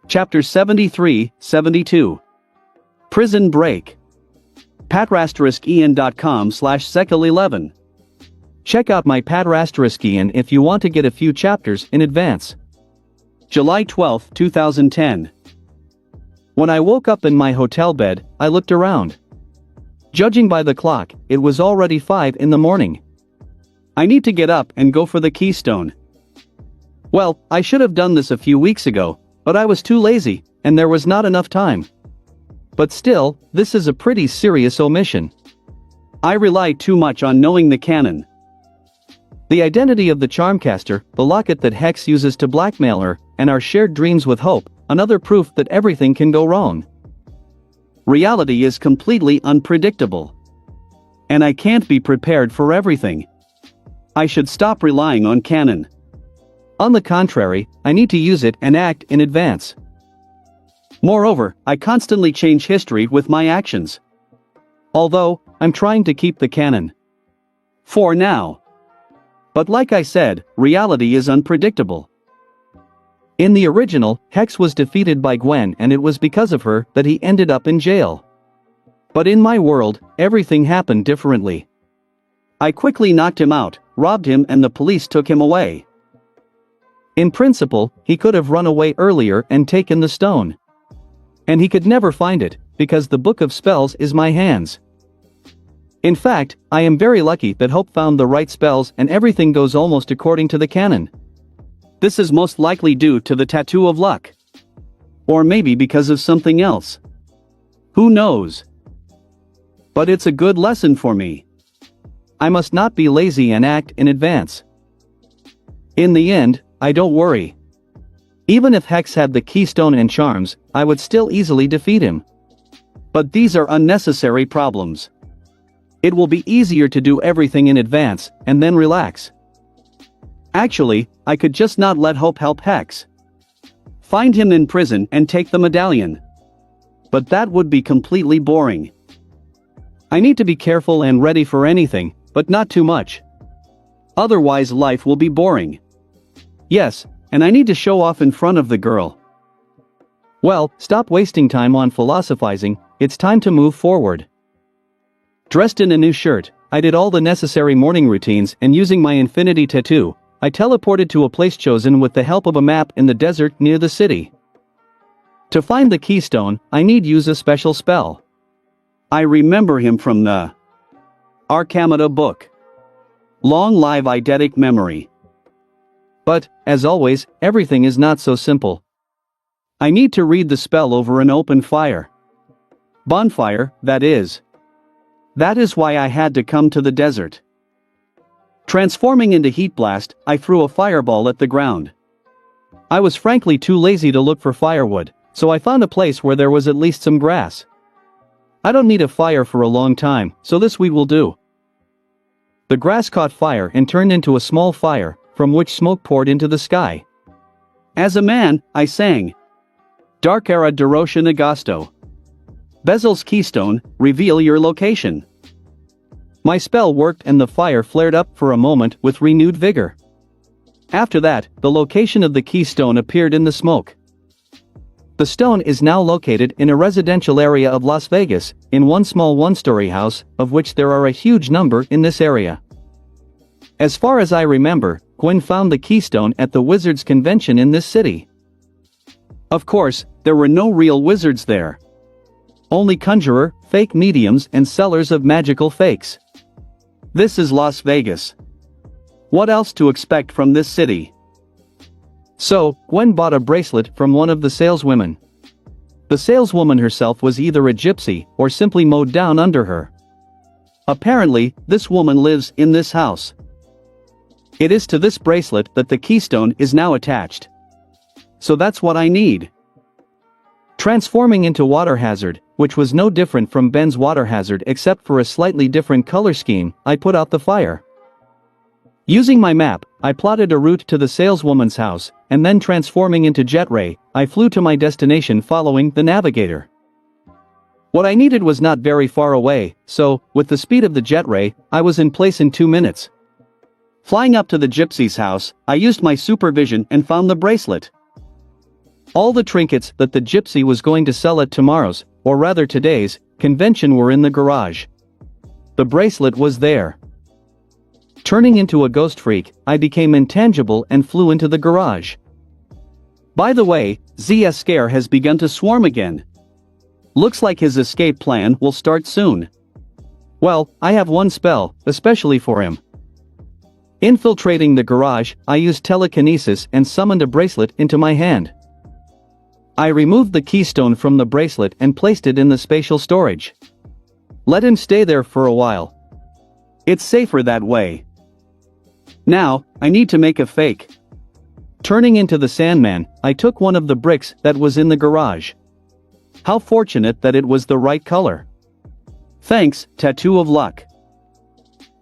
Chapter 73-72. Prison Break. Padrasteriskian.com/Sekil11. Check out my Padrasteriskian if you want to get a few chapters in advance. July 12, 2010. When I woke up in my hotel bed, I looked around. Judging by the clock, it was already 5 in the morning. I need to get up and go for the keystone. Well, I should have done this a few weeks ago, but I was too lazy, and there was not enough time. But still, this is a pretty serious omission. I rely too much on knowing the canon. The identity of the Charmcaster, the locket that Hex uses to blackmail her, and our shared dreams with Hope, another proof that everything can go wrong. Reality is completely unpredictable. And I can't be prepared for everything. I should stop relying on canon. On the contrary, I need to use it and act in advance. Moreover, I constantly change history with my actions. Although, I'm trying to keep the canon. For now. But like I said, reality is unpredictable. In the original, Hex was defeated by Gwen, and it was because of her that he ended up in jail. But in my world, everything happened differently. I quickly knocked him out, robbed him, and the police took him away. In principle, he could have run away earlier and taken the stone. And he could never find it, because the Book of Spells is my hands. In fact, I am very lucky that Hope found the right spells and everything goes almost according to the canon. This is most likely due to the Tattoo of Luck. Or maybe because of something else. Who knows? But it's a good lesson for me. I must not be lazy and act in advance. In the end, I don't worry. Even if Hex had the keystone and charms, I would still easily defeat him. But these are unnecessary problems. It will be easier to do everything in advance, and then relax. Actually, I could just not let Hope help Hex. Find him in prison and take the medallion. But that would be completely boring. I need to be careful and ready for anything, but not too much. Otherwise life will be boring. Yes, and I need to show off in front of the girl. Well, stop wasting time on philosophizing, it's time to move forward. Dressed in a new shirt, I did all the necessary morning routines, and using my infinity tattoo, I teleported to a place chosen with the help of a map in the desert near the city. To find the keystone, I need use a special spell. I remember him from the Arcamata book. Long live eidetic memory. But, as always, everything is not so simple. I need to read the spell over an open fire. Bonfire, that is. That is why I had to come to the desert. Transforming into Heat Blast, I threw a fireball at the ground. I was frankly too lazy to look for firewood, so I found a place where there was at least some grass. I don't need a fire for a long time, so this we will do. The grass caught fire and turned into a small fire, from which smoke poured into the sky. As a man, I sang. Dark Era Derosha Nagasto. Bezel's keystone, reveal your location. My spell worked and the fire flared up for a moment with renewed vigor. After that, the location of the keystone appeared in the smoke. The stone is now located in a residential area of Las Vegas, in one small one-story house, of which there are a huge number in this area. As far as I remember, Gwen found the keystone at the Wizards Convention in this city. Of course, there were no real wizards there. Only conjurer, fake mediums, and sellers of magical fakes. This is Las Vegas. What else to expect from this city? So, Gwen bought a bracelet from one of the saleswomen. The saleswoman herself was either a gypsy or simply mowed down under her. Apparently, this woman lives in this house. It is to this bracelet that the keystone is now attached. So that's what I need. Transforming into Water Hazard, which was no different from Ben's Water Hazard except for a slightly different color scheme, I put out the fire. Using my map, I plotted a route to the saleswoman's house, and then transforming into Jet Ray, I flew to my destination following the navigator. What I needed was not very far away, so, with the speed of the Jet Ray, I was in place in 2 minutes. Flying up to the gypsy's house, I used my supervision and found the bracelet. All the trinkets that the gypsy was going to sell at tomorrow's, or rather today's, convention were in the garage. The bracelet was there. Turning into a ghost freak, I became intangible and flew into the garage. By the way, Z's scare has begun to swarm again. Looks like his escape plan will start soon. Well, I have one spell, especially for him. Infiltrating the garage, I used telekinesis and summoned a bracelet into my hand. I removed the keystone from the bracelet and placed it in the spatial storage. Let him stay there for a while. It's safer that way. Now, I need to make a fake. Turning into the Sandman, I took one of the bricks that was in the garage. How fortunate that it was the right color. Thanks, Tattoo of Luck.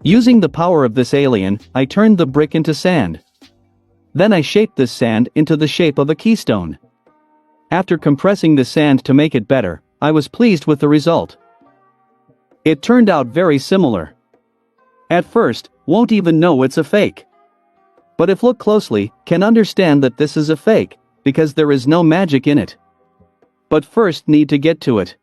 Using the power of this alien, I turned the brick into sand. Then I shaped this sand into the shape of a keystone. After compressing the sand to make it better, I was pleased with the result. It turned out very similar. At first, won't even know it's a fake. But if look closely, can understand that this is a fake, because there is no magic in it. But first need to get to it.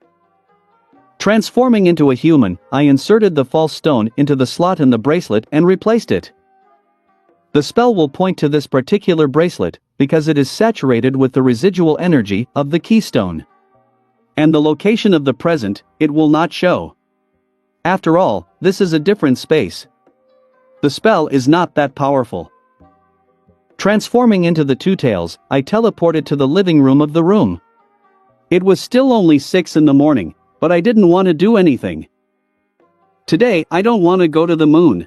Transforming into a human, I inserted the false stone into the slot in the bracelet and replaced it. The spell will point to this particular bracelet, because it is saturated with the residual energy of the keystone. And the location of the present, it will not show. After all, this is a different space. The spell is not that powerful. Transforming into the Two Tails, I teleported to the living room of the room. It was still only 6 in the morning, but I didn't want to do anything. Today I don't want to go to the moon.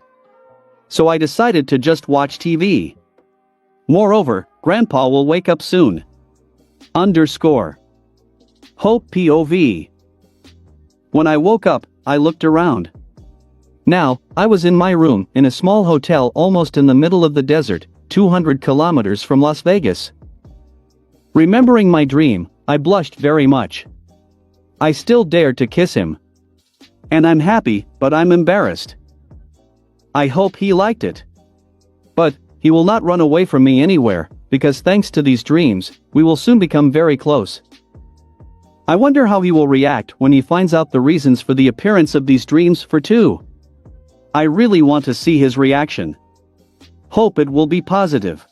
So I decided to just watch TV. Moreover, Grandpa will wake up soon. Hope POV. When I woke up, I looked around. Now, I was in my room in a small hotel almost in the middle of the desert, 200 kilometers from Las Vegas. Remembering my dream, I blushed very much. I still dared to kiss him. And I'm happy, but I'm embarrassed. I hope he liked it. But, he will not run away from me anywhere, because thanks to these dreams, we will soon become very close. I wonder how he will react when he finds out the reasons for the appearance of these dreams for 2. I really want to see his reaction. Hope it will be positive.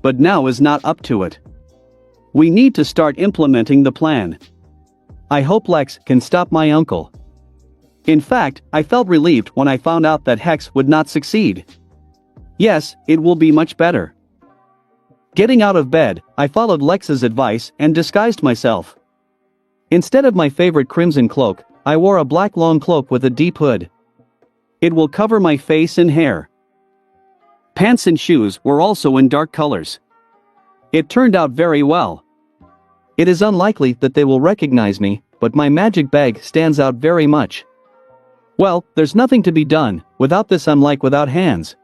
But now is not up to it. We need to start implementing the plan. I hope Lex can stop my uncle. In fact, I felt relieved when I found out that Hex would not succeed. Yes, it will be much better. Getting out of bed, I followed Lex's advice and disguised myself. Instead of my favorite crimson cloak, I wore a black long cloak with a deep hood. It will cover my face and hair. Pants and shoes were also in dark colors. It turned out very well. It is unlikely that they will recognize me, but my magic bag stands out very much. Well, there's nothing to be done, without this I'm like without hands.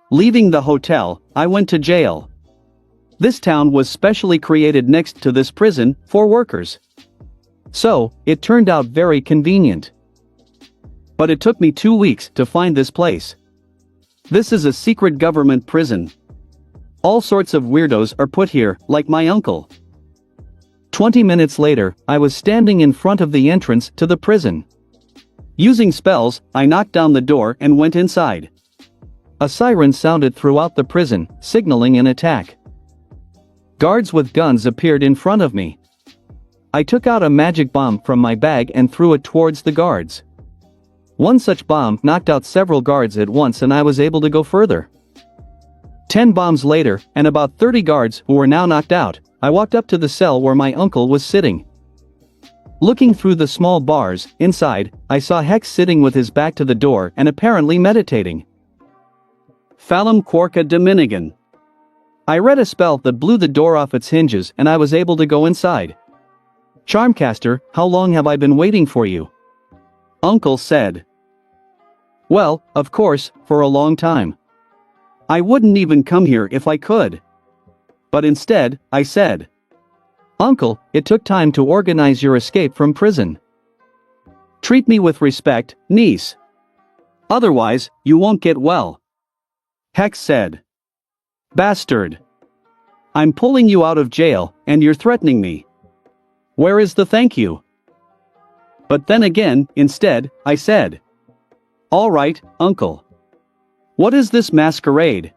Leaving the hotel, I went to jail. This town was specially created next to this prison for workers. So, it turned out very convenient. But it took me 2 weeks to find this place. This is a secret government prison. All sorts of weirdos are put here, like my uncle. 20 minutes later, I was standing in front of the entrance to the prison. Using spells, I knocked down the door and went inside. A siren sounded throughout the prison, signaling an attack. Guards with guns appeared in front of me. I took out a magic bomb from my bag and threw it towards the guards. One such bomb knocked out several guards at once and I was able to go further. 10 bombs later, and about 30 guards who were now knocked out, I walked up to the cell where my uncle was sitting. Looking through the small bars, inside, I saw Hex sitting with his back to the door and apparently meditating. Phalum Quarka Dominican. I read a spell that blew the door off its hinges and I was able to go inside. Charmcaster, how long have I been waiting for you? Uncle said. Well, of course, for a long time. I wouldn't even come here if I could. But instead, I said. Uncle, it took time to organize your escape from prison. Treat me with respect, niece. Otherwise, you won't get well. Hex said. Bastard. I'm pulling you out of jail, and you're threatening me. Where is the thank you? But then again, instead, I said, all right, uncle. What is this masquerade?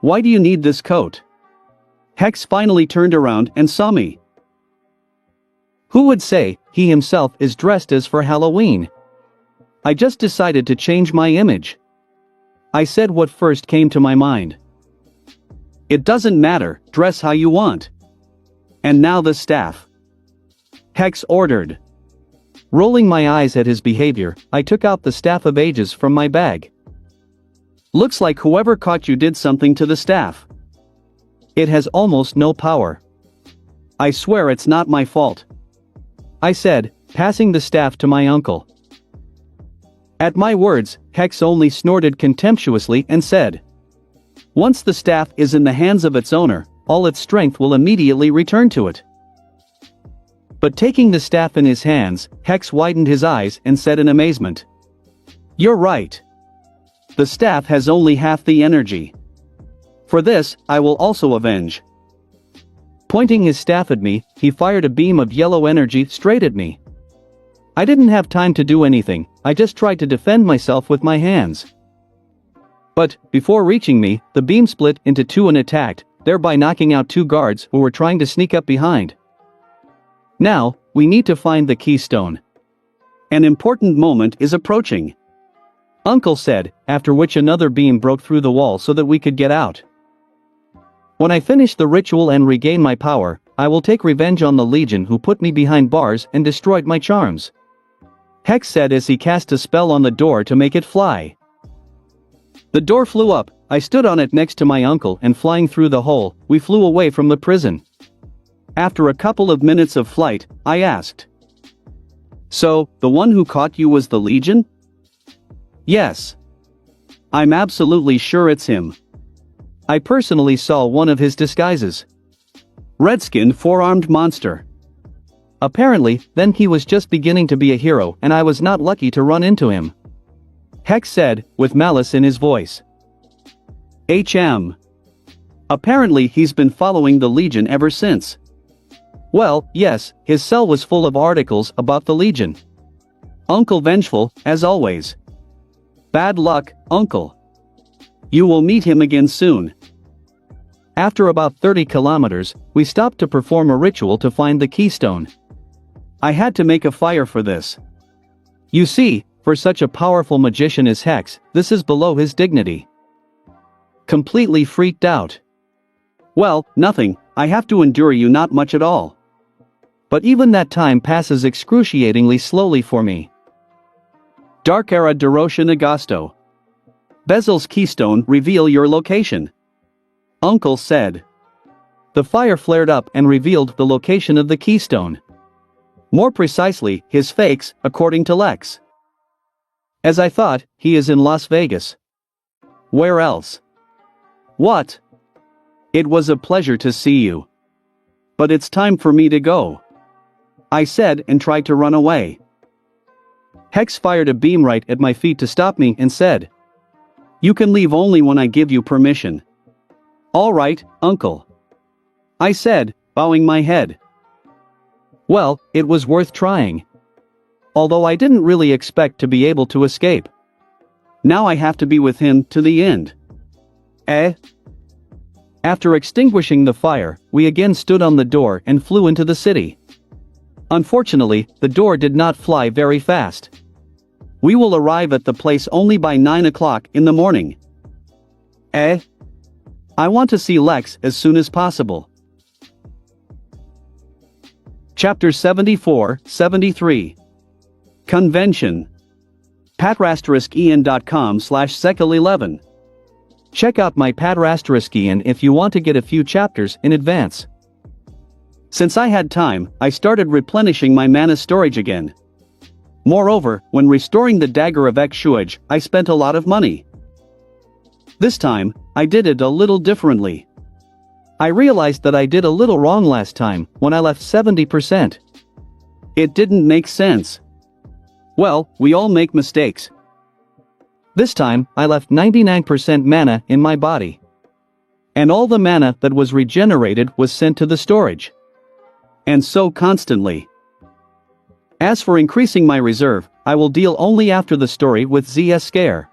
Why do you need this coat? Hex finally turned around and saw me. Who would say he himself is dressed as for Halloween? I just decided to change my image. I said what first came to my mind. It doesn't matter, dress how you want. And now the staff. Hex ordered. Rolling my eyes at his behavior, I took out the Staff of Ages from my bag. Looks like whoever caught you did something to the staff. It has almost no power. I swear it's not my fault, I said, passing the staff to my uncle. At my words, Hex only snorted contemptuously and said, once the staff is in the hands of its owner, all its strength will immediately return to it. But taking the staff in his hands, Hex widened his eyes and said in amazement, you're right. The staff has only half the energy. For this, I will also avenge. Pointing his staff at me, he fired a beam of yellow energy straight at me. I didn't have time to do anything, I just tried to defend myself with my hands. But, before reaching me, the beam split into two and attacked, thereby knocking out two guards who were trying to sneak up behind. Now, we need to find the keystone. An important moment is approaching, Uncle said, after which another beam broke through the wall so that we could get out. When I finish the ritual and regain my power, I will take revenge on the Legion who put me behind bars and destroyed my charms. Hex said as he cast a spell on the door to make it fly. The door flew up, I stood on it next to my uncle and flying through the hole, we flew away from the prison. After a couple of minutes of flight, I asked. So, the one who caught you was the Legion? Yes. I'm absolutely sure it's him. I personally saw one of his disguises. Red-skinned four-armed monster. Apparently, then he was just beginning to be a hero and I was not lucky to run into him. Hex said, with malice in his voice. Apparently he's been following the Legion ever since. Well, yes, his cell was full of articles about the Legion. Uncle vengeful, as always. Bad luck, Uncle. You will meet him again soon. After about 30 kilometers, we stopped to perform a ritual to find the keystone. I had to make a fire for this. You see, for such a powerful magician as Hex, this is below his dignity. Completely freaked out. Well, nothing, I have to endure you not much at all. But even that time passes excruciatingly slowly for me. Dark Era de Rocha Nagasto. Bezel's keystone, reveal your location. Uncle said. The fire flared up and revealed the location of the keystone. More precisely, his fakes, according to Lex. As I thought, he is in Las Vegas. Where else? What? It was a pleasure to see you. But it's time for me to go, I said and tried to run away. Hex fired a beam right at my feet to stop me and said, you can leave only when I give you permission. All right, Uncle, I said, bowing my head. Well, it was worth trying. Although I didn't really expect to be able to escape. Now I have to be with him to the end. After extinguishing the fire, we again stood on the door and flew into the city. Unfortunately, the door did not fly very fast. We will arrive at the place only by 9 o'clock in the morning. I want to see Lex as soon as possible. Chapter 74-73. Convention. patrasteriskian.com/sekil11. Check out my Patrasteriskian if you want to get a few chapters in advance. Since I had time, I started replenishing my mana storage again. Moreover, when restoring the Dagger of Ekshuaj, I spent a lot of money. This time, I did it a little differently. I realized that I did a little wrong last time, when I left 70%. It didn't make sense. Well, we all make mistakes. This time, I left 99% mana in my body. And all the mana that was regenerated was sent to the storage. And so constantly. As for increasing my reserve, I will deal only after the story with ZS Scare.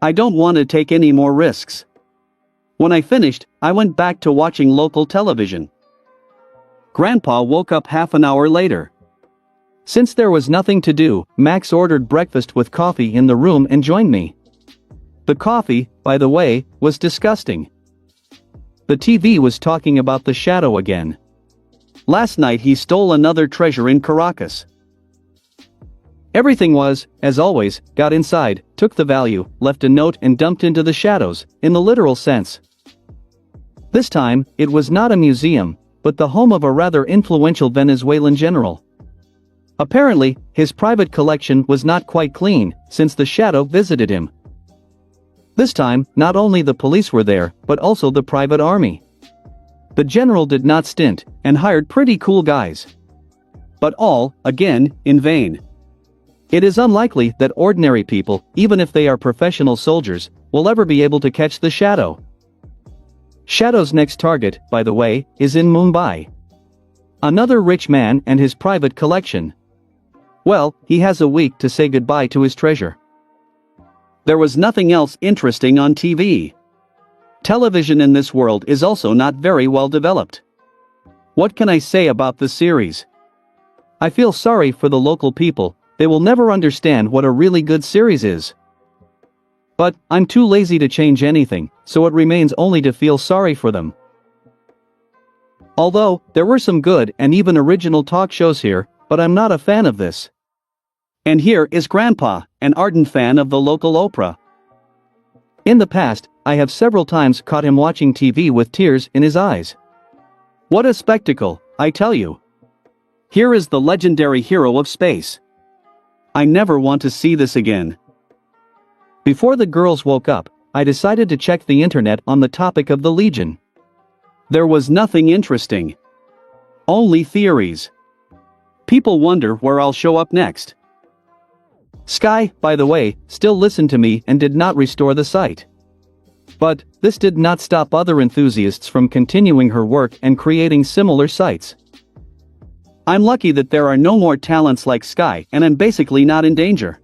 I don't want to take any more risks. When I finished, I went back to watching local television. Grandpa woke up half an hour later. Since there was nothing to do, Max ordered breakfast with coffee in the room and joined me. The coffee, by the way, was disgusting. The TV was talking about the shadow again. Last night he stole another treasure in Caracas. Everything was, as always, got inside, took the value, left a note and dumped into the shadows, in the literal sense. This time, it was not a museum, but the home of a rather influential Venezuelan general. Apparently, his private collection was not quite clean, since the shadow visited him. This time, not only the police were there, but also the private army. The general did not stint, and hired pretty cool guys. But all, again, in vain. It is unlikely that ordinary people, even if they are professional soldiers, will ever be able to catch the shadow. Shadow's next target, by the way, is in Mumbai. Another rich man and his private collection. Well, he has a week to say goodbye to his treasure. There was nothing else interesting on TV. Television in this world is also not very well developed. What can I say about the series? I feel sorry for the local people, they will never understand what a really good series is. But, I'm too lazy to change anything, so it remains only to feel sorry for them. Although, there were some good and even original talk shows here, but I'm not a fan of this. And here is Grandpa, an ardent fan of the local opera. In the past, I have several times caught him watching TV with tears in his eyes. What a spectacle, I tell you. Here is the legendary hero of space. I never want to see this again. Before the girls woke up, I decided to check the internet on the topic of the Legion. There was nothing interesting. Only theories. People wonder where I'll show up next. Sky, by the way, still listened to me and did not restore the site. But, this did not stop other enthusiasts from continuing her work and creating similar sites. I'm lucky that there are no more talents like Sky and I'm basically not in danger.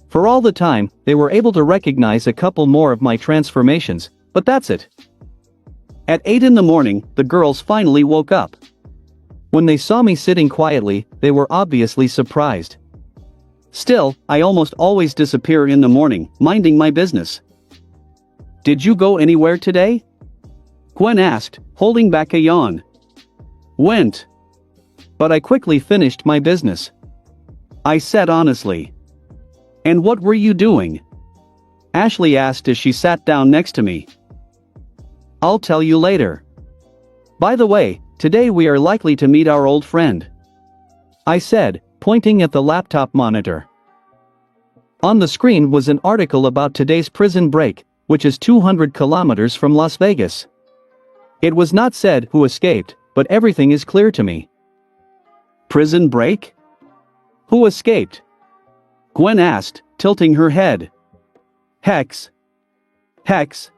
For all the time, they were able to recognize a couple more of my transformations, but that's it. At 8 in the morning, the girls finally woke up. When they saw me sitting quietly, they were obviously surprised. Still, I almost always disappear in the morning, minding my business. Did you go anywhere today? Gwen asked, holding back a yawn. Went. But I quickly finished my business. I said honestly. And what were you doing? Ashley asked as she sat down next to me. I'll tell you later. By the way, today we are likely to meet our old friend. I said, pointing at the laptop monitor. On the screen was an article about today's prison break, which is 200 kilometers from Las Vegas. It was not said who escaped, but everything is clear to me. Prison break? Who escaped? Gwen asked, tilting her head. Hex. Hex?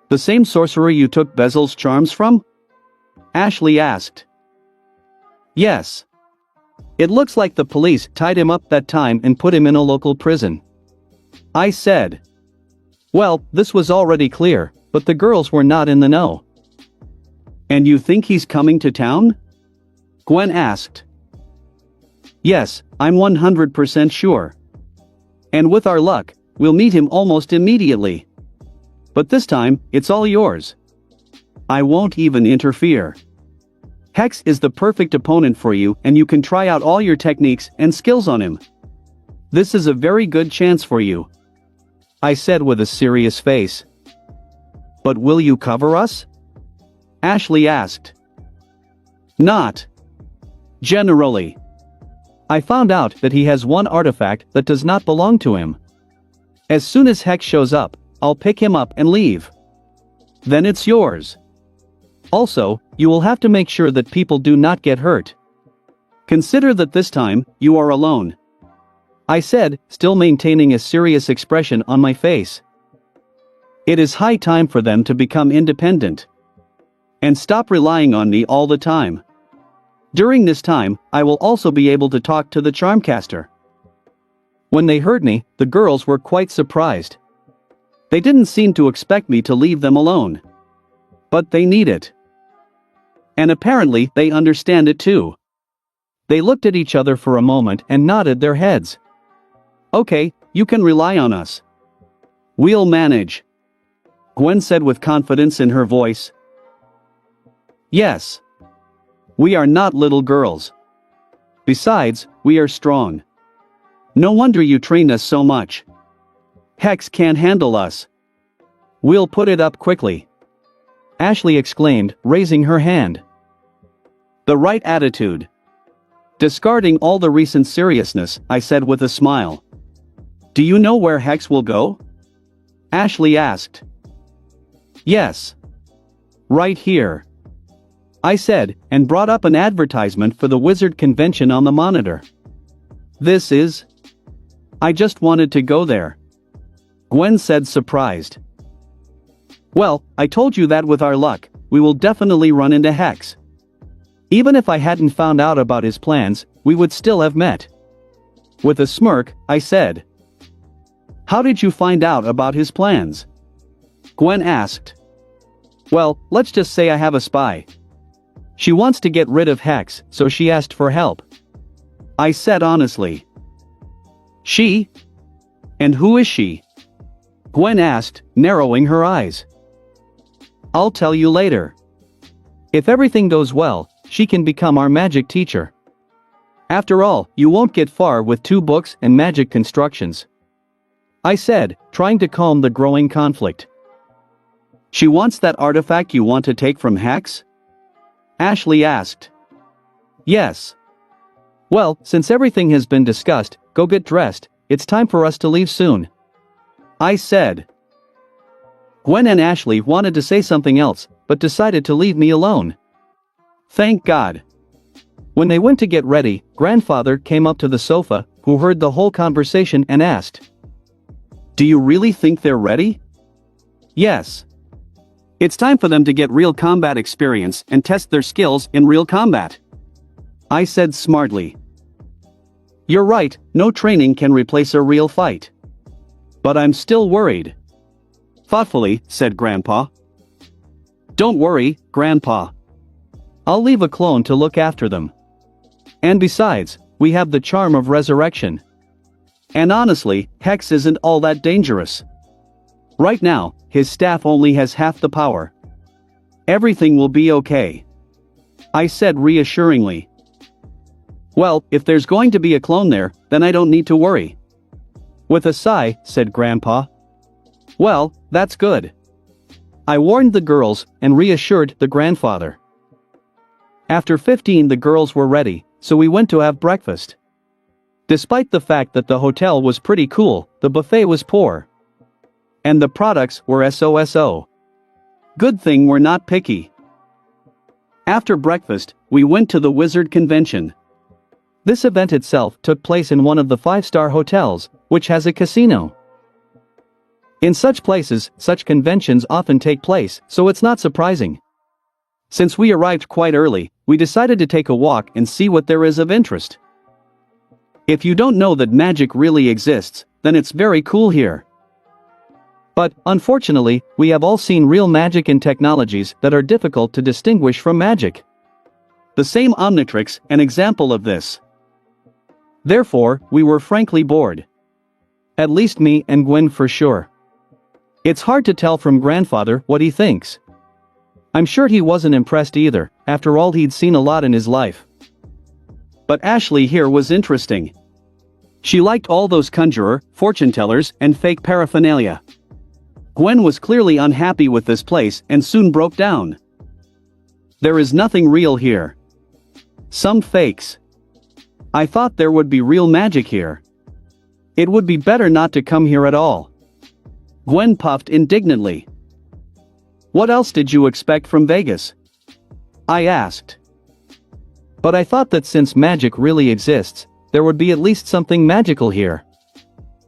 The same sorcerer you took Bezel's charms from? Ashley asked. Yes. It looks like the police tied him up that time and put him in a local prison. I said. Well, this was already clear, but the girls were not in the know. And you think he's coming to town? Gwen asked. Yes, I'm 100% sure. And with our luck, we'll meet him almost immediately. But this time, it's all yours. I won't even interfere. Hex is the perfect opponent for you and you can try out all your techniques and skills on him. This is a very good chance for you. I said with a serious face. But will you cover us? Ashley asked. Not generally. I found out that he has one artifact that does not belong to him. As soon as Hex shows up, I'll pick him up and leave. Then it's yours. Also, you will have to make sure that people do not get hurt. Consider that this time, you are alone. I said, still maintaining a serious expression on my face. It is high time for them to become independent. And stop relying on me all the time. During this time, I will also be able to talk to the Charmcaster. When they heard me, the girls were quite surprised. They didn't seem to expect me to leave them alone. But they need it. And apparently, they understand it too. They looked at each other for a moment and nodded their heads. Okay, you can rely on us. We'll manage. Gwen said with confidence in her voice. Yes. We are not little girls. Besides, we are strong. No wonder you trained us so much. Hex can't handle us. We'll put it up quickly. Ashley exclaimed, raising her hand. The right attitude. Discarding all the recent seriousness, I said with a smile. Do you know where Hex will go? Ashley asked. Yes. Right here. I said, and brought up an advertisement for the Wizard Convention on the monitor. This is? I just wanted to go there. Gwen said, surprised. Well, I told you that with our luck, we will definitely run into Hex. Even if I hadn't found out about his plans, we would still have met. With a smirk, I said. How did you find out about his plans? Gwen asked. Well, let's just say I have a spy. She wants to get rid of Hex, so she asked for help. I said honestly. She? And who is she? Gwen asked, narrowing her eyes. I'll tell you later. If everything goes well, she can become our magic teacher. After all, you won't get far with 2 books and magic constructions. I said, trying to calm the growing conflict. She wants that artifact you want to take from Hex? Ashley asked. Yes. Well, since everything has been discussed, go get dressed, it's time for us to leave soon. I said. Gwen and Ashley wanted to say something else, but decided to leave me alone. Thank God. When they went to get ready, Grandfather came up to the sofa, who heard the whole conversation and asked. Do you really think they're ready? Yes. It's time for them to get real combat experience and test their skills in real combat. I said smartly. You're right, no training can replace a real fight. But I'm still worried. Thoughtfully, said Grandpa. Don't worry, Grandpa. I'll leave a clone to look after them. And besides, we have the charm of resurrection. And honestly, Hex isn't all that dangerous. Right now, his staff only has half the power. Everything will be okay. I said reassuringly. Well, if there's going to be a clone there, then I don't need to worry. With a sigh, said Grandpa. Well, that's good. I warned the girls and reassured the grandfather. After 15, the girls were ready, so we went to have breakfast. Despite the fact that the hotel was pretty cool, the buffet was poor. And the products were so. Good thing we're not picky. After breakfast, we went to the Wizard Convention. This event itself took place in one of the 5-star hotels, which has a casino. In such places, such conventions often take place, so it's not surprising. Since we arrived quite early, we decided to take a walk and see what there is of interest. If you don't know that magic really exists, then it's very cool here. But, unfortunately, we have all seen real magic and technologies that are difficult to distinguish from magic. The same Omnitrix, an example of this. Therefore, we were frankly bored. At least me and Gwen for sure. It's hard to tell from Grandfather what he thinks. I'm sure he wasn't impressed either, after all he'd seen a lot in his life. But Ashley here was interesting. She liked all those conjurer, fortune tellers, and fake paraphernalia. Gwen was clearly unhappy with this place and soon broke down. There is nothing real here. Some fakes. I thought there would be real magic here. It would be better not to come here at all. Gwen puffed indignantly. What else did you expect from Vegas? I asked. But I thought that since magic really exists, there would be at least something magical here.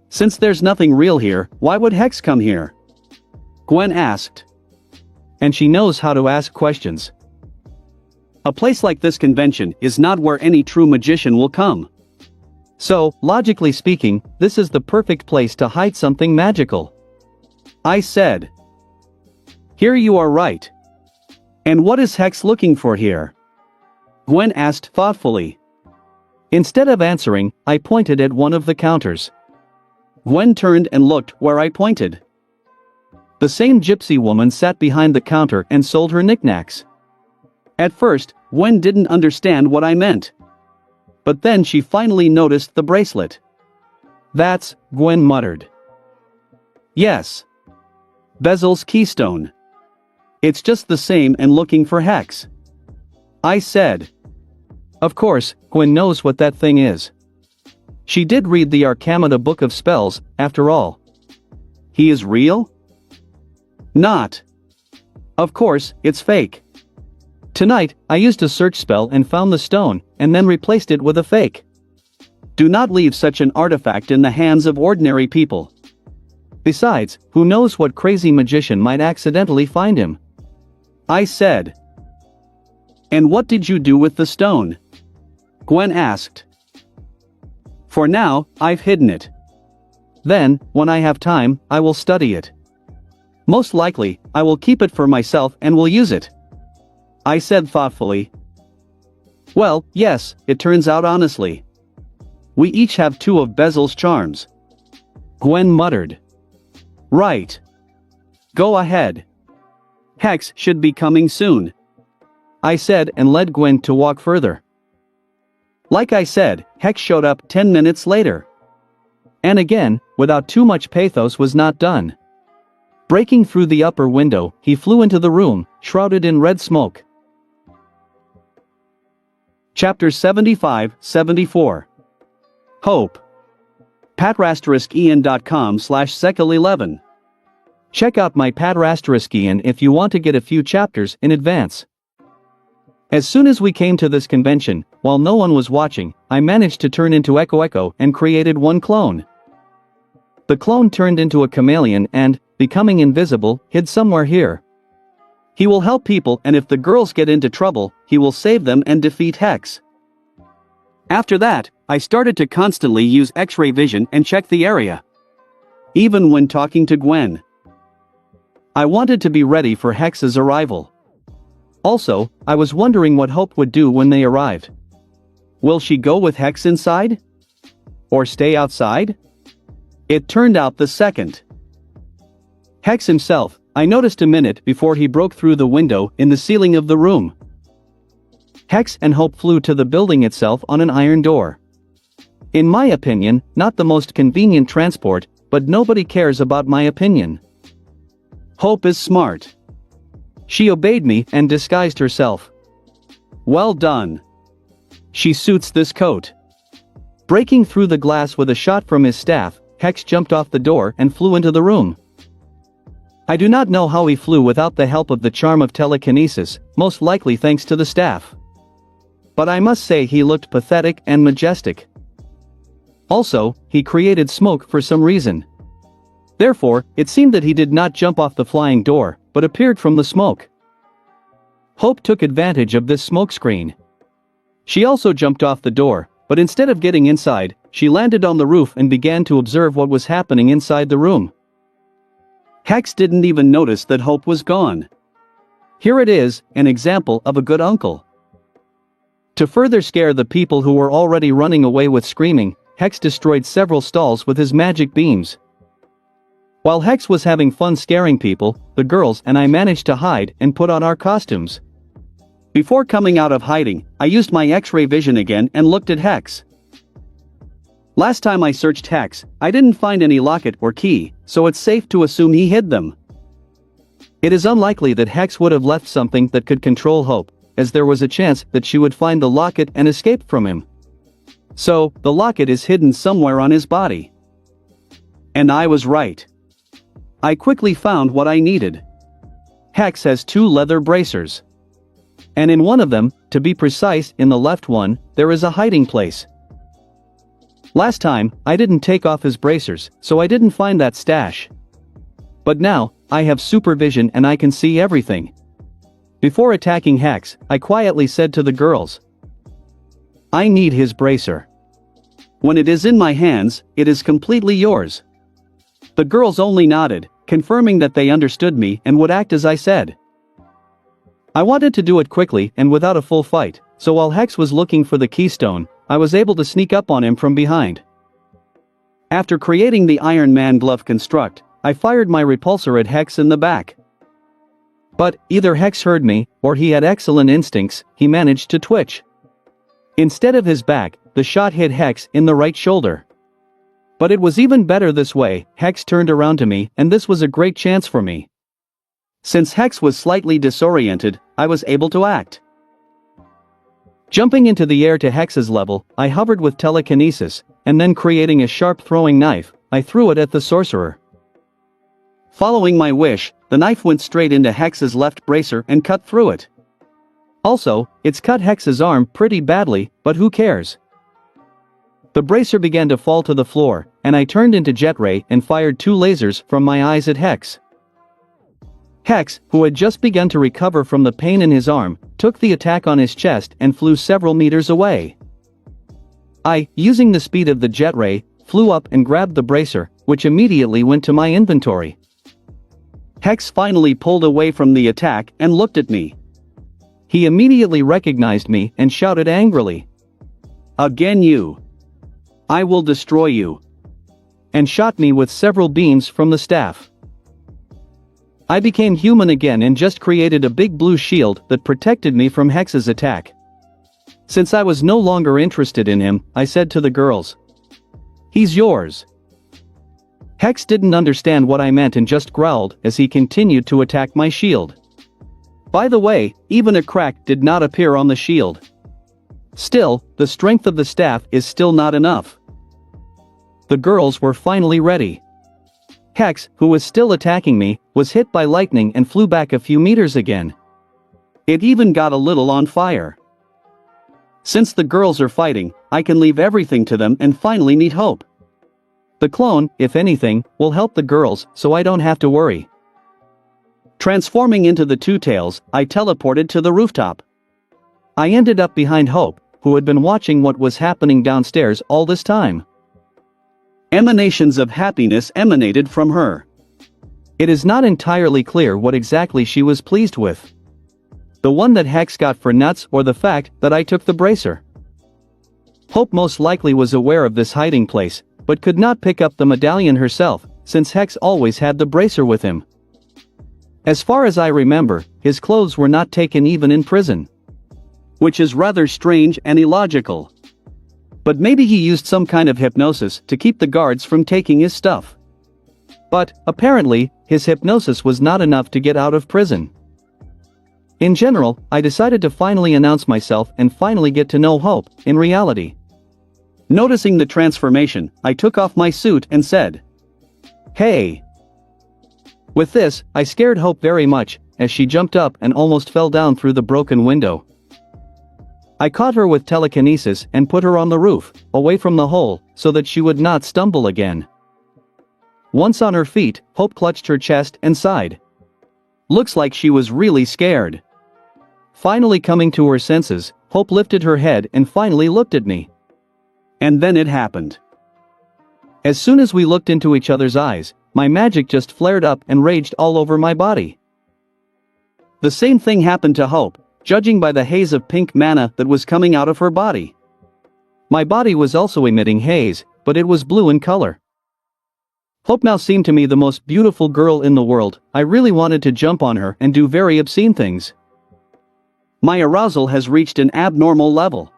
Since there's nothing real here, why would Hex come here? Gwen asked. And she knows how to ask questions. A place like this convention is not where any true magician will come. So, logically speaking, this is the perfect place to hide something magical. I said. Here you are right. And what is Hex looking for here? Gwen asked thoughtfully. Instead of answering, I pointed at one of the counters. Gwen turned and looked where I pointed. The same gypsy woman sat behind the counter and sold her knickknacks. At first, Gwen didn't understand what I meant. But then she finally noticed the bracelet. That's, Gwen muttered. Yes. Bezel's keystone. It's just the same and looking for Hex. I said. Of course, Gwen knows what that thing is. She did read the Arcamata book of spells, after all. He is real? Not. Of course, it's fake. Tonight, I used a search spell and found the stone, and then replaced it with a fake. Do not leave such an artifact in the hands of ordinary people. Besides, who knows what crazy magician might accidentally find him? I said. And what did you do with the stone? Gwen asked. For now, I've hidden it. Then, when I have time, I will study it. Most likely, I will keep it for myself and will use it. I said thoughtfully. Well, yes, it turns out honestly. We each have 2 of Bezel's charms. Gwen muttered. Right. Go ahead. Hex should be coming soon. I said and led Gwen to walk further. Like I said, Hex showed up 10 minutes later. And again, without too much pathos, was not done. Breaking through the upper window, he flew into the room, shrouded in red smoke. Chapter 75-74. Hope. patrasteriskian.com/sekel11. Check out my Patrasteriskian if you want to get a few chapters in advance. As soon as we came to this convention, while no one was watching, I managed to turn into Echo and created one clone. The clone turned into a chameleon and, becoming invisible, hid somewhere here. He will help people, and if the girls get into trouble, he will save them and defeat Hex. After that, I started to constantly use X-ray vision and check the area. Even when talking to Gwen. I wanted to be ready for Hex's arrival. Also, I was wondering what Hope would do when they arrived. Will she go with Hex inside? Or stay outside? It turned out the second. Hex himself, I noticed a minute before he broke through the window in the ceiling of the room. Hex and Hope flew to the building itself on an iron door. In my opinion, not the most convenient transport, but nobody cares about my opinion. Hope is smart. She obeyed me and disguised herself. Well done. She suits this coat. Breaking through the glass with a shot from his staff, Hex jumped off the door and flew into the room. I do not know how he flew without the help of the charm of telekinesis, most likely thanks to the staff. But I must say he looked pathetic and majestic. Also, he created smoke for some reason. Therefore, it seemed that he did not jump off the flying door, but appeared from the smoke. Hope took advantage of this smoke screen. She also jumped off the door, but instead of getting inside, she landed on the roof and began to observe what was happening inside the room. Hex didn't even notice that Hope was gone. Here it is, an example of a good uncle. To further scare the people who were already running away with screaming, Hex destroyed several stalls with his magic beams. While Hex was having fun scaring people, the girls and I managed to hide and put on our costumes. Before coming out of hiding, I used my X-ray vision again and looked at Hex. Last time I searched Hex, I didn't find any locket or key, so it's safe to assume he hid them. It is unlikely that Hex would have left something that could control Hope, as there was a chance that she would find the locket and escape from him. So, the locket is hidden somewhere on his body. And I was right. I quickly found what I needed. Hex has 2 leather bracers. And in one of them, to be precise, in the left one, there is a hiding place. Last time, I didn't take off his bracers, so I didn't find that stash. But now, I have supervision and I can see everything. Before attacking Hex, I quietly said to the girls, I need his bracer. When it is in my hands, it is completely yours. The girls only nodded, confirming that they understood me and would act as I said. I wanted to do it quickly and without a full fight, so while Hex was looking for the keystone, I was able to sneak up on him from behind. After creating the Iron Man glove construct, I fired my repulsor at Hex in the back. But, either Hex heard me, or he had excellent instincts, he managed to twitch. Instead of his back, the shot hit Hex in the right shoulder. But it was even better this way. Hex turned around to me, and this was a great chance for me. Since Hex was slightly disoriented, I was able to act. Jumping into the air to Hex's level, I hovered with telekinesis, and then creating a sharp throwing knife, I threw it at the sorcerer. Following my wish, the knife went straight into Hex's left bracer and cut through it. Also, it's cut Hex's arm pretty badly, but who cares? The bracer began to fall to the floor, and I turned into Jet Ray and fired 2 lasers from my eyes at Hex. Hex, who had just begun to recover from the pain in his arm, took the attack on his chest and flew several meters away. I, using the speed of the Jet Ray, flew up and grabbed the bracer, which immediately went to my inventory. Hex finally pulled away from the attack and looked at me. He immediately recognized me and shouted angrily, "Again you! I will destroy you!" and shot me with several beams from the staff. I became human again and just created a big blue shield that protected me from Hex's attack. Since I was no longer interested in him, I said to the girls, "He's yours." Hex didn't understand what I meant and just growled as he continued to attack my shield. By the way, even a crack did not appear on the shield. Still, the strength of the staff is still not enough. The girls were finally ready. Hex, who was still attacking me, was hit by lightning and flew back a few meters again. It even got a little on fire. Since the girls are fighting, I can leave everything to them and finally meet Hope. The clone, if anything, will help the girls, so I don't have to worry. Transforming into the Two Tails, I teleported to the rooftop. I ended up behind Hope, who had been watching what was happening downstairs all this time. Emanations of happiness emanated from her. It is not entirely clear what exactly she was pleased with. The one that Hex got for nuts or the fact that I took the bracer. Hope most likely was aware of this hiding place, but could not pick up the medallion herself, since Hex always had the bracer with him. As far as I remember, his clothes were not taken even in prison. Which is rather strange and illogical. But maybe he used some kind of hypnosis to keep the guards from taking his stuff. But, apparently, his hypnosis was not enough to get out of prison. In general, I decided to finally announce myself and finally get to know Hope, in reality. Noticing the transformation, I took off my suit and said, "Hey." With this, I scared Hope very much, as she jumped up and almost fell down through the broken window. I caught her with telekinesis and put her on the roof, away from the hole, so that she would not stumble again. Once on her feet, Hope clutched her chest and sighed. Looks like she was really scared. Finally coming to her senses, Hope lifted her head and finally looked at me. And then it happened. As soon as we looked into each other's eyes, my magic just flared up and raged all over my body. The same thing happened to Hope, judging by the haze of pink mana that was coming out of her body. My body was also emitting haze, but it was blue in color. Hope now seemed to me the most beautiful girl in the world. I really wanted to jump on her and do very obscene things. My arousal has reached an abnormal level.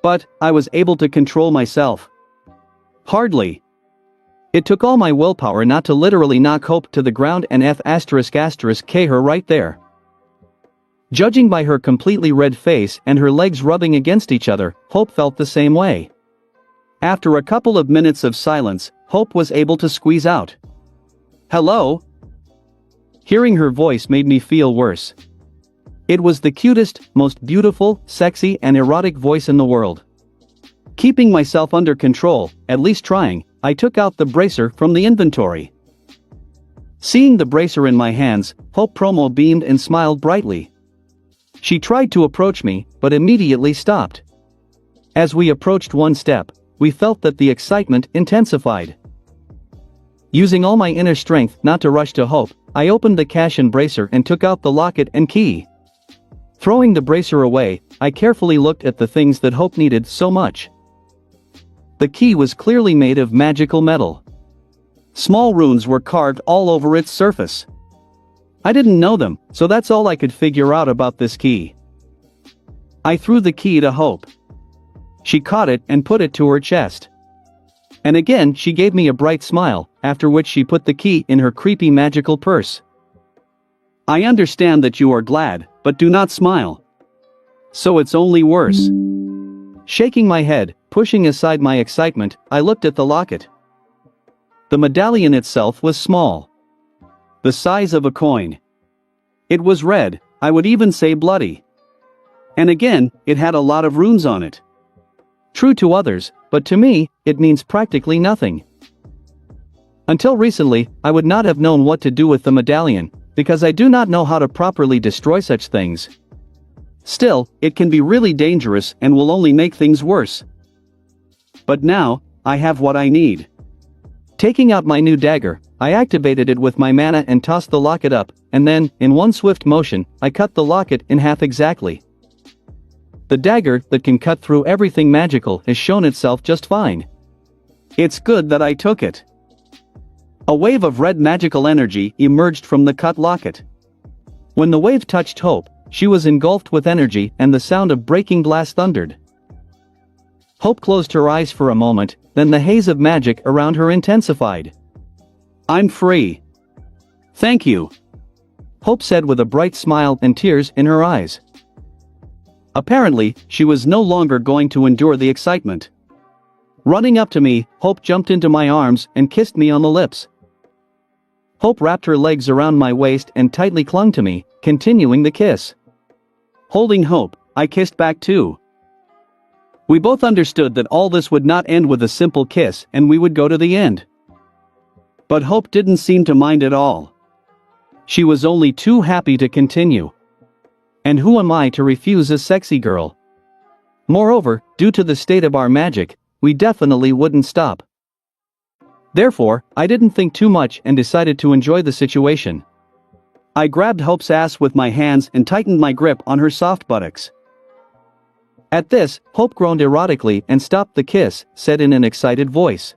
But, I was able to control myself. Hardly. It took all my willpower not to literally knock Hope to the ground and F***K her right there. Judging by her completely red face and her legs rubbing against each other, Hope felt the same way. After a couple of minutes of silence, Hope was able to squeeze out, "Hello?" Hearing her voice made me feel worse. It was the cutest, most beautiful, sexy and erotic voice in the world. Keeping myself under control, at least trying, I took out the bracer from the inventory. Seeing the bracer in my hands, Hope Promo beamed and smiled brightly. She tried to approach me, but immediately stopped. As we approached one step, we felt that the excitement intensified. Using all my inner strength not to rush to Hope, I opened the cash and bracer and took out the locket and key. Throwing the bracer away, I carefully looked at the things that Hope needed so much. The key was clearly made of magical metal. Small runes were carved all over its surface. I didn't know them, so that's all I could figure out about this key. I threw the key to Hope. She caught it and put it to her chest. And again she gave me a bright smile, after which she put the key in her creepy magical purse. I understand that you are glad, but do not smile. So it's only worse. Shaking my head, pushing aside my excitement, I looked at the locket. The medallion itself was small. The size of a coin. It was red, I would even say bloody. And again, it had a lot of runes on it. True to others, but to me, it means practically nothing. Until recently, I would not have known what to do with the medallion, because I do not know how to properly destroy such things. Still, it can be really dangerous and will only make things worse. But now, I have what I need. Taking out my new dagger, I activated it with my mana and tossed the locket up, and then, in one swift motion, I cut the locket in half exactly. The dagger that can cut through everything magical has shown itself just fine. It's good that I took it. A wave of red magical energy emerged from the cut locket. When the wave touched Hope, she was engulfed with energy and the sound of breaking glass thundered. Hope closed her eyes for a moment, then the haze of magic around her intensified. I'm free. Thank you. Hope said with a bright smile and tears in her eyes. Apparently, she was no longer going to endure the excitement. Running up to me, Hope jumped into my arms and kissed me on the lips. Hope wrapped her legs around my waist and tightly clung to me, continuing the kiss. Holding Hope, I kissed back too. We both understood that all this would not end with a simple kiss and we would go to the end. But Hope didn't seem to mind at all. She was only too happy to continue. And who am I to refuse a sexy girl? Moreover, due to the state of our magic, we definitely wouldn't stop. Therefore, I didn't think too much and decided to enjoy the situation. I grabbed Hope's ass with my hands and tightened my grip on her soft buttocks. At this, Hope groaned erotically and stopped the kiss, said in an excited voice.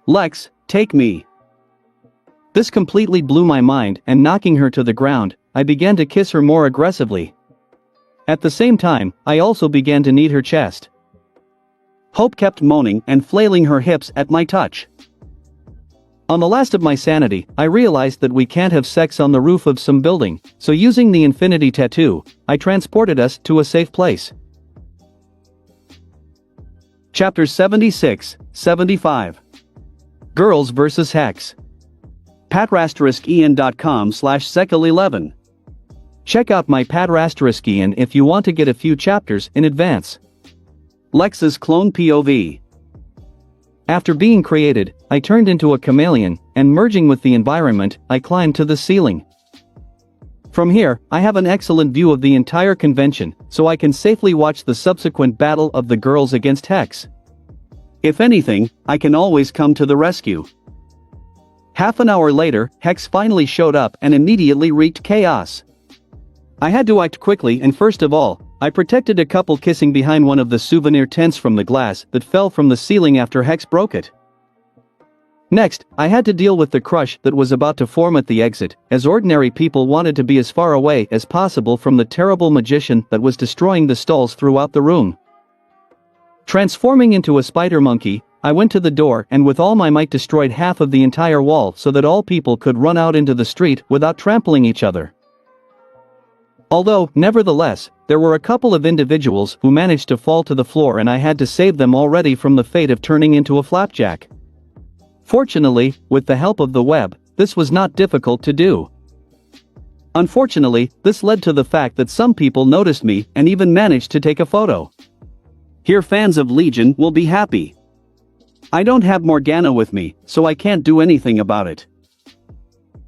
Lex, take me. This completely blew my mind, and knocking her to the ground, I began to kiss her more aggressively. At the same time, I also began to knead her chest. Hope kept moaning and flailing her hips at my touch. On the last of my sanity, I realized that we can't have sex on the roof of some building, so using the infinity tattoo, I transported us to a safe place. Chapter 76, 75. Girls vs. Hex. patrasteriskian.com/sekal11. Check out my Patrasteriskian if you want to get a few chapters in advance. Lex's clone POV. After being created, I turned into a chameleon, and merging with the environment, I climbed to the ceiling. From here, I have an excellent view of the entire convention, so I can safely watch the subsequent battle of the girls against Hex. If anything, I can always come to the rescue. Half an hour later, Hex finally showed up and immediately wreaked chaos. I had to act quickly, and first of all, I protected a couple kissing behind one of the souvenir tents from the glass that fell from the ceiling after Hex broke it. Next, I had to deal with the crush that was about to form at the exit, as ordinary people wanted to be as far away as possible from the terrible magician that was destroying the stalls throughout the room. Transforming into a spider monkey, I went to the door and with all my might destroyed half of the entire wall so that all people could run out into the street without trampling each other. Although, nevertheless, there were a couple of individuals who managed to fall to the floor and I had to save them already from the fate of turning into a flapjack. Fortunately, with the help of the web, this was not difficult to do. Unfortunately, this led to the fact that some people noticed me and even managed to take a photo. Here fans of Legion will be happy. I don't have Morgana with me, so I can't do anything about it.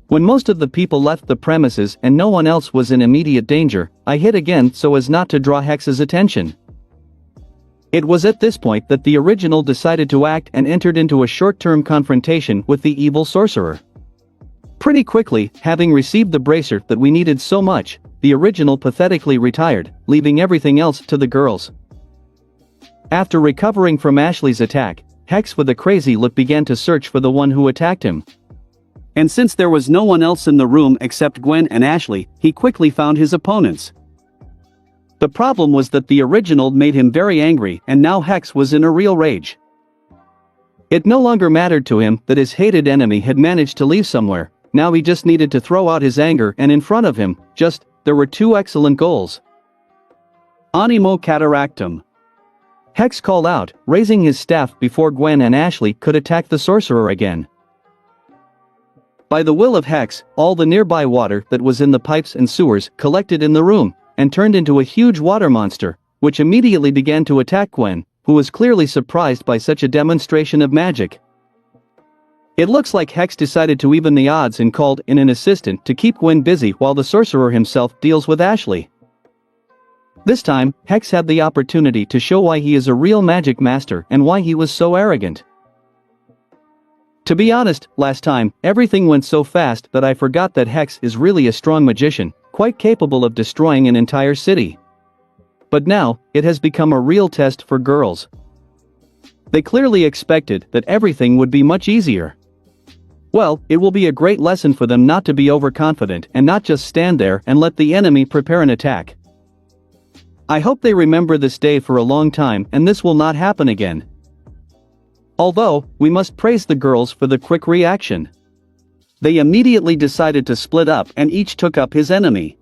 When most of the people left the premises and no one else was in immediate danger, I hit again so as not to draw Hex's attention. It was at this point that the original decided to act and entered into a short-term confrontation with the evil sorcerer. Pretty quickly, having received the bracer that we needed so much, the original pathetically retired, leaving everything else to the girls. After recovering from Ashley's attack, Hex with a crazy look began to search for the one who attacked him. And since there was no one else in the room except Gwen and Ashley, he quickly found his opponents. The problem was that the original made him very angry and now Hex was in a real rage. It no longer mattered to him that his hated enemy had managed to leave somewhere, now he just needed to throw out his anger and in front of him, there were two excellent goals. Animo cataractum. Hex called out, raising his staff before Gwen and Ashley could attack the sorcerer again. By the will of Hex, all the nearby water that was in the pipes and sewers collected in the room, and turned into a huge water monster, which immediately began to attack Gwen, who was clearly surprised by such a demonstration of magic. It looks like Hex decided to even the odds and called in an assistant to keep Gwen busy while the sorcerer himself deals with Ashley. This time, Hex had the opportunity to show why he is a real magic master and why he was so arrogant. To be honest, last time, everything went so fast that I forgot that Hex is really a strong magician, quite capable of destroying an entire city. But now, it has become a real test for girls. They clearly expected that everything would be much easier. Well, it will be a great lesson for them not to be overconfident and not just stand there and let the enemy prepare an attack. I hope they remember this day for a long time and this will not happen again. Although, we must praise the girls for the quick reaction. They immediately decided to split up and each took up his enemy.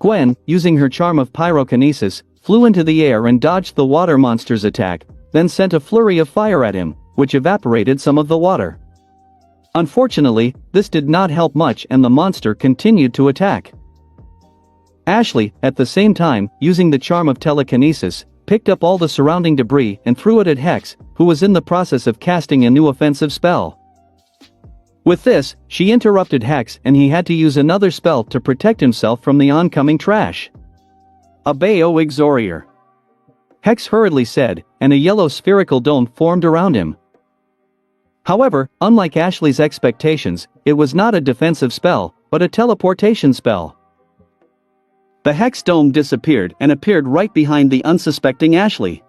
Gwen, using her charm of pyrokinesis, flew into the air and dodged the water monster's attack, then sent a flurry of fire at him, which evaporated some of the water. Unfortunately, this did not help much and the monster continued to attack. Ashley, at the same time, using the charm of telekinesis, picked up all the surrounding debris and threw it at Hex, who was in the process of casting a new offensive spell. With this, she interrupted Hex and he had to use another spell to protect himself from the oncoming trash. Abeo Exorior. Hex hurriedly said, and a yellow spherical dome formed around him. However, unlike Ashley's expectations, it was not a defensive spell, but a teleportation spell. The Hex dome disappeared and appeared right behind the unsuspecting Ashley.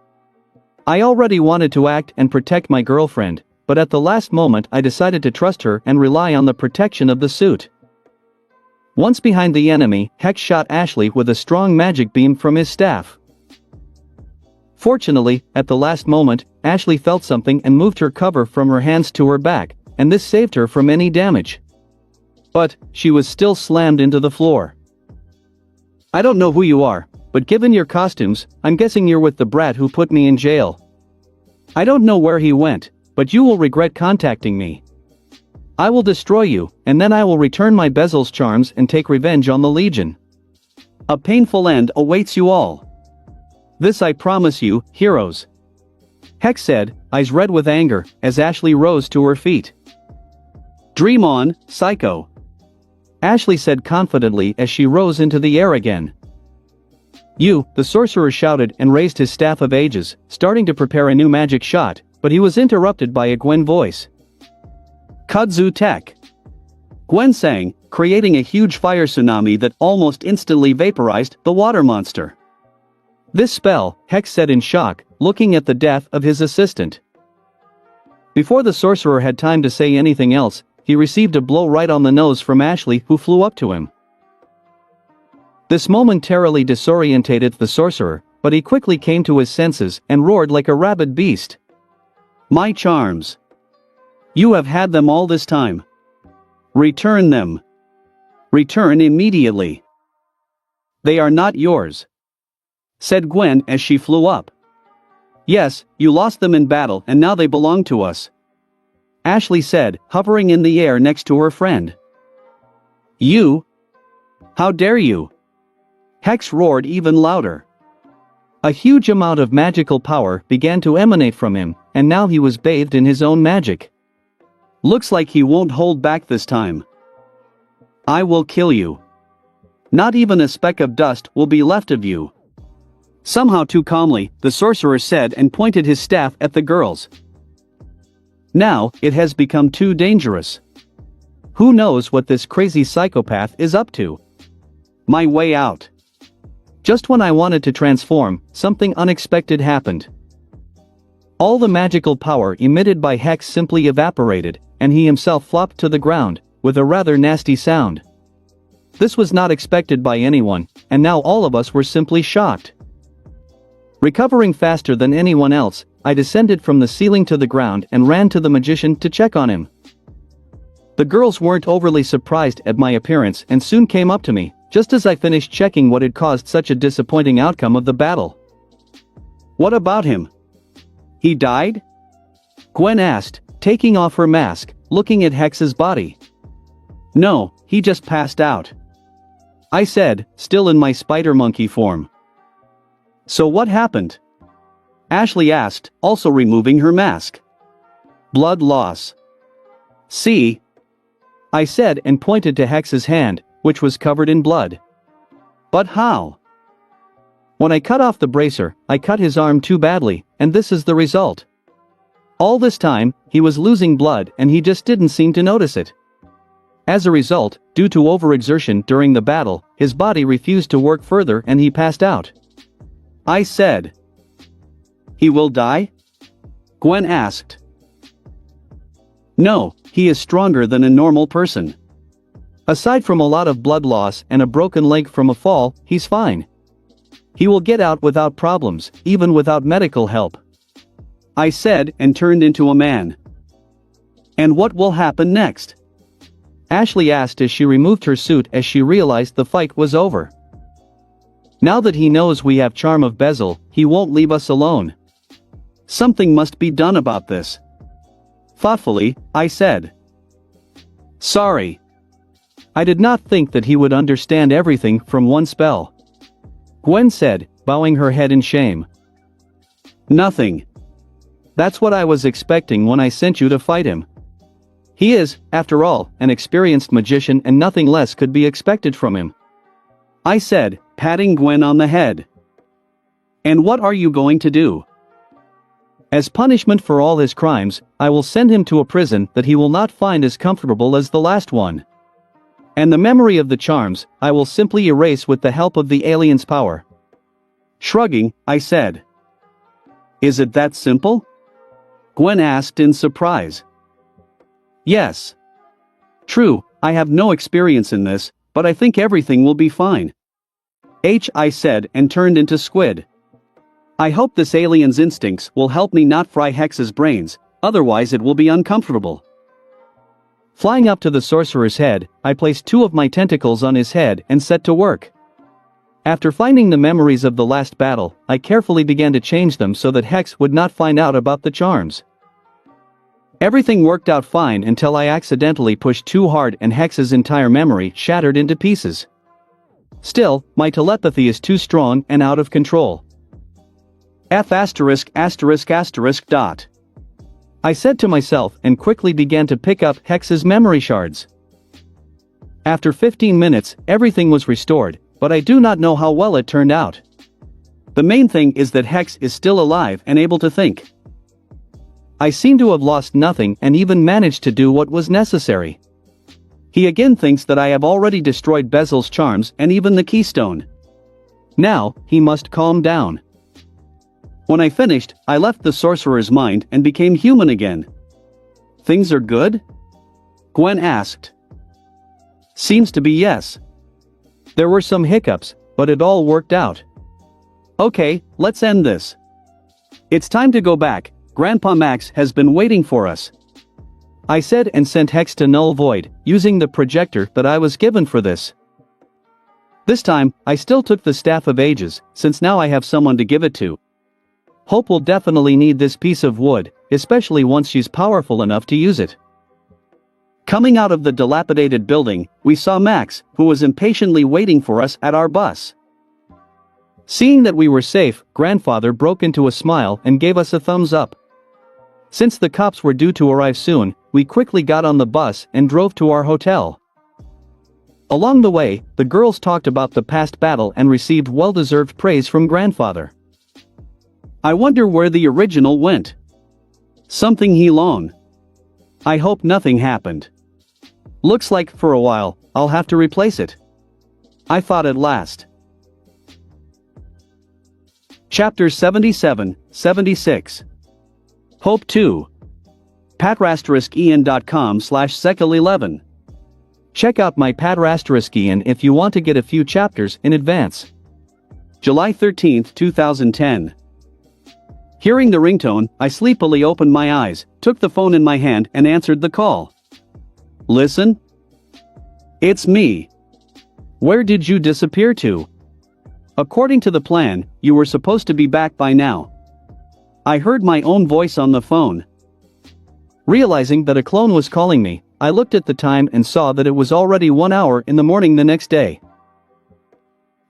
I already wanted to act and protect my girlfriend, but at the last moment I decided to trust her and rely on the protection of the suit. Once behind the enemy, Hex shot Ashley with a strong magic beam from his staff. Fortunately, at the last moment, Ashley felt something and moved her cover from her hands to her back, and this saved her from any damage. But, she was still slammed into the floor. I don't know who you are, but given your costumes, I'm guessing you're with the brat who put me in jail. I don't know where he went, but you will regret contacting me. I will destroy you, and then I will return my Bezel's charms and take revenge on the Legion. A painful end awaits you all. This I promise you, heroes. Hex said, eyes red with anger, as Ashley rose to her feet. Dream on, psycho. Ashley said confidently as she rose into the air again. You, the sorcerer shouted and raised his staff of ages, starting to prepare a new magic shot, but he was interrupted by a Gwen voice. Kudzu Tech. Gwen sang, creating a huge fire tsunami that almost instantly vaporized the water monster. This spell, Hex said in shock, looking at the death of his assistant. Before the sorcerer had time to say anything else, he received a blow right on the nose from Ashley, who flew up to him. This momentarily disorientated the sorcerer, but he quickly came to his senses and roared like a rabid beast. My charms. You have had them all this time. Return them. Return immediately. They are not yours, said Gwen as she flew up. Yes, you lost them in battle and now they belong to us, Ashley said, hovering in the air next to her friend. You? How dare you? Hex roared even louder. A huge amount of magical power began to emanate from him, and now he was bathed in his own magic. Looks like he won't hold back this time. I will kill you. Not even a speck of dust will be left of you. Somehow too calmly, the sorcerer said and pointed his staff at the girls. Now, it has become too dangerous. Who knows what this crazy psychopath is up to? My way out. Just when I wanted to transform, something unexpected happened. All the magical power emitted by Hex simply evaporated, and he himself flopped to the ground, with a rather nasty sound. This was not expected by anyone, and now all of us were simply shocked. Recovering faster than anyone else, I descended from the ceiling to the ground and ran to the magician to check on him. The girls weren't overly surprised at my appearance and soon came up to me, just as I finished checking what had caused such a disappointing outcome of the battle. What about him? He died? Gwen asked, taking off her mask, looking at Hex's body. No, he just passed out. I said, still in my spider monkey form. So what happened? Ashley asked, also removing her mask. Blood loss. See? I said and pointed to Hex's hand, which was covered in blood. But how? When I cut off the bracer, I cut his arm too badly, and this is the result. All this time, he was losing blood and he just didn't seem to notice it. As a result, due to overexertion during the battle, his body refused to work further and he passed out. I said. He will die? Gwen asked. No, he is stronger than a normal person. Aside from a lot of blood loss and a broken leg from a fall, he's fine. He will get out without problems, even without medical help. I said and turned into a man. And what will happen next? Ashley asked as she removed her suit as she realized the fight was over. Now that he knows we have Charm of Bezel, he won't leave us alone. Something must be done about this. Thoughtfully, I said. Sorry. I did not think that he would understand everything from one spell. Gwen said, bowing her head in shame. Nothing. That's what I was expecting when I sent you to fight him. He is, after all, an experienced magician and nothing less could be expected from him. I said, patting Gwen on the head. And what are you going to do? As punishment for all his crimes, I will send him to a prison that he will not find as comfortable as the last one. And the memory of the charms, I will simply erase with the help of the alien's power. Shrugging, I said. Is it that simple? Gwen asked in surprise. Yes. True, I have no experience in this, but I think everything will be fine. I said and turned into Squid. I hope this alien's instincts will help me not fry Hex's brains, otherwise it will be uncomfortable. Flying up to the sorcerer's head, I placed 2 of my tentacles on his head and set to work. After finding the memories of the last battle, I carefully began to change them so that Hex would not find out about the charms. Everything worked out fine until I accidentally pushed too hard and Hex's entire memory shattered into pieces. Still, my telepathy is too strong and out of control. F******. I said to myself and quickly began to pick up Hex's memory shards. After 15 minutes, everything was restored, but I do not know how well it turned out. The main thing is that Hex is still alive and able to think. I seem to have lost nothing and even managed to do what was necessary. He again thinks that I have already destroyed Bezel's charms and even the keystone. Now, he must calm down. When I finished, I left the sorcerer's mind and became human again. Things are good? Gwen asked. Seems to be yes. There were some hiccups, but it all worked out. Okay, let's end this. It's time to go back, Grandpa Max has been waiting for us. I said and sent Hex to Null Void, using the projector that I was given for this. This time, I still took the Staff of Ages, since now I have someone to give it to. Hope will definitely need this piece of wood, especially once she's powerful enough to use it. Coming out of the dilapidated building, we saw Max, who was impatiently waiting for us at our bus. Seeing that we were safe, Grandfather broke into a smile and gave us a thumbs up. Since the cops were due to arrive soon, we quickly got on the bus and drove to our hotel. Along the way, the girls talked about the past battle and received well-deserved praise from grandfather. I wonder where the original went. Something he loaned. I hope nothing happened. Looks like, for a while, I'll have to replace it. I thought at last. Chapter 77-76. Hope 2. patrasteriskian.com/sekal11. Check out my Patrasteriskian if you want to get a few chapters in advance. July 13, 2010. Hearing the ringtone, I sleepily opened my eyes, took the phone in my hand and answered the call. Listen? It's me. Where did you disappear to? According to the plan, you were supposed to be back by now. I heard my own voice on the phone. Realizing that a clone was calling me, I looked at the time and saw that it was already 1 hour in the morning the next day.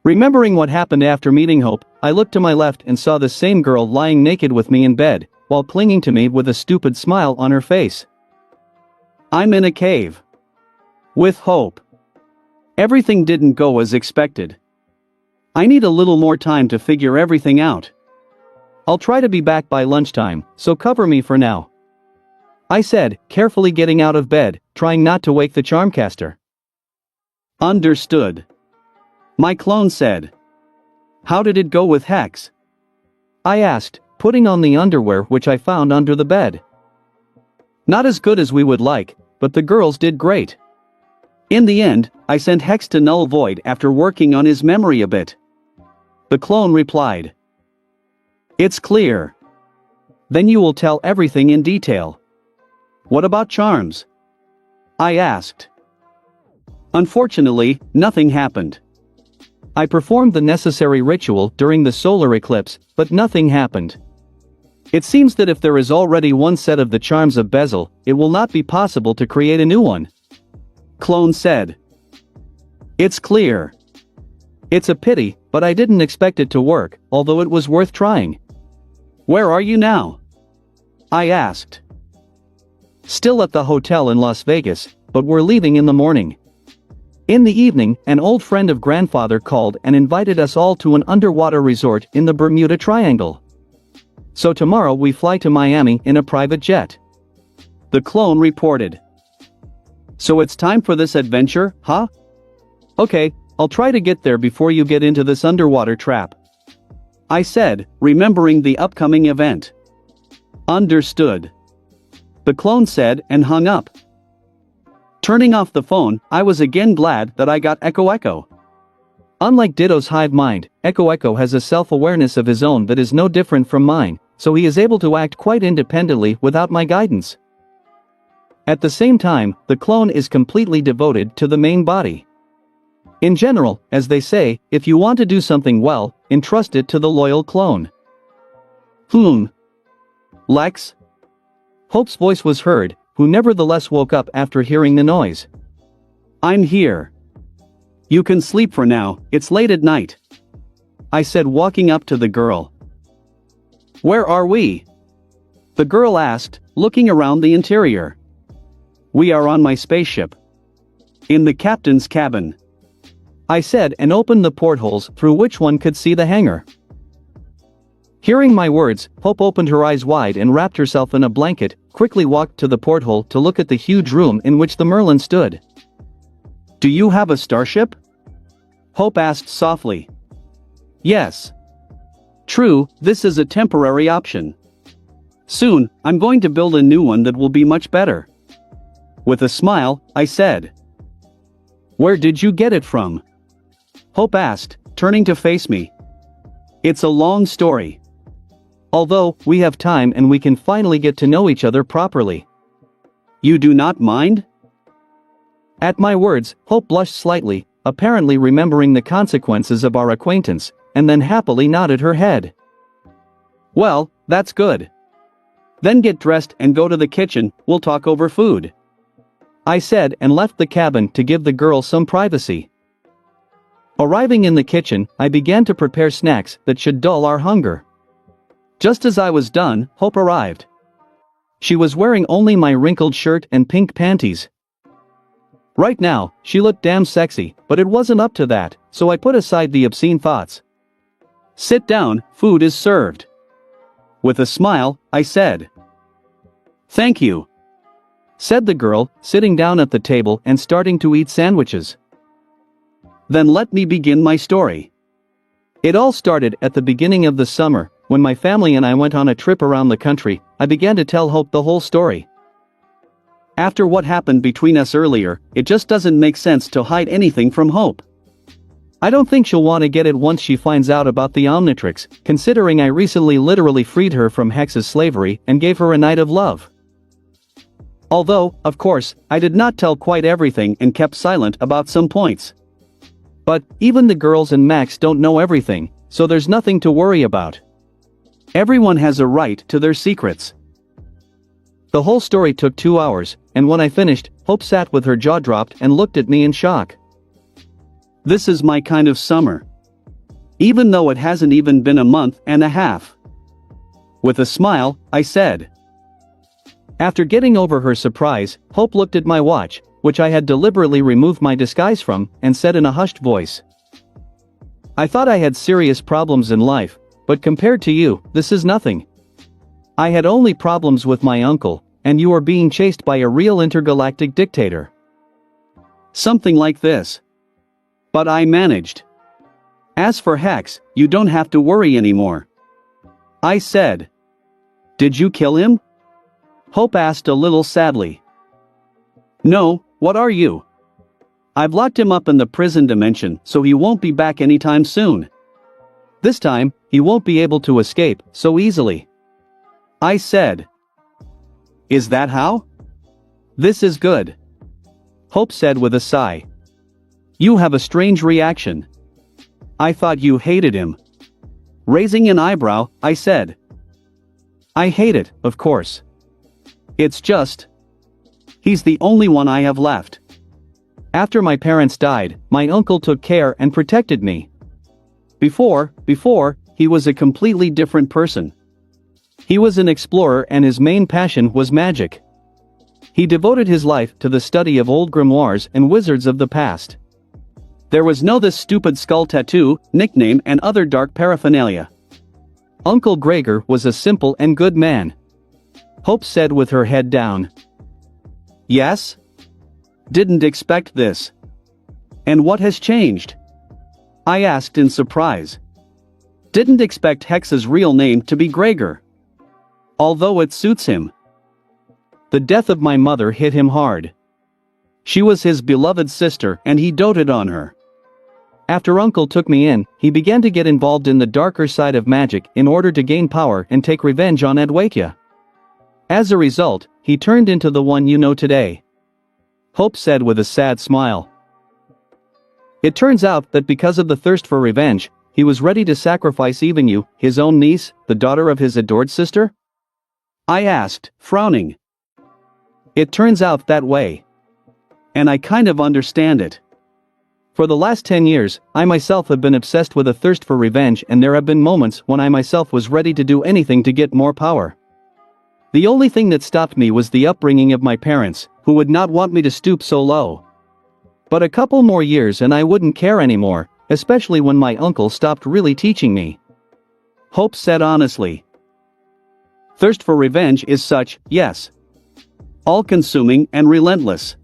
Remembering what happened after meeting Hope, I looked to my left and saw the same girl lying naked with me in bed, while clinging to me with a stupid smile on her face. I'm in a cave. With Hope. Everything didn't go as expected. I need a little more time to figure everything out. I'll try to be back by lunchtime, so cover me for now. I said, carefully getting out of bed, trying not to wake the Charmcaster. Understood. My clone said. How did it go with Hex? I asked, putting on the underwear which I found under the bed. Not as good as we would like, but the girls did great. In the end, I sent Hex to Null Void after working on his memory a bit. The clone replied. It's clear. Then you will tell everything in detail. What about charms? I asked. Unfortunately, nothing happened. I performed the necessary ritual during the solar eclipse, but nothing happened. It seems that if there is already one set of the charms of Bezel, it will not be possible to create a new one. Clone said. It's clear. It's a pity, but I didn't expect it to work, although it was worth trying. Where are you now? I asked. Still at the hotel in Las Vegas, but we're leaving in the morning. In the evening, an old friend of grandfather called and invited us all to an underwater resort in the Bermuda Triangle. So tomorrow we fly to Miami in a private jet. The clone reported. So it's time for this adventure, huh? Okay, I'll try to get there before you get into this underwater trap. I said, remembering the upcoming event. Understood. The clone said and hung up. Turning off the phone, I was again glad that I got Echo. Unlike Ditto's hive mind, Echo has a self-awareness of his own that is no different from mine, so he is able to act quite independently without my guidance. At the same time, the clone is completely devoted to the main body. In general, as they say, if you want to do something well, entrust it to the loyal clone. Lex? Hope's voice was heard, who nevertheless woke up after hearing the noise. I'm here. You can sleep for now, it's late at night. I said, walking up to the girl. Where are we? The girl asked, looking around the interior. We are on my spaceship. In the captain's cabin. I said and opened the portholes through which one could see the hangar. Hearing my words, Hope opened her eyes wide and wrapped herself in a blanket, quickly walked to the porthole to look at the huge room in which the Merlin stood. Do you have a starship? Hope asked softly. Yes. True, this is a temporary option. Soon, I'm going to build a new one that will be much better. With a smile, I said. Where did you get it from? Hope asked, turning to face me. It's a long story. Although, we have time and we can finally get to know each other properly. You do not mind? At my words, Hope blushed slightly, apparently remembering the consequences of our acquaintance, and then happily nodded her head. Well, that's good. Then get dressed and go to the kitchen, we'll talk over food. I said and left the cabin to give the girl some privacy. Arriving in the kitchen, I began to prepare snacks that should dull our hunger. Just as I was done, Hope arrived. She was wearing only my wrinkled shirt and pink panties. Right now, she looked damn sexy, but it wasn't up to that, so I put aside the obscene thoughts. "Sit down, food is served." With a smile, I said. "Thank you," said the girl, sitting down at the table and starting to eat sandwiches. Then let me begin my story. It all started at the beginning of the summer, when my family and I went on a trip around the country. I began to tell Hope the whole story. After what happened between us earlier, it just doesn't make sense to hide anything from Hope. I don't think she'll want to get it once she finds out about the Omnitrix, considering I recently literally freed her from Hex's slavery and gave her a night of love. Although, of course, I did not tell quite everything and kept silent about some points. But, even the girls and Max don't know everything, so there's nothing to worry about. Everyone has a right to their secrets. The whole story took 2 hours, and when I finished, Hope sat with her jaw dropped and looked at me in shock. This is my kind of summer. Even though it hasn't even been a month and a half. With a smile, I said. After getting over her surprise, Hope looked at my watch, which I had deliberately removed my disguise from, and said in a hushed voice. I thought I had serious problems in life, but compared to you, this is nothing. I had only problems with my uncle, and you are being chased by a real intergalactic dictator. Something like this. But I managed. As for Hex, you don't have to worry anymore. I said. Did you kill him? Hope asked a little sadly. No, what are you? I've locked him up in the prison dimension so he won't be back anytime soon. This time, he won't be able to escape so easily. I said. Is that how? This is good. Hope said with a sigh. You have a strange reaction. I thought you hated him. Raising an eyebrow, I said. I hate it, of course. It's just. He's the only one I have left. After my parents died, my uncle took care and protected me. Before, he was a completely different person. He was an explorer and his main passion was magic. He devoted his life to the study of old grimoires and wizards of the past. There was no this stupid skull tattoo, nickname and other dark paraphernalia. Uncle Gregor was a simple and good man. Hope said with her head down. Yes? Didn't expect this. And what has changed? I asked in surprise. Didn't expect Hex's real name to be Gregor. Although it suits him. The death of my mother hit him hard. She was his beloved sister and he doted on her. After Uncle took me in, he began to get involved in the darker side of magic in order to gain power and take revenge on Adwakia. As a result, he turned into the one you know today. Hope said with a sad smile. It turns out that because of the thirst for revenge, he was ready to sacrifice even you, his own niece, the daughter of his adored sister? I asked, frowning. It turns out that way. And I kind of understand it. For the last 10 years, I myself have been obsessed with a thirst for revenge, and there have been moments when I myself was ready to do anything to get more power. The only thing that stopped me was the upbringing of my parents, who would not want me to stoop so low. But a couple more years and I wouldn't care anymore, especially when my uncle stopped really teaching me. Hope said honestly. Thirst for revenge is such, yes. All-consuming and relentless.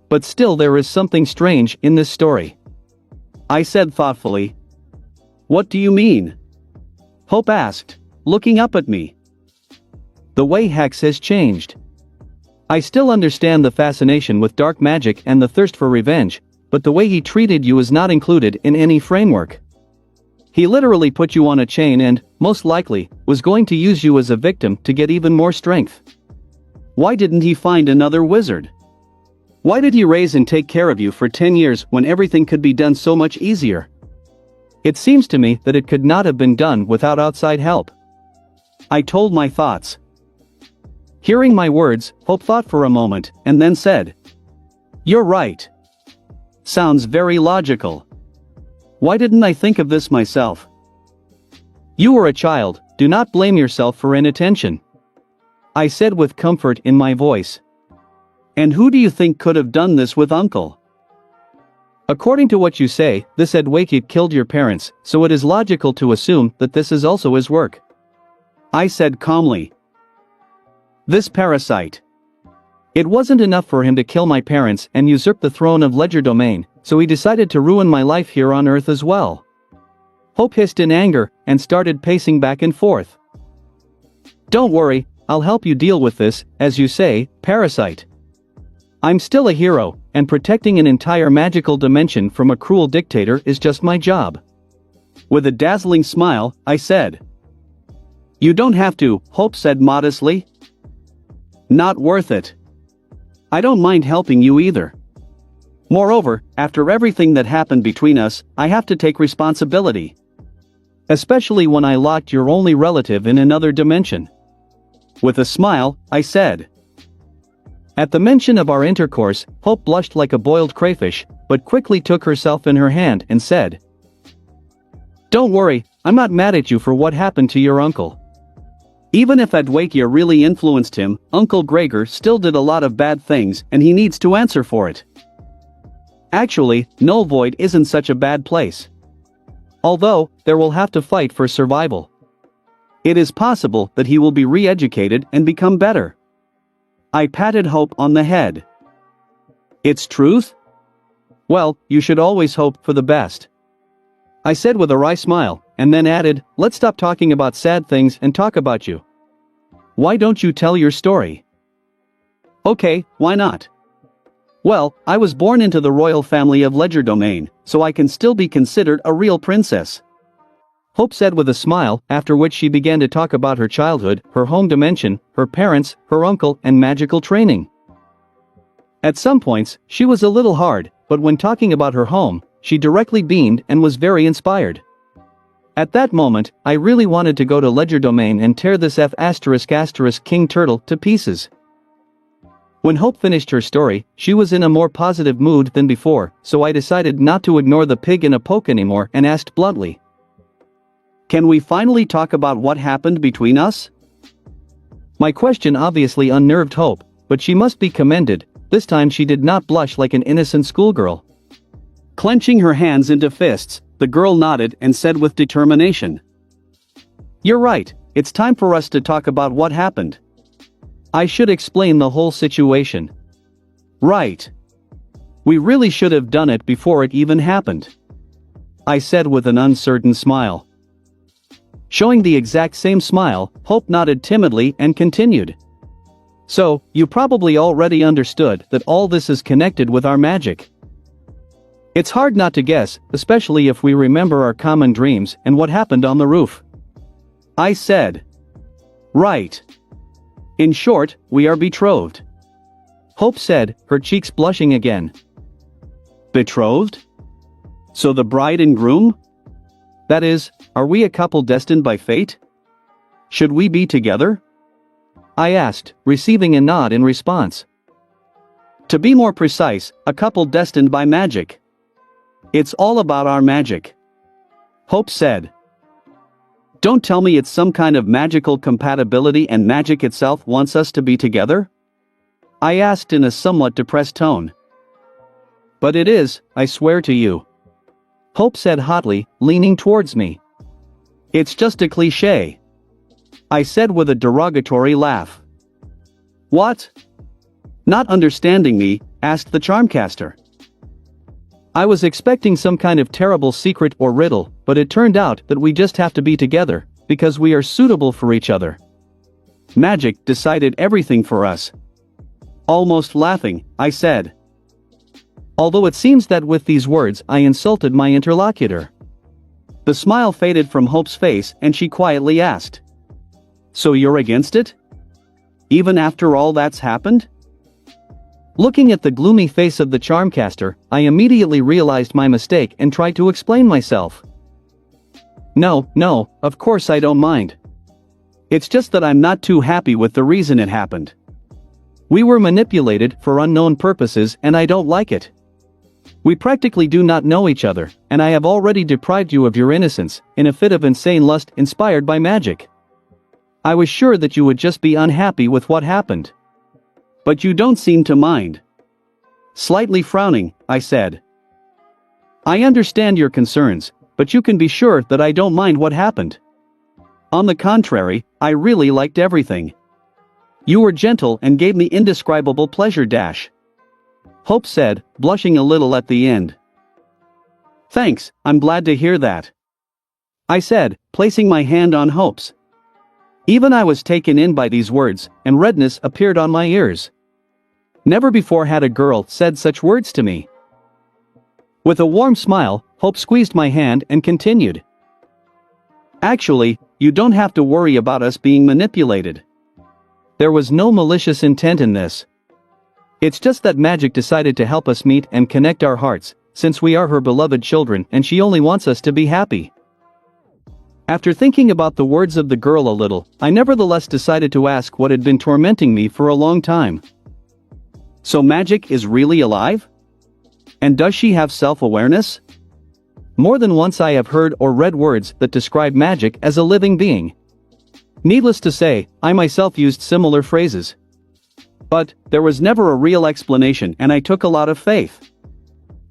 But still there is something strange in this story. I said thoughtfully. What do you mean? Hope asked, looking up at me. The way Hex has changed. I still understand the fascination with dark magic and the thirst for revenge, but the way he treated you is not included in any framework. He literally put you on a chain and, most likely, was going to use you as a victim to get even more strength. Why didn't he find another wizard? Why did he raise and take care of you for 10 years when everything could be done so much easier? It seems to me that it could not have been done without outside help. I told my thoughts. Hearing my words, Hope thought for a moment, and then said. You're right. Sounds very logical. Why didn't I think of this myself? You were a child, do not blame yourself for inattention. I said with comfort in my voice. And who do you think could have done this with Uncle? According to what you say, this Edwake killed your parents, so it is logical to assume that this is also his work. I said calmly. This parasite. It wasn't enough for him to kill my parents and usurp the throne of Legerdemain, so he decided to ruin my life here on Earth as well. Hope hissed in anger and started pacing back and forth. Don't worry, I'll help you deal with this, as you say, parasite. I'm still a hero, and protecting an entire magical dimension from a cruel dictator is just my job. With a dazzling smile, I said. You don't have to, Hope said modestly. Not worth it. I don't mind helping you either. Moreover, after everything that happened between us, I have to take responsibility. Especially when I locked your only relative in another dimension. With a smile, I said. At the mention of our intercourse, Hope blushed like a boiled crayfish, but quickly took herself in her hand and said. Don't worry, I'm not mad at you for what happened to your uncle. Even if Adwakia really influenced him, Uncle Gregor still did a lot of bad things and he needs to answer for it. Actually, Null Void isn't such a bad place. Although, there will have to fight for survival. It is possible that he will be re-educated and become better. I patted Hope on the head. It's truth? Well, you should always hope for the best. I said with a wry smile, and then added, let's stop talking about sad things and talk about you. Why don't you tell your story? Okay, why not? Well, I was born into the royal family of Legerdemain, so I can still be considered a real princess. Hope said with a smile, after which she began to talk about her childhood, her home dimension, her parents, her uncle, and magical training. At some points, she was a little hard, but when talking about her home, she directly beamed and was very inspired. At that moment, I really wanted to go to Legerdemain and tear this King Turtle to pieces. When Hope finished her story, she was in a more positive mood than before, so I decided not to ignore the pig in a poke anymore and asked bluntly. Can we finally talk about what happened between us? My question obviously unnerved Hope, but she must be commended, this time she did not blush like an innocent schoolgirl. Clenching her hands into fists, the girl nodded and said with determination. You're right, it's time for us to talk about what happened. I should explain the whole situation. Right. We really should have done it before it even happened. I said with an uncertain smile. Showing the exact same smile, Hope nodded timidly and continued. So, you probably already understood that all this is connected with our magic. It's hard not to guess, especially if we remember our common dreams and what happened on the roof. I said. Right. In short, we are betrothed. Hope said, her cheeks blushing again. Betrothed? So the bride and groom? That is, are we a couple destined by fate? Should we be together? I asked, receiving a nod in response. To be more precise, a couple destined by magic. It's all about our magic. Hope said. Don't tell me it's some kind of magical compatibility and magic itself wants us to be together? I asked in a somewhat depressed tone. But it is, I swear to you. Hope said hotly, leaning towards me. It's just a cliché. I said with a derogatory laugh. What? Not understanding me, asked the Charmcaster. I was expecting some kind of terrible secret or riddle, but it turned out that we just have to be together, because we are suitable for each other. Magic decided everything for us. Almost laughing, I said. Although it seems that with these words I insulted my interlocutor. The smile faded from Hope's face and she quietly asked. So you're against it? Even after all that's happened? Looking at the gloomy face of the Charmcaster, I immediately realized my mistake and tried to explain myself. No, of course I don't mind. It's just that I'm not too happy with the reason it happened. We were manipulated for unknown purposes and I don't like it. We practically do not know each other, and I have already deprived you of your innocence, in a fit of insane lust inspired by magic. I was sure that you would just be unhappy with what happened. But you don't seem to mind. Slightly frowning, I said. I understand your concerns, but you can be sure that I don't mind what happened. On the contrary, I really liked everything. You were gentle and gave me indescribable pleasure. Hope said, blushing a little at the end. Thanks, I'm glad to hear that. I said, placing my hand on Hope's. Even I was taken in by these words, and redness appeared on my ears. Never before had a girl said such words to me. With a warm smile, Hope squeezed my hand and continued. Actually, you don't have to worry about us being manipulated. There was no malicious intent in this. It's just that magic decided to help us meet and connect our hearts, since we are her beloved children and she only wants us to be happy. After thinking about the words of the girl a little, I nevertheless decided to ask what had been tormenting me for a long time. So magic is really alive? And does she have self-awareness? More than once I have heard or read words that describe magic as a living being. Needless to say, I myself used similar phrases. But there was never a real explanation and I took a lot of faith.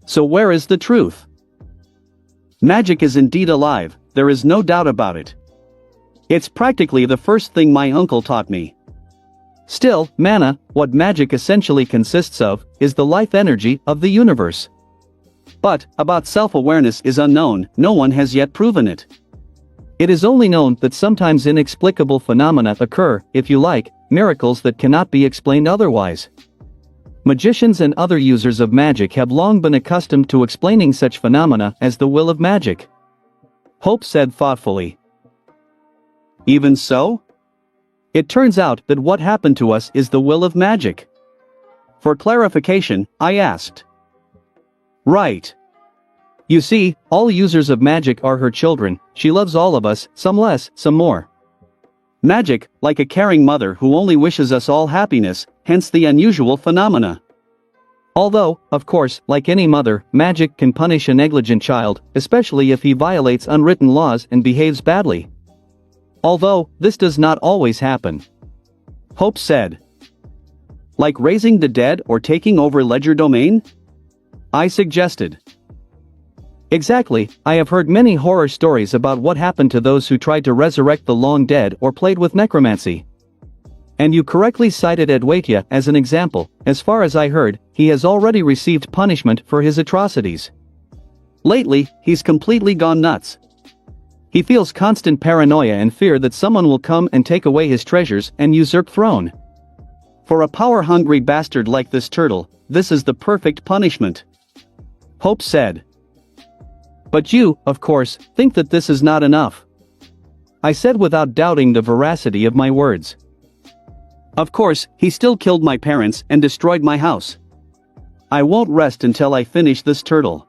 So where is the truth? Magic is indeed alive, there is no doubt about it. It's practically the first thing my uncle taught me. Still, mana, what magic essentially consists of, is the life energy of the universe. But, about self-awareness is unknown, no one has yet proven it. It is only known that sometimes inexplicable phenomena occur, if you like, miracles that cannot be explained otherwise. Magicians and other users of magic have long been accustomed to explaining such phenomena as the will of magic. Hope said thoughtfully. Even so? It turns out that what happened to us is the will of magic. For clarification, I asked. Right. You see, all users of magic are her children, she loves all of us, some less, some more. Magic, like a caring mother who only wishes us all happiness, hence the unusual phenomena. Although, of course, like any mother, magic can punish a negligent child, especially if he violates unwritten laws and behaves badly. Although, this does not always happen. Hope said. Like raising the dead or taking over legerdemain? I suggested. Exactly, I have heard many horror stories about what happened to those who tried to resurrect the long dead or played with necromancy. And you correctly cited Adwaita as an example. As far as I heard, he has already received punishment for his atrocities. Lately, he's completely gone nuts. He feels constant paranoia and fear that someone will come and take away his treasures and usurp throne. For a power-hungry bastard like this turtle, this is the perfect punishment. Hope said. But you, of course, think that this is not enough. I said without doubting the veracity of my words. Of course, he still killed my parents and destroyed my house. I won't rest until I finish this turtle.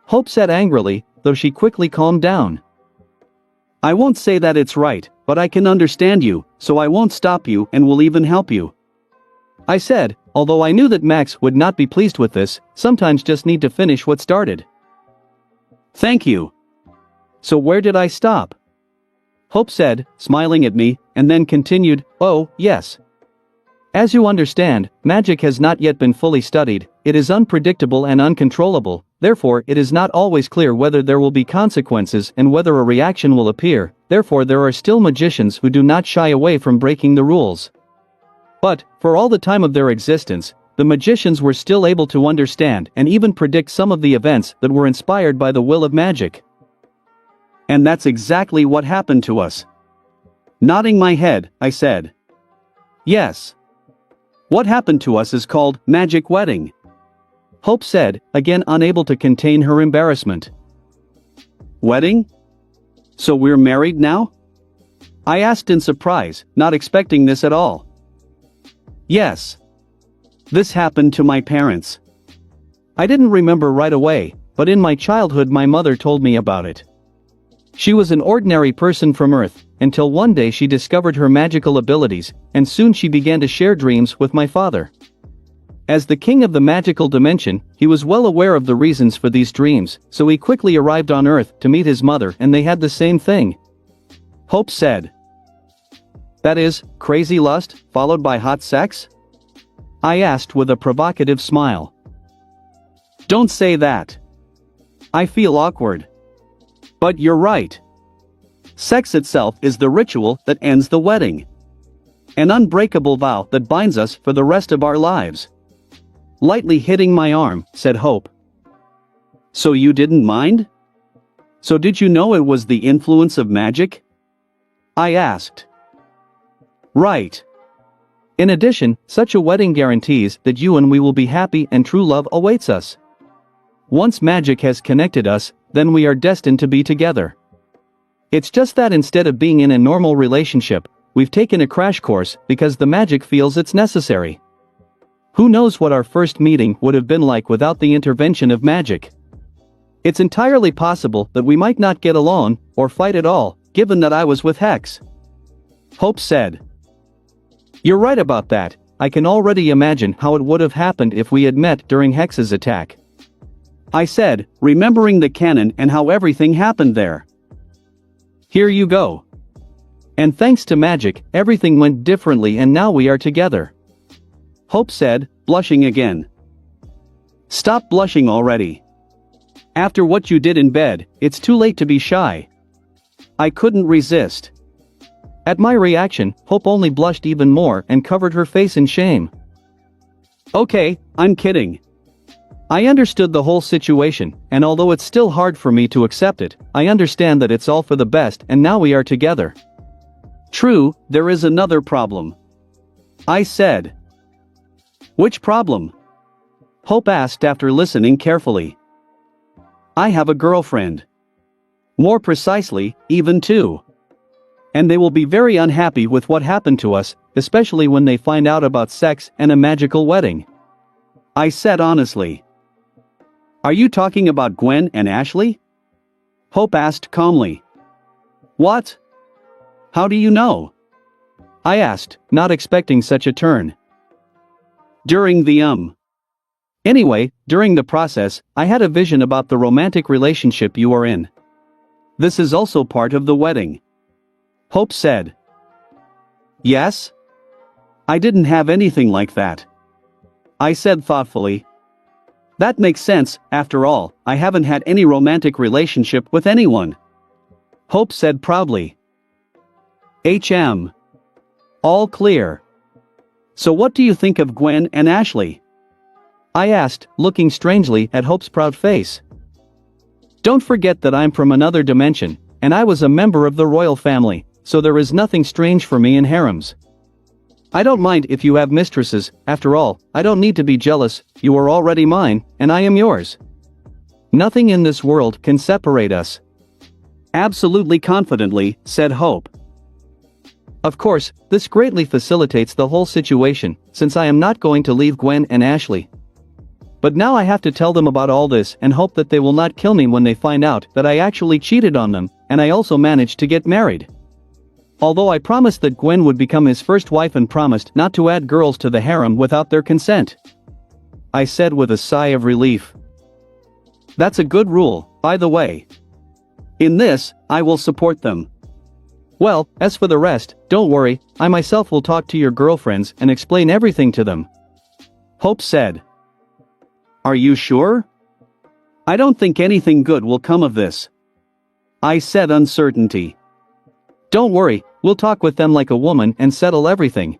Hope said angrily, though she quickly calmed down. I won't say that it's right, but I can understand you, so I won't stop you and will even help you. I said, although I knew that Max would not be pleased with this, sometimes just need to finish what started. Thank you. So where did I stop? Hope said, smiling at me, and then continued, oh, yes. As you understand, magic has not yet been fully studied, it is unpredictable and uncontrollable, therefore it is not always clear whether there will be consequences and whether a reaction will appear, therefore there are still magicians who do not shy away from breaking the rules. But, for all the time of their existence, the magicians were still able to understand and even predict some of the events that were inspired by the will of magic. And that's exactly what happened to us. Nodding my head, I said. Yes. What happened to us is called magic wedding. Hope said, again unable to contain her embarrassment. Wedding? So we're married now? I asked in surprise, not expecting this at all. Yes. This happened to my parents. I didn't remember right away, but in my childhood my mother told me about it. She was an ordinary person from Earth, until one day she discovered her magical abilities, and soon she began to share dreams with my father. As the king of the magical dimension, he was well aware of the reasons for these dreams, so he quickly arrived on Earth to meet his mother and they had the same thing. Hope said. That is, crazy lust, followed by hot sex? I asked with a provocative smile. Don't say that. I feel awkward. But you're right. Sex itself is the ritual that ends the wedding. An unbreakable vow that binds us for the rest of our lives. Lightly hitting my arm, said Hope. So you didn't mind? So did you know it was the influence of magic? I asked. Right. In addition, such a wedding guarantees that you and we will be happy and true love awaits us. Once magic has connected us, then we are destined to be together. It's just that instead of being in a normal relationship, we've taken a crash course because the magic feels it's necessary. Who knows what our first meeting would have been like without the intervention of magic? It's entirely possible that we might not get along, or fight at all, given that I was with Hex. Hope said. You're right about that. I can already imagine how it would have happened if we had met during Hex's attack. I said, remembering the cannon and how everything happened there. Here you go. And thanks to magic, everything went differently and now we are together. Hope said, blushing again. Stop blushing already. After what you did in bed, it's too late to be shy. I couldn't resist. At my reaction, Hope only blushed even more and covered her face in shame. Okay, I'm kidding. I understood the whole situation, and although it's still hard for me to accept it, I understand that it's all for the best and now we are together. True, there is another problem. I said. Which problem? Hope asked after listening carefully. I have a girlfriend. More precisely, even two. And they will be very unhappy with what happened to us, especially when they find out about sex and a magical wedding. I said honestly. Are you talking about Gwen and Ashley? Hope asked calmly. What? How do you know? I asked, not expecting such a turn. During the Anyway, during the process, I had a vision about the romantic relationship you are in. This is also part of the wedding. Hope said. Yes? I didn't have anything like that. I said thoughtfully. That makes sense, after all, I haven't had any romantic relationship with anyone. Hope said proudly. All clear. So what do you think of Gwen and Ashley? I asked, looking strangely at Hope's proud face. Don't forget that I'm from another dimension, and I was a member of the royal family, so there is nothing strange for me in harems. I don't mind if you have mistresses, after all, I don't need to be jealous, you are already mine, and I am yours. Nothing in this world can separate us. Absolutely confidently, said Hope. Of course, this greatly facilitates the whole situation, since I am not going to leave Gwen and Ashley. But now I have to tell them about all this and hope that they will not kill me when they find out that I actually cheated on them, and I also managed to get married. Although I promised that Gwen would become his first wife and promised not to add girls to the harem without their consent. I said with a sigh of relief. That's a good rule, by the way. In this, I will support them. Well, as for the rest, don't worry, I myself will talk to your girlfriends and explain everything to them. Hope said. Are you sure? I don't think anything good will come of this. I said uncertainty. Don't worry, we'll talk with them like a woman and settle everything.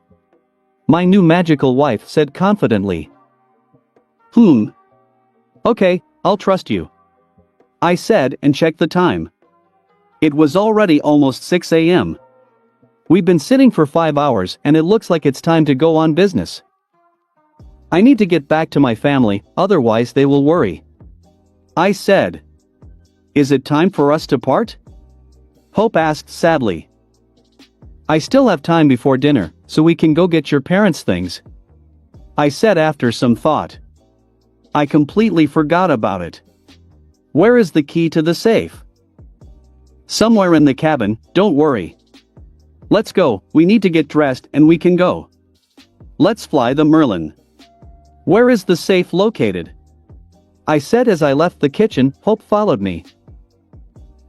My new magical wife said confidently. Okay, I'll trust you. I said and checked the time. It was already almost 6 a.m. We've been sitting for 5 hours and it looks like it's time to go on business. I need to get back to my family, otherwise they will worry. I said. Is it time for us to part? Hope asked sadly. I still have time before dinner, so we can go get your parents' things. I said after some thought. I completely forgot about it. Where is the key to the safe? Somewhere in the cabin, don't worry. Let's go, we need to get dressed and we can go. Let's fly the Merlin. Where is the safe located? I said as I left the kitchen. Hope followed me.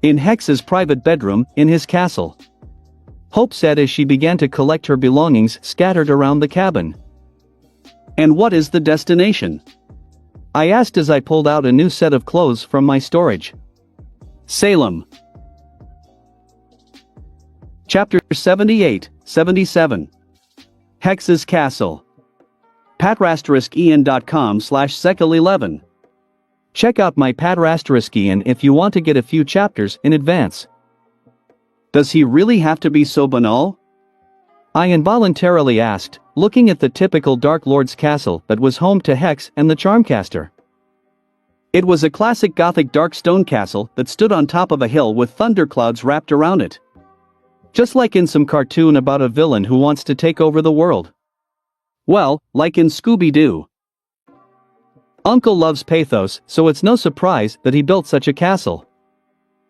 In Hex's private bedroom, in his castle. Hope said as she began to collect her belongings scattered around the cabin. And what is the destination? I asked as I pulled out a new set of clothes from my storage. Salem. Chapter 78-77. Hex's Castle. patrasteriskian.com/sekel11. Check out my Patrasteriskian if you want to get a few chapters in advance. Does he really have to be so banal? I involuntarily asked, looking at the typical Dark Lord's castle that was home to Hex and the Charmcaster. It was a classic Gothic dark stone castle that stood on top of a hill with thunderclouds wrapped around it. Just like in some cartoon about a villain who wants to take over the world. Well, like in Scooby-Doo. Uncle loves pathos, so it's no surprise that he built such a castle.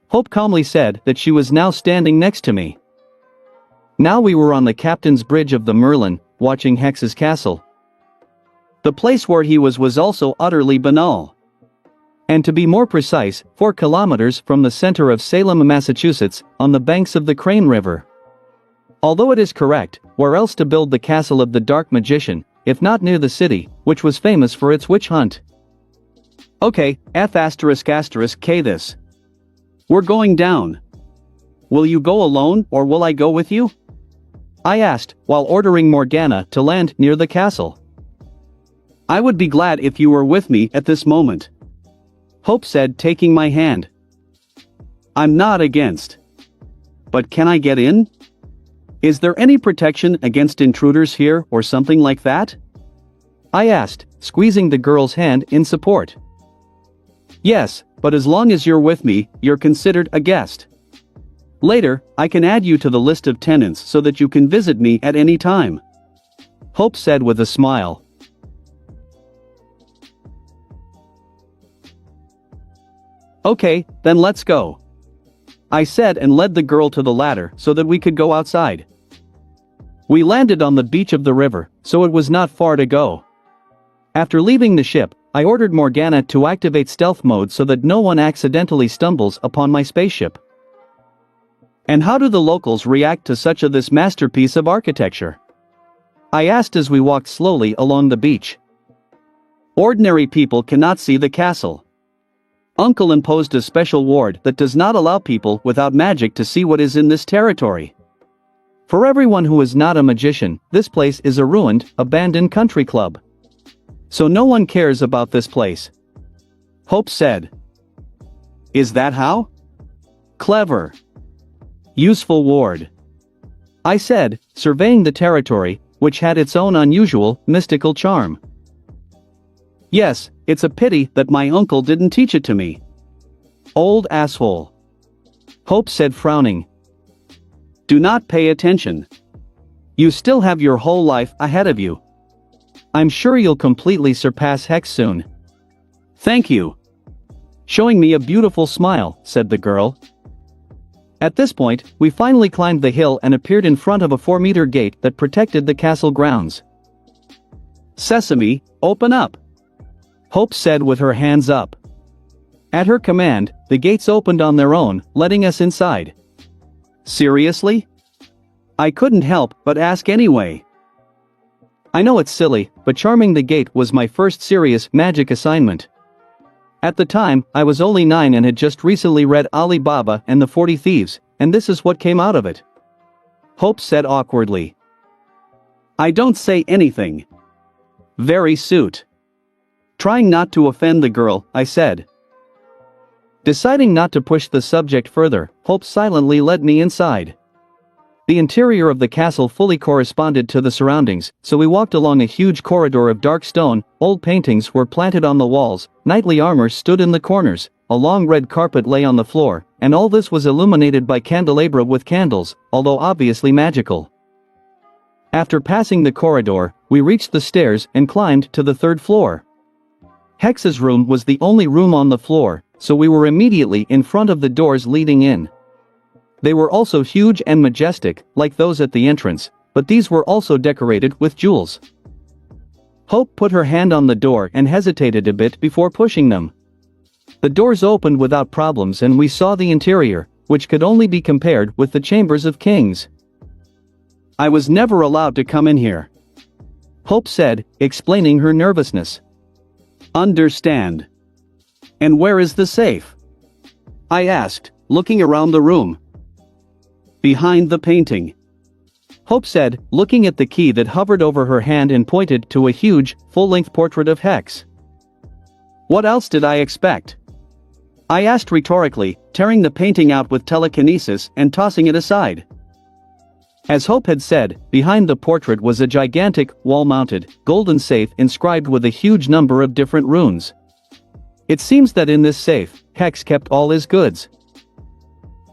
Hope calmly said that she was now standing next to me. Now we were on the captain's bridge of the Merlin, watching Hex's castle. The place where he was also utterly banal. And to be more precise, 4 kilometers from the center of Salem, Massachusetts, on the banks of the Crane River. Although it is correct, where else to build the castle of the Dark Magician, if not near the city, which was famous for its witch hunt? Okay, F***K this. We're going down. Will you go alone or will I go with you? I asked, while ordering Morgana to land near the castle. I would be glad if you were with me at this moment. Hope said, taking my hand. I'm not against. But can I get in? Is there any protection against intruders here or something like that? I asked, squeezing the girl's hand in support. Yes, but as long as you're with me, you're considered a guest. Later, I can add you to the list of tenants so that you can visit me at any time. Hope said with a smile. Okay, then let's go. I said and led the girl to the ladder so that we could go outside. We landed on the beach of the river, so it was not far to go. After leaving the ship, I ordered Morgana to activate stealth mode so that no one accidentally stumbles upon my spaceship. And how do the locals react to such this masterpiece of architecture? I asked as we walked slowly along the beach. Ordinary people cannot see the castle. Uncle imposed a special ward that does not allow people without magic to see what is in this territory. For everyone who is not a magician, this place is a ruined, abandoned country club. So no one cares about this place. Hope said. Is that how? Clever. Useful ward. I said, surveying the territory, which had its own unusual, mystical charm. Yes, it's a pity that my uncle didn't teach it to me. Old asshole. Hope said, frowning. Do not pay attention. You still have your whole life ahead of you. I'm sure you'll completely surpass Hex soon. Thank you. Showing me a beautiful smile, said the girl. At this point, we finally climbed the hill and appeared in front of a 4-meter gate that protected the castle grounds. Sesame, open up. Hope said with her hands up. At her command, the gates opened on their own, letting us inside. Seriously? I couldn't help but ask anyway. I know it's silly, but charming the gate was my first serious magic assignment. At the time, I was only 9 and had just recently read Ali Baba and the 40 Thieves, and this is what came out of it. Hope said awkwardly. I don't say anything. Very suit. Trying not to offend the girl, I said. Deciding not to push the subject further, Hope silently led me inside. The interior of the castle fully corresponded to the surroundings, so we walked along a huge corridor of dark stone. Old paintings were planted on the walls, knightly armor stood in the corners, a long red carpet lay on the floor, and all this was illuminated by candelabra with candles, although obviously magical. After passing the corridor, we reached the stairs and climbed to the 3rd floor. Hex's room was the only room on the floor, so we were immediately in front of the doors leading in. They were also huge and majestic, like those at the entrance, but these were also decorated with jewels. Hope put her hand on the door and hesitated a bit before pushing them. The doors opened without problems and we saw the interior, which could only be compared with the chambers of kings. I was never allowed to come in here. Hope said, explaining her nervousness. Understand. And where is the safe? I asked, looking around the room. Behind the painting. Hope said, looking at the key that hovered over her hand and pointed to a huge, full-length portrait of Hex. What else did I expect? I asked rhetorically, tearing the painting out with telekinesis and tossing it aside. As Hope had said, behind the portrait was a gigantic, wall-mounted, golden safe inscribed with a huge number of different runes. It seems that in this safe, Hex kept all his goods.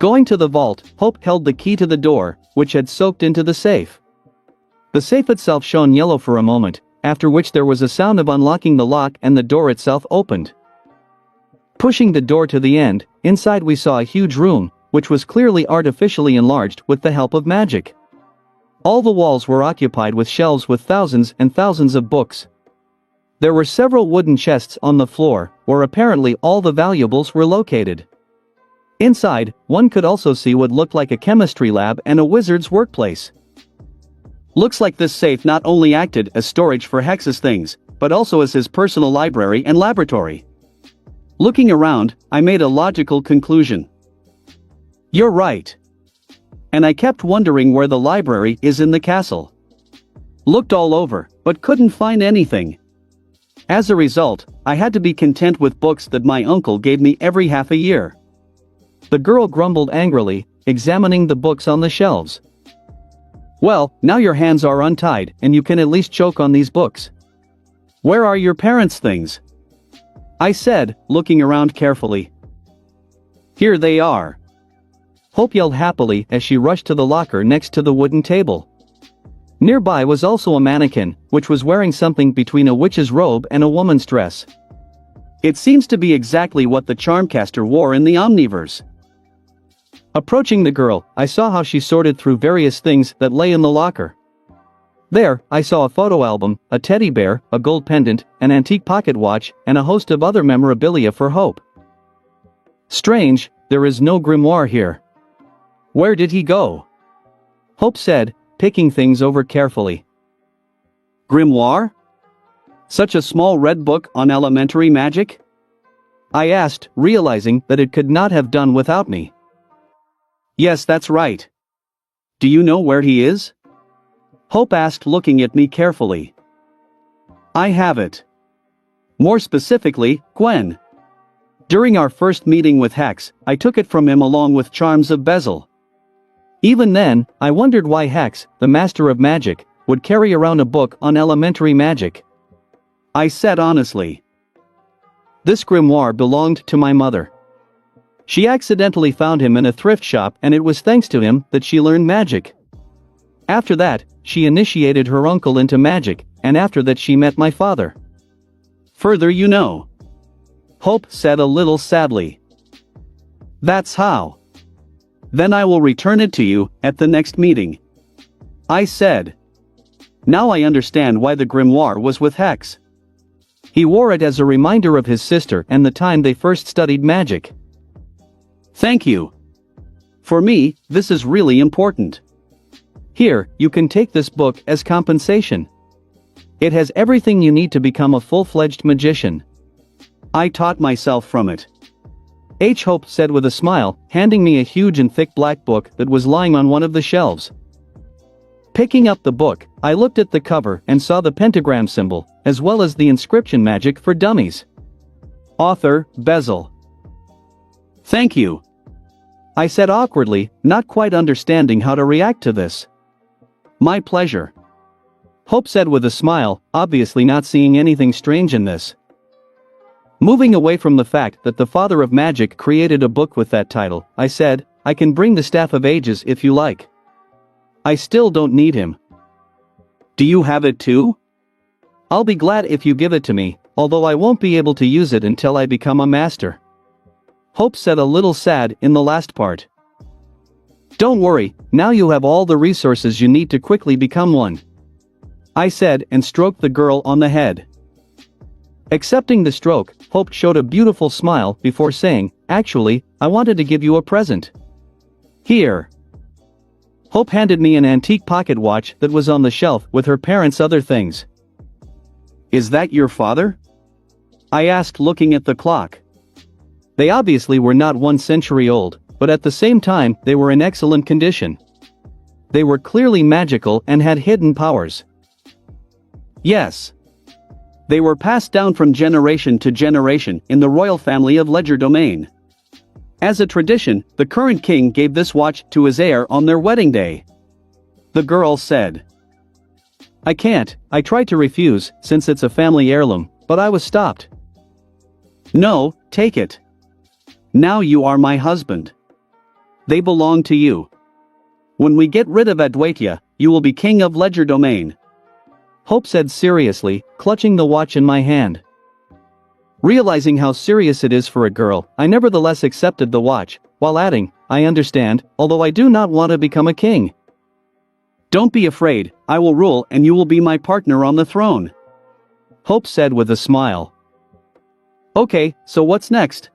Going to the vault, Hope held the key to the door, which had soaked into the safe. The safe itself shone yellow for a moment, after which there was a sound of unlocking the lock and the door itself opened. Pushing the door to the end, inside we saw a huge room, which was clearly artificially enlarged with the help of magic. All the walls were occupied with shelves with thousands and thousands of books. There were several wooden chests on the floor, where apparently all the valuables were located. Inside, one could also see what looked like a chemistry lab and a wizard's workplace. Looks like this safe not only acted as storage for Hex's things, but also as his personal library and laboratory. Looking around, I made a logical conclusion. You're right. And I kept wondering where the library is in the castle. Looked all over, but couldn't find anything. As a result, I had to be content with books that my uncle gave me every half a year. The girl grumbled angrily, examining the books on the shelves. Well, now your hands are untied and you can at least choke on these books. Where are your parents' things? I said, looking around carefully. Here they are. Hope yelled happily as she rushed to the locker next to the wooden table. Nearby was also a mannequin, which was wearing something between a witch's robe and a woman's dress. It seems to be exactly what the Charmcaster wore in the Omniverse. Approaching the girl, I saw how she sorted through various things that lay in the locker. There, I saw a photo album, a teddy bear, a gold pendant, an antique pocket watch, and a host of other memorabilia for Hope. Strange, there is no grimoire here. Where did he go? Hope said, picking things over carefully. Grimoire? Such a small red book on elementary magic? I asked, realizing that it could not have done without me. Yes, that's right. Do you know where he is? Hope asked, looking at me carefully. I have it. More specifically, Gwen. During our first meeting with Hex, I took it from him along with Charms of Bezel. Even then, I wondered why Hex, the master of magic, would carry around a book on elementary magic. I said honestly. This grimoire belonged to my mother. She accidentally found him in a thrift shop, and it was thanks to him that she learned magic. After that, she initiated her uncle into magic, and after that she met my father. Further you know. Hope said a little sadly. That's how. Then I will return it to you at the next meeting. I said. Now I understand why the grimoire was with Hex. He wore it as a reminder of his sister and the time they first studied magic. Thank you. For me, this is really important. Here, you can take this book as compensation. It has everything you need to become a full-fledged magician. I taught myself from it. Hope said with a smile, handing me a huge and thick black book that was lying on one of the shelves. Picking up the book, I looked at the cover and saw the pentagram symbol, as well as the inscription Magic for Dummies. Author, Bezel. Thank you. I said awkwardly, not quite understanding how to react to this. My pleasure. Hope said with a smile, obviously not seeing anything strange in this. Moving away from the fact that the father of magic created a book with that title, I said, I can bring the Staff of Ages if you like. I still don't need him. Do you have it too? I'll be glad if you give it to me, although I won't be able to use it until I become a master. Hope said a little sad in the last part. Don't worry, now you have all the resources you need to quickly become one. I said and stroked the girl on the head. Accepting the stroke, Hope showed a beautiful smile before saying, actually, I wanted to give you a present. Here. Hope handed me an antique pocket watch that was on the shelf with her parents' other things. Is that your father? I asked, looking at the clock. They obviously were not 1 century old, but at the same time they were in excellent condition. They were clearly magical and had hidden powers. Yes. They were passed down from generation to generation in the royal family of Legerdemain. As a tradition, the current king gave this watch to his heir on their wedding day. The girl said. I can't. I tried to refuse, since it's a family heirloom, but I was stopped. No, take it. Now you are my husband. They belong to you. When we get rid of Adwaita, you will be king of Legerdemain. Hope said seriously, clutching the watch in my hand. Realizing how serious it is for a girl, I nevertheless accepted the watch, while adding, I understand, although I do not want to become a king. Don't be afraid, I will rule and you will be my partner on the throne. Hope said with a smile. Okay, so what's next?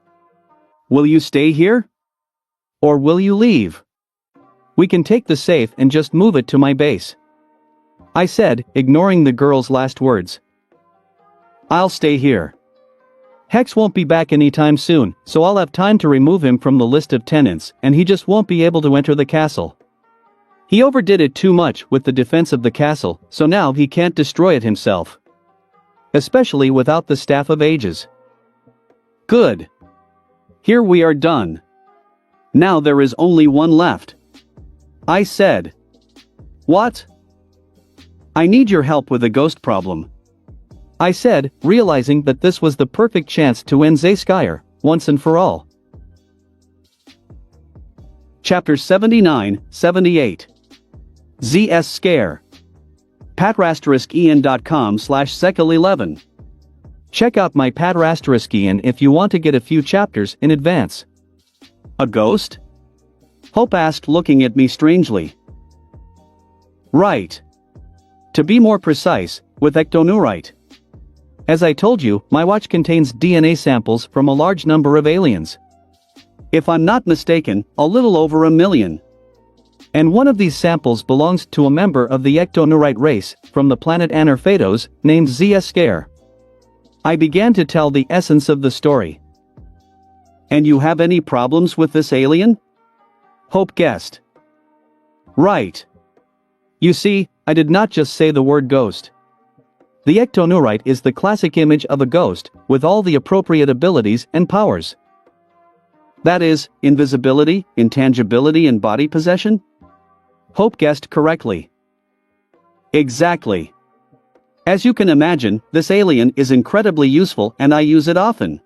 Will you stay here? Or will you leave? We can take the safe and just move it to my base. I said, ignoring the girl's last words. I'll stay here. Hex won't be back anytime soon, so I'll have time to remove him from the list of tenants, and he just won't be able to enter the castle. He overdid it too much with the defense of the castle, so now he can't destroy it himself. Especially without the Staff of Ages. Good. Here we are done. Now there is only one left. I said. What? I need your help with the ghost problem. I said, realizing that this was the perfect chance to end Zskyer, once and for all. Chapter 79-78. ZS Scare. patrasteriskian.com/sekil11. Check out my Patrasteriskian if you want to get a few chapters in advance. A ghost? Hope asked, looking at me strangely. Right. To be more precise, with ectonurite. As I told you, my watch contains DNA samples from a large number of aliens. If I'm not mistaken, a little over 1 million. And one of these samples belongs to a member of the ectonurite race from the planet Anerphatos, named ZS Scare. I began to tell the essence of the story. And you have any problems with this alien? Hope guessed. Right. You see, I did not just say the word ghost. The ectonurite is the classic image of a ghost, with all the appropriate abilities and powers. That is, invisibility, intangibility and body possession? Hope guessed correctly. Exactly. As you can imagine, this alien is incredibly useful and I use it often.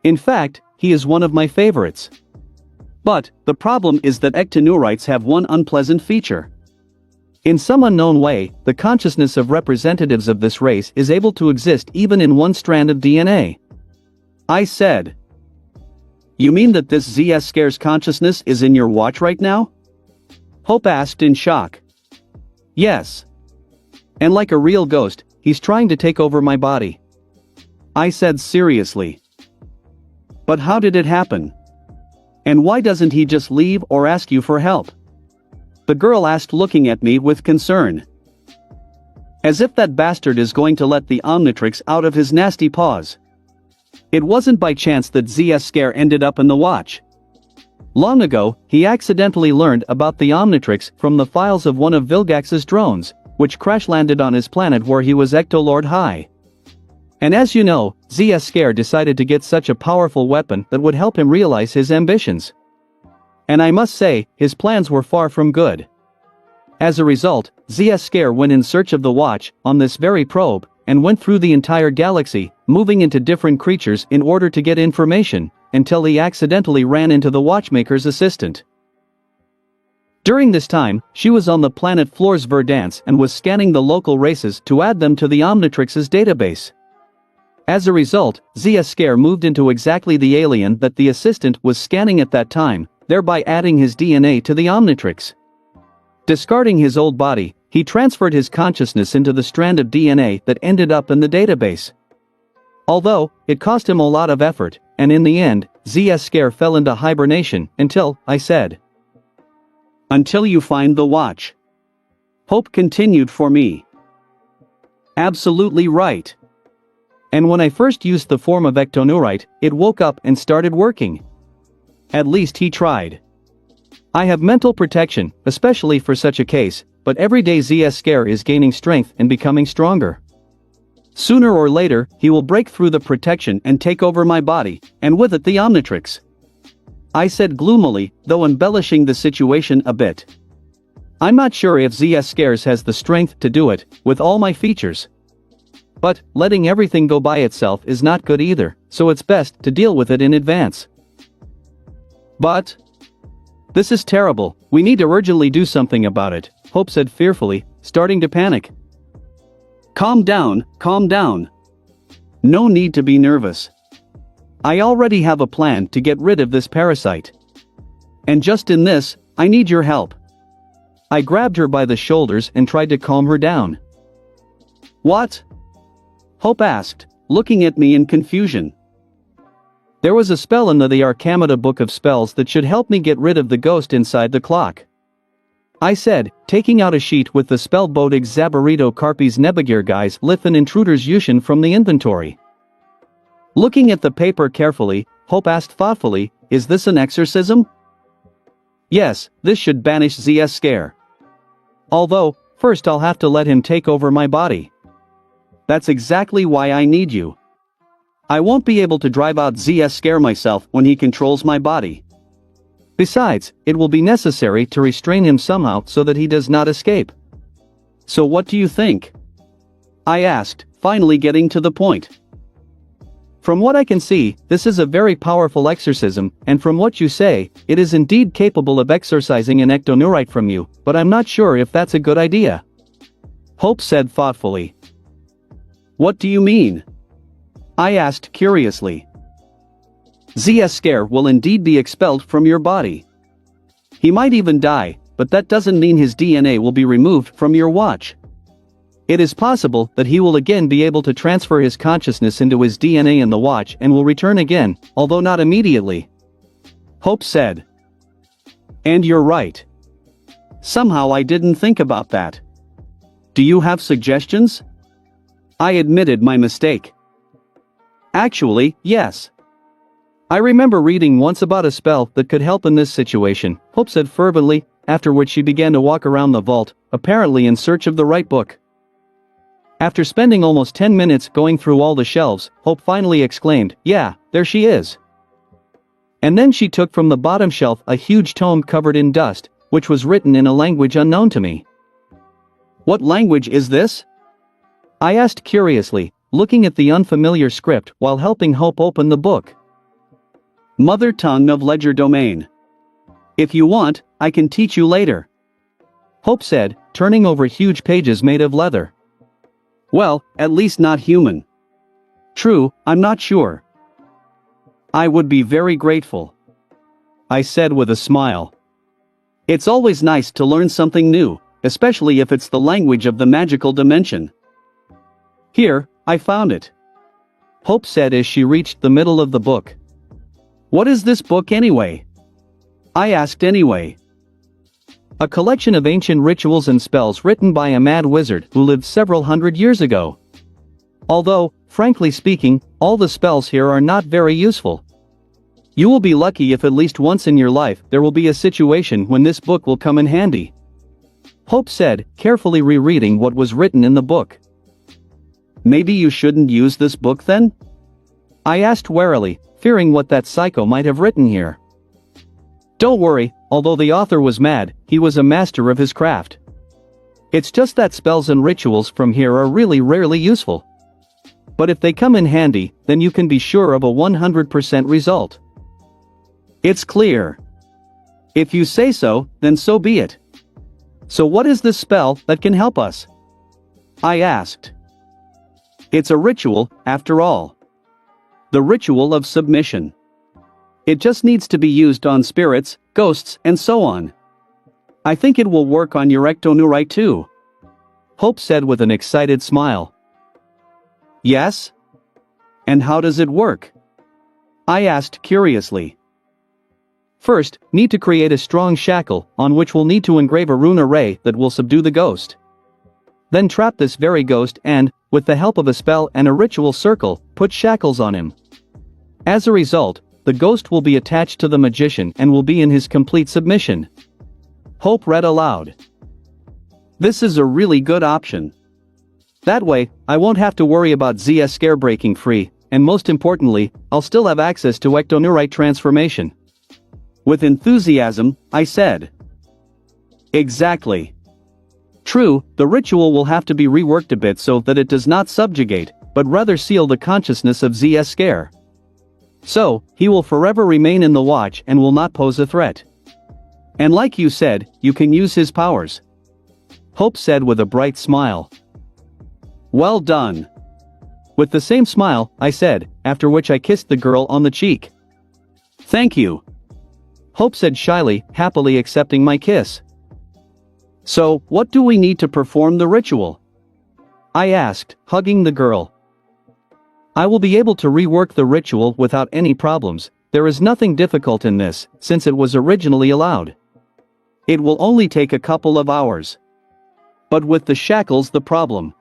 In fact, he is one of my favorites. But, the problem is that ectonurites have one unpleasant feature. In some unknown way, the consciousness of representatives of this race is able to exist even in one strand of DNA. I said. You mean that this ZS Scare's consciousness is in your watch right now? Hope asked in shock. Yes. And like a real ghost, he's trying to take over my body. I said seriously. But how did it happen? And why doesn't he just leave or ask you for help? The girl asked, looking at me with concern. As if that bastard is going to let the Omnitrix out of his nasty paws. It wasn't by chance that ZS Scare ended up in the watch. Long ago, he accidentally learned about the Omnitrix from the files of one of Vilgax's drones, which crash-landed on his planet where he was Ectolord High. And as you know, ZS Scare decided to get such a powerful weapon that would help him realize his ambitions. And I must say, his plans were far from good. As a result, ZS Scare went in search of the watch on this very probe, and went through the entire galaxy, moving into different creatures in order to get information, until he accidentally ran into the watchmaker's assistant. During this time, she was on the planet Flores Verdance and was scanning the local races to add them to the Omnitrix's database. As a result, ZS Scare moved into exactly the alien that the assistant was scanning at that time, thereby adding his DNA to the Omnitrix. Discarding his old body, he transferred his consciousness into the strand of DNA that ended up in the database. Although, it cost him a lot of effort, and in the end, ZS Scare fell into hibernation until, I said. Until you find the watch. Hope continued for me. Absolutely right. And when I first used the form of ectonurite, it woke up and started working. At least he tried. I have mental protection, especially for such a case, but every day ZS Scare is gaining strength and becoming stronger. Sooner or later, he will break through the protection and take over my body, and with it the Omnitrix. I said gloomily, though embellishing the situation a bit. I'm not sure if ZS Scares has the strength to do it, with all my features. But, letting everything go by itself is not good either, so it's best to deal with it in advance. But this is terrible, we need to urgently do something about it, Hope said fearfully, starting to panic. Calm down, calm down. No need to be nervous. I already have a plan to get rid of this parasite. And just in this, I need your help. I grabbed her by the shoulders and tried to calm her down. What? Hope asked, looking at me in confusion. There was a spell in the Arcamata book of spells that should help me get rid of the ghost inside the clock. I said, taking out a sheet with the spell Bodig Zabarito Carpes Nebagir guys Lithan Intruders Yushin from the inventory. Looking at the paper carefully, Hope asked thoughtfully, is this an exorcism? Yes, this should banish ZS Scare. Although, first I'll have to let him take over my body. That's exactly why I need you. I won't be able to drive out ZS Scare myself when he controls my body. Besides, it will be necessary to restrain him somehow so that he does not escape. So what do you think? I asked, finally getting to the point. From what I can see, this is a very powerful exorcism, and from what you say, it is indeed capable of exorcising an ectonurite from you, but I'm not sure if that's a good idea. Hope said thoughtfully. What do you mean? I asked curiously. ZS Scare will indeed be expelled from your body. He might even die, but that doesn't mean his DNA will be removed from your watch. It is possible that he will again be able to transfer his consciousness into his DNA in the watch and will return again, although not immediately. Hope said. And you're right. Somehow I didn't think about that. Do you have suggestions? I admitted my mistake. Actually, yes. I remember reading once about a spell that could help in this situation, Hope said fervently, after which she began to walk around the vault, apparently in search of the right book. After spending almost 10 minutes going through all the shelves, Hope finally exclaimed, yeah, there she is. And then she took from the bottom shelf a huge tome covered in dust, which was written in a language unknown to me. What language is this? I asked curiously, looking at the unfamiliar script while helping Hope open the book. Mother tongue of Ledger Domain. If you want, I can teach you later. Hope said, turning over huge pages made of leather. Well, at least not human. True, I'm not sure. I would be very grateful. I said with a smile. It's always nice to learn something new, especially if it's the language of the magical dimension. Here, I found it. Hope said as she reached the middle of the book. What is this book anyway? I asked anyway. A collection of ancient rituals and spells written by a mad wizard who lived several hundred years ago. Although, frankly speaking, all the spells here are not very useful. You will be lucky if at least once in your life there will be a situation when this book will come in handy. Hope said, carefully rereading what was written in the book. Maybe you shouldn't use this book then? I asked warily, fearing what that psycho might have written here. Don't worry, although the author was mad, he was a master of his craft. It's just that spells and rituals from here are really rarely useful. But if they come in handy, then you can be sure of a 100% result. It's clear. If you say so, then so be it. So what is this spell that can help us? I asked. It's a ritual, after all. The ritual of submission. It just needs to be used on spirits, ghosts, and so on. I think it will work on your ectonurite too. Hope said with an excited smile. Yes? And how does it work? I asked curiously. First, need to create a strong shackle, on which we'll need to engrave a rune array that will subdue the ghost. Then trap this very ghost and, with the help of a spell and a ritual circle, put shackles on him. As a result, the ghost will be attached to the magician and will be in his complete submission. Hope read aloud. This is a really good option. That way, I won't have to worry about ZS scare breaking free, and most importantly, I'll still have access to ectoneurite transformation. With enthusiasm, I said. Exactly. True, the ritual will have to be reworked a bit so that it does not subjugate, but rather seal the consciousness of ZS scare. So, he will forever remain in the watch and will not pose a threat. And like you said, you can use his powers. Hope said with a bright smile. Well done. With the same smile, I said, after which I kissed the girl on the cheek. Thank you. Hope said shyly, happily accepting my kiss. So, what do we need to perform the ritual? I asked, hugging the girl. I will be able to rework the ritual without any problems. There is nothing difficult in this, since it was originally allowed. It will only take a couple of hours. But with the shackles the problem.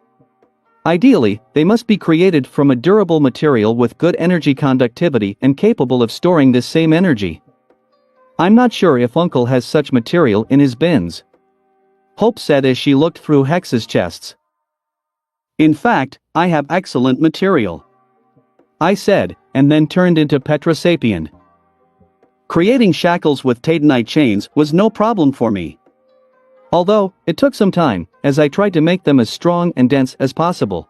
Ideally, they must be created from a durable material with good energy conductivity and capable of storing this same energy. I'm not sure if Uncle has such material in his bins. Hope said as she looked through Hex's chests. In fact, I have excellent material. I said, and then turned into Petrosapien. Creating shackles with Tatanite chains was no problem for me. Although, it took some time, as I tried to make them as strong and dense as possible.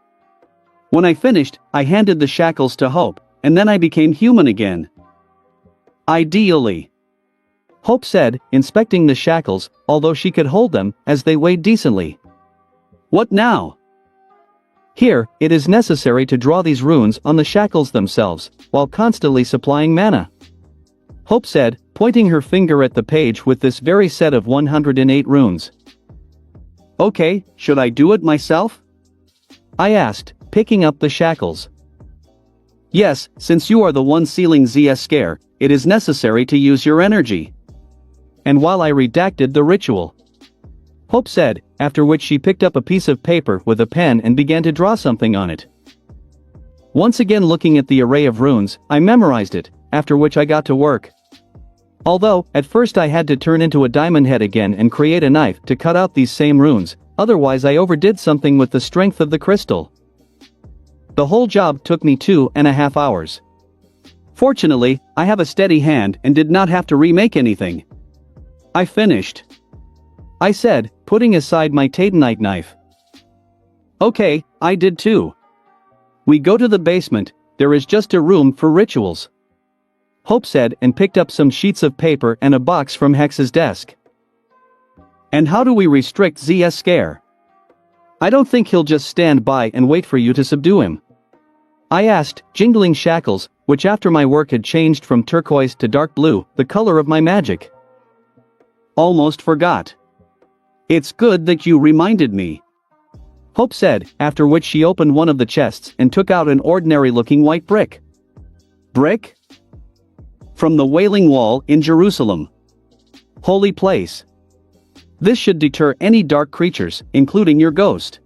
When I finished, I handed the shackles to Hope, and then I became human again. Ideally. Hope said, inspecting the shackles, although she could hold them, as they weighed decently. What now? Here, it is necessary to draw these runes on the shackles themselves, while constantly supplying mana. Hope said, pointing her finger at the page with this very set of 108 runes. Okay, should I do it myself? I asked, picking up the shackles. Yes, since you are the one sealing ZS scare, it is necessary to use your energy. And while I redacted the ritual. Hope said, after which she picked up a piece of paper with a pen and began to draw something on it. Once again looking at the array of runes, I memorized it, after which I got to work. Although, at first I had to turn into a diamond head again and create a knife to cut out these same runes, otherwise I overdid something with the strength of the crystal. The whole job took me 2.5 hours. Fortunately, I have a steady hand and did not have to remake anything. I finished. I said, putting aside my Tatanite knife. Okay, I did too. We go to the basement, there is just a room for rituals. Hope said and picked up some sheets of paper and a box from Hex's desk. And how do we restrict ZS scare? I don't think he'll just stand by and wait for you to subdue him. I asked, jingling shackles, which after my work had changed from turquoise to dark blue, the color of my magic. Almost forgot. It's good that you reminded me. Hope said, after which she opened one of the chests and took out an ordinary-looking white brick. Brick? From the Wailing Wall in Jerusalem. Holy place. This should deter any dark creatures, including your ghost.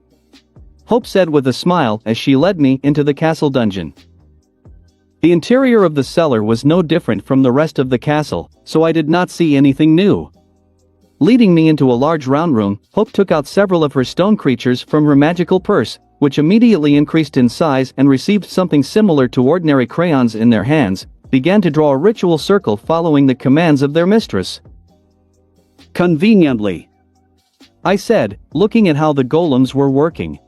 Hope said with a smile as she led me into the castle dungeon. The interior of the cellar was no different from the rest of the castle, so I did not see anything new. Leading me into a large round room, Hope took out several of her stone creatures from her magical purse, which immediately increased in size and received something similar to ordinary crayons in their hands, began to draw a ritual circle following the commands of their mistress. Conveniently. I said, looking at how the golems were working.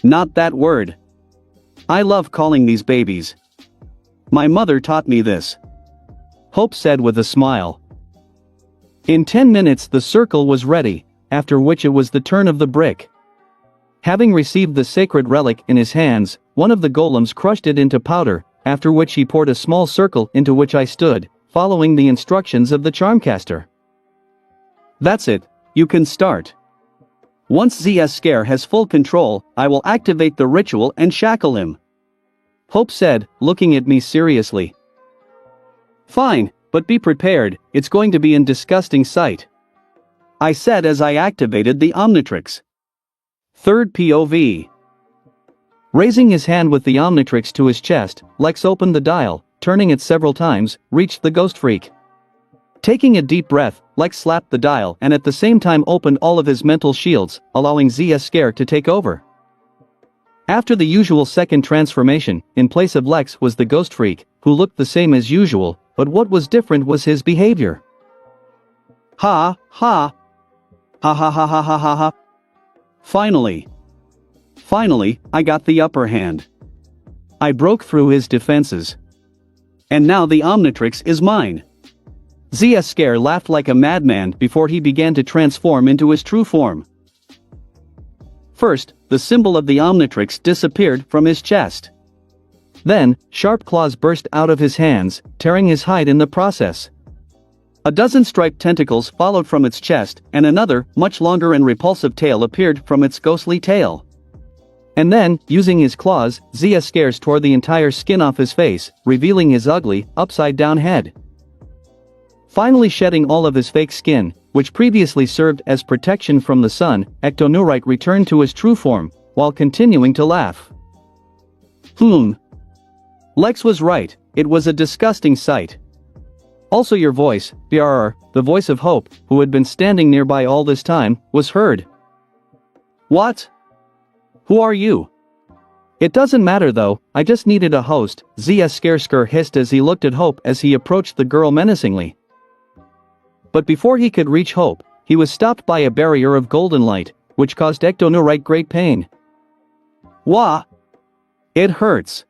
Not that word. I love calling these babies. My mother taught me this. Hope said with a smile. In 10 minutes the circle was ready, after which it was the turn of the brick. Having received the sacred relic in his hands, one of the golems crushed it into powder, after which he poured a small circle into which I stood, following the instructions of the charmcaster. That's it, you can start. Once ZS Scare has full control, I will activate the ritual and shackle him. Hope said, looking at me seriously. Fine, but be prepared, it's going to be a disgusting sight. I said as I activated the Omnitrix. Third POV. Raising his hand with the Omnitrix to his chest, Lex opened the dial, turning it several times, reached the ghost freak. Taking a deep breath, Lex slapped the dial and at the same time opened all of his mental shields, allowing Zia Scare to take over. After the usual second transformation, in place of Lex was the ghost freak, who looked the same as usual, but what was different was his behavior. Ha, ha. Ha ha ha ha ha ha ha. Finally, I got the upper hand. I broke through his defenses. And now the Omnitrix is mine. Zia Scare laughed like a madman before he began to transform into his true form. First, the symbol of the Omnitrix disappeared from his chest. Then, sharp claws burst out of his hands, tearing his hide in the process. A dozen striped tentacles followed from its chest, and another, much longer and repulsive tail appeared from its ghostly tail. And then, using his claws, Zia Scare tore the entire skin off his face, revealing his ugly, upside-down head. Finally shedding all of his fake skin, which previously served as protection from the sun, Ectonurite returned to his true form, while continuing to laugh. Lex was right, it was a disgusting sight. Also your voice, BRR, the voice of Hope, who had been standing nearby all this time, was heard. What? Who are you? It doesn't matter though, I just needed a host, Zia Scare hissed as he looked at Hope as he approached the girl menacingly. But before he could reach Hope, he was stopped by a barrier of golden light, which caused Ectonurite great pain. Wah! It hurts.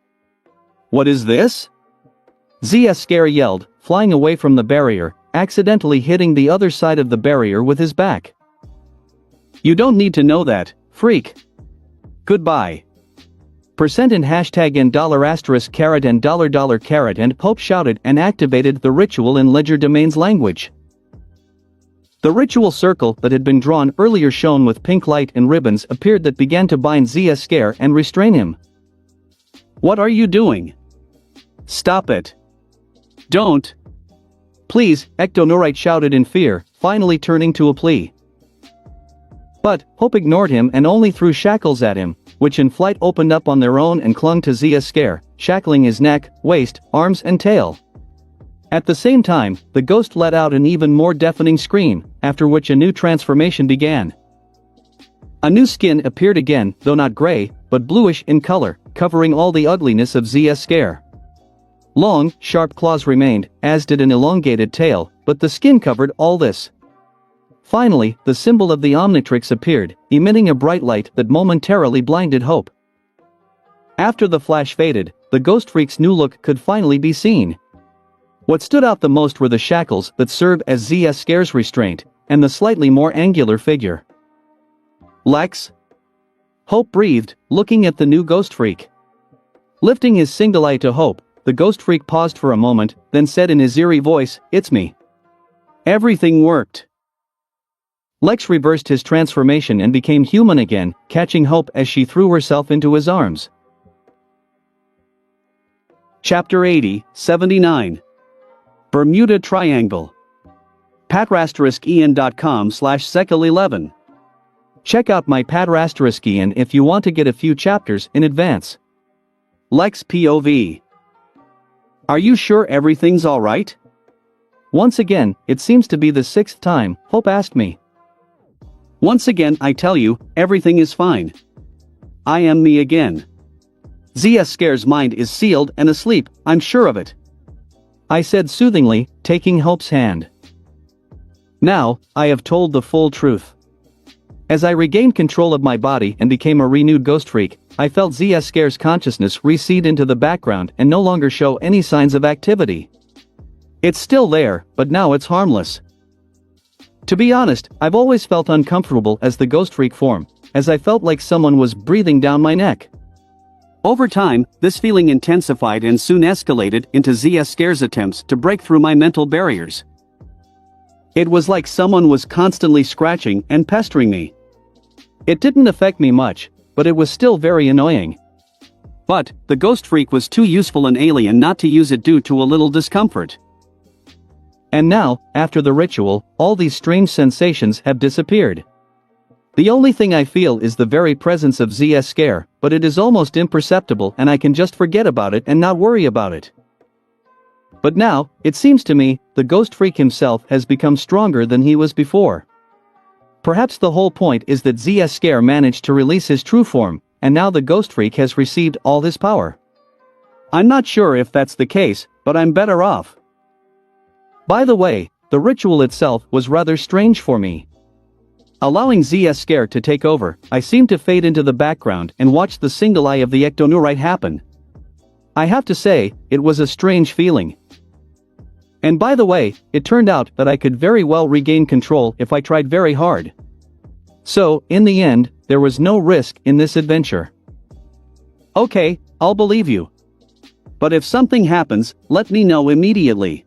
What is this? Zia Scare yelled, flying away from the barrier, accidentally hitting the other side of the barrier with his back. You don't need to know that, freak. Goodbye. Percent in hashtag and $*carat and $carat and Pope shouted and activated the ritual in Legerdemain's language. The ritual circle that had been drawn earlier shone with pink light and ribbons appeared that began to bind Zia Scare and restrain him. What are you doing? Stop it. Don't. Please, Ectonurite shouted in fear, finally turning to a plea. But, Hope ignored him and only threw shackles at him, which in flight opened up on their own and clung to Zia Scare, shackling his neck, waist, arms and tail. At the same time, the ghost let out an even more deafening scream, after which a new transformation began. A new skin appeared again, though not gray, but bluish in color, covering all the ugliness of Zia Scare. Long, sharp claws remained, as did an elongated tail, but the skin covered all this. Finally, the symbol of the Omnitrix appeared, emitting a bright light that momentarily blinded Hope. After the flash faded, the ghost freak's new look could finally be seen. What stood out the most were the shackles that served as Zia Scare's restraint, and the slightly more angular figure. Lex? Hope breathed, looking at the new ghost freak. Lifting his single eye to Hope, the ghost freak paused for a moment, then said in his eerie voice, "It's me." Everything worked. Lex reversed his transformation and became human again, catching Hope as she threw herself into his arms. Chapter 80-79. Bermuda Triangle. patrasteriskian.com/sekal11. Check out my Patrasteriskian if you want to get a few chapters in advance. Lex POV. Are you sure everything's alright? Once again, it seems to be the 6th time, Hope asked me. Once again I tell you, everything is fine. I am me again. Zia Scare's mind is sealed and asleep, I'm sure of it. I said soothingly, taking Hope's hand. Now, I have told the full truth. As I regained control of my body and became a renewed ghost freak, I felt Zia Scare's consciousness recede into the background and no longer show any signs of activity. It's still there, but now it's harmless. To be honest, I've always felt uncomfortable as the ghost freak form, as I felt like someone was breathing down my neck. Over time, this feeling intensified and soon escalated into Zia Scare's attempts to break through my mental barriers. It was like someone was constantly scratching and pestering me. It didn't affect me much, but it was still very annoying. But, the ghost freak was too useful an alien not to use it due to a little discomfort. And now, after the ritual, all these strange sensations have disappeared. The only thing I feel is the very presence of ZS scare, but it is almost imperceptible and I can just forget about it and not worry about it. But now, it seems to me, the ghost freak himself has become stronger than he was before. Perhaps the whole point is that ZS scare managed to release his true form, and now the ghost freak has received all his power. I'm not sure if that's the case, but I'm better off. By the way, the ritual itself was rather strange for me. Allowing ZS scare to take over, I seemed to fade into the background and watch the single eye of the ectonurite happen. I have to say, it was a strange feeling. And by the way, it turned out that I could very well regain control if I tried very hard. So, in the end, there was no risk in this adventure. Okay, I'll believe you. But if something happens, let me know immediately.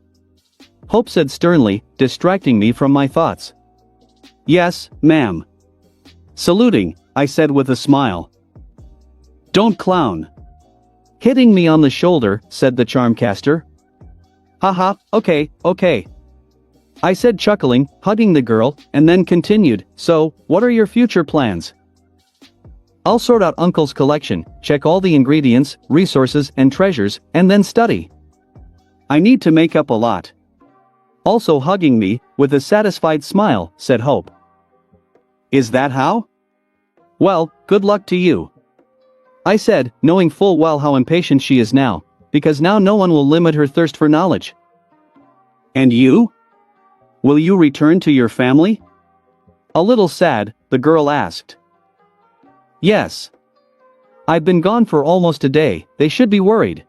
Hope said sternly, distracting me from my thoughts. Yes, ma'am. Saluting, I said with a smile. Don't clown. Hitting me on the shoulder, said the charmcaster. Haha, okay. I said chuckling, hugging the girl, and then continued, so, what are your future plans? I'll sort out Uncle's collection, check all the ingredients, resources, and treasures, and then study. I need to make up a lot. Also hugging me, with a satisfied smile, said Hope. Is that how? Well, good luck to you. I said, knowing full well how impatient she is now, because now no one will limit her thirst for knowledge. And you? Will you return to your family? A little sad, the girl asked. Yes. I've been gone for almost a day, they should be worried.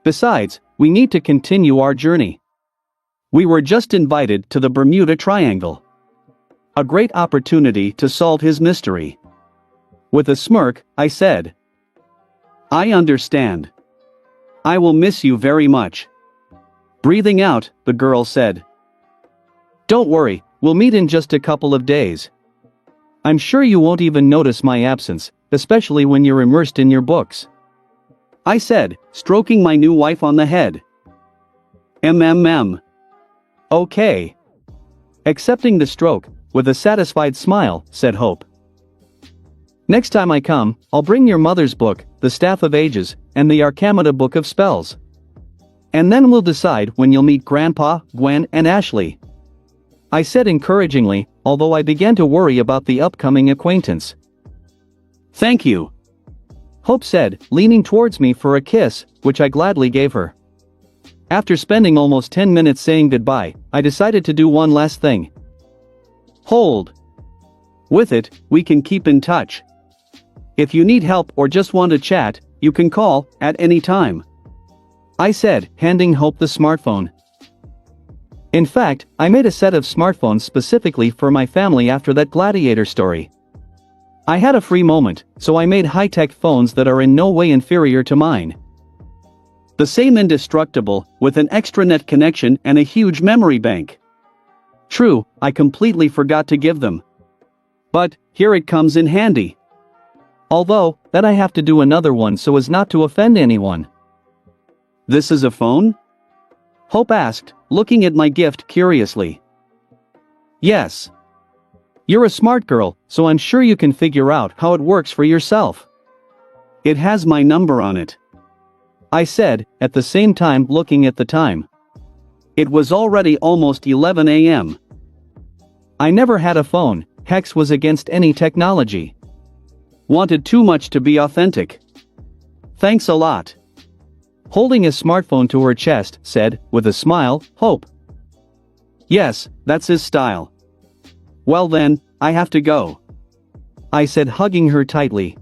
Besides, we need to continue our journey. We were just invited to the Bermuda Triangle. A great opportunity to solve his mystery. With a smirk, I said. I understand. I will miss you very much. Breathing out, the girl said. Don't worry, we'll meet in just a couple of days. I'm sure you won't even notice my absence, especially when you're immersed in your books. I said, stroking my new wife on the head. Okay. Accepting the stroke, with a satisfied smile, said Hope. Next time I come, I'll bring your mother's book, The Staff of Ages, and the Arcamata Book of Spells. And then we'll decide when you'll meet Grandpa, Gwen, and Ashley. I said encouragingly, although I began to worry about the upcoming acquaintance. Thank you. Hope said, leaning towards me for a kiss, which I gladly gave her. After spending almost 10 minutes saying goodbye, I decided to do one last thing. Hold. With it, we can keep in touch. If you need help or just want to chat, you can call at any time. I said, handing Hope the smartphone. In fact, I made a set of smartphones specifically for my family after that gladiator story. I had a free moment, so I made high-tech phones that are in no way inferior to mine. The same indestructible, with an extranet connection and a huge memory bank. True, I completely forgot to give them. But, here it comes in handy. Although, that I have to do another one so as not to offend anyone. This is a phone? Hope asked, looking at my gift curiously. Yes. You're a smart girl, so I'm sure you can figure out how it works for yourself. It has my number on it. I said, at the same time looking at the time. It was already almost 11 a.m. I never had a phone, Hex was against any technology. Wanted too much to be authentic. Thanks a lot. Holding a smartphone to her chest, said, with a smile, Hope. Yes, that's his style. Well then, I have to go. I said, hugging her tightly.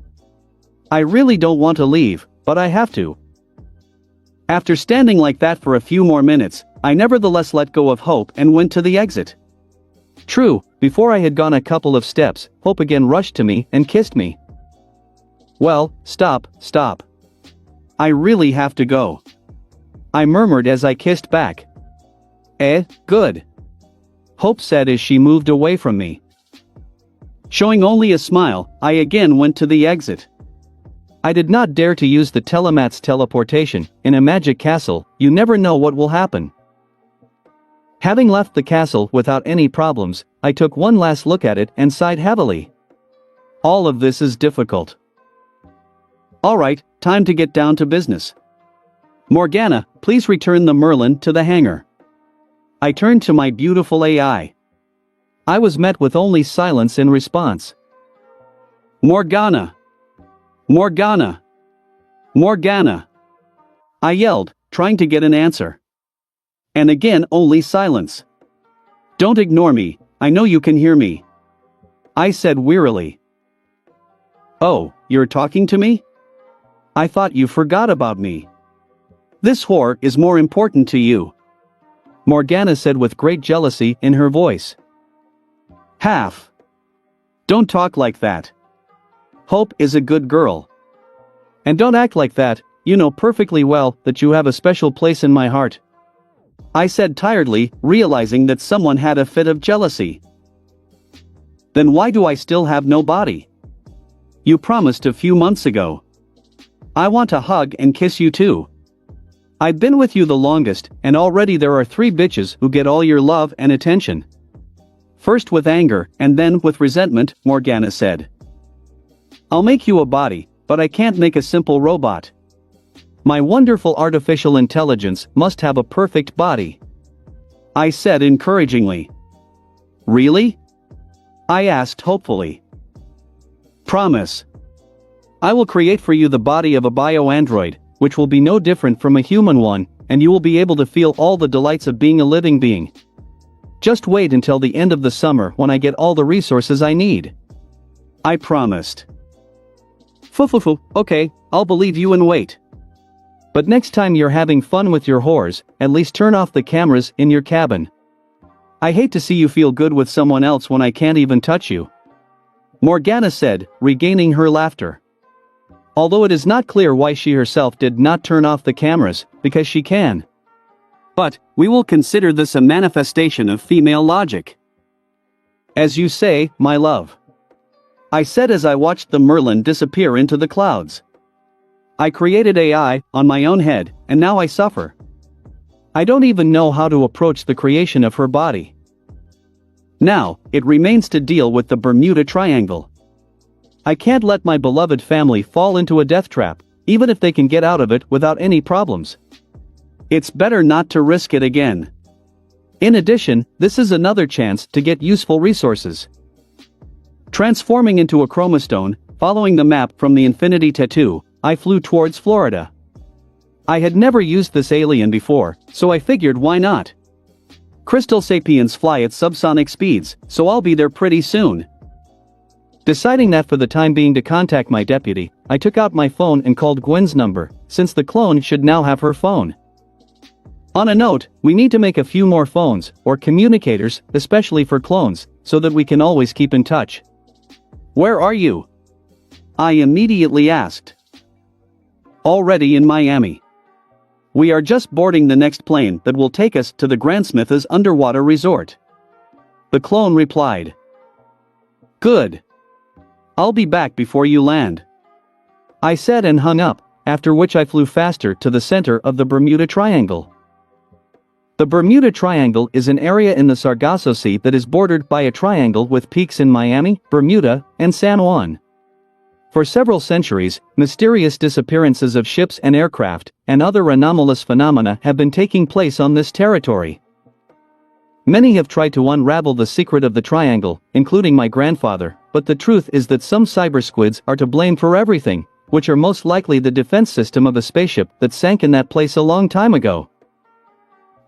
I really don't want to leave, but I have to. After standing like that for a few more minutes, I nevertheless let go of Hope and went to the exit. True, before I had gone a couple of steps, Hope again rushed to me and kissed me. Well, stop. I really have to go. I murmured as I kissed back. Good. Hope said as she moved away from me. Showing only a smile, I again went to the exit. I did not dare to use the telemat's teleportation. In a magic castle, you never know what will happen. Having left the castle without any problems, I took one last look at it and sighed heavily. All of this is difficult. Alright, time to get down to business. Morgana, please return the Merlin to the hangar. I turned to my beautiful AI. I was met with only silence in response. Morgana! Morgana! Morgana! I yelled, trying to get an answer. And again only silence. Don't ignore me, I know you can hear me. I said wearily. Oh, you're talking to me? I thought you forgot about me. This whore is more important to you. Morgana said with great jealousy in her voice. Half. Don't talk like that. Hope is a good girl. And don't act like that, you know perfectly well that you have a special place in my heart. I said tiredly, realizing that someone had a fit of jealousy. Then why do I still have no body? You promised a few months ago. I want to hug and kiss you too. I've been with you the longest, and already there are 3 bitches who get all your love and attention. First with anger, and then with resentment, Morgana said. I'll make you a body, but I can't make a simple robot. My wonderful artificial intelligence must have a perfect body. I said encouragingly. Really? I asked hopefully. Promise. I will create for you the body of a bio-android, which will be no different from a human one, and you will be able to feel all the delights of being a living being. Just wait until the end of the summer when I get all the resources I need. I promised. Fufufu, okay, I'll believe you and wait. But next time you're having fun with your whores, at least turn off the cameras in your cabin. I hate to see you feel good with someone else when I can't even touch you. Morgana said, regaining her laughter. Although it is not clear why she herself did not turn off the cameras, because she can. But, we will consider this a manifestation of female logic. As you say, my love. I said as I watched the Merlin disappear into the clouds. I created AI on my own head, and now I suffer. I don't even know how to approach the creation of her body. Now, it remains to deal with the Bermuda Triangle. I can't let my beloved family fall into a death trap, even if they can get out of it without any problems. It's better not to risk it again. In addition, this is another chance to get useful resources. Transforming into a chromastone, following the map from the Infinity Tattoo, I flew towards Florida. I had never used this alien before, so I figured why not? Crystal Sapiens fly at subsonic speeds, so I'll be there pretty soon. Deciding that for the time being to contact my deputy, I took out my phone and called Gwen's number, since the clone should now have her phone. On a note, we need to make a few more phones, or communicators, especially for clones, so that we can always keep in touch. Where are you? I immediately asked. Already in Miami. We are just boarding the next plane that will take us to the Grand Smith's underwater resort. The clone replied. Good. I'll be back before you land. I said and hung up, after which I flew faster to the center of the Bermuda Triangle. The Bermuda Triangle is an area in the Sargasso Sea that is bordered by a triangle with peaks in Miami, Bermuda, and San Juan. For several centuries, mysterious disappearances of ships and aircraft, and other anomalous phenomena have been taking place on this territory. Many have tried to unravel the secret of the triangle, including my grandfather, but the truth is that some cyber squids are to blame for everything, which are most likely the defense system of a spaceship that sank in that place a long time ago.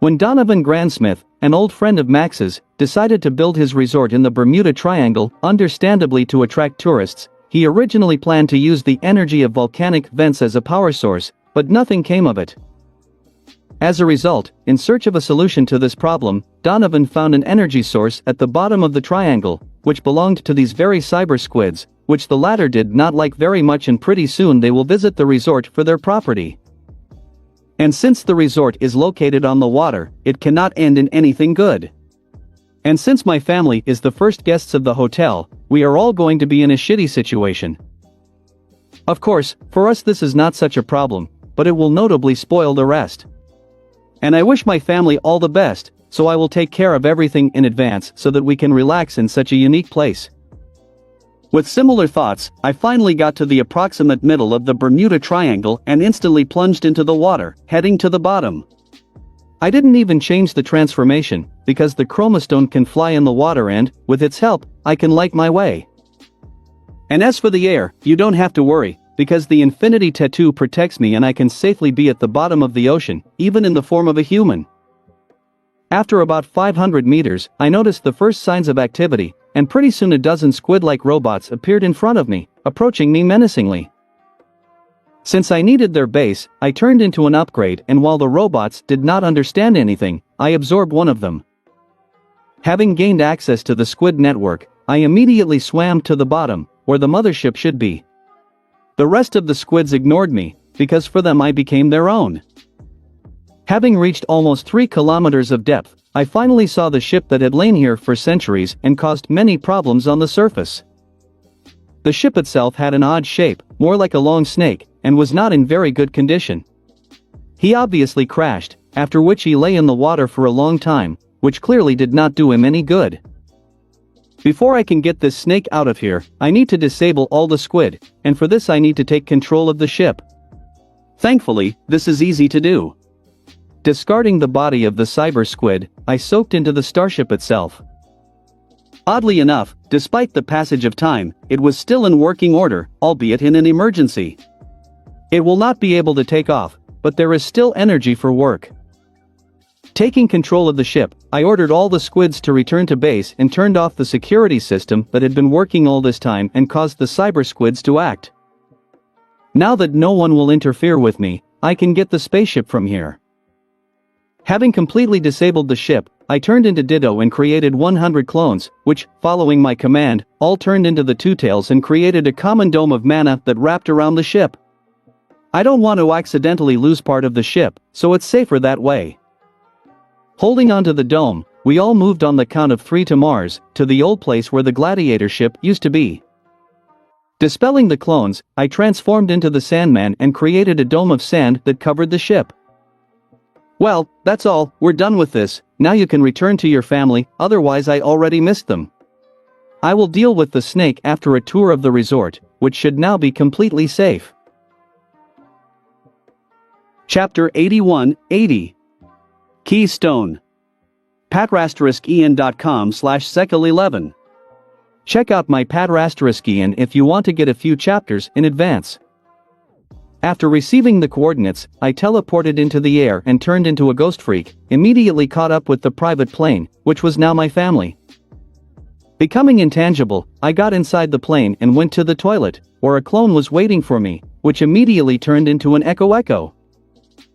When Donovan Grandsmith, an old friend of Max's, decided to build his resort in the Bermuda Triangle, understandably to attract tourists, he originally planned to use the energy of volcanic vents as a power source, but nothing came of it. As a result, in search of a solution to this problem, Donovan found an energy source at the bottom of the triangle, which belonged to these very cyber squids, which the latter did not like very much, and pretty soon they will visit the resort for their property. And since the resort is located on the water, it cannot end in anything good. And since my family is the first guests of the hotel, we are all going to be in a shitty situation. Of course, for us this is not such a problem, but it will notably spoil the rest. And I wish my family all the best, so I will take care of everything in advance so that we can relax in such a unique place. With similar thoughts, I finally got to the approximate middle of the Bermuda Triangle and instantly plunged into the water, heading to the bottom. I didn't even change the transformation, because the chromastone can fly in the water and, with its help, I can light my way. And as for the air, you don't have to worry, because the infinity tattoo protects me and I can safely be at the bottom of the ocean, even in the form of a human. After about 500 meters, I noticed the first signs of activity, and pretty soon a dozen squid-like robots appeared in front of me, approaching me menacingly. Since I needed their base, I turned into an upgrade, and while the robots did not understand anything, I absorbed one of them. Having gained access to the squid network, I immediately swam to the bottom, where the mothership should be. The rest of the squids ignored me, because for them I became their own. Having reached almost 3 kilometers of depth, I finally saw the ship that had lain here for centuries and caused many problems on the surface. The ship itself had an odd shape, more like a long snake, and was not in very good condition. He obviously crashed, after which he lay in the water for a long time, which clearly did not do him any good. Before I can get this snake out of here, I need to disable all the squid, and for this I need to take control of the ship. Thankfully, this is easy to do. Discarding the body of the cyber squid, I soaked into the starship itself. Oddly enough, despite the passage of time, it was still in working order, albeit in an emergency. It will not be able to take off, but there is still energy for work. Taking control of the ship, I ordered all the squids to return to base and turned off the security system that had been working all this time and caused the cyber squids to act. Now that no one will interfere with me, I can get the spaceship from here. Having completely disabled the ship, I turned into Ditto and created 100 clones, which, following my command, all turned into the Two-Tails and created a common dome of mana that wrapped around the ship. I don't want to accidentally lose part of the ship, so it's safer that way. Holding onto the dome, we all moved on the count of 3 to Mars, to the old place where the gladiator ship used to be. Dispelling the clones, I transformed into the Sandman and created a dome of sand that covered the ship. Well, that's all, we're done with this, now you can return to your family, otherwise I already missed them. I will deal with the snake after a tour of the resort, which should now be completely safe. Chapter 81-80 Keystone patrasteriskian.com/sekil11. Check out my Patrasteriskian if you want to get a few chapters in advance. After receiving the coordinates, I teleported into the air and turned into a ghost freak, immediately caught up with the private plane, which was now my family. Becoming intangible, I got inside the plane and went to the toilet, where a clone was waiting for me, which immediately turned into an Echo.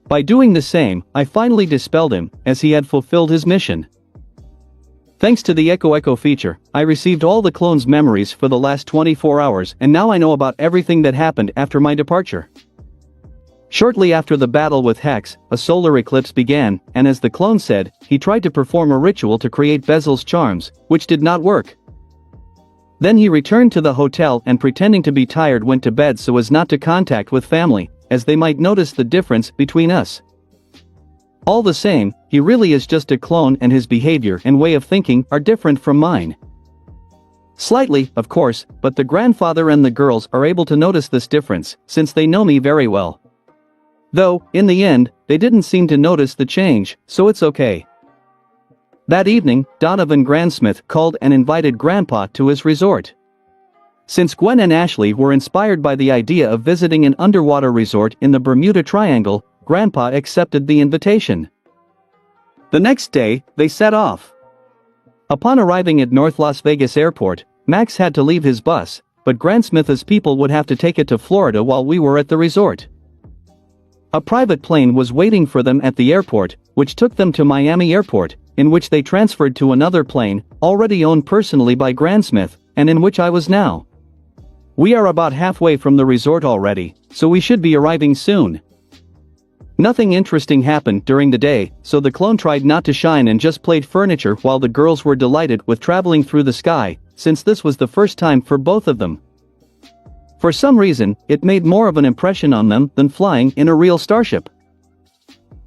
By doing the same, I finally dispelled him, as he had fulfilled his mission. Thanks to the Echo feature, I received all the clones' memories for the last 24 hours and now I know about everything that happened after my departure. Shortly after the battle with Hex, a solar eclipse began, and as the clone said, he tried to perform a ritual to create Bezel's charms, which did not work. Then he returned to the hotel and pretending to be tired went to bed so as not to contact with family, as they might notice the difference between us. All the same, he really is just a clone and his behavior and way of thinking are different from mine. Slightly, of course, but the grandfather and the girls are able to notice this difference, since they know me very well. Though, in the end, they didn't seem to notice the change, so it's okay. That evening, Donovan Grandsmith called and invited Grandpa to his resort. Since Gwen and Ashley were inspired by the idea of visiting an underwater resort in the Bermuda Triangle, Grandpa accepted the invitation. The next day, they set off. Upon arriving at North Las Vegas Airport, Max had to leave his bus, but Grandsmith's people would have to take it to Florida while we were at the resort. A private plane was waiting for them at the airport, which took them to Miami Airport, in which they transferred to another plane, already owned personally by Grandsmith, and in which I was now. We are about halfway from the resort already, so we should be arriving soon. Nothing interesting happened during the day, so the clone tried not to shine and just played furniture while the girls were delighted with traveling through the sky, since this was the first time for both of them. For some reason, it made more of an impression on them than flying in a real starship.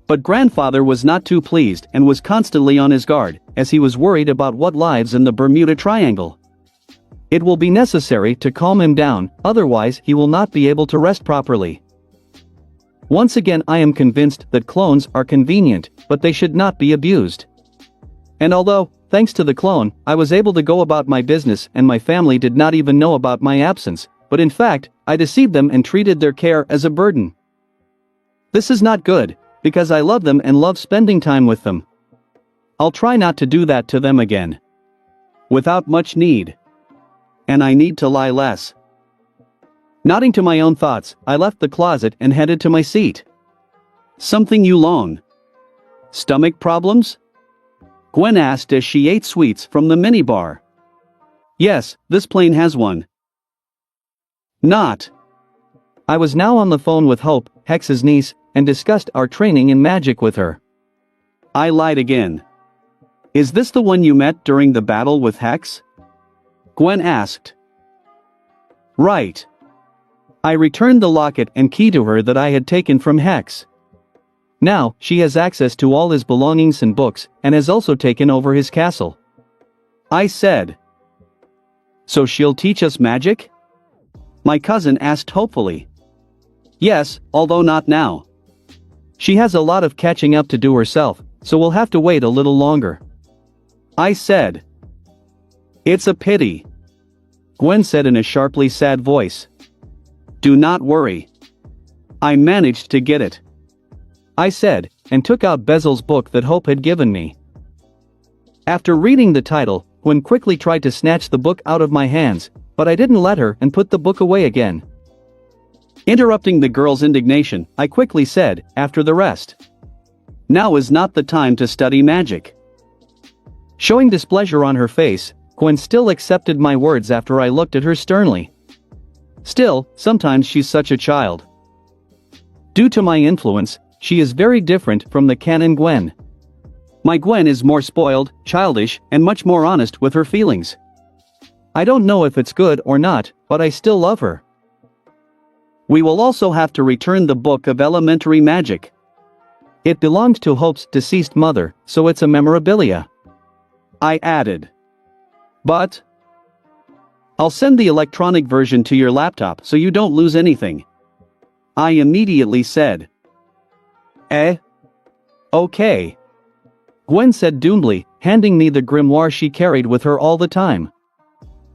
But Grandfather was not too pleased and was constantly on his guard, as he was worried about what lives in the Bermuda Triangle. It will be necessary to calm him down, otherwise he will not be able to rest properly. Once again, I am convinced that clones are convenient, but they should not be abused. And although, thanks to the clone, I was able to go about my business and my family did not even know about my absence, but in fact, I deceived them and treated their care as a burden. This is not good, because I love them and love spending time with them. I'll try not to do that to them again. Without much need. And I need to lie less. Nodding to my own thoughts, I left the closet and headed to my seat. Something you long? Stomach problems? Gwen asked as she ate sweets from the minibar. Yes, this plane has one. Not. I was now on the phone with Hope, Hex's niece, and discussed our training in magic with her. I lied again. Is this the one you met during the battle with Hex? Gwen asked. Right. I returned the locket and key to her that I had taken from Hex. Now, she has access to all his belongings and books, and has also taken over his castle. I said. So she'll teach us magic? My cousin asked hopefully. Yes, although not now. She has a lot of catching up to do herself, so we'll have to wait a little longer. I said. It's a pity. Gwen said in a sharply sad voice. Do not worry. I managed to get it. I said, and took out Bezel's book that Hope had given me. After reading the title, Gwen quickly tried to snatch the book out of my hands, but I didn't let her and put the book away again. Interrupting the girl's indignation, I quickly said, after the rest. Now is not the time to study magic. Showing displeasure on her face, Gwen still accepted my words after I looked at her sternly. Still, sometimes she's such a child. Due to my influence, she is very different from the canon Gwen. My Gwen is more spoiled, childish, and much more honest with her feelings. I don't know if it's good or not, but I still love her. We will also have to return the Book of Elementary Magic. It belonged to Hope's deceased mother, so it's a memorabilia. I added. But I'll send the electronic version to your laptop so you don't lose anything. I immediately said. Okay. Gwen said doomly, handing me the grimoire she carried with her all the time.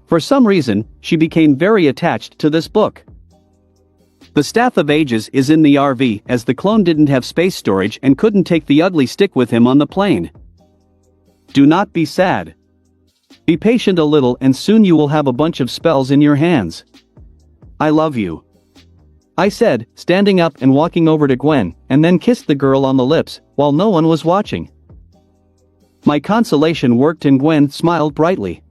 For some reason, she became very attached to this book. The Staff of Ages is in the RV as the clone didn't have space storage and couldn't take the ugly stick with him on the plane. Do not be sad. Be patient a little and soon you will have a bunch of spells in your hands. I love you. I said, standing up and walking over to Gwen, and then kissed the girl on the lips, while no one was watching. My consolation worked and Gwen smiled brightly.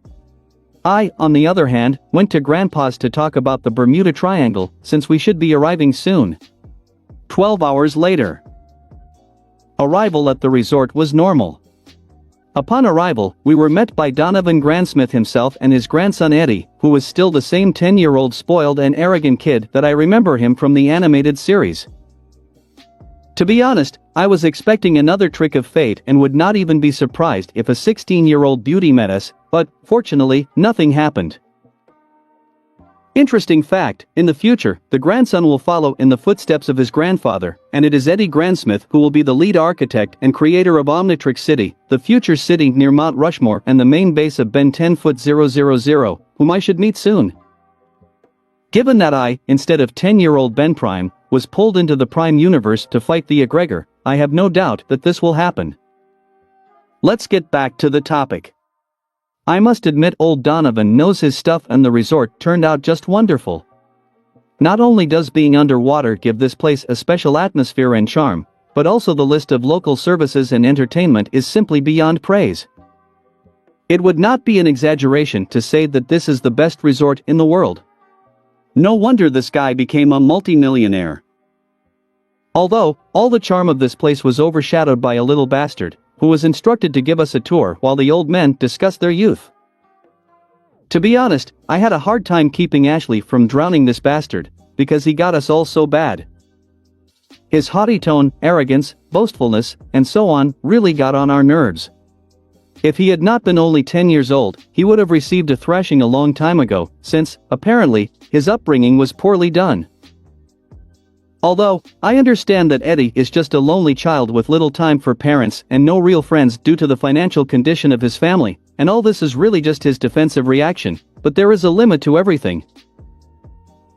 I, on the other hand, went to Grandpa's to talk about the Bermuda Triangle, since we should be arriving soon. 12 hours later. Arrival at the resort was normal. Upon arrival, we were met by Donovan Grandsmith himself and his grandson Eddie, who was still the same 10-year-old spoiled and arrogant kid that I remember him from the animated series. To be honest, I was expecting another trick of fate and would not even be surprised if a 16-year-old beauty met us, but, fortunately, nothing happened. Interesting fact, in the future, the grandson will follow in the footsteps of his grandfather, and it is Eddie Grandsmith who will be the lead architect and creator of Omnitrix City, the future city near Mount Rushmore and the main base of Ben 10-000, whom I should meet soon. Given that I, instead of 10-year-old Ben Prime, was pulled into the Prime universe to fight the egregor, I have no doubt that this will happen. Let's get back to the topic. I must admit old Donovan knows his stuff and the resort turned out just wonderful. Not only does being underwater give this place a special atmosphere and charm, but also the list of local services and entertainment is simply beyond praise. It would not be an exaggeration to say that this is the best resort in the world. No wonder this guy became a multimillionaire. Although, all the charm of this place was overshadowed by a little bastard, who was instructed to give us a tour while the old men discussed their youth. To be honest, I had a hard time keeping Ashley from drowning this bastard, because he got us all so bad. His haughty tone, arrogance, boastfulness, and so on really got on our nerves. If he had not been only 10 years old, he would have received a thrashing a long time ago, since, apparently, his upbringing was poorly done. Although, I understand that Eddie is just a lonely child with little time for parents and no real friends due to the financial condition of his family, and all this is really just his defensive reaction, but there is a limit to everything.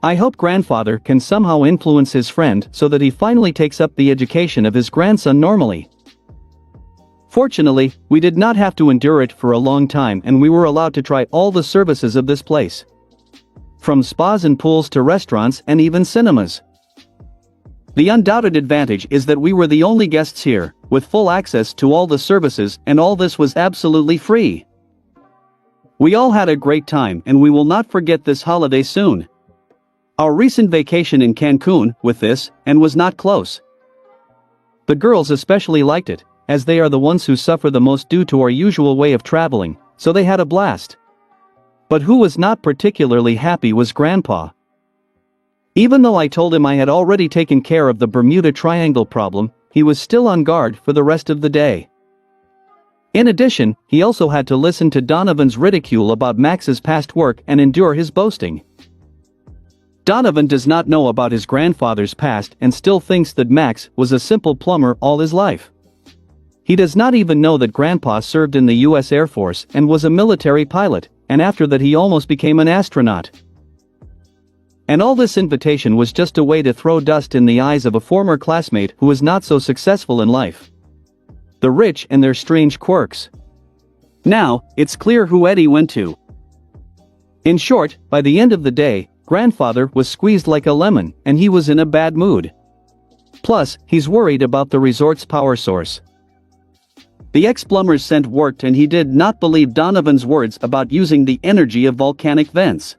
I hope grandfather can somehow influence his friend so that he finally takes up the education of his grandson normally. Fortunately, we did not have to endure it for a long time and we were allowed to try all the services of this place. From spas and pools to restaurants and even cinemas. The undoubted advantage is that we were the only guests here, with full access to all the services, and all this was absolutely free. We all had a great time and we will not forget this holiday soon. Our recent vacation in Cancun, with this, and was not close. The girls especially liked it, as they are the ones who suffer the most due to our usual way of traveling, so they had a blast. But who was not particularly happy was Grandpa. Even though I told him I had already taken care of the Bermuda Triangle problem, he was still on guard for the rest of the day. In addition, he also had to listen to Donovan's ridicule about Max's past work and endure his boasting. Donovan does not know about his grandfather's past and still thinks that Max was a simple plumber all his life. He does not even know that Grandpa served in the US Air Force and was a military pilot, and after that he almost became an astronaut. And all this invitation was just a way to throw dust in the eyes of a former classmate who was not so successful in life. The rich and their strange quirks. Now, it's clear who Eddie went to. In short, by the end of the day, Grandfather was squeezed like a lemon and he was in a bad mood. Plus, he's worried about the resort's power source. The ex-plumber's scent worked and he did not believe Donovan's words about using the energy of volcanic vents.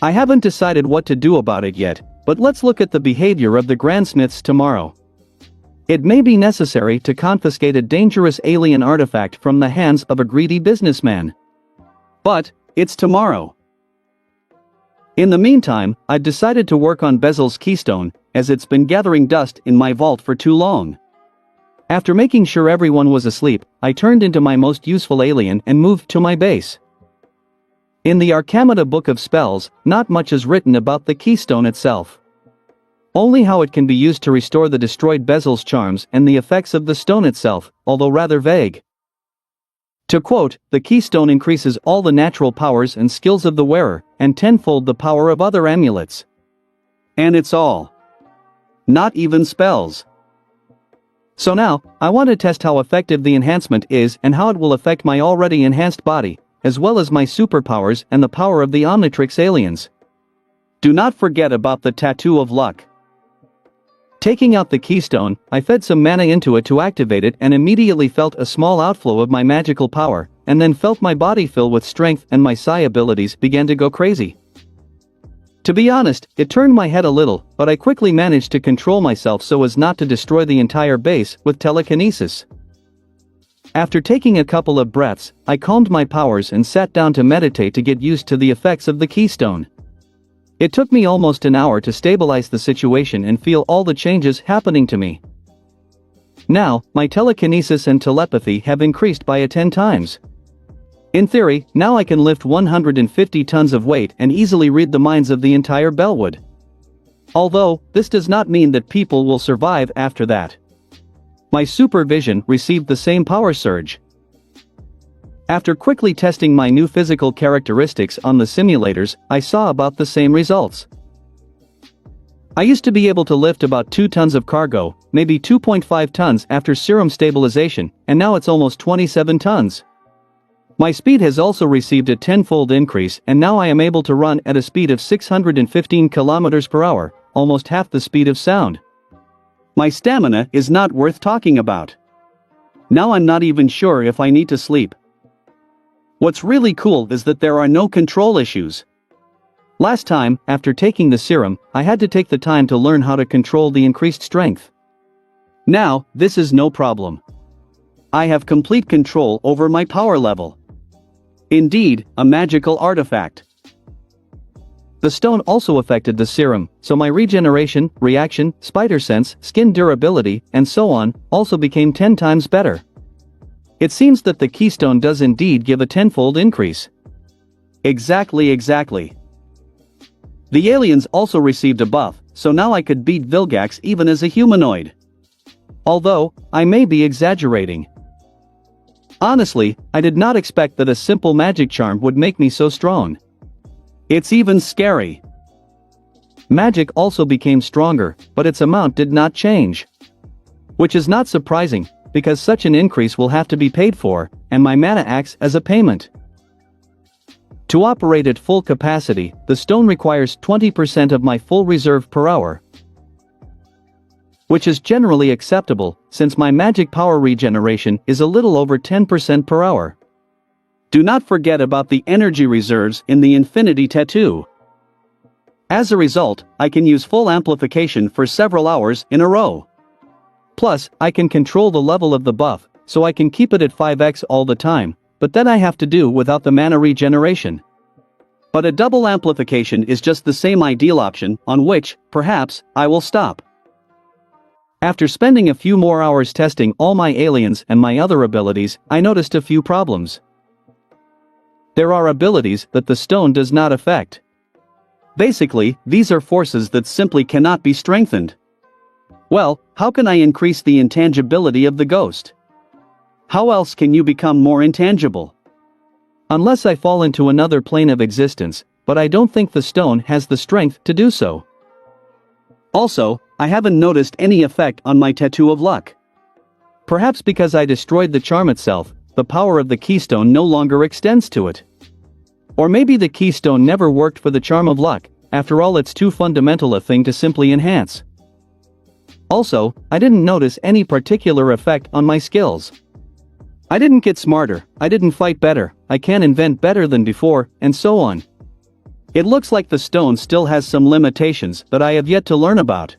I haven't decided what to do about it yet, but let's look at the behavior of the Grandsmiths tomorrow. It may be necessary to confiscate a dangerous alien artifact from the hands of a greedy businessman. But, it's tomorrow. In the meantime, I've decided to work on Bezel's keystone, as it's been gathering dust in my vault for too long. After making sure everyone was asleep, I turned into my most useful alien and moved to my base. In the Arcamata Book of Spells, not much is written about the keystone itself. Only how it can be used to restore the destroyed Bezel's charms and the effects of the stone itself, although rather vague. To quote, the keystone increases all the natural powers and skills of the wearer, and tenfold the power of other amulets. And it's all. Not even spells. So now, I want to test how effective the enhancement is and how it will affect my already enhanced body, as well as my superpowers and the power of the Omnitrix aliens. Do not forget about the Tattoo of Luck. Taking out the keystone, I fed some mana into it to activate it and immediately felt a small outflow of my magical power, and then felt my body fill with strength and my psi abilities began to go crazy. To be honest, it turned my head a little, but I quickly managed to control myself so as not to destroy the entire base with telekinesis. After taking a couple of breaths, I calmed my powers and sat down to meditate to get used to the effects of the keystone. It took me almost an hour to stabilize the situation and feel all the changes happening to me. Now, my telekinesis and telepathy have increased by 10 times. In theory, now I can lift 150 tons of weight and easily read the minds of the entire Bellwood. Although, this does not mean that people will survive after that. My supervision received the same power surge. After quickly testing my new physical characteristics on the simulators, I saw about the same results. I used to be able to lift about 2 tons of cargo, maybe 2.5 tons after serum stabilization, and now it's almost 27 tons. My speed has also received a 10-fold increase and now I am able to run at a speed of 615 kilometers per hour, almost half the speed of sound. My stamina is not worth talking about. Now I'm not even sure if I need to sleep. What's really cool is that there are no control issues. Last time, after taking the serum, I had to take the time to learn how to control the increased strength. Now, this is no problem. I have complete control over my power level. Indeed, a magical artifact. The stone also affected the serum, so my regeneration, reaction, spider sense, skin durability, and so on, also became 10 times better. It seems that the keystone does indeed give a tenfold increase. Exactly. The aliens also received a buff, so now I could beat Vilgax even as a humanoid. Although, I may be exaggerating. Honestly, I did not expect that a simple magic charm would make me so strong. It's even scary. Magic also became stronger, but its amount did not change. Which is not surprising, because such an increase will have to be paid for, and my mana acts as a payment. To operate at full capacity, the stone requires 20% of my full reserve per hour, which is generally acceptable, since my magic power regeneration is a little over 10% per hour. Do not forget about the energy reserves in the Infinity Tattoo. As a result, I can use full amplification for several hours in a row. Plus, I can control the level of the buff, so I can keep it at 5x all the time, but then I have to do without the mana regeneration. But a double amplification is just the same ideal option, on which, perhaps, I will stop. After spending a few more hours testing all my aliens and my other abilities, I noticed a few problems. There are abilities that the stone does not affect. Basically, these are forces that simply cannot be strengthened. Well, how can I increase the intangibility of the ghost? How else can you become more intangible? Unless I fall into another plane of existence, but I don't think the stone has the strength to do so. Also, I haven't noticed any effect on my Tattoo of Luck. Perhaps because I destroyed the charm itself, the power of the keystone no longer extends to it. Or maybe the keystone never worked for the Charm of Luck, after all it's too fundamental a thing to simply enhance. Also, I didn't notice any particular effect on my skills. I didn't get smarter, I didn't fight better, I can't invent better than before, and so on. It looks like the stone still has some limitations that I have yet to learn about.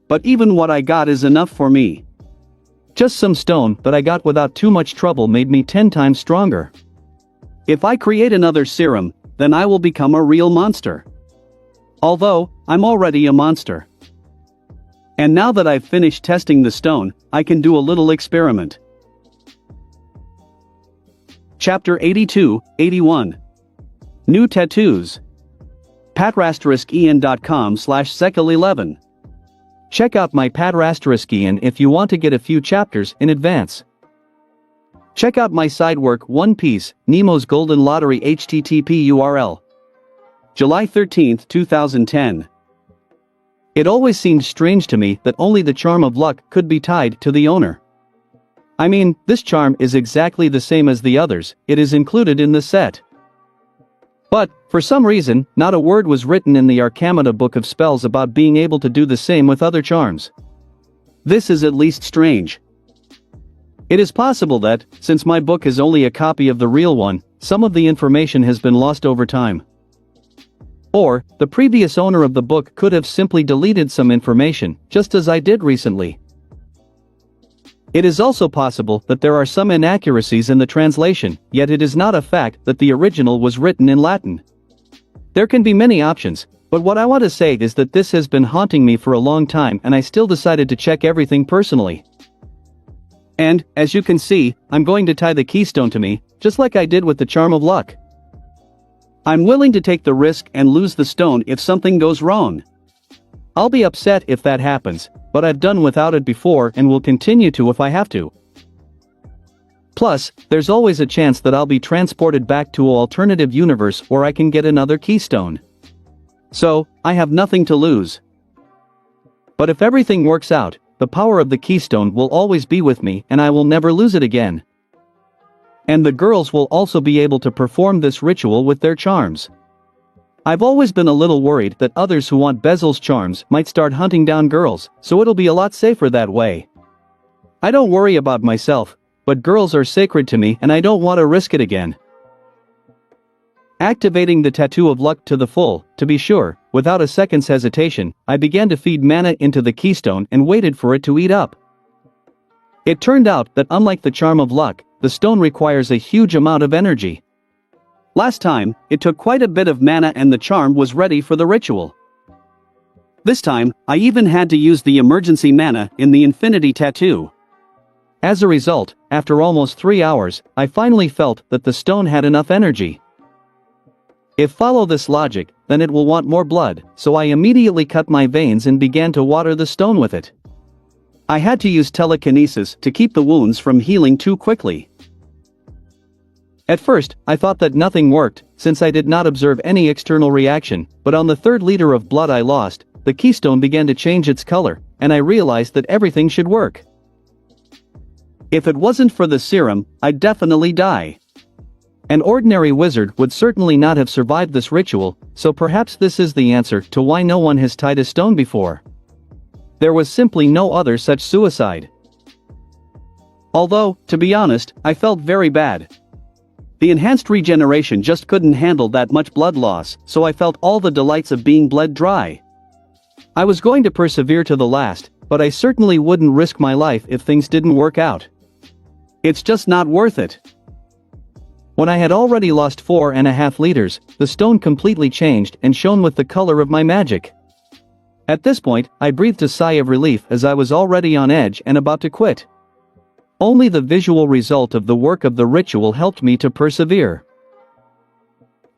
But even what I got is enough for me. Just some stone that I got without too much trouble made me 10 times stronger. If I create another serum, then I will become a real monster. Although, I'm already a monster. And now that I've finished testing the stone, I can do a little experiment. Chapter 82-81. New Tattoos. patrasteriskian.com/sekil11. Check out my Patrasteriskian if you want to get a few chapters in advance. Check out my side work One Piece, Nemo's Golden Lottery http URL. July 13, 2010. It always seemed strange to me that only the Charm of Luck could be tied to the owner. I mean, this charm is exactly the same as the others, it is included in the set. But, for some reason, not a word was written in the Arcamata book of spells about being able to do the same with other charms. This is at least strange. It is possible that, since my book is only a copy of the real one, some of the information has been lost over time. Or, the previous owner of the book could have simply deleted some information, just as I did recently. It is also possible that there are some inaccuracies in the translation, yet it is not a fact that the original was written in Latin. There can be many options, but what I want to say is that this has been haunting me for a long time and I still decided to check everything personally. And, as you can see, I'm going to tie the keystone to me, just like I did with the Charm of Luck. I'm willing to take the risk and lose the stone if something goes wrong. I'll be upset if that happens, but I've done without it before and will continue to if I have to. Plus, there's always a chance that I'll be transported back to an alternative universe where I can get another keystone. So, I have nothing to lose. But if everything works out, the power of the keystone will always be with me and I will never lose it again. And the girls will also be able to perform this ritual with their charms. I've always been a little worried that others who want Bezel's charms might start hunting down girls, so it'll be a lot safer that way. I don't worry about myself, but girls are sacred to me and I don't want to risk it again. Activating the Tattoo of Luck to the full, to be sure, without a second's hesitation, I began to feed mana into the keystone and waited for it to eat up. It turned out that unlike the Charm of Luck, the stone requires a huge amount of energy. Last time, it took quite a bit of mana and the charm was ready for the ritual. This time, I even had to use the emergency mana in the Infinity Tattoo. As a result, after almost 3 hours, I finally felt that the stone had enough energy. If follow this logic, then it will want more blood, so I immediately cut my veins and began to water the stone with it. I had to use telekinesis to keep the wounds from healing too quickly. At first, I thought that nothing worked, since I did not observe any external reaction, but on the 3rd liter of blood I lost, the keystone began to change its color, and I realized that everything should work. If it wasn't for the serum, I'd definitely die. An ordinary wizard would certainly not have survived this ritual, so perhaps this is the answer to why no one has tied a stone before. There was simply no other such suicide. Although, to be honest, I felt very bad. The enhanced regeneration just couldn't handle that much blood loss, so I felt all the delights of being bled dry. I was going to persevere to the last, but I certainly wouldn't risk my life if things didn't work out. It's just not worth it. When I had already lost 4.5 liters, the stone completely changed and shone with the color of my magic. At this point, I breathed a sigh of relief as I was already on edge and about to quit. Only the visual result of the work of the ritual helped me to persevere.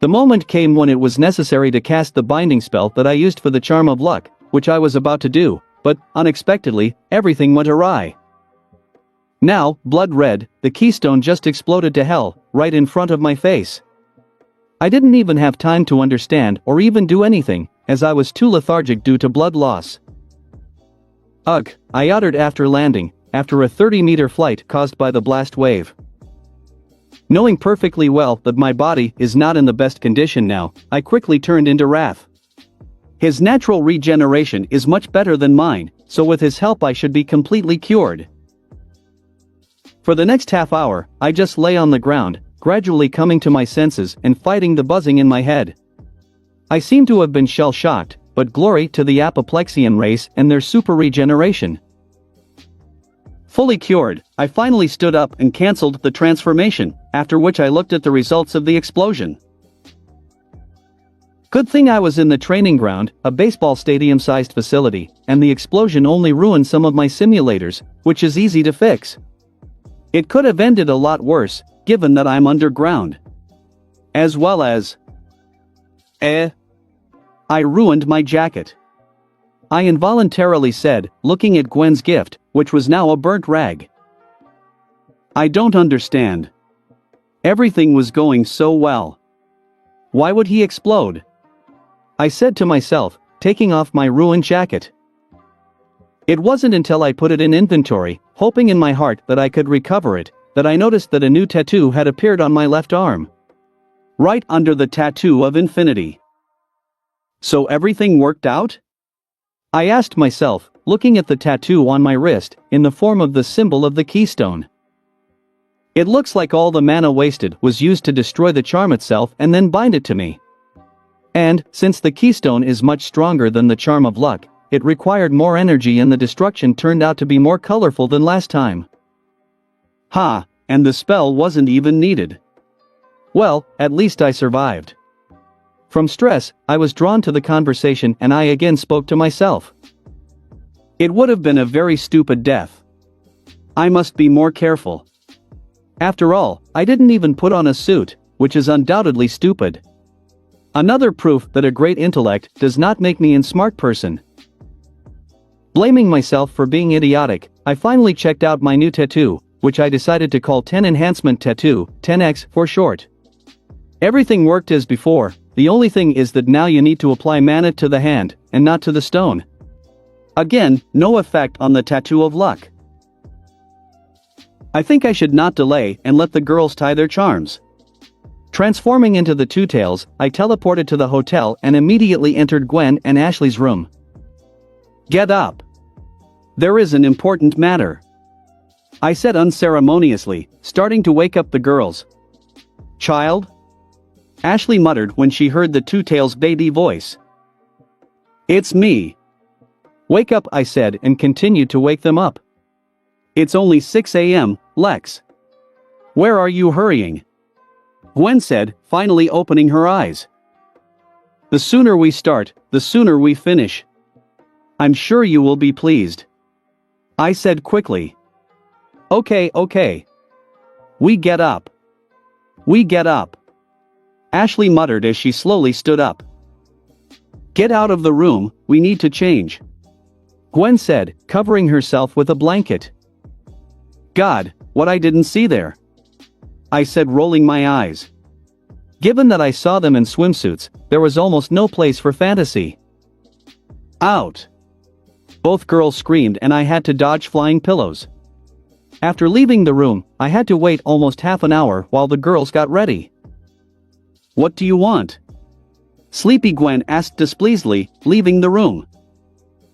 The moment came when it was necessary to cast the binding spell that I used for the charm of luck, which I was about to do, but, unexpectedly, everything went awry. Now, blood red, the keystone just exploded to hell, right in front of my face. I didn't even have time to understand or even do anything, as I was too lethargic due to blood loss. Ugh, I uttered after landing, after a 30-meter flight caused by the blast wave. Knowing perfectly well that my body is not in the best condition now, I quickly turned into Wrath. His natural regeneration is much better than mine, so with his help I should be completely cured. For the next half hour, I just lay on the ground, gradually coming to my senses and fighting the buzzing in my head. I seem to have been shell-shocked, but glory to the Apoplexian race and their super regeneration. Fully cured, I finally stood up and cancelled the transformation, after which I looked at the results of the explosion. Good thing I was in the training ground, a baseball stadium-sized facility, and the explosion only ruined some of my simulators, which is easy to fix. It could have ended a lot worse, given that I'm underground. As well as... I ruined my jacket. I involuntarily said, looking at Gwen's gift, which was now a burnt rag. I don't understand. Everything was going so well. Why would he explode? I said to myself, taking off my ruined jacket. It wasn't until I put it in inventory, hoping in my heart that I could recover it, that I noticed that a new tattoo had appeared on my left arm. Right under the tattoo of infinity. So everything worked out? I asked myself, looking at the tattoo on my wrist, in the form of the symbol of the keystone. It looks like all the mana wasted was used to destroy the charm itself and then bind it to me. And, since the keystone is much stronger than the charm of luck, it required more energy and the destruction turned out to be more colorful than last time. Ha, and the spell wasn't even needed. Well, at least I survived. From stress, I was drawn to the conversation and I again spoke to myself. It would have been a very stupid death. I must be more careful. After all, I didn't even put on a suit, which is undoubtedly stupid. Another proof that a great intellect does not make me a smart person. Blaming myself for being idiotic, I finally checked out my new tattoo, which I decided to call 10 Enhancement Tattoo, 10X for short. Everything worked as before, the only thing is that now you need to apply mana to the hand, and not to the stone. Again, no effect on the tattoo of luck. I think I should not delay and let the girls tie their charms. Transforming into the Two Tails, I teleported to the hotel and immediately entered Gwen and Ashley's room. Get up. There is an important matter. I said unceremoniously, starting to wake up the girls. Child? Ashley muttered when she heard the Two Tails' baby voice. It's me. Wake up, I said and continued to wake them up. It's only 6 a.m., Lex. Where are you hurrying? Gwen said, finally opening her eyes. The sooner we start, the sooner we finish. I'm sure you will be pleased. I said quickly. Okay, okay. We get up. We get up. Ashley muttered as she slowly stood up. Get out of the room, we need to change. Gwen said, covering herself with a blanket. God, what I didn't see there. I said, rolling my eyes. Given that I saw them in swimsuits, there was almost no place for fantasy. Out! Both girls screamed and I had to dodge flying pillows. After leaving the room, I had to wait almost half an hour while the girls got ready. What do you want? Sleepy Gwen asked displeasedly, leaving the room.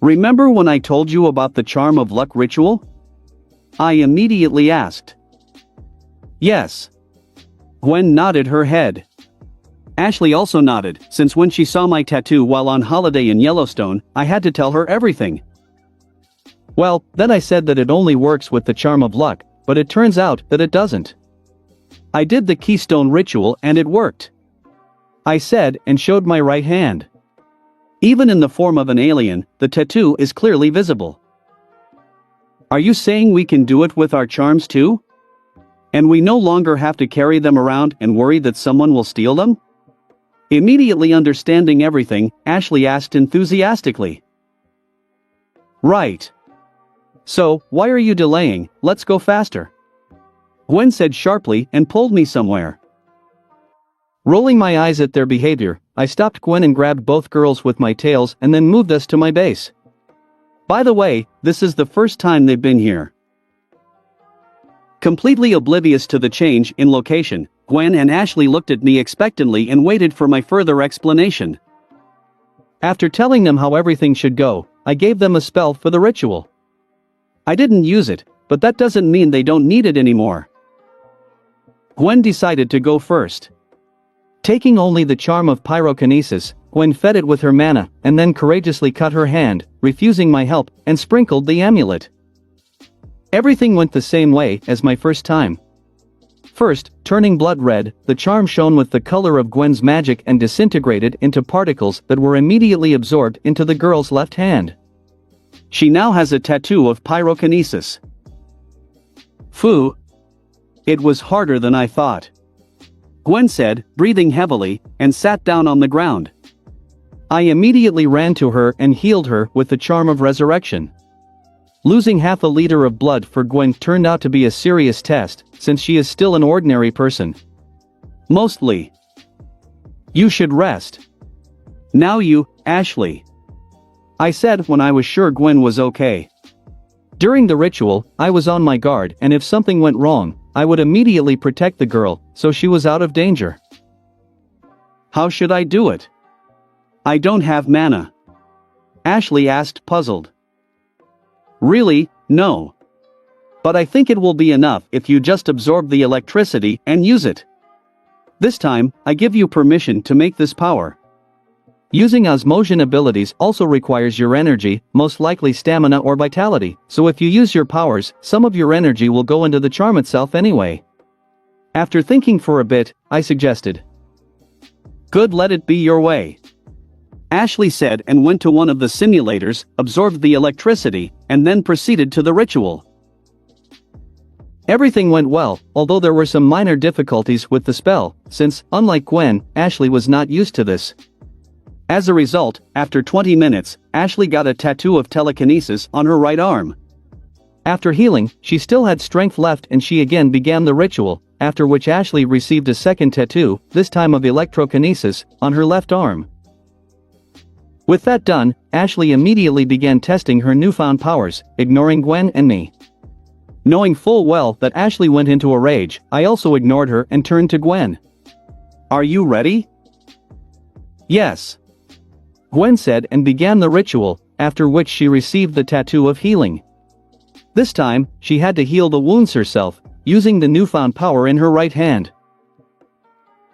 Remember when I told you about the charm of luck ritual? I immediately asked. Yes. Gwen nodded her head. Ashley also nodded, since when she saw my tattoo while on holiday in Yellowstone, I had to tell her everything. Well, then I said that it only works with the charm of luck, but it turns out that it doesn't. I did the keystone ritual and it worked. I said and showed my right hand. Even in the form of an alien, the tattoo is clearly visible. Are you saying we can do it with our charms too? And we no longer have to carry them around and worry that someone will steal them? Immediately understanding everything, Ashley asked enthusiastically. Right. So, why are you delaying? Let's go faster. Gwen said sharply and pulled me somewhere. Rolling my eyes at their behavior, I stopped Gwen and grabbed both girls with my tails and then moved us to my base. By the way, this is the first time they've been here. Completely oblivious to the change in location, Gwen and Ashley looked at me expectantly and waited for my further explanation. After telling them how everything should go, I gave them a spell for the ritual. I didn't use it, but that doesn't mean they don't need it anymore. Gwen decided to go first. Taking only the charm of pyrokinesis, Gwen fed it with her mana and then courageously cut her hand, refusing my help, and sprinkled the amulet. Everything went the same way as my first time. First, turning blood red, the charm shone with the color of Gwen's magic and disintegrated into particles that were immediately absorbed into the girl's left hand. She now has a tattoo of pyrokinesis. Phew. It was harder than I thought. Gwen said, breathing heavily, and sat down on the ground. I immediately ran to her and healed her with the charm of resurrection. Losing half a liter of blood for Gwen turned out to be a serious test, since she is still an ordinary person. Mostly. You should rest. Now you, Ashley. I said when I was sure Gwen was okay. During the ritual, I was on my guard and if something went wrong, I would immediately protect the girl, so she was out of danger. How should I do it? I don't have mana. Ashley asked, puzzled. Really, no. But I think it will be enough if you just absorb the electricity and use it. This time, I give you permission to make this power. Using osmosion abilities also requires your energy, most likely stamina or vitality, so if you use your powers, some of your energy will go into the charm itself anyway. After thinking for a bit, I suggested. Good, let it be your way. Ashley said and went to one of the simulators, absorbed the electricity, and then proceeded to the ritual. Everything went well, although there were some minor difficulties with the spell, since, unlike Gwen, Ashley was not used to this. As a result, after 20 minutes, Ashley got a tattoo of telekinesis on her right arm. After healing, she still had strength left and she again began the ritual, after which Ashley received a second tattoo, this time of electrokinesis, on her left arm. With that done, Ashley immediately began testing her newfound powers, ignoring Gwen and me. Knowing full well that Ashley went into a rage, I also ignored her and turned to Gwen. Are you ready? Yes. Gwen said and began the ritual, after which she received the tattoo of healing. This time, she had to heal the wounds herself, using the newfound power in her right hand.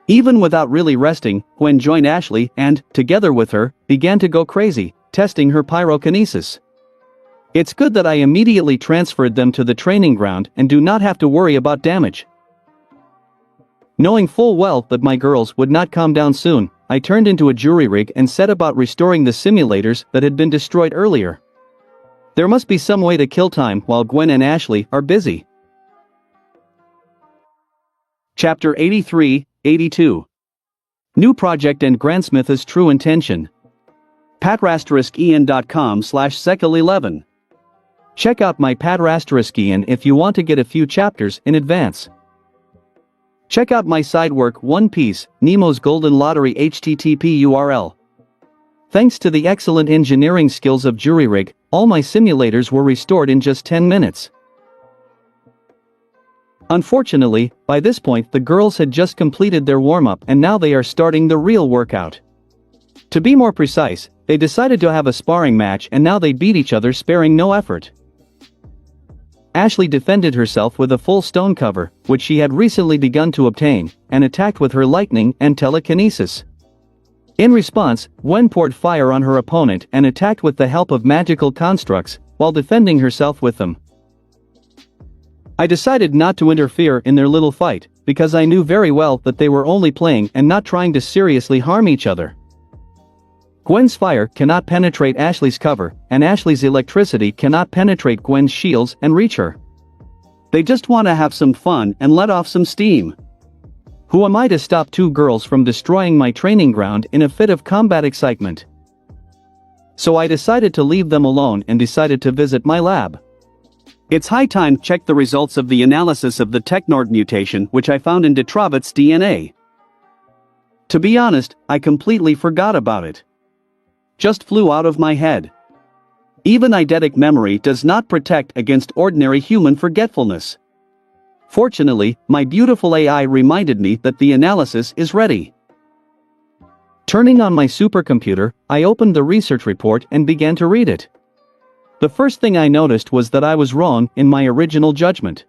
Even without really resting, Gwen joined Ashley and, together with her, began to go crazy, testing her pyrokinesis. It's good that I immediately transferred them to the training ground and do not have to worry about damage. Knowing full well that my girls would not calm down soon, I turned into a jury rig and set about restoring the simulators that had been destroyed earlier. There must be some way to kill time while Gwen and Ashley are busy. Chapter 83, 82. New Project and Grandsmith's True Intention. patrasteriskien.com/sekel11. Check out my patrasteriskien if you want to get a few chapters in advance. Check out my side work One Piece, Nemo's Golden Lottery HTTP URL. Thanks to the excellent engineering skills of JuryRig, all my simulators were restored in just 10 minutes. Unfortunately, by this point the girls had just completed their warm-up and now they are starting the real workout. To be more precise, they decided to have a sparring match and now they beat each other sparing no effort. Ashley defended herself with a full stone cover, which she had recently begun to obtain, and attacked with her lightning and telekinesis. In response, Gwen poured fire on her opponent and attacked with the help of magical constructs, while defending herself with them. I decided not to interfere in their little fight, because I knew very well that they were only playing and not trying to seriously harm each other. Gwen's fire cannot penetrate Ashley's cover, and Ashley's electricity cannot penetrate Gwen's shields and reach her. They just want to have some fun and let off some steam. Who am I to stop two girls from destroying my training ground in a fit of combat excitement? So I decided to leave them alone and decided to visit my lab. It's high time to check the results of the analysis of the Technord mutation which I found in Detrovit's DNA. To be honest, I completely forgot about it. Just flew out of my head. Even eidetic memory does not protect against ordinary human forgetfulness. Fortunately, my beautiful AI reminded me that the analysis is ready. Turning on my supercomputer, I opened the research report and began to read it. The first thing I noticed was that I was wrong in my original judgment.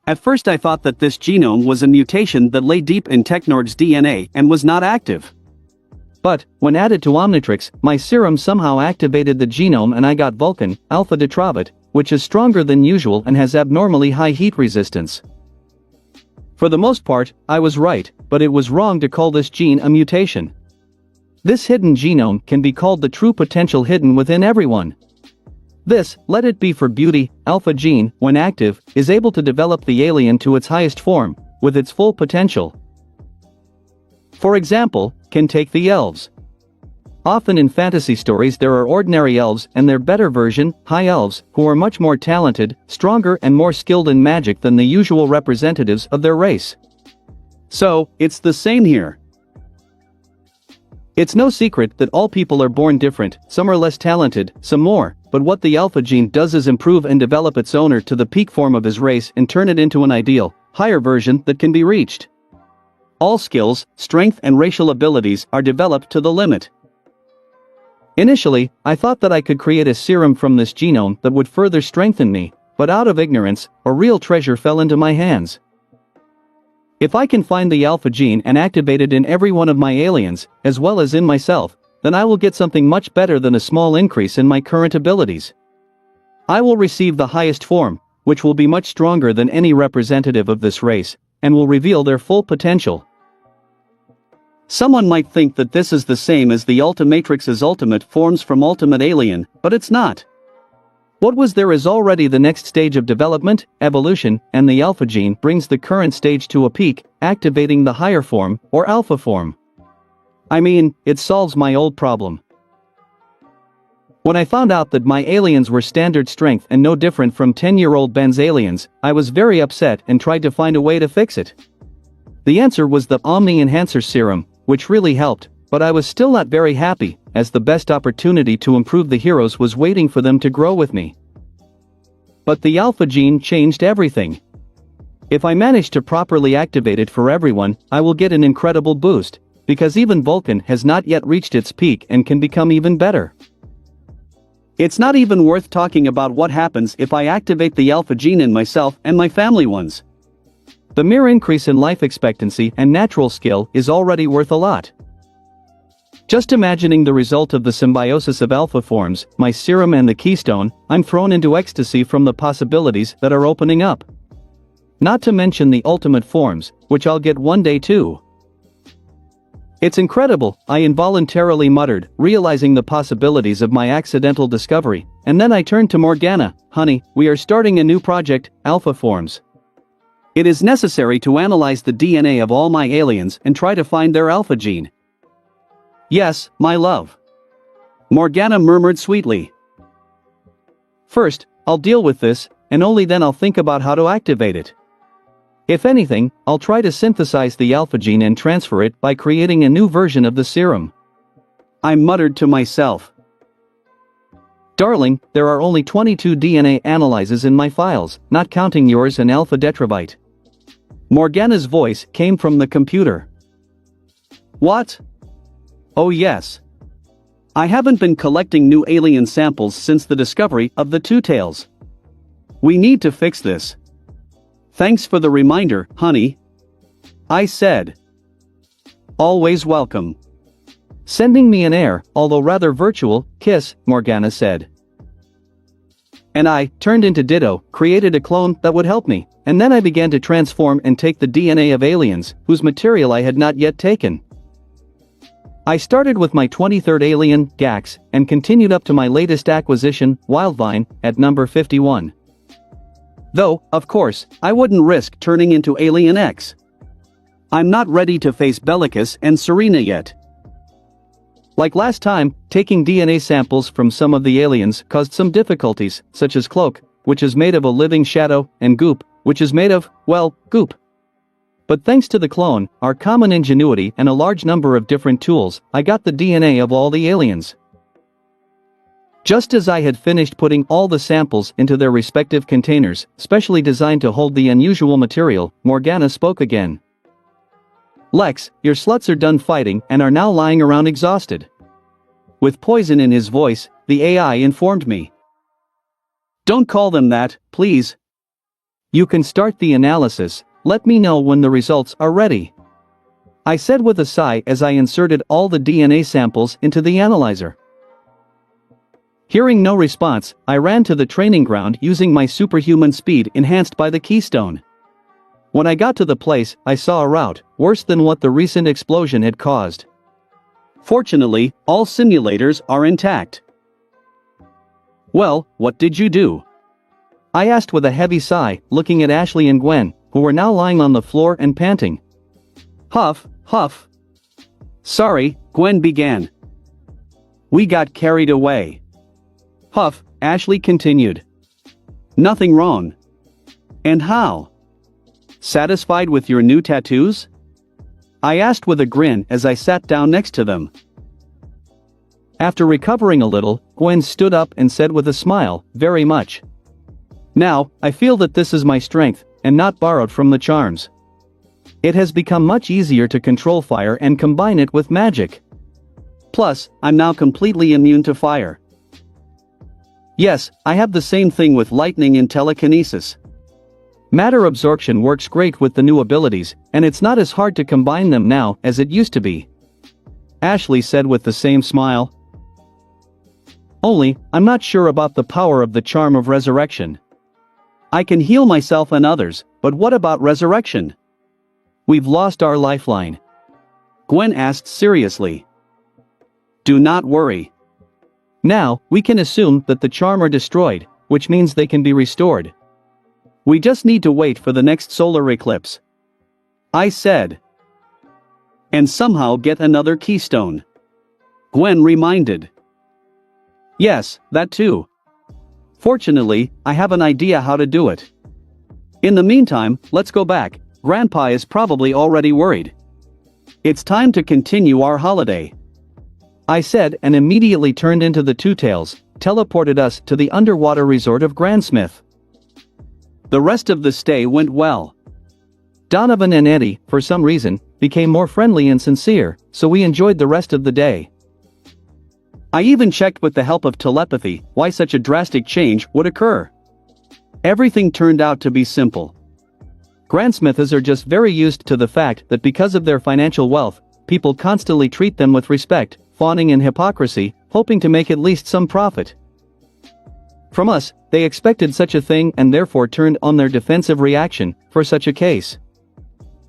At first I thought that this genome was a mutation that lay deep in Technord's DNA and was not active. But, when added to Omnitrix, my serum somehow activated the genome and I got Vulcan, Alpha Detrovit, which is stronger than usual and has abnormally high heat resistance. For the most part, I was right, but it was wrong to call this gene a mutation. This hidden genome can be called the true potential hidden within everyone. This, let it be for beauty, alpha gene, when active, is able to develop the alien to its highest form, with its full potential. For example, can take the elves. Often in fantasy stories there are ordinary elves and their better version, high elves, who are much more talented, stronger and more skilled in magic than the usual representatives of their race. So, it's the same here. It's no secret that all people are born different, some are less talented, some more, but what the alpha gene does is improve and develop its owner to the peak form of his race and turn it into an ideal, higher version that can be reached. All skills, strength and racial abilities are developed to the limit. Initially, I thought that I could create a serum from this genome that would further strengthen me, but out of ignorance, a real treasure fell into my hands. If I can find the alpha gene and activate it in every one of my aliens, as well as in myself, then I will get something much better than a small increase in my current abilities. I will receive the highest form, which will be much stronger than any representative of this race, and will reveal their full potential. Someone might think that this is the same as the Ultimatrix's ultimate forms from Ultimate Alien, but it's not. What was there is already the next stage of development, evolution, and the alpha gene brings the current stage to a peak, activating the higher form, or alpha form. I mean, it solves my old problem. When I found out that my aliens were standard strength and no different from 10-year-old Ben's aliens, I was very upset and tried to find a way to fix it. The answer was the Omni Enhancer Serum, which really helped, but I was still not very happy, as the best opportunity to improve the heroes was waiting for them to grow with me. But the alpha gene changed everything. If I manage to properly activate it for everyone, I will get an incredible boost, because even Vulcan has not yet reached its peak and can become even better. It's not even worth talking about what happens if I activate the alpha gene in myself and my family ones. The mere increase in life expectancy and natural skill is already worth a lot. Just imagining the result of the symbiosis of alpha forms, my serum and the keystone, I'm thrown into ecstasy from the possibilities that are opening up. Not to mention the ultimate forms, which I'll get one day too. It's incredible, I involuntarily muttered, realizing the possibilities of my accidental discovery, and then I turned to Morgana, honey, we are starting a new project, Alpha Forms. It is necessary to analyze the DNA of all my aliens and try to find their alpha gene. Yes, my love. Morgana murmured sweetly. First, I'll deal with this, and only then I'll think about how to activate it. If anything, I'll try to synthesize the alpha gene and transfer it by creating a new version of the serum. I muttered to myself. Darling, there are only 22 DNA analyses in my files, not counting yours and alpha detravite. Morgana's voice came from the computer. What? Oh yes. I haven't been collecting new alien samples since the discovery of the two tails. We need to fix this. Thanks for the reminder, honey. I said. Always welcome. Sending me an air, although rather virtual, kiss, Morgana said. And I turned into Ditto, created a clone that would help me, and then I began to transform and take the DNA of aliens, whose material I had not yet taken. I started with my 23rd alien, Gax, and continued up to my latest acquisition, Wildvine, at number 51. Though, of course, I wouldn't risk turning into Alien X. I'm not ready to face Bellicus and Serena yet. Like last time, taking DNA samples from some of the aliens caused some difficulties, such as Cloak, which is made of a living shadow, and Goop, which is made of, well, goop. But thanks to the clone, our common ingenuity and a large number of different tools, I got the DNA of all the aliens. Just as I had finished putting all the samples into their respective containers, specially designed to hold the unusual material, Morgana spoke again. Lex, your sluts are done fighting and are now lying around exhausted. With poison in his voice, the AI informed me. Don't call them that, please. You can start the analysis, let me know when the results are ready. I said with a sigh as I inserted all the DNA samples into the analyzer. Hearing no response, I ran to the training ground using my superhuman speed enhanced by the keystone. When I got to the place, I saw a rout, worse than what the recent explosion had caused. Fortunately, all simulators are intact. Well, what did you do? I asked with a heavy sigh, looking at Ashley and Gwen, who were now lying on the floor and panting. Huff, huff. Sorry, Gwen began. We got carried away. Huff, Ashley continued. Nothing wrong. And how? Satisfied with your new tattoos? I asked with a grin as I sat down next to them. After recovering a little, Gwen stood up and said with a smile, very much. Now, I feel that this is my strength, and not borrowed from the charms. It has become much easier to control fire and combine it with magic. Plus, I'm now completely immune to fire. Yes, I have the same thing with lightning and telekinesis. Matter absorption works great with the new abilities, and it's not as hard to combine them now as it used to be. Ashley said with the same smile. Only, I'm not sure about the power of the charm of resurrection. I can heal myself and others, but what about resurrection? We've lost our lifeline. Gwen asked seriously. Do not worry. Now, we can assume that the charm are destroyed, which means they can be restored. We just need to wait for the next solar eclipse. I said. And somehow get another keystone. Gwen reminded. Yes, that too. Fortunately, I have an idea how to do it. In the meantime, let's go back. Grandpa is probably already worried. It's time to continue our holiday. I said and immediately turned into the Two Tails, teleported us to the underwater resort of Grandsmith. The rest of the stay went well. Donovan and Eddie, for some reason, became more friendly and sincere, so we enjoyed the rest of the day. I even checked with the help of telepathy why such a drastic change would occur. Everything turned out to be simple. Grandsmiths are just very used to the fact that because of their financial wealth, people constantly treat them with respect, fawning and hypocrisy, hoping to make at least some profit. From us, they expected such a thing and therefore turned on their defensive reaction for such a case.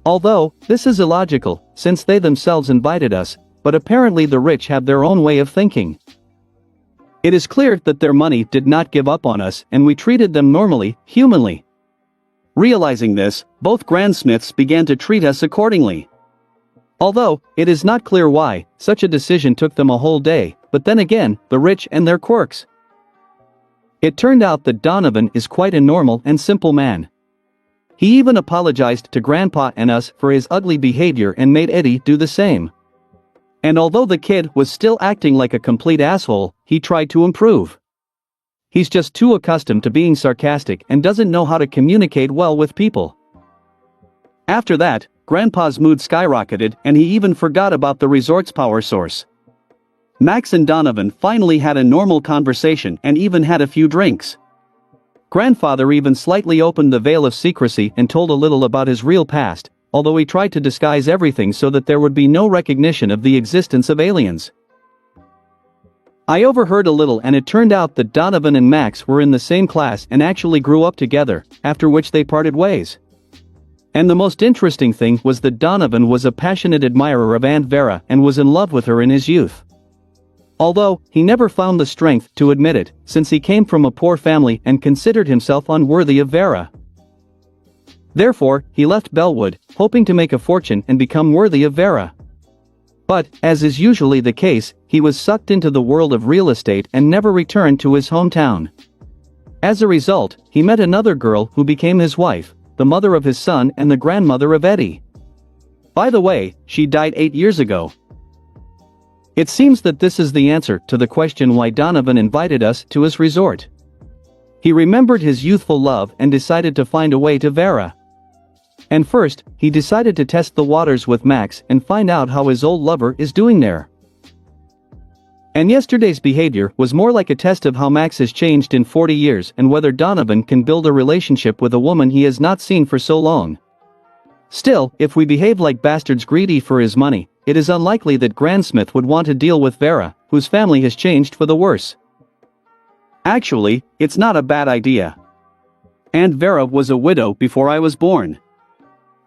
Although, this is illogical, since they themselves invited us, but apparently the rich have their own way of thinking. It is clear that their money did not give up on us and we treated them normally, humanly. Realizing this, both grandsmiths began to treat us accordingly. Although, it is not clear why, such a decision took them a whole day, but then again, the rich and their quirks. It turned out that Donovan is quite a normal and simple man. He even apologized to Grandpa and us for his ugly behavior and made Eddie do the same. And although the kid was still acting like a complete asshole, he tried to improve. He's just too accustomed to being sarcastic and doesn't know how to communicate well with people. After that, Grandpa's mood skyrocketed and he even forgot about the resort's power source. Max and Donovan finally had a normal conversation and even had a few drinks. Grandfather even slightly opened the veil of secrecy and told a little about his real past, although he tried to disguise everything so that there would be no recognition of the existence of aliens. I overheard a little and it turned out that Donovan and Max were in the same class and actually grew up together, after which they parted ways. And the most interesting thing was that Donovan was a passionate admirer of Aunt Vera and was in love with her in his youth. Although, he never found the strength to admit it, since he came from a poor family and considered himself unworthy of Vera. Therefore, he left Bellwood, hoping to make a fortune and become worthy of Vera. But, as is usually the case, he was sucked into the world of real estate and never returned to his hometown. As a result, he met another girl who became his wife, the mother of his son and the grandmother of Eddie. By the way, she died 8 years ago. It seems that this is the answer to the question why Donovan invited us to his resort. He remembered his youthful love and decided to find a way to Vera. And first, he decided to test the waters with Max and find out how his old lover is doing there. And yesterday's behavior was more like a test of how Max has changed in 40 years and whether Donovan can build a relationship with a woman he has not seen for so long. Still, if we behave like bastards greedy for his money, it is unlikely that Grandsmith would want to deal with Vera, whose family has changed for the worse. Actually, it's not a bad idea. Aunt Vera was a widow before I was born.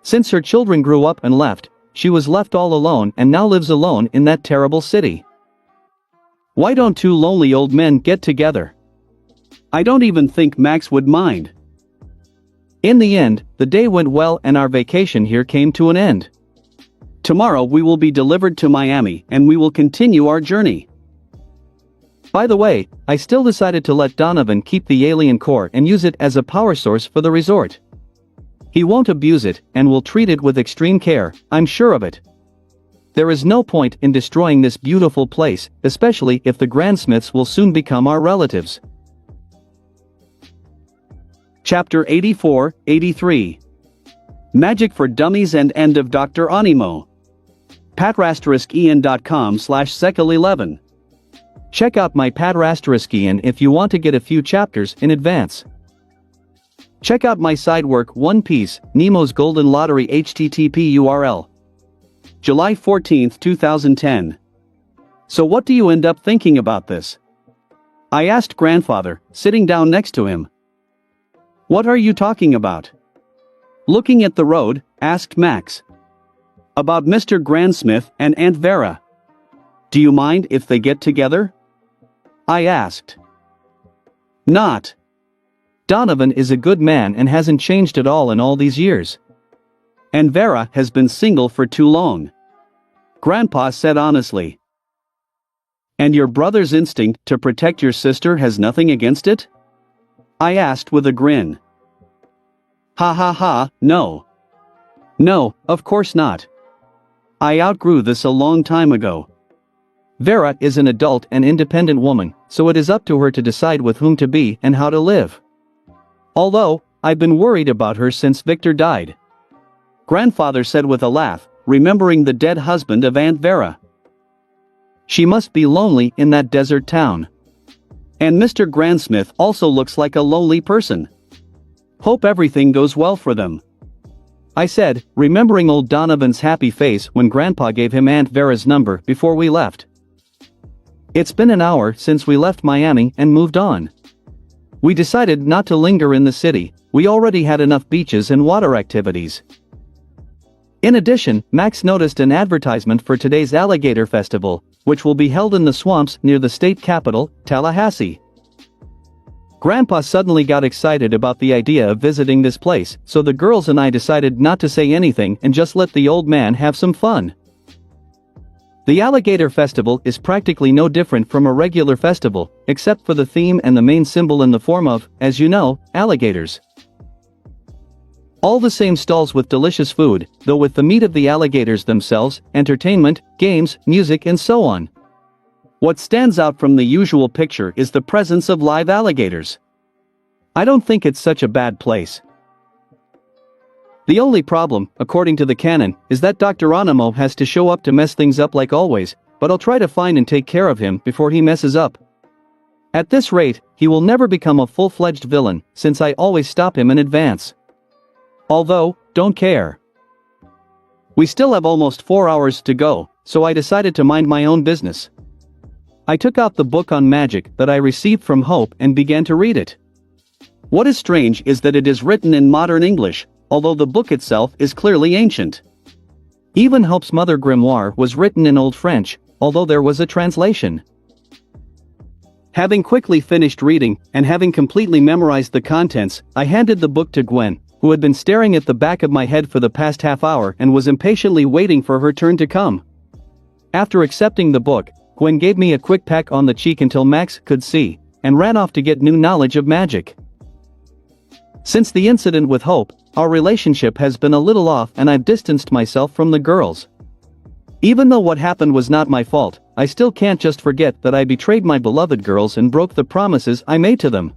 Since her children grew up and left, she was left all alone and now lives alone in that terrible city. Why don't two lonely old men get together? I don't even think Max would mind. In the end, the day went well and our vacation here came to an end. Tomorrow we will be delivered to Miami and we will continue our journey. By the way, I still decided to let Donovan keep the alien core and use it as a power source for the resort. He won't abuse it and will treat it with extreme care, I'm sure of it. There is no point in destroying this beautiful place, especially if the Grandsmiths will soon become our relatives. Chapter 84-83 Magic for Dummies and End of Dr. Animo. patrasteriskian.com/sekal11. Check out my Patrasteriskian if you want to get a few chapters in advance. Check out my side work One Piece, Nemo's Golden Lottery http URL. July 14, 2010. So what do you end up thinking about this? I asked Grandfather, sitting down next to him. What are you talking about? Looking at the road, asked Max. About Mr. Grandsmith and Aunt Vera. Do you mind if they get together? I asked. Not. Donovan is a good man and hasn't changed at all in all these years. And Vera has been single for too long. Grandpa said honestly. And your brother's instinct to protect your sister has nothing against it? I asked with a grin. Ha ha ha, no. No, of course not. I outgrew this a long time ago. Vera is an adult and independent woman, so it is up to her to decide with whom to be and how to live. Although, I've been worried about her since Victor died. Grandfather said with a laugh, remembering the dead husband of Aunt Vera. She must be lonely in that desert town. And Mr. Grandsmith also looks like a lonely person. Hope everything goes well for them. I said, remembering old Donovan's happy face when Grandpa gave him Aunt Vera's number before we left. It's been an hour since we left Miami and moved on. We decided not to linger in the city, we already had enough beaches and water activities. In addition, Max noticed an advertisement for today's Alligator Festival, which will be held in the swamps near the state capital, Tallahassee. Grandpa suddenly got excited about the idea of visiting this place, so the girls and I decided not to say anything and just let the old man have some fun. The Alligator Festival is practically no different from a regular festival, except for the theme and the main symbol in the form of, as you know, alligators. All the same stalls with delicious food, though with the meat of the alligators themselves, entertainment, games, music and so on. What stands out from the usual picture is the presence of live alligators. I don't think it's such a bad place. The only problem, according to the canon, is that Dr. Animo has to show up to mess things up like always, but I'll try to find and take care of him before he messes up. At this rate, he will never become a full-fledged villain, since I always stop him in advance. Although, don't care. We still have almost 4 hours to go, so I decided to mind my own business. I took out the book on magic that I received from Hope and began to read it. What is strange is that it is written in modern English, although the book itself is clearly ancient. Even Hope's mother grimoire was written in Old French, although there was a translation. Having quickly finished reading, and having completely memorized the contents, I handed the book to Gwen, who had been staring at the back of my head for the past half hour and was impatiently waiting for her turn to come. After accepting the book, Gwen gave me a quick peck on the cheek until Max could see, and ran off to get new knowledge of magic. Since the incident with Hope, our relationship has been a little off and I've distanced myself from the girls. Even though what happened was not my fault, I still can't just forget that I betrayed my beloved girls and broke the promises I made to them.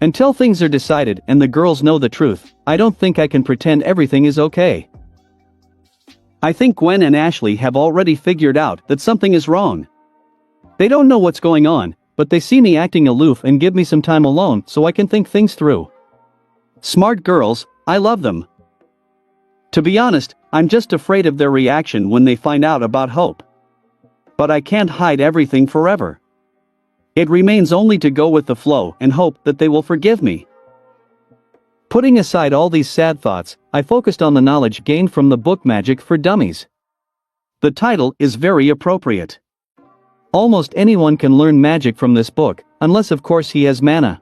Until things are decided and the girls know the truth, I don't think I can pretend everything is okay. I think Gwen and Ashley have already figured out that something is wrong. They don't know what's going on, but they see me acting aloof and give me some time alone so I can think things through. Smart girls, I love them. To be honest, I'm just afraid of their reaction when they find out about Hope. But I can't hide everything forever. It remains only to go with the flow and hope that they will forgive me. Putting aside all these sad thoughts, I focused on the knowledge gained from the book Magic for Dummies. The title is very appropriate. Almost anyone can learn magic from this book, unless of course he has mana.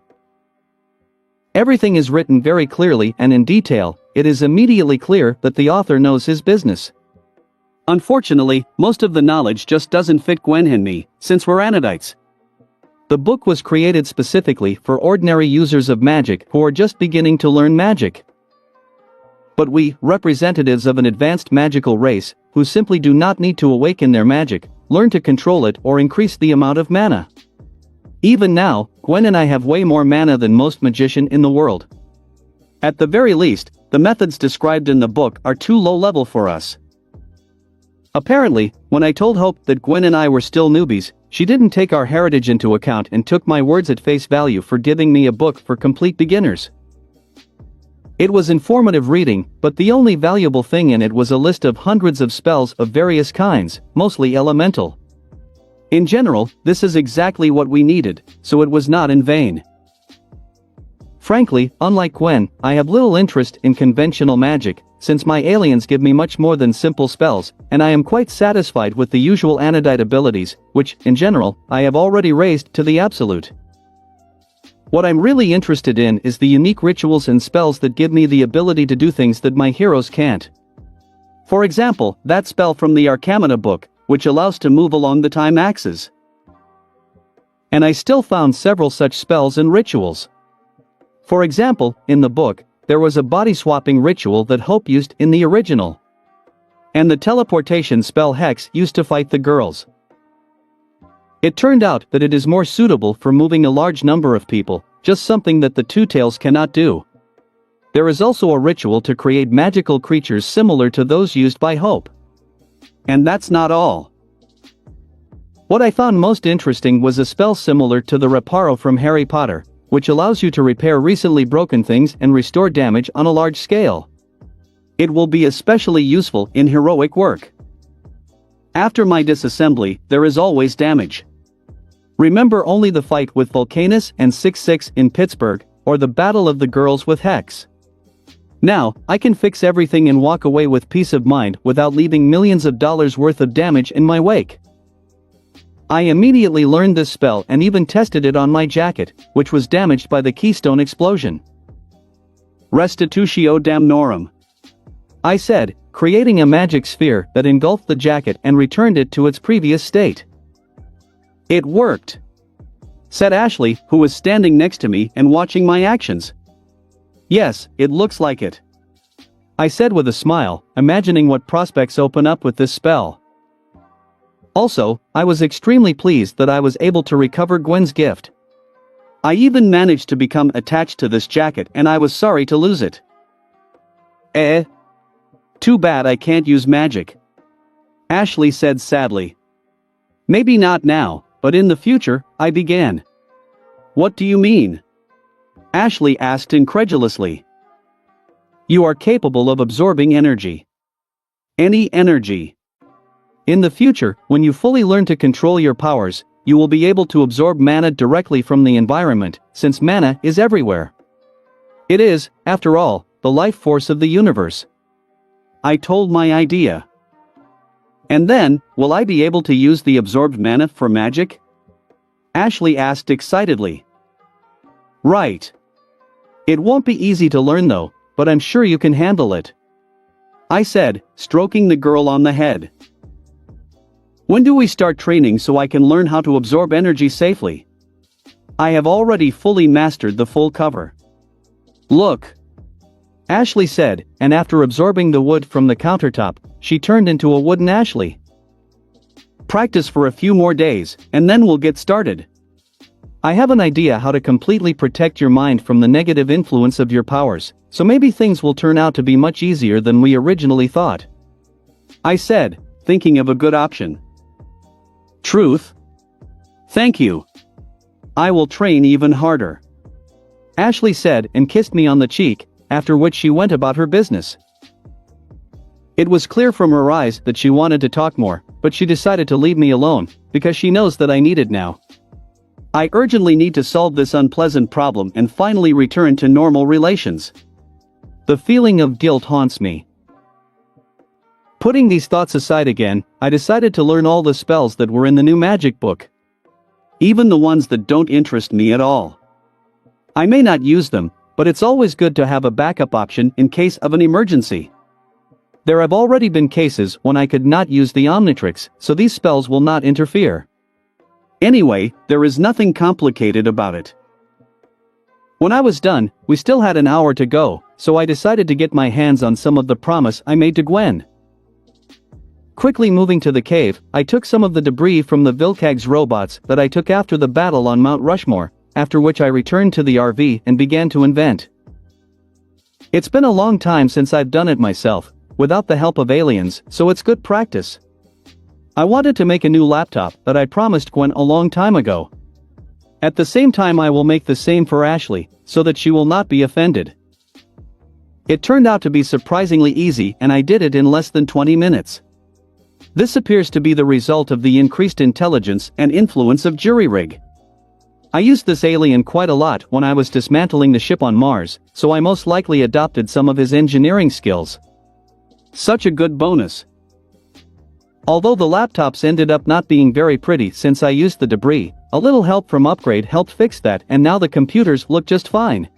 Everything is written very clearly and in detail. It is immediately clear that the author knows his business. Unfortunately, most of the knowledge just doesn't fit Gwen and me, since we're Anodites. The book was created specifically for ordinary users of magic who are just beginning to learn magic. But we, representatives of an advanced magical race, who simply do not need to awaken their magic, learn to control it or increase the amount of mana. Even now, Gwen and I have way more mana than most magicians in the world. At the very least, the methods described in the book are too low level for us. Apparently, when I told Hope that Gwen and I were still newbies, she didn't take our heritage into account and took my words at face value for giving me a book for complete beginners. It was informative reading, but the only valuable thing in it was a list of hundreds of spells of various kinds, mostly elemental. In general, this is exactly what we needed, so it was not in vain. Frankly, unlike Gwen, I have little interest in conventional magic, since my aliens give me much more than simple spells, and I am quite satisfied with the usual Anodite abilities, which, in general, I have already raised to the absolute. What I'm really interested in is the unique rituals and spells that give me the ability to do things that my heroes can't. For example, that spell from the Arcamata book, which allows to move along the time axis. And I still found several such spells and rituals. For example, in the book, there was a body-swapping ritual that Hope used in the original. And the teleportation spell Hex used to fight the girls. It turned out that it is more suitable for moving a large number of people, just something that the Two Tails cannot do. There is also a ritual to create magical creatures similar to those used by Hope. And that's not all. What I found most interesting was a spell similar to the Reparo from Harry Potter, which allows you to repair recently broken things and restore damage on a large scale. It will be especially useful in heroic work. After my disassembly, there is always damage. Remember only the fight with Vulcanus and 6-6 in Pittsburgh, or the Battle of the Girls with Hex. Now, I can fix everything and walk away with peace of mind without leaving millions of dollars worth of damage in my wake. I immediately learned this spell and even tested it on my jacket, which was damaged by the Keystone explosion. Restitutio damnorum, I said, creating a magic sphere that engulfed the jacket and returned it to its previous state. It worked, said Ashley, who was standing next to me and watching my actions. Yes, it looks like it, I said with a smile, imagining what prospects open up with this spell. Also, I was extremely pleased that I was able to recover Gwen's gift. I even managed to become attached to this jacket and I was sorry to lose it. Too bad I can't use magic, Ashley said sadly. Maybe not now, but in the future, I began. What do you mean? Ashley asked incredulously. You are capable of absorbing energy. Any energy. In the future, when you fully learn to control your powers, you will be able to absorb mana directly from the environment, since mana is everywhere. It is, after all, the life force of the universe. I told my idea. And then, will I be able to use the absorbed mana for magic? Ashley asked excitedly. Right. It won't be easy to learn though, but I'm sure you can handle it, I said, stroking the girl on the head. When do we start training so I can learn how to absorb energy safely? I have already fully mastered the full cover. Look, Ashley said, and after absorbing the wood from the countertop, she turned into a wooden Ashley. Practice for a few more days, and then we'll get started. I have an idea how to completely protect your mind from the negative influence of your powers, so maybe things will turn out to be much easier than we originally thought, I said, thinking of a good option. Truth? Thank you. I will train even harder, Ashley said and kissed me on the cheek, after which she went about her business. It was clear from her eyes that she wanted to talk more, but she decided to leave me alone, because she knows that I need it now. I urgently need to solve this unpleasant problem and finally return to normal relations. The feeling of guilt haunts me. Putting these thoughts aside again, I decided to learn all the spells that were in the new magic book. Even the ones that don't interest me at all. I may not use them, but it's always good to have a backup option in case of an emergency. There have already been cases when I could not use the Omnitrix, so these spells will not interfere. Anyway, there is nothing complicated about it. When I was done, we still had an hour to go, so I decided to get my hands on some of the promise I made to Gwen. Quickly moving to the cave, I took some of the debris from the Vilcags robots that I took after the battle on Mount Rushmore, after which I returned to the RV and began to invent. It's been a long time since I've done it myself, without the help of aliens, so it's good practice. I wanted to make a new laptop that I promised Gwen a long time ago. At the same time I will make the same for Ashley, so that she will not be offended. It turned out to be surprisingly easy and I did it in less than 20 minutes. This appears to be the result of the increased intelligence and influence of Jury-Rig. I used this alien quite a lot when I was dismantling the ship on Mars, so I most likely adopted some of his engineering skills. Such a good bonus. Although the laptops ended up not being very pretty since I used the debris, a little help from Upgrade helped fix that and now the computers look just fine.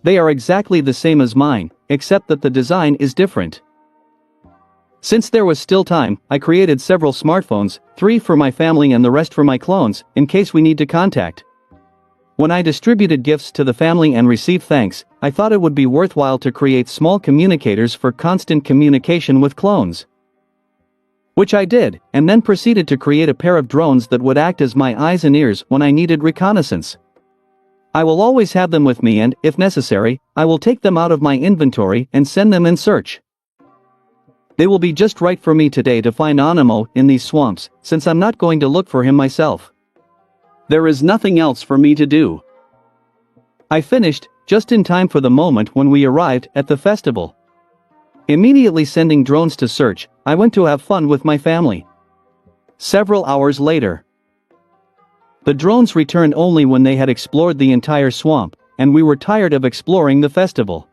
They are exactly the same as mine, except that the design is different. Since there was still time, I created several smartphones, 3 for my family and the rest for my clones, in case we need to contact. When I distributed gifts to the family and received thanks, I thought it would be worthwhile to create small communicators for constant communication with clones. Which I did, and then proceeded to create a pair of drones that would act as my eyes and ears when I needed reconnaissance. I will always have them with me and, if necessary, I will take them out of my inventory and send them in search. They will be just right for me today to find Animo in these swamps, since I'm not going to look for him myself. There is nothing else for me to do. I finished, just in time for the moment when we arrived at the festival. Immediately sending drones to search, I went to have fun with my family. Several hours later, the drones returned only when they had explored the entire swamp, and we were tired of exploring the festival.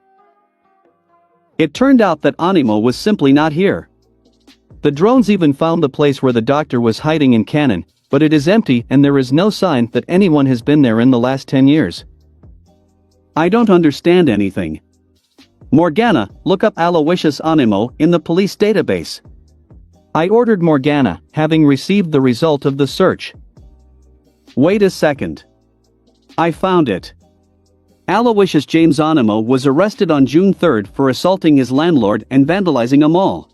It turned out that Animo was simply not here. The drones even found the place where the doctor was hiding in canon, but it is empty and there is no sign that anyone has been there in the last 10 years. I don't understand anything. Morgana, look up Aloysius Animo in the police database. I ordered Morgana, having received the result of the search. Wait a second. I found it. Aloysius James Animo was arrested on June 3 for assaulting his landlord and vandalizing a mall.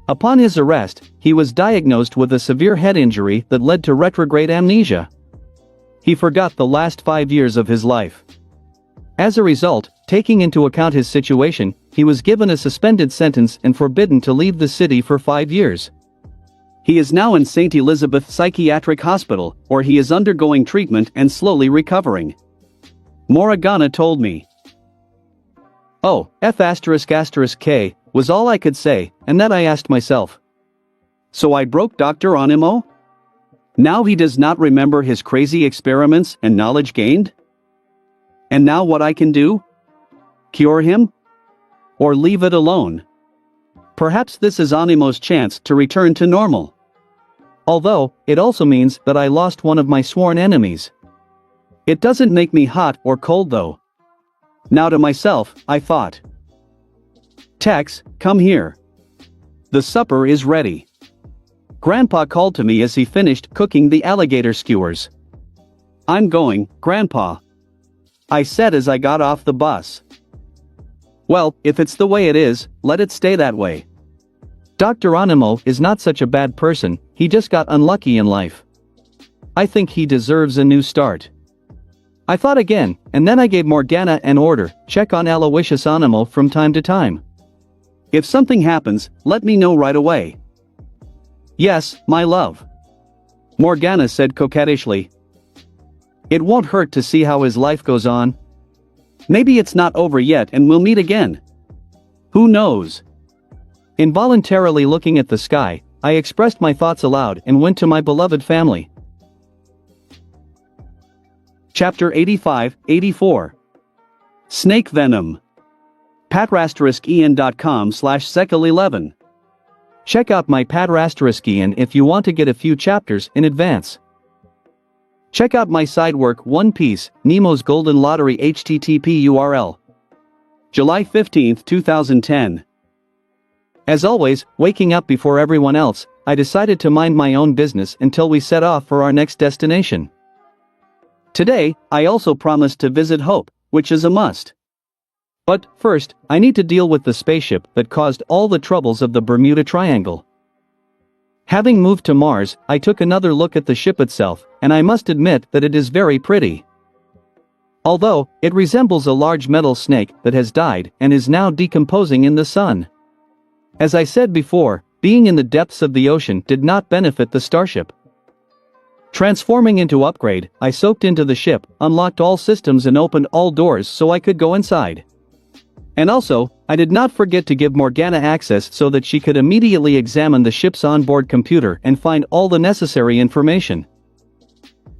Upon his arrest, he was diagnosed with a severe head injury that led to retrograde amnesia. He forgot the last 5 years of his life. As a result, taking into account his situation, he was given a suspended sentence and forbidden to leave the city for 5 years. He is now in St. Elizabeth Psychiatric Hospital, where he is undergoing treatment and slowly recovering. Morgana told me. Oh, F***K, was all I could say, and that I asked myself. So I broke Dr. Animo? Now he does not remember his crazy experiments and knowledge gained? And now what I can do? Cure him? Or leave it alone? Perhaps this is Animo's chance to return to normal. Although, it also means that I lost one of my sworn enemies. It doesn't make me hot or cold though. Now to myself, I thought. Tex, come here. The supper is ready. Grandpa called to me as he finished cooking the alligator skewers. I'm going, Grandpa. I said as I got off the bus. Well, if it's the way it is, let it stay that way. Dr. Animo is not such a bad person, he just got unlucky in life. I think he deserves a new start. I thought again, and then I gave Morgana an order, check on Aloysius Animo from time to time. If something happens, let me know right away. Yes, my love. Morgana said coquettishly. It won't hurt to see how his life goes on. Maybe it's not over yet and we'll meet again. Who knows? Involuntarily looking at the sky, I expressed my thoughts aloud and went to my beloved family. Chapter 85-84. Snake Venom. patrasteriskian.com/sekel11. Check out my Patrasteriskian if you want to get a few chapters in advance. Check out my side work One Piece, Nemo's Golden Lottery http URL. July 15, 2010. As always, waking up before everyone else, I decided to mind my own business until we set off for our next destination. Today, I also promised to visit Hope, which is a must. But, first, I need to deal with the spaceship that caused all the troubles of the Bermuda Triangle. Having moved to Mars, I took another look at the ship itself, and I must admit that it is very pretty. Although, it resembles a large metal snake that has died and is now decomposing in the sun. As I said before, being in the depths of the ocean did not benefit the starship. Transforming into Upgrade, I soaked into the ship, unlocked all systems and opened all doors so I could go inside. And also, I did not forget to give Morgana access so that she could immediately examine the ship's onboard computer and find all the necessary information.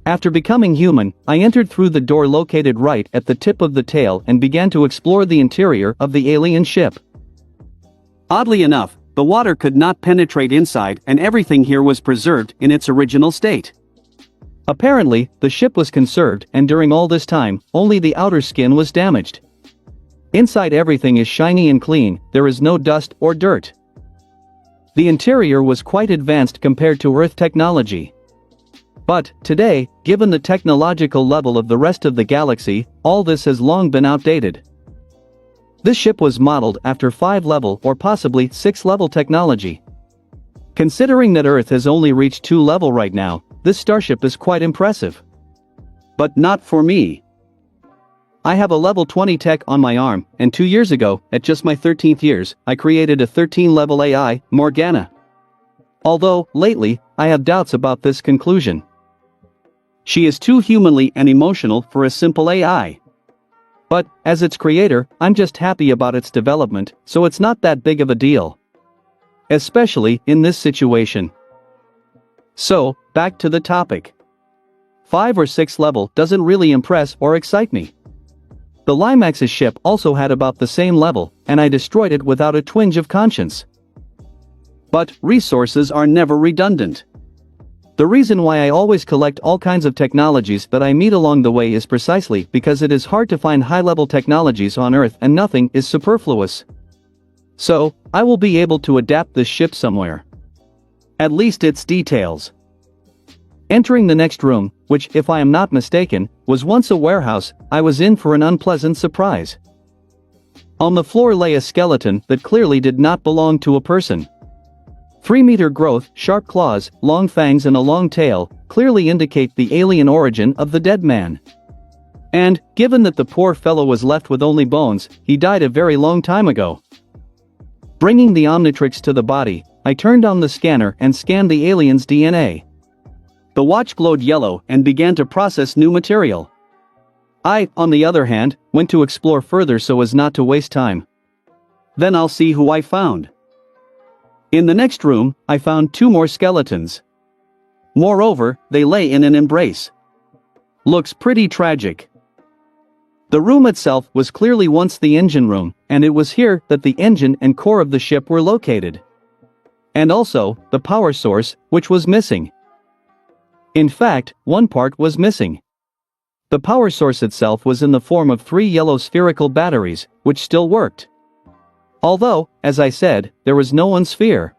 After becoming human, I entered through the door located right at the tip of the tail and began to explore the interior of the alien ship. Oddly enough, the water could not penetrate inside and everything here was preserved in its original state. Apparently, the ship was conserved and during all this time, only the outer skin was damaged. Inside everything is shiny and clean, there is no dust or dirt. The interior was quite advanced compared to Earth technology. But, today, given the technological level of the rest of the galaxy, all this has long been outdated. This ship was modeled after 5-level or possibly 6-level technology. Considering that Earth has only reached 2-level right now, this starship is quite impressive. But not for me. I have a level 20 tech on my arm, and 2 years ago, at just my 13th years, I created a 13-level AI, Morgana. Although, lately, I have doubts about this conclusion. She is too humanly and emotional for a simple AI. But, as its creator, I'm just happy about its development, so it's not that big of a deal. Especially in this situation. So, back to the topic. 5 or 6 level doesn't really impress or excite me. The Limax's ship also had about the same level, and I destroyed it without a twinge of conscience. But resources are never redundant. The reason why I always collect all kinds of technologies that I meet along the way is precisely because it is hard to find high-level technologies on Earth and nothing is superfluous. So, I will be able to adapt this ship somewhere. At least its details. Entering the next room, which, if I am not mistaken, was once a warehouse, I was in for an unpleasant surprise. On the floor lay a skeleton that clearly did not belong to a person. 3-meter growth, sharp claws, long fangs and a long tail, clearly indicate the alien origin of the dead man. And, given that the poor fellow was left with only bones, he died a very long time ago. Bringing the Omnitrix to the body, I turned on the scanner and scanned the alien's DNA. The watch glowed yellow and began to process new material. I, on the other hand, went to explore further so as not to waste time. Then I'll see who I found. In the next room, I found 2 more skeletons. Moreover, they lay in an embrace. Looks pretty tragic. The room itself was clearly once the engine room, and it was here that the engine and core of the ship were located. And also, the power source, which was missing. In fact, one part was missing. The power source itself was in the form of 3 yellow spherical batteries, which still worked. Although, as I said, there was no one sphere.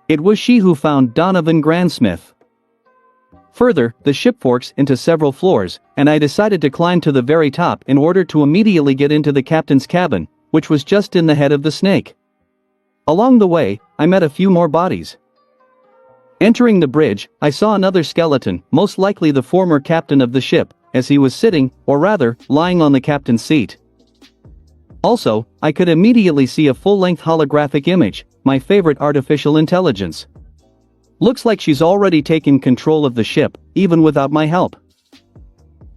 It was she who found Donovan Grandsmith. Further, the ship forks into several floors, and I decided to climb to the very top in order to immediately get into the captain's cabin, which was just in the head of the snake. Along the way, I met a few more bodies. Entering the bridge, I saw another skeleton, most likely the former captain of the ship, as he was sitting, or rather, lying on the captain's seat. Also, I could immediately see a full-length holographic image, my favorite artificial intelligence. Looks like she's already taken control of the ship, even without my help.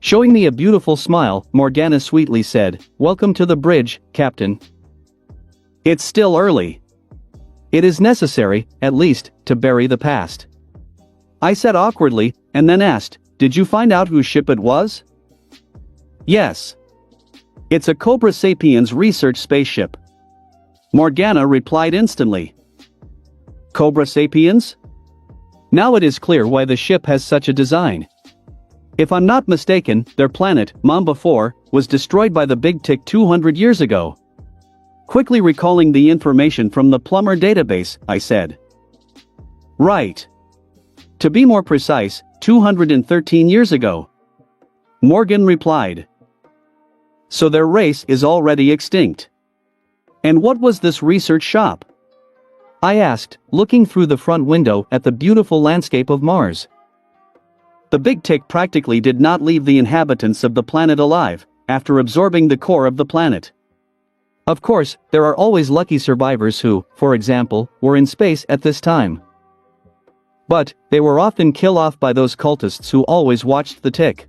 Showing me a beautiful smile, Morgana sweetly said, "Welcome to the bridge, Captain. It's still early. It is necessary, at least, to bury the past." I said awkwardly, and then asked, "Did you find out whose ship it was?" "Yes. It's a Cobra Sapiens research spaceship." Morgana replied instantly. "Cobra Sapiens?" Now it is clear why the ship has such a design. If I'm not mistaken, their planet, Mamba 4, was destroyed by the Big Tick 200 years ago. Quickly recalling the information from the Plumber database, I said. Right. To be more precise, 213 years ago. Morgan replied. So their race is already extinct. And what was this research shop? I asked, looking through the front window at the beautiful landscape of Mars. The Big Tick practically did not leave the inhabitants of the planet alive, after absorbing the core of the planet. Of course, there are always lucky survivors who, for example, were in space at this time. But, they were often killed off by those cultists who always watched the Tick.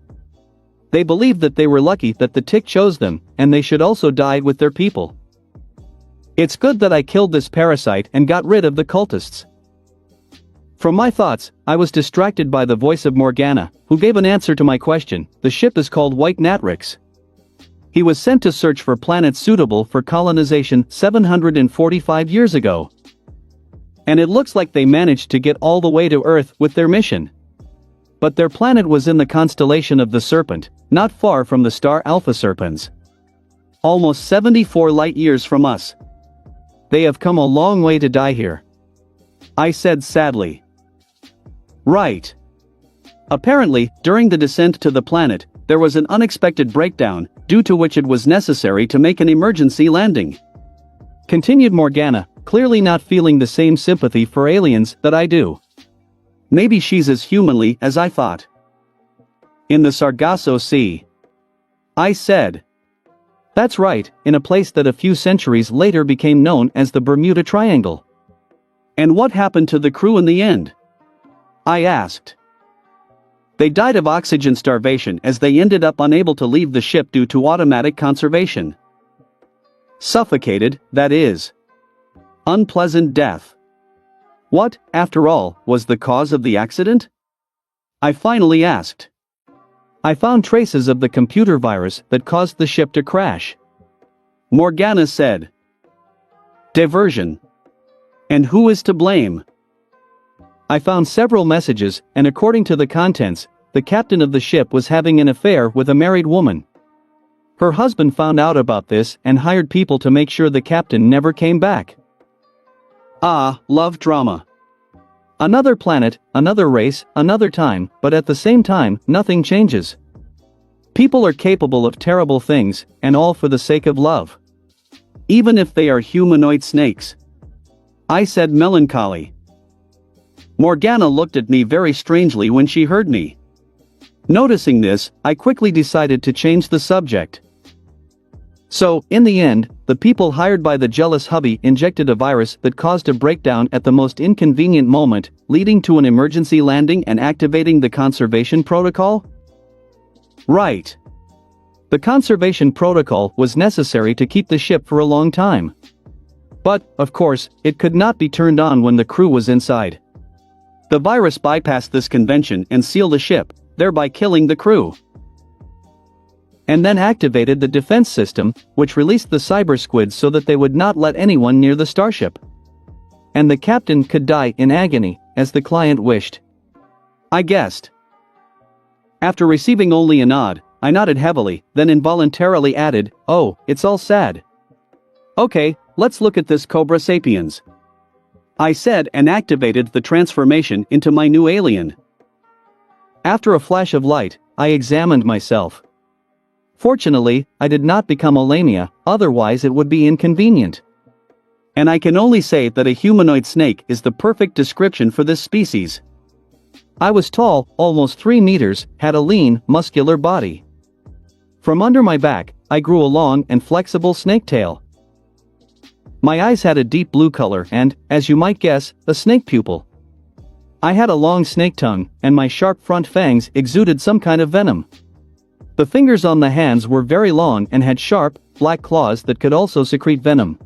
They believed that they were lucky that the Tick chose them, and they should also die with their people. It's good that I killed this parasite and got rid of the cultists. From my thoughts, I was distracted by the voice of Morgana, who gave an answer to my question. The ship is called White Natrix. He was sent to search for planets suitable for colonization 745 years ago. And it looks like they managed to get all the way to Earth with their mission. But their planet was in the constellation of the Serpent, not far from the star Alpha Serpens. Almost 74 light-years from us. They have come a long way to die here. I said sadly. Right. Apparently, during the descent to the planet, there was an unexpected breakdown, due to which it was necessary to make an emergency landing. Continued Morgana, clearly not feeling the same sympathy for aliens that I do. Maybe she's as humanly as I thought. In the Sargasso Sea. I said. That's right, in a place that a few centuries later became known as the Bermuda Triangle. And what happened to the crew in the end? I asked. They died of oxygen starvation as they ended up unable to leave the ship due to automatic conservation. Suffocated, that is. Unpleasant death. What, after all, was the cause of the accident? I finally asked. I found traces of the computer virus that caused the ship to crash. Morgana said. Diversion. And who is to blame? I found several messages, and according to the contents, the captain of the ship was having an affair with a married woman. Her husband found out about this and hired people to make sure the captain never came back. Ah, love drama. Another planet, another race, another time, but at the same time, nothing changes. People are capable of terrible things, and all for the sake of love. Even if they are humanoid snakes. I said melancholy. Morgana looked at me very strangely when she heard me. Noticing this, I quickly decided to change the subject. So, in the end, the people hired by the jealous hubby injected a virus that caused a breakdown at the most inconvenient moment, leading to an emergency landing and activating the conservation protocol? Right. The conservation protocol was necessary to keep the ship for a long time. But, of course, it could not be turned on when the crew was inside. The virus bypassed this convention and sealed the ship, thereby killing the crew. And then activated the defense system, which released the cyber squids so that they would not let anyone near the starship. And the captain could die in agony, as the client wished. I guessed. After receiving only a nod, I nodded heavily, then involuntarily added, "Oh, it's all sad." "Okay, let's look at this Cobra Sapiens," I said and activated the transformation into my new alien. After a flash of light, I examined myself. Fortunately, I did not become a lamia, otherwise it would be inconvenient. And I can only say that a humanoid snake is the perfect description for this species. I was tall, almost 3 meters, had a lean, muscular body. From under my back, I grew a long and flexible snake tail. My eyes had a deep blue color and, as you might guess, a snake pupil. I had a long snake tongue, and my sharp front fangs exuded some kind of venom. The fingers on the hands were very long and had sharp, black claws that could also secrete venom.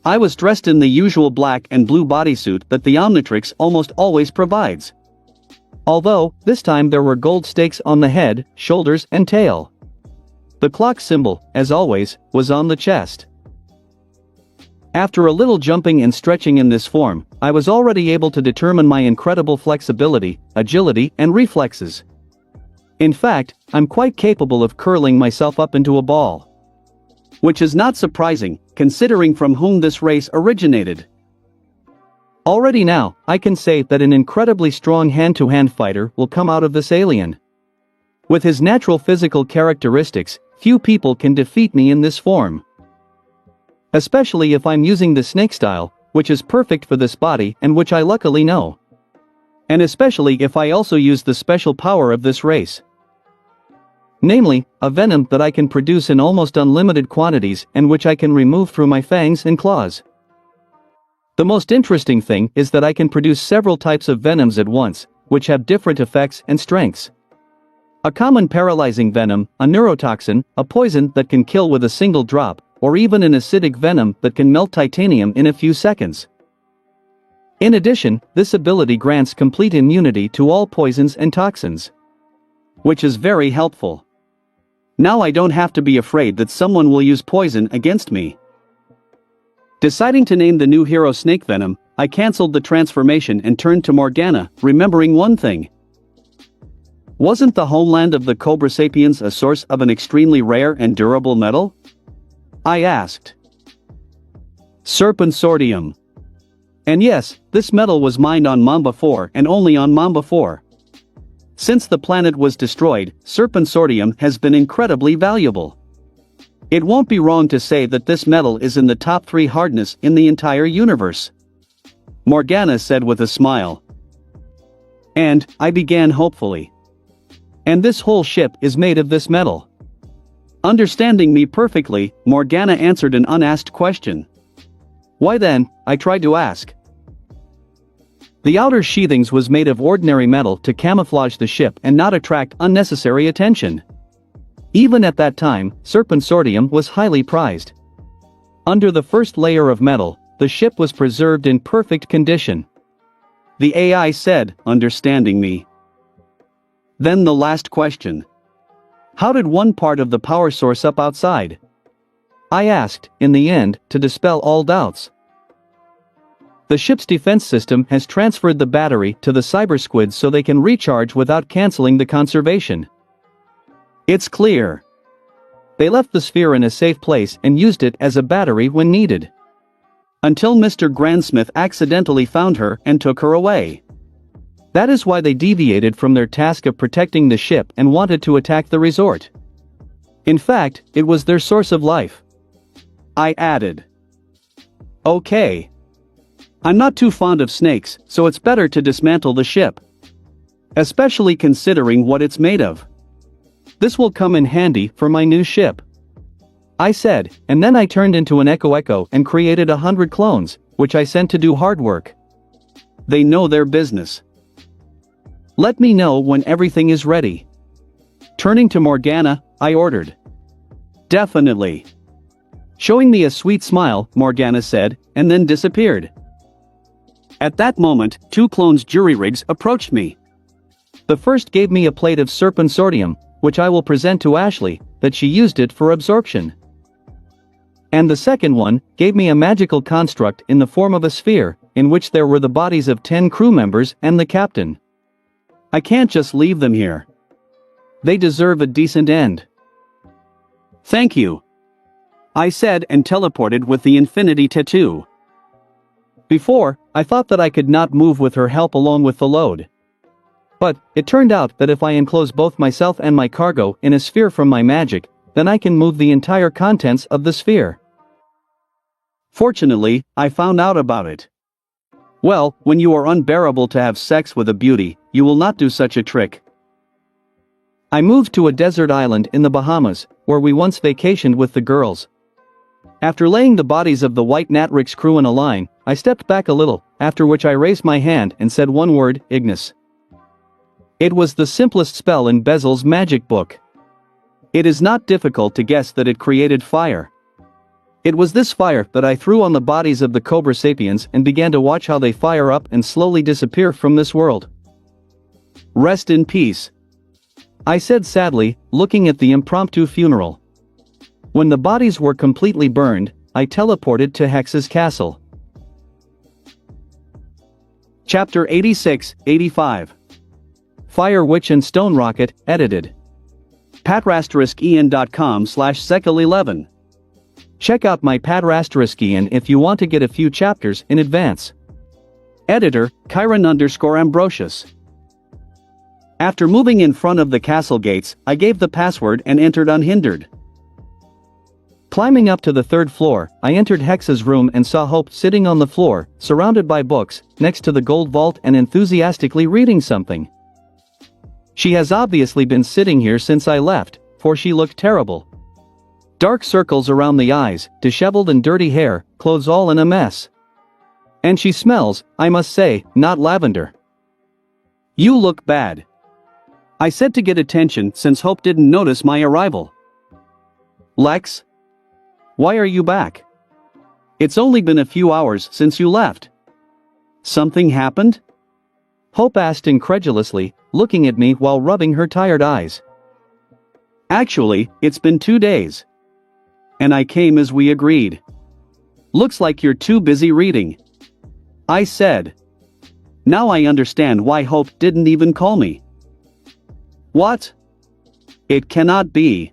I was dressed in the usual black and blue bodysuit that the Omnitrix almost always provides. Although, this time there were gold stakes on the head, shoulders and tail. The clock symbol, as always, was on the chest. After a little jumping and stretching in this form, I was already able to determine my incredible flexibility, agility and reflexes. In fact, I'm quite capable of curling myself up into a ball. Which is not surprising, considering from whom this race originated. Already now, I can say that an incredibly strong hand-to-hand fighter will come out of this alien. With his natural physical characteristics, few people can defeat me in this form. Especially if I'm using the snake style, which is perfect for this body and which I luckily know. And especially if I also use the special power of this race. Namely, a venom that I can produce in almost unlimited quantities and which I can remove through my fangs and claws. The most interesting thing is that I can produce several types of venoms at once, which have different effects and strengths. A common paralyzing venom, a neurotoxin, a poison that can kill with a single drop, or even an acidic venom that can melt titanium in a few seconds. In addition, this ability grants complete immunity to all poisons and toxins. Which is very helpful. Now I don't have to be afraid that someone will use poison against me. Deciding to name the new hero Snake Venom, I cancelled the transformation and turned to Morgana, remembering one thing. Wasn't the homeland of the Cobra Sapiens a source of an extremely rare and durable metal? I asked. Serpensordium. And yes, this metal was mined on Mamba 4 and only on Mamba 4. Since the planet was destroyed, Serpensordium has been incredibly valuable. It won't be wrong to say that this metal is in the top 3 hardness in the entire universe. Morgana said with a smile. And, I began hopefully. And this whole ship is made of this metal. Understanding me perfectly, Morgana answered an unasked question. Why then, I tried to ask. The outer sheathings was made of ordinary metal to camouflage the ship and not attract unnecessary attention. Even at that time, Serpensordium was highly prized. Under the first layer of metal, the ship was preserved in perfect condition. The AI said, understanding me. Then the last question. How did one part of the power source up outside? I asked, in the end, to dispel all doubts. The ship's defense system has transferred the battery to the cyber squids so they can recharge without canceling the conservation. It's clear. They left the sphere in a safe place and used it as a battery when needed. Until Mr. Grandsmith accidentally found her and took her away. That is why they deviated from their task of protecting the ship and wanted to attack the resort. In fact, it was their source of life. I added. Okay. I'm not too fond of snakes, so it's better to dismantle the ship. Especially considering what it's made of. This will come in handy for my new ship. I said, and then I turned into an echo and created 100 clones, which I sent to do hard work. They know their business. Let me know when everything is ready. Turning to Morgana, I ordered. Definitely. Showing me a sweet smile, Morgana said, and then disappeared. At that moment, 2 clones jury rigs approached me. The first gave me a plate of serpensortium, which I will present to Ashley, that she used it for absorption. And the second one gave me a magical construct in the form of a sphere, in which there were the bodies of 10 crew members and the captain. I can't just leave them here. They deserve a decent end. Thank you. I said and teleported with the infinity tattoo. Before, I thought that I could not move with her help along with the load. But, it turned out that if I enclose both myself and my cargo in a sphere from my magic, then I can move the entire contents of the sphere. Fortunately, I found out about it. Well, when you are unbearable to have sex with a beauty, you will not do such a trick. I moved to a desert island in the Bahamas, where we once vacationed with the girls. After laying the bodies of the White Natrix crew in a line, I stepped back a little, after which I raised my hand and said one word, Ignis. It was the simplest spell in Bezel's magic book. It is not difficult to guess that it created fire. It was this fire that I threw on the bodies of the Cobra Sapiens and began to watch how they fire up and slowly disappear from this world. Rest in peace. I said sadly, looking at the impromptu funeral. When the bodies were completely burned, I teleported to Hex's castle. Chapter 86-85. Fire Witch and Stone Rocket, edited. patrasteriskian.com/sekal11. Check out my Patrasteriskian if you want to get a few chapters in advance. Editor, Chiron_Ambrosius. After moving in front of the castle gates, I gave the password and entered unhindered. Climbing up to the 3rd floor, I entered Hex's room and saw Hope sitting on the floor, surrounded by books, next to the gold vault and enthusiastically reading something. She has obviously been sitting here since I left, for she looked terrible. Dark circles around the eyes, disheveled and dirty hair, clothes all in a mess. And she smells, I must say, not lavender. You look bad. I said to get attention since Hope didn't notice my arrival. Lex? Why are you back? It's only been a few hours since you left. Something happened? Hope asked incredulously, looking at me while rubbing her tired eyes. Actually, it's been 2 days. And I came as we agreed. Looks like you're too busy reading. I said. Now I understand why Hope didn't even call me. What? It cannot be.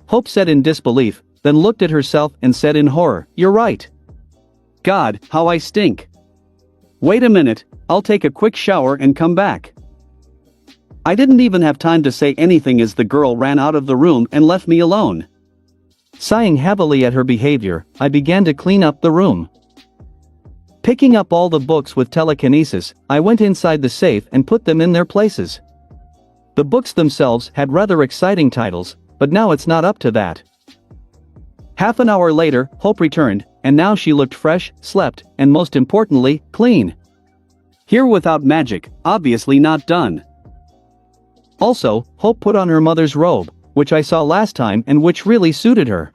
Hope said in disbelief, then looked at herself and said in horror, You're right. God, how I stink. Wait a minute, I'll take a quick shower and come back. I didn't even have time to say anything as the girl ran out of the room and left me alone. Sighing heavily at her behavior, I began to clean up the room. Picking up all the books with telekinesis, I went inside the safe and put them in their places. The books themselves had rather exciting titles, but now it's not up to that. Half an hour later, Hope returned, and now she looked fresh, slept, and most importantly, clean. Here without magic, obviously not done. Also, Hope put on her mother's robe, which I saw last time and which really suited her.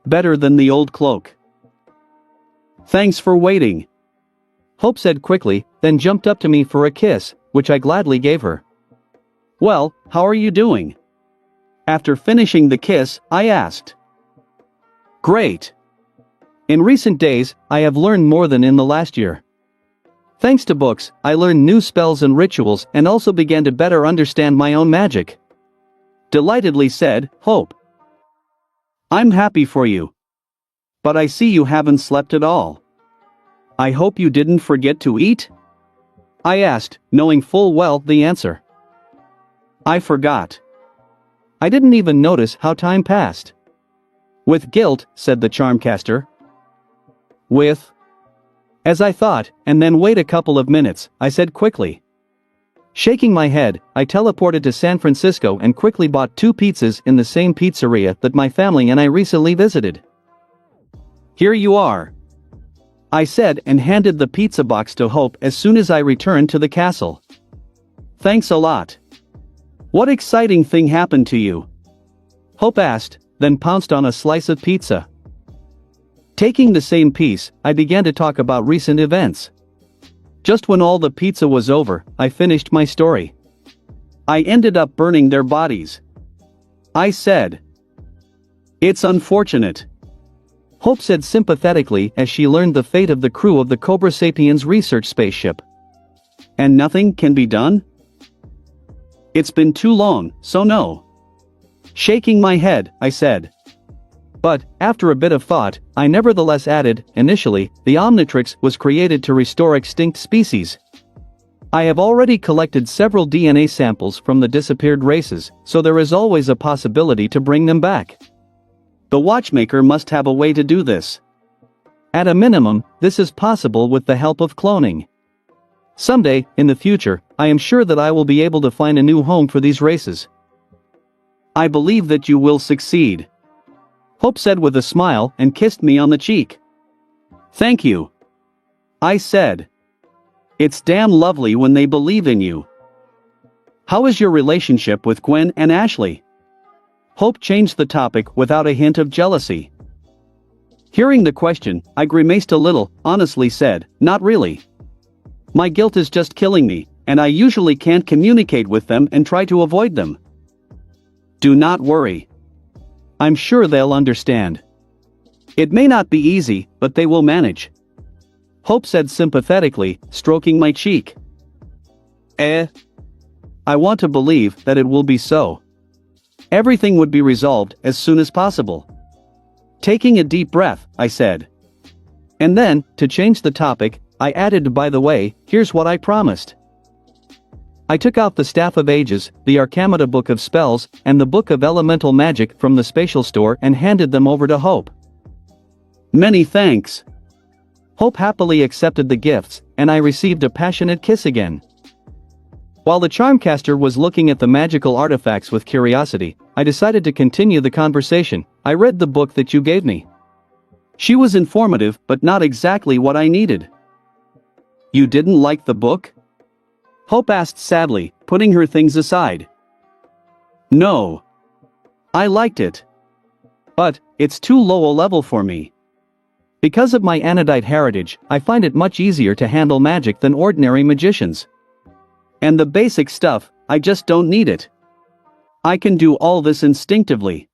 Better than the old cloak. Thanks for waiting. Hope said quickly, then jumped up to me for a kiss, which I gladly gave her. Well, how are you doing? After finishing the kiss, I asked. Great. In recent days, I have learned more than in the last year. Thanks to books, I learned new spells and rituals and also began to better understand my own magic. Delightedly said Hope. I'm happy for you. But I see you haven't slept at all. I hope you didn't forget to eat? I asked, knowing full well the answer. I forgot. I didn't even notice how time passed. With guilt, said the charmcaster. With? As I thought, and then wait a couple of minutes, I said quickly. Shaking my head, I teleported to San Francisco and quickly bought 2 pizzas in the same pizzeria that my family and I recently visited. Here you are, I said and handed the pizza box to Hope as soon as I returned to the castle. Thanks a lot. What exciting thing happened to you? Hope asked, then pounced on a slice of pizza. Taking the same piece, I began to talk about recent events. Just when all the pizza was over, I finished my story. I ended up burning their bodies. I said. It's unfortunate. Hope said sympathetically as she learned the fate of the crew of the Cobra Sapiens research spaceship. And nothing can be done? It's been too long, so no. Shaking my head, I said. But, after a bit of thought, I nevertheless added, initially, the Omnitrix was created to restore extinct species. I have already collected several DNA samples from the disappeared races, so there is always a possibility to bring them back. The watchmaker must have a way to do this. At a minimum, this is possible with the help of cloning. Someday, in the future, I am sure that I will be able to find a new home for these races. I believe that you will succeed. Hope said with a smile and kissed me on the cheek. Thank you. I said. It's damn lovely when they believe in you. How is your relationship with Gwen and Ashley? Hope changed the topic without a hint of jealousy. Hearing the question, I grimaced a little, honestly said, not really. My guilt is just killing me, and I usually can't communicate with them and try to avoid them. Do not worry. I'm sure they'll understand. It may not be easy, but they will manage. Hope said sympathetically, stroking my cheek. I want to believe that it will be so. Everything would be resolved as soon as possible. Taking a deep breath, I said. And then, to change the topic, I added, by the way, here's what I promised. I took out the Staff of Ages, the Arcamata Book of Spells, and the Book of Elemental Magic from the spatial store and handed them over to Hope. Many thanks. Hope happily accepted the gifts, and I received a passionate kiss again. While the Charmcaster was looking at the magical artifacts with curiosity, I decided to continue the conversation. I read the book that you gave me. She was informative, but not exactly what I needed. You didn't like the book? Hope asked sadly, putting her things aside. No. I liked it. But, it's too low a level for me. Because of my Anodite heritage, I find it much easier to handle magic than ordinary magicians. And the basic stuff, I just don't need it. I can do all this instinctively.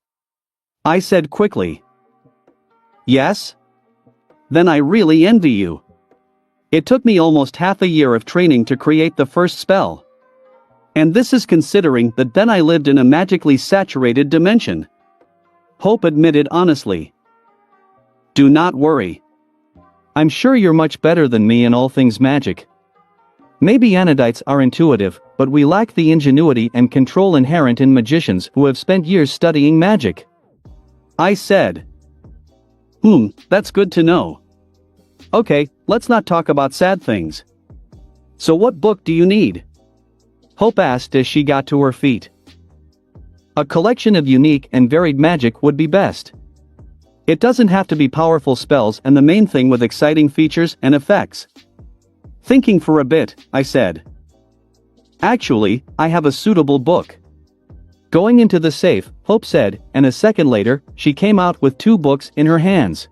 I said quickly. Yes? Then I really envy you. It took me almost half a year of training to create the first spell. And this is considering that then I lived in a magically saturated dimension. Hope admitted honestly. Do not worry. I'm sure you're much better than me in all things magic. Maybe Anodites are intuitive, but we lack the ingenuity and control inherent in magicians who have spent years studying magic. I said. That's good to know. Okay, let's not talk about sad things. So what book do you need? Hope asked as she got to her feet. A collection of unique and varied magic would be best. It doesn't have to be powerful spells and the main thing with exciting features and effects. Thinking for a bit, I said. Actually, I have a suitable book. Going into the safe, Hope said, and a second later, she came out with 2 books in her hands.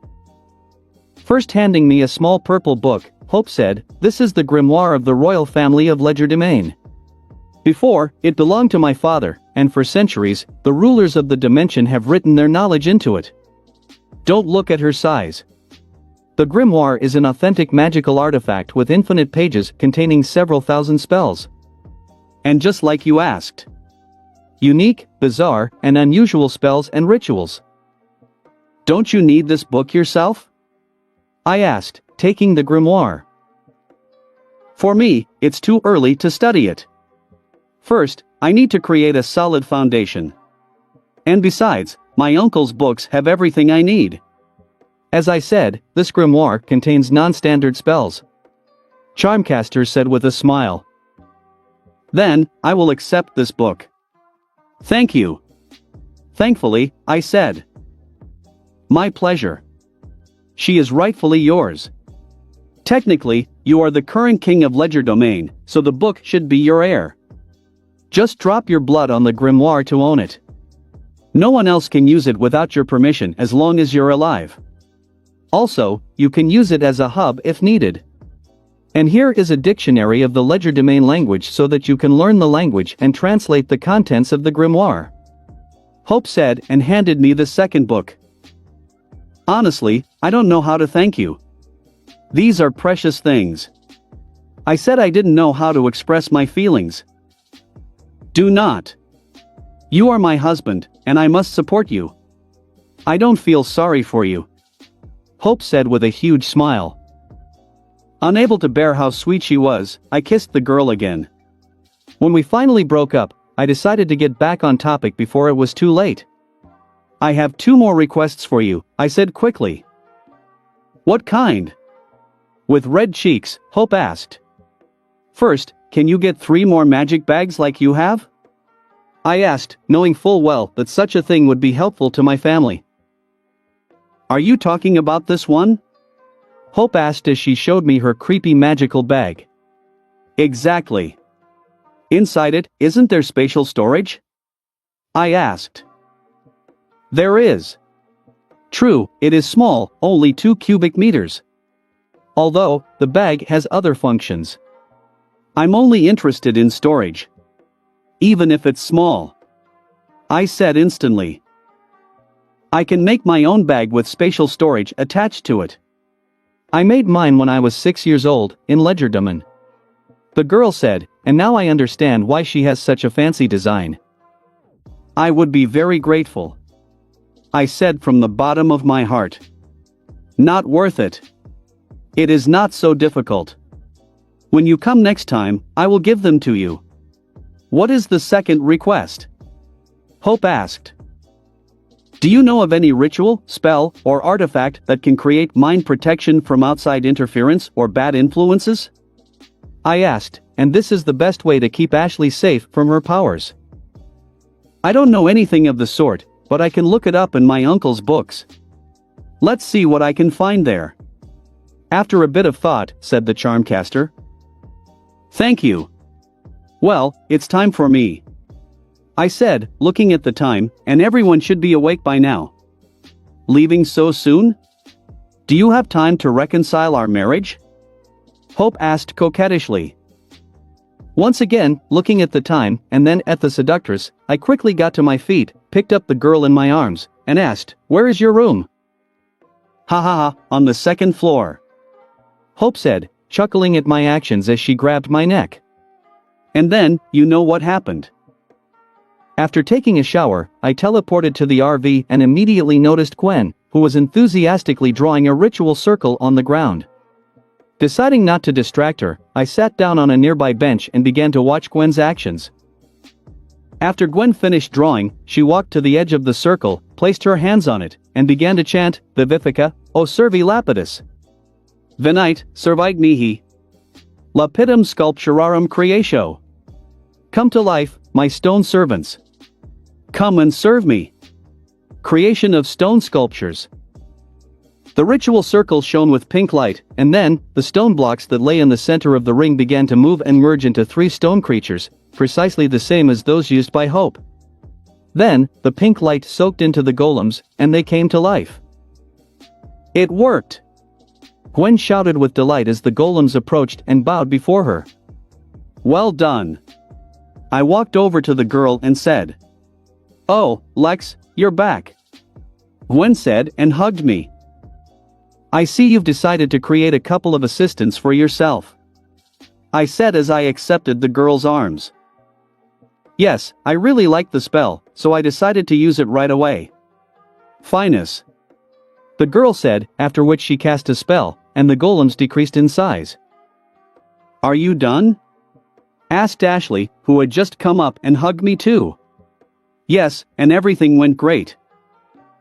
First handing me a small purple book, Hope said, this is the grimoire of the royal family of Legerdemain. Before, it belonged to my father, and for centuries, the rulers of the dimension have written their knowledge into it. Don't look at her size. The grimoire is an authentic magical artifact with infinite pages containing several thousand spells. And just like you asked. Unique, bizarre, and unusual spells and rituals. Don't you need this book yourself? I asked, taking the grimoire. For me, it's too early to study it. First, I need to create a solid foundation. And besides, my uncle's books have everything I need. As I said, this grimoire contains non-standard spells. Charmcaster said with a smile. Then, I will accept this book. Thank you. Thankfully, I said. My pleasure. She is rightfully yours. Technically, you are the current king of Legerdemain, so the book should be your heir. Just drop your blood on the grimoire to own it. No one else can use it without your permission as long as you're alive. Also, you can use it as a hub if needed. And here is a dictionary of the Legerdemain language so that you can learn the language and translate the contents of the grimoire. Hope said and handed me the second book. Honestly, I don't know how to thank you. These are precious things. I said I didn't know how to express my feelings. Do not. You are my husband, and I must support you. I don't feel sorry for you. Hope said with a huge smile. Unable to bear how sweet she was, I kissed the girl again. When we finally broke up, I decided to get back on topic before it was too late. I have 2 more requests for you, I said quickly. What kind? With red cheeks, Hope asked. First, can you get 3 more magic bags like you have? I asked, knowing full well that such a thing would be helpful to my family. Are you talking about this one? Hope asked as she showed me her creepy magical bag. Exactly. Inside it, isn't there spatial storage? I asked. There is. True, it is small, only 2 cubic meters. Although, the bag has other functions. I'm only interested in storage. Even if it's small. I said instantly. I can make my own bag with spatial storage attached to it. I made mine when I was 6 years old, in Legerdemain. The girl said, and now I understand why she has such a fancy design. I would be very grateful. I said from the bottom of my heart. Not worth it. It is not so difficult. When you come next time, I will give them to you. What is the second request? Hope asked. Do you know of any ritual, spell, or artifact that can create mind protection from outside interference or bad influences? I asked, and this is the best way to keep Ashley safe from her powers. I don't know anything of the sort, but I can look it up in my uncle's books. Let's see what I can find there. After a bit of thought, said the Charmcaster. Thank you. Well, it's time for me. I said, looking at the time, and everyone should be awake by now. Leaving so soon? Do you have time to reconcile our marriage? Hope asked coquettishly. Once again, looking at the time, and then at the seductress, I quickly got to my feet, picked up the girl in my arms, and asked, where is your room? Ha ha ha, on the 2nd floor. Hope said, chuckling at my actions as she grabbed my neck. And then, you know what happened. After taking a shower, I teleported to the RV and immediately noticed Gwen, who was enthusiastically drawing a ritual circle on the ground. Deciding not to distract her, I sat down on a nearby bench and began to watch Gwen's actions. After Gwen finished drawing, she walked to the edge of the circle, placed her hands on it, and began to chant, Vivifica, o servi lapidus. Venite, servite mihi. Lapidum sculpturarum creatio. Come to life, my stone servants. Come and serve me. Creation of stone sculptures. The ritual circle shone with pink light, and then, the stone blocks that lay in the center of the ring began to move and merge into 3 stone creatures, precisely the same as those used by Hope. Then, the pink light soaked into the golems, and they came to life. It worked! Gwen shouted with delight as the golems approached and bowed before her. Well done! I walked over to the girl and said. Oh, Lex, you're back. Gwen said and hugged me. I see you've decided to create a couple of assistants for yourself, I said as I accepted the girl's arms. Yes, I really liked the spell, so I decided to use it right away. Finus, the girl said, after which she cast a spell, and the golems decreased in size. Are you done? Asked Ashley, who had just come up and hugged me too. Yes, and everything went great.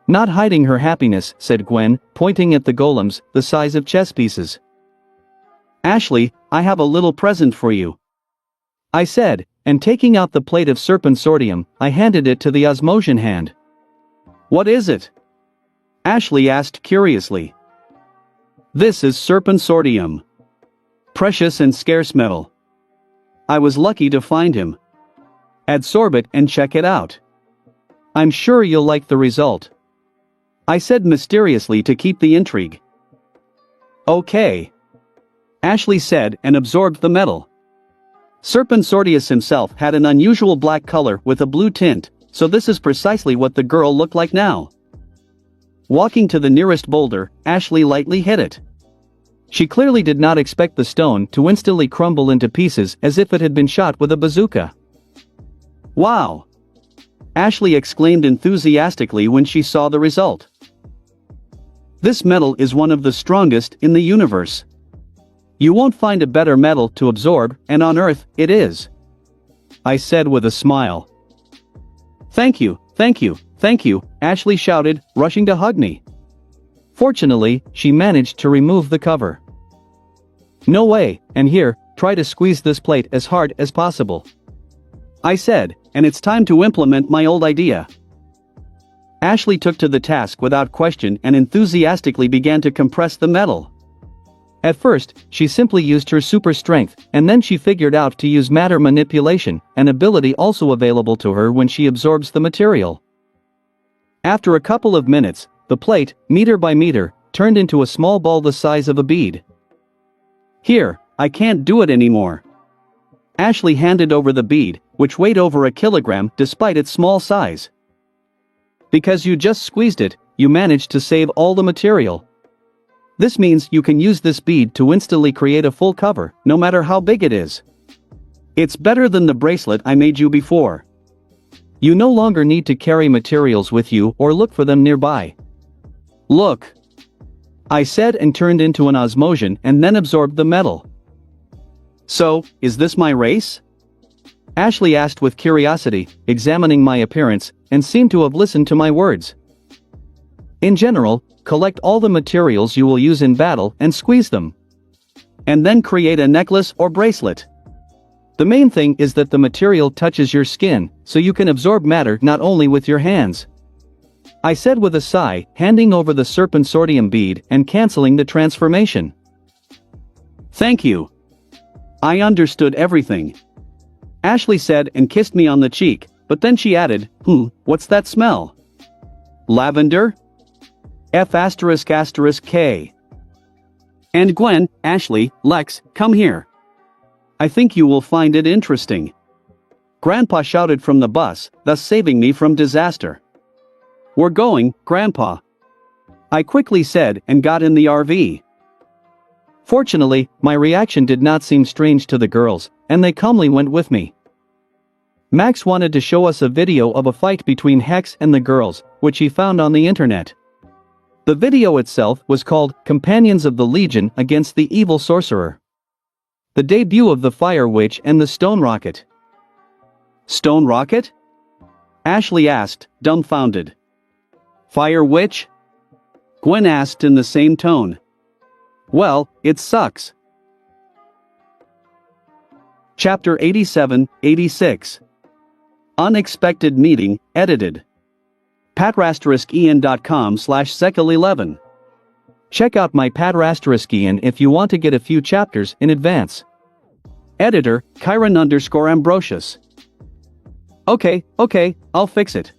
Not hiding her happiness, said Gwen, pointing at the golems, the size of chess pieces. Ashley, I have a little present for you, I said, and taking out the plate of serpensortium, I handed it to the Osmosian hand. What is it? Ashley asked curiously. This is serpensortium. Precious and scarce metal. I was lucky to find him. Adsorb it and check it out. I'm sure you'll like the result, I said mysteriously to keep the intrigue. Okay, Ashley said and absorbed the metal. Serpensortius himself had an unusual black color with a blue tint, so this is precisely what the girl looked like now. Walking to the nearest boulder, Ashley lightly hit it. She clearly did not expect the stone to instantly crumble into pieces as if it had been shot with a bazooka. Wow! Ashley exclaimed enthusiastically when she saw the result. This metal is one of the strongest in the universe. You won't find a better metal to absorb, and on Earth, it is, I said with a smile. Thank you, thank you, thank you, Ashley shouted, rushing to hug me. Fortunately, she managed to remove the cover. No way, and here, try to squeeze this plate as hard as possible, I said, and it's time to implement my old idea. Ashley took to the task without question and enthusiastically began to compress the metal. At first, she simply used her super strength, and then she figured out to use matter manipulation, an ability also available to her when she absorbs the material. After a couple of minutes, the plate, meter by meter, turned into a small ball the size of a bead. Here, I can't do it anymore. Ashley handed over the bead, which weighed over a kilogram despite its small size. Because you just squeezed it, you managed to save all the material. This means you can use this bead to instantly create a full cover, no matter how big it is. It's better than the bracelet I made you before. You no longer need to carry materials with you or look for them nearby. Look, I said and turned into an Osmosian and then absorbed the metal. So, is this my race? Ashley asked with curiosity, examining my appearance, and seemed to have listened to my words. In general, collect all the materials you will use in battle and squeeze them. And then create a necklace or bracelet. The main thing is that the material touches your skin, so you can absorb matter not only with your hands, I said with a sigh, handing over the serpensortium bead and cancelling the transformation. Thank you. I understood everything, Ashley said and kissed me on the cheek, but then she added, what's that smell? Lavender? F***K. And Gwen, Ashley, Lex, come here. I think you will find it interesting. Grandpa shouted from the bus, thus saving me from disaster. We're going, Grandpa, I quickly said and got in the RV. Fortunately, my reaction did not seem strange to the girls, and they calmly went with me. Max wanted to show us a video of a fight between Hex and the girls, which he found on the internet. The video itself was called Companions of the Legion Against the Evil Sorcerer. The debut of the Fire Witch and the Stone Rocket. Stone Rocket? Ashley asked, dumbfounded. Fire Witch? Gwen asked in the same tone. Well, it sucks. Chapter 87-86. Unexpected Meeting, edited. patrasteriskian.com/sekil11. Check out my Patrasteriskian if you want to get a few chapters in advance. Editor, Chiron_Ambrosius. Okay, I'll fix it.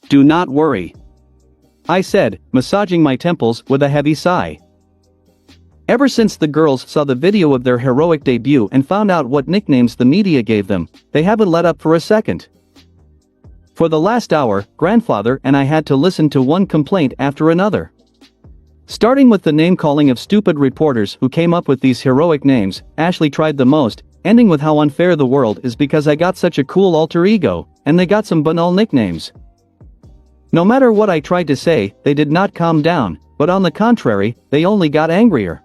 Do not worry, I said, massaging my temples with a heavy sigh. Ever since the girls saw the video of their heroic debut and found out what nicknames the media gave them, they haven't let up for a second. For the last hour, Grandfather and I had to listen to one complaint after another. Starting with the name-calling of stupid reporters who came up with these heroic names, Ashley tried the most, ending with how unfair the world is because I got such a cool alter ego, and they got some banal nicknames. No matter what I tried to say, they did not calm down, but on the contrary, they only got angrier.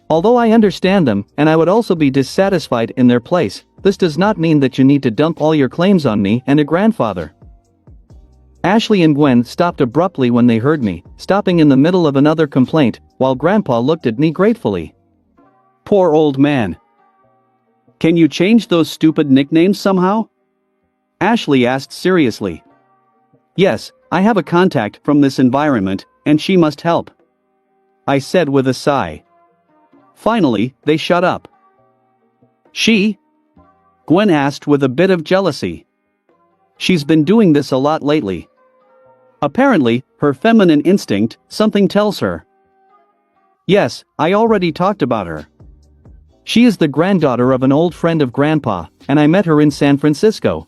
Although I understand them, and I would also be dissatisfied in their place, this does not mean that you need to dump all your claims on me and a grandfather. Ashley and Gwen stopped abruptly when they heard me, stopping in the middle of another complaint, while Grandpa looked at me gratefully. Poor old man. Can you change those stupid nicknames somehow? Ashley asked seriously. Yes, I have a contact from this environment, and she must help. I said with a sigh. Finally, they shut up. She? Gwen asked with a bit of jealousy. She's been doing this a lot lately. Apparently, her feminine instinct, something tells her. Yes, I already talked about her. She is the granddaughter of an old friend of Grandpa, and I met her in San Francisco.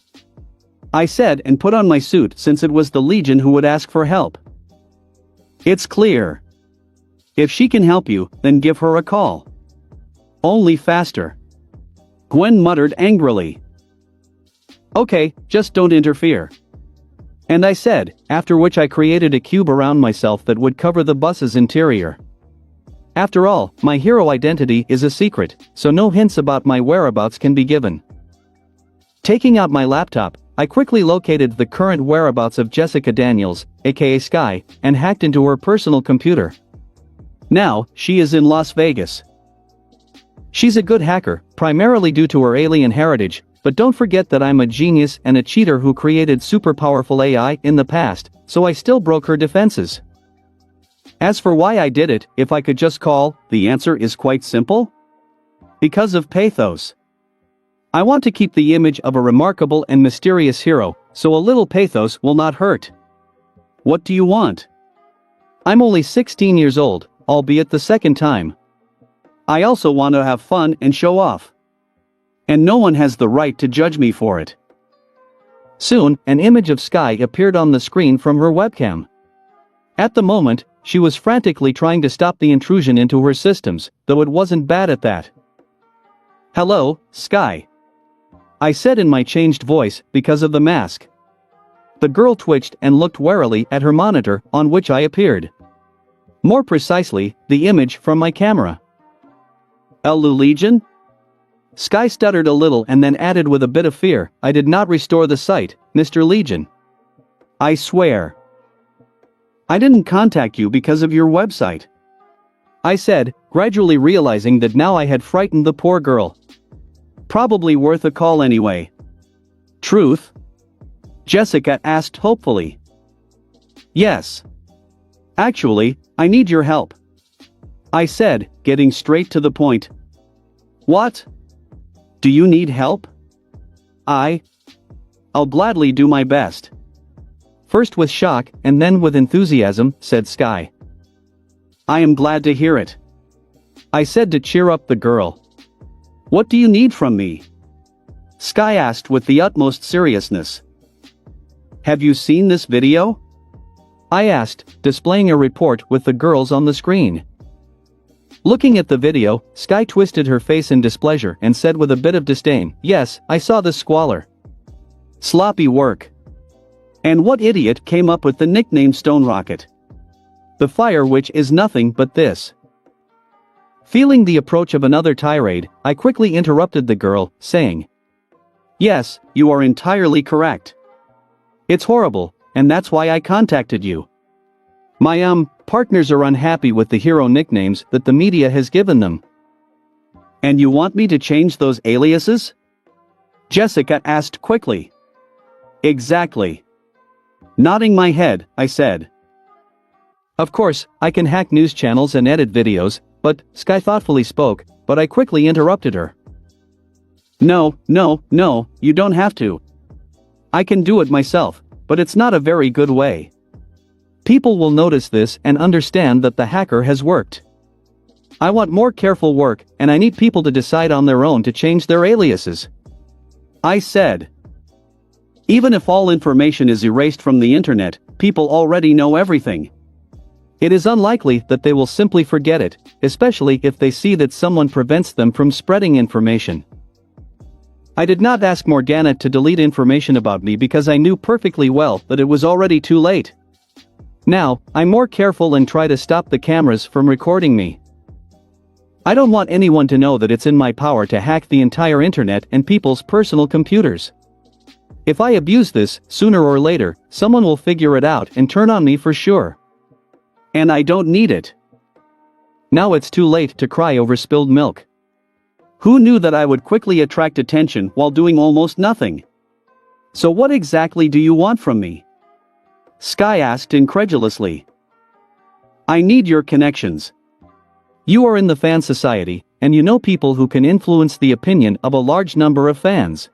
I said and put on my suit since it was the Legion who would ask for help. It's clear. If she can help you, then give her a call. Only faster. Gwen muttered angrily. Okay, just don't interfere. And I said, after which I created a cube around myself that would cover the bus's interior. After all, my hero identity is a secret, so no hints about my whereabouts can be given. Taking out my laptop, I quickly located the current whereabouts of Jessica Daniels, aka Sky, and hacked into her personal computer. Now, she is in Las Vegas. She's a good hacker, primarily due to her alien heritage, but don't forget that I'm a genius and a cheater who created super powerful AI in the past, so I still broke her defenses. As for why I did it, if I could just call, the answer is quite simple. Because of pathos. I want to keep the image of a remarkable and mysterious hero, so a little pathos will not hurt. What do you want? I'm only 16 years old, albeit the second time. I also want to have fun and show off. And no one has the right to judge me for it. Soon, an image of Sky appeared on the screen from her webcam. At the moment, she was frantically trying to stop the intrusion into her systems, though it wasn't bad at that. Hello, Sky. I said in my changed voice because of the mask. The girl twitched and looked warily at her monitor, on which I appeared. More precisely, the image from my camera. Elu Legion? Sky stuttered a little and then added with a bit of fear, I did not restore the site, Mr. Legion. I swear. I didn't contact you because of your website. I said, gradually realizing that now I had frightened the poor girl. Probably worth a call anyway. Truth? Jessica asked hopefully. Yes. Actually, I need your help. I said, getting straight to the point. What? Do you need help? I'll gladly do my best. First with shock and then with enthusiasm, said Sky. I am glad to hear it. I said to cheer up the girl. What do you need from me? Sky asked with the utmost seriousness. Have you seen this video? I asked, displaying a report with the girls on the screen. Looking at the video, Sky twisted her face in displeasure and said with a bit of disdain, yes, I saw this squalor. Sloppy work. And what idiot came up with the nickname Stone Rocket? The Fire Witch is nothing but this. Feeling the approach of another tirade, I quickly interrupted the girl, saying, yes, you are entirely correct. It's horrible, and that's why I contacted you. My partners are unhappy with the hero nicknames that the media has given them. And you want me to change those aliases? Jessica asked quickly. Exactly. Nodding my head, I said. Of course, I can hack news channels and edit videos, but, Sky thoughtfully spoke, but I quickly interrupted her. No, you don't have to. I can do it myself, but it's not a very good way. People will notice this and understand that the hacker has worked. I want more careful work, and I need people to decide on their own to change their aliases. I said. Even if all information is erased from the internet, people already know everything. It is unlikely that they will simply forget it, especially if they see that someone prevents them from spreading information. I did not ask Morgana to delete information about me because I knew perfectly well that it was already too late. Now, I'm more careful and try to stop the cameras from recording me. I don't want anyone to know that it's in my power to hack the entire internet and people's personal computers. If I abuse this, sooner or later, someone will figure it out and turn on me for sure. And I don't need it. Now it's too late to cry over spilled milk. Who knew that I would quickly attract attention while doing almost nothing? So what exactly do you want from me? Sky asked incredulously. I need your connections. You are in the fan society, and you know people who can influence the opinion of a large number of fans.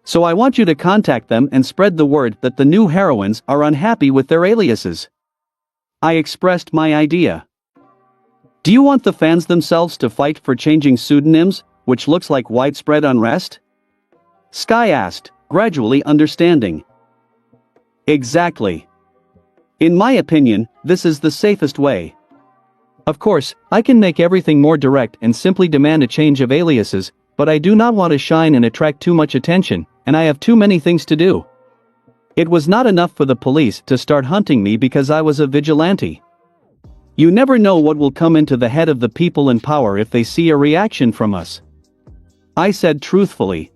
So I want you to contact them and spread the word that the new heroines are unhappy with their aliases. I expressed my idea. Do you want the fans themselves to fight for changing pseudonyms, which looks like widespread unrest? Sky asked, gradually understanding. Exactly. In my opinion, this is the safest way. Of course, I can make everything more direct and simply demand a change of aliases, but I do not want to shine and attract too much attention, and I have too many things to do. It was not enough for the police to start hunting me because I was a vigilante. You never know what will come into the head of the people in power if they see a reaction from us. I said truthfully.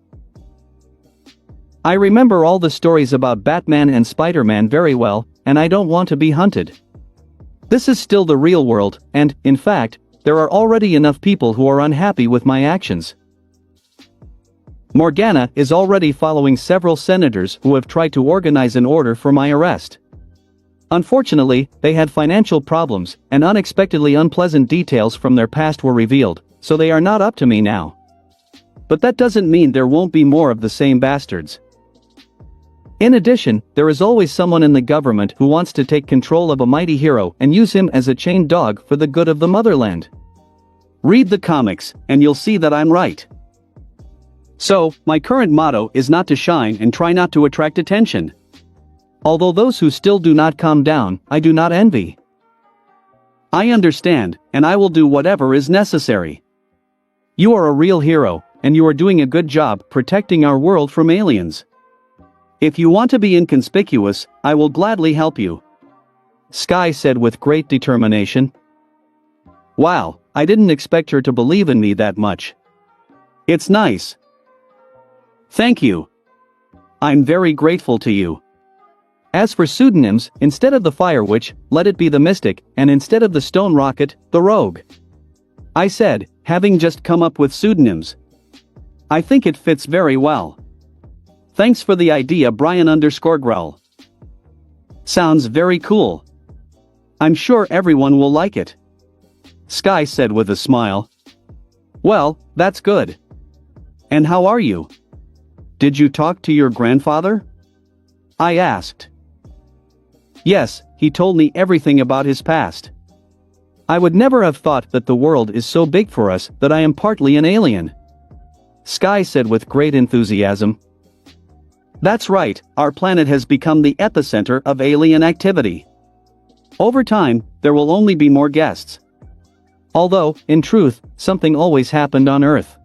I remember all the stories about Batman and Spider-Man very well, and I don't want to be hunted. This is still the real world, and, in fact, there are already enough people who are unhappy with my actions. Morgana is already following several senators who have tried to organize an order for my arrest. Unfortunately, they had financial problems, and unexpectedly unpleasant details from their past were revealed, so they are not up to me now. But that doesn't mean there won't be more of the same bastards. In addition, there is always someone in the government who wants to take control of a mighty hero and use him as a chained dog for the good of the motherland. Read the comics, and you'll see that I'm right. So, my current motto is not to shine and try not to attract attention. Although those who still do not calm down, I do not envy. I understand, and I will do whatever is necessary. You are a real hero, and you are doing a good job protecting our world from aliens. If you want to be inconspicuous, I will gladly help you. Sky said with great determination. Wow, I didn't expect her to believe in me that much. It's nice. Thank you. I'm very grateful to you. As for pseudonyms, instead of the Fire Witch, let it be the Mystic, and instead of the Stone Rocket, the Rogue. I said, having just come up with pseudonyms. I think it fits very well. Thanks for the idea, Brian_Growl. Sounds very cool. I'm sure everyone will like it. Sky said with a smile. Well, that's good. And how are you? Did you talk to your grandfather? I asked. Yes, he told me everything about his past. I would never have thought that the world is so big for us that I am partly an alien. Sky said with great enthusiasm. That's right, our planet has become the epicenter of alien activity. Over time, there will only be more guests. Although, in truth, something always happened on Earth.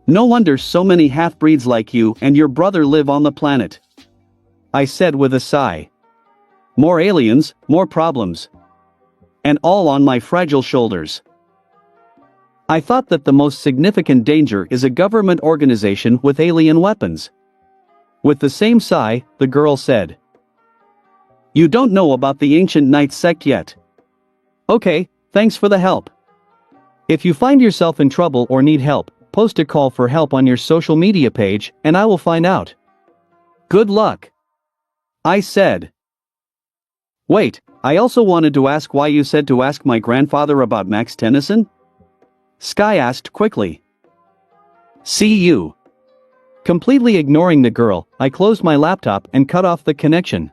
No wonder so many half-breeds like you and your brother live on the planet. I said with a sigh. More aliens, more problems. And all on my fragile shoulders. I thought that the most significant danger is a government organization with alien weapons. With the same sigh, the girl said. You don't know about the Ancient Knights sect yet. Okay, thanks for the help. If you find yourself in trouble or need help, post a call for help on your social media page, and I will find out. Good luck. I said. Wait, I also wanted to ask why you said to ask my grandfather about Max Tennyson? Sky asked quickly. See you. Completely ignoring the girl, I closed my laptop and cut off the connection.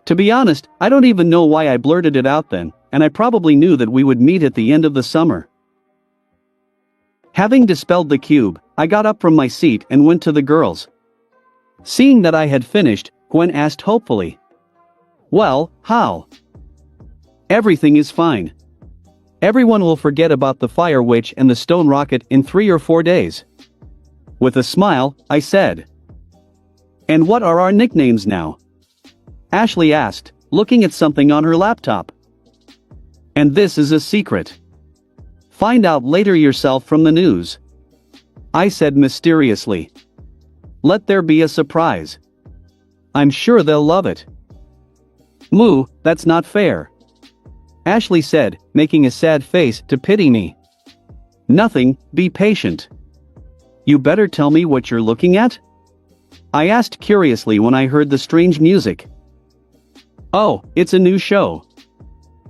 To be honest, I don't even know why I blurted it out then, and I probably knew that we would meet at the end of the summer. Having dispelled the cube, I got up from my seat and went to the girls. Seeing that I had finished, Gwen asked hopefully. Well, how? Everything is fine. Everyone will forget about the fire witch and the stone rocket in 3 or 4 days. With a smile, I said. And what are our nicknames now? Ashley asked, looking at something on her laptop. And this is a secret. Find out later yourself from the news. I said mysteriously. Let there be a surprise. I'm sure they'll love it. Moo, that's not fair. Ashley said, making a sad face to pity me. Nothing, be patient. You better tell me what you're looking at? I asked curiously when I heard the strange music. Oh, it's a new show.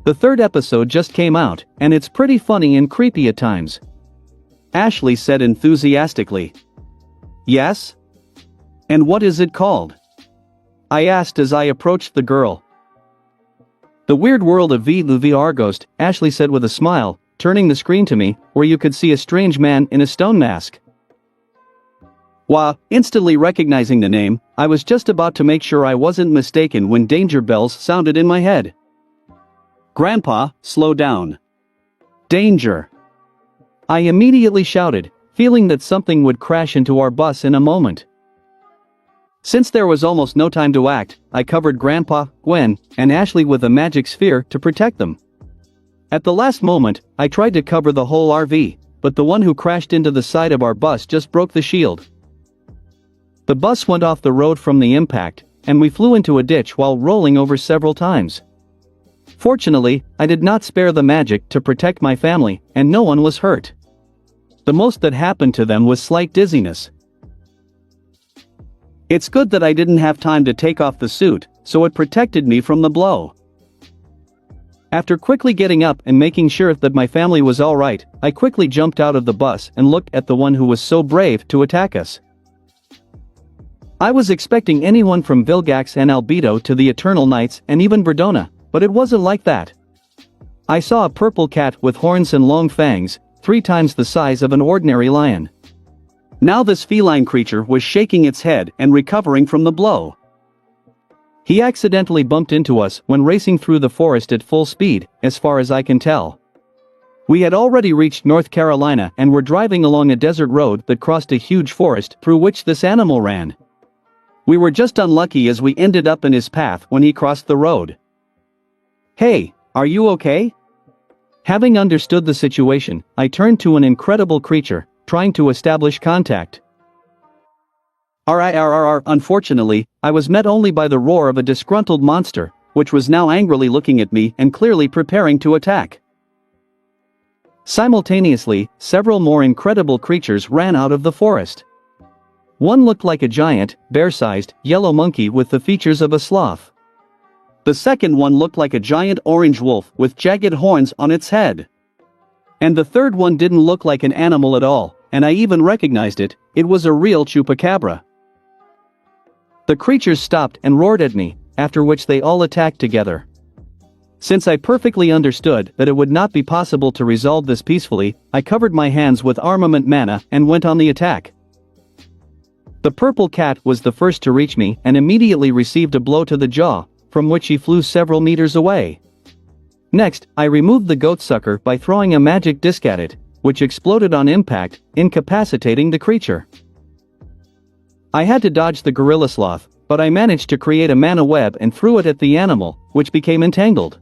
The 3rd episode just came out, and it's pretty funny and creepy at times. Ashley said enthusiastically. Yes? And what is it called? I asked as I approached the girl. The Weird World of V. Arghost, Ashley said with a smile, turning the screen to me, where you could see a strange man in a stone mask. Wah, instantly recognizing the name, I was just about to make sure I wasn't mistaken when danger bells sounded in my head. Grandpa, slow down. Danger. I immediately shouted, feeling that something would crash into our bus in a moment. Since there was almost no time to act, I covered Grandpa, Gwen, and Ashley with a magic sphere to protect them. At the last moment, I tried to cover the whole RV, but the one who crashed into the side of our bus just broke the shield. The bus went off the road from the impact, and we flew into a ditch while rolling over several times. Fortunately, I did not spare the magic to protect my family, and no one was hurt. The most that happened to them was slight dizziness. It's good that I didn't have time to take off the suit, so it protected me from the blow. After quickly getting up and making sure that my family was alright, I quickly jumped out of the bus and looked at the one who was so brave to attack us. I was expecting anyone from Vilgax and Albedo to the Eternal Knights and even Verdona, but it wasn't like that. I saw a purple cat with horns and long fangs, 3 times the size of an ordinary lion. Now this feline creature was shaking its head and recovering from the blow. He accidentally bumped into us when racing through the forest at full speed, as far as I can tell. We had already reached North Carolina and were driving along a desert road that crossed a huge forest through which this animal ran. We were just unlucky as we ended up in his path when he crossed the road. Hey, are you okay? Having understood the situation, I turned to an incredible creature, trying to establish contact. Unfortunately, I was met only by the roar of a disgruntled monster, which was now angrily looking at me and clearly preparing to attack. Simultaneously, several more incredible creatures ran out of the forest. One looked like a giant, bear-sized, yellow monkey with the features of a sloth. The second one looked like a giant orange wolf with jagged horns on its head. And the third one didn't look like an animal at all, and I even recognized it, it was a real chupacabra. The creatures stopped and roared at me, after which they all attacked together. Since I perfectly understood that it would not be possible to resolve this peacefully, I covered my hands with armament mana and went on the attack. The purple cat was the first to reach me and immediately received a blow to the jaw, from which he flew several meters away. Next, I removed the goatsucker by throwing a magic disc at it, which exploded on impact, incapacitating the creature. I had to dodge the gorilla sloth, but I managed to create a mana web and threw it at the animal, which became entangled.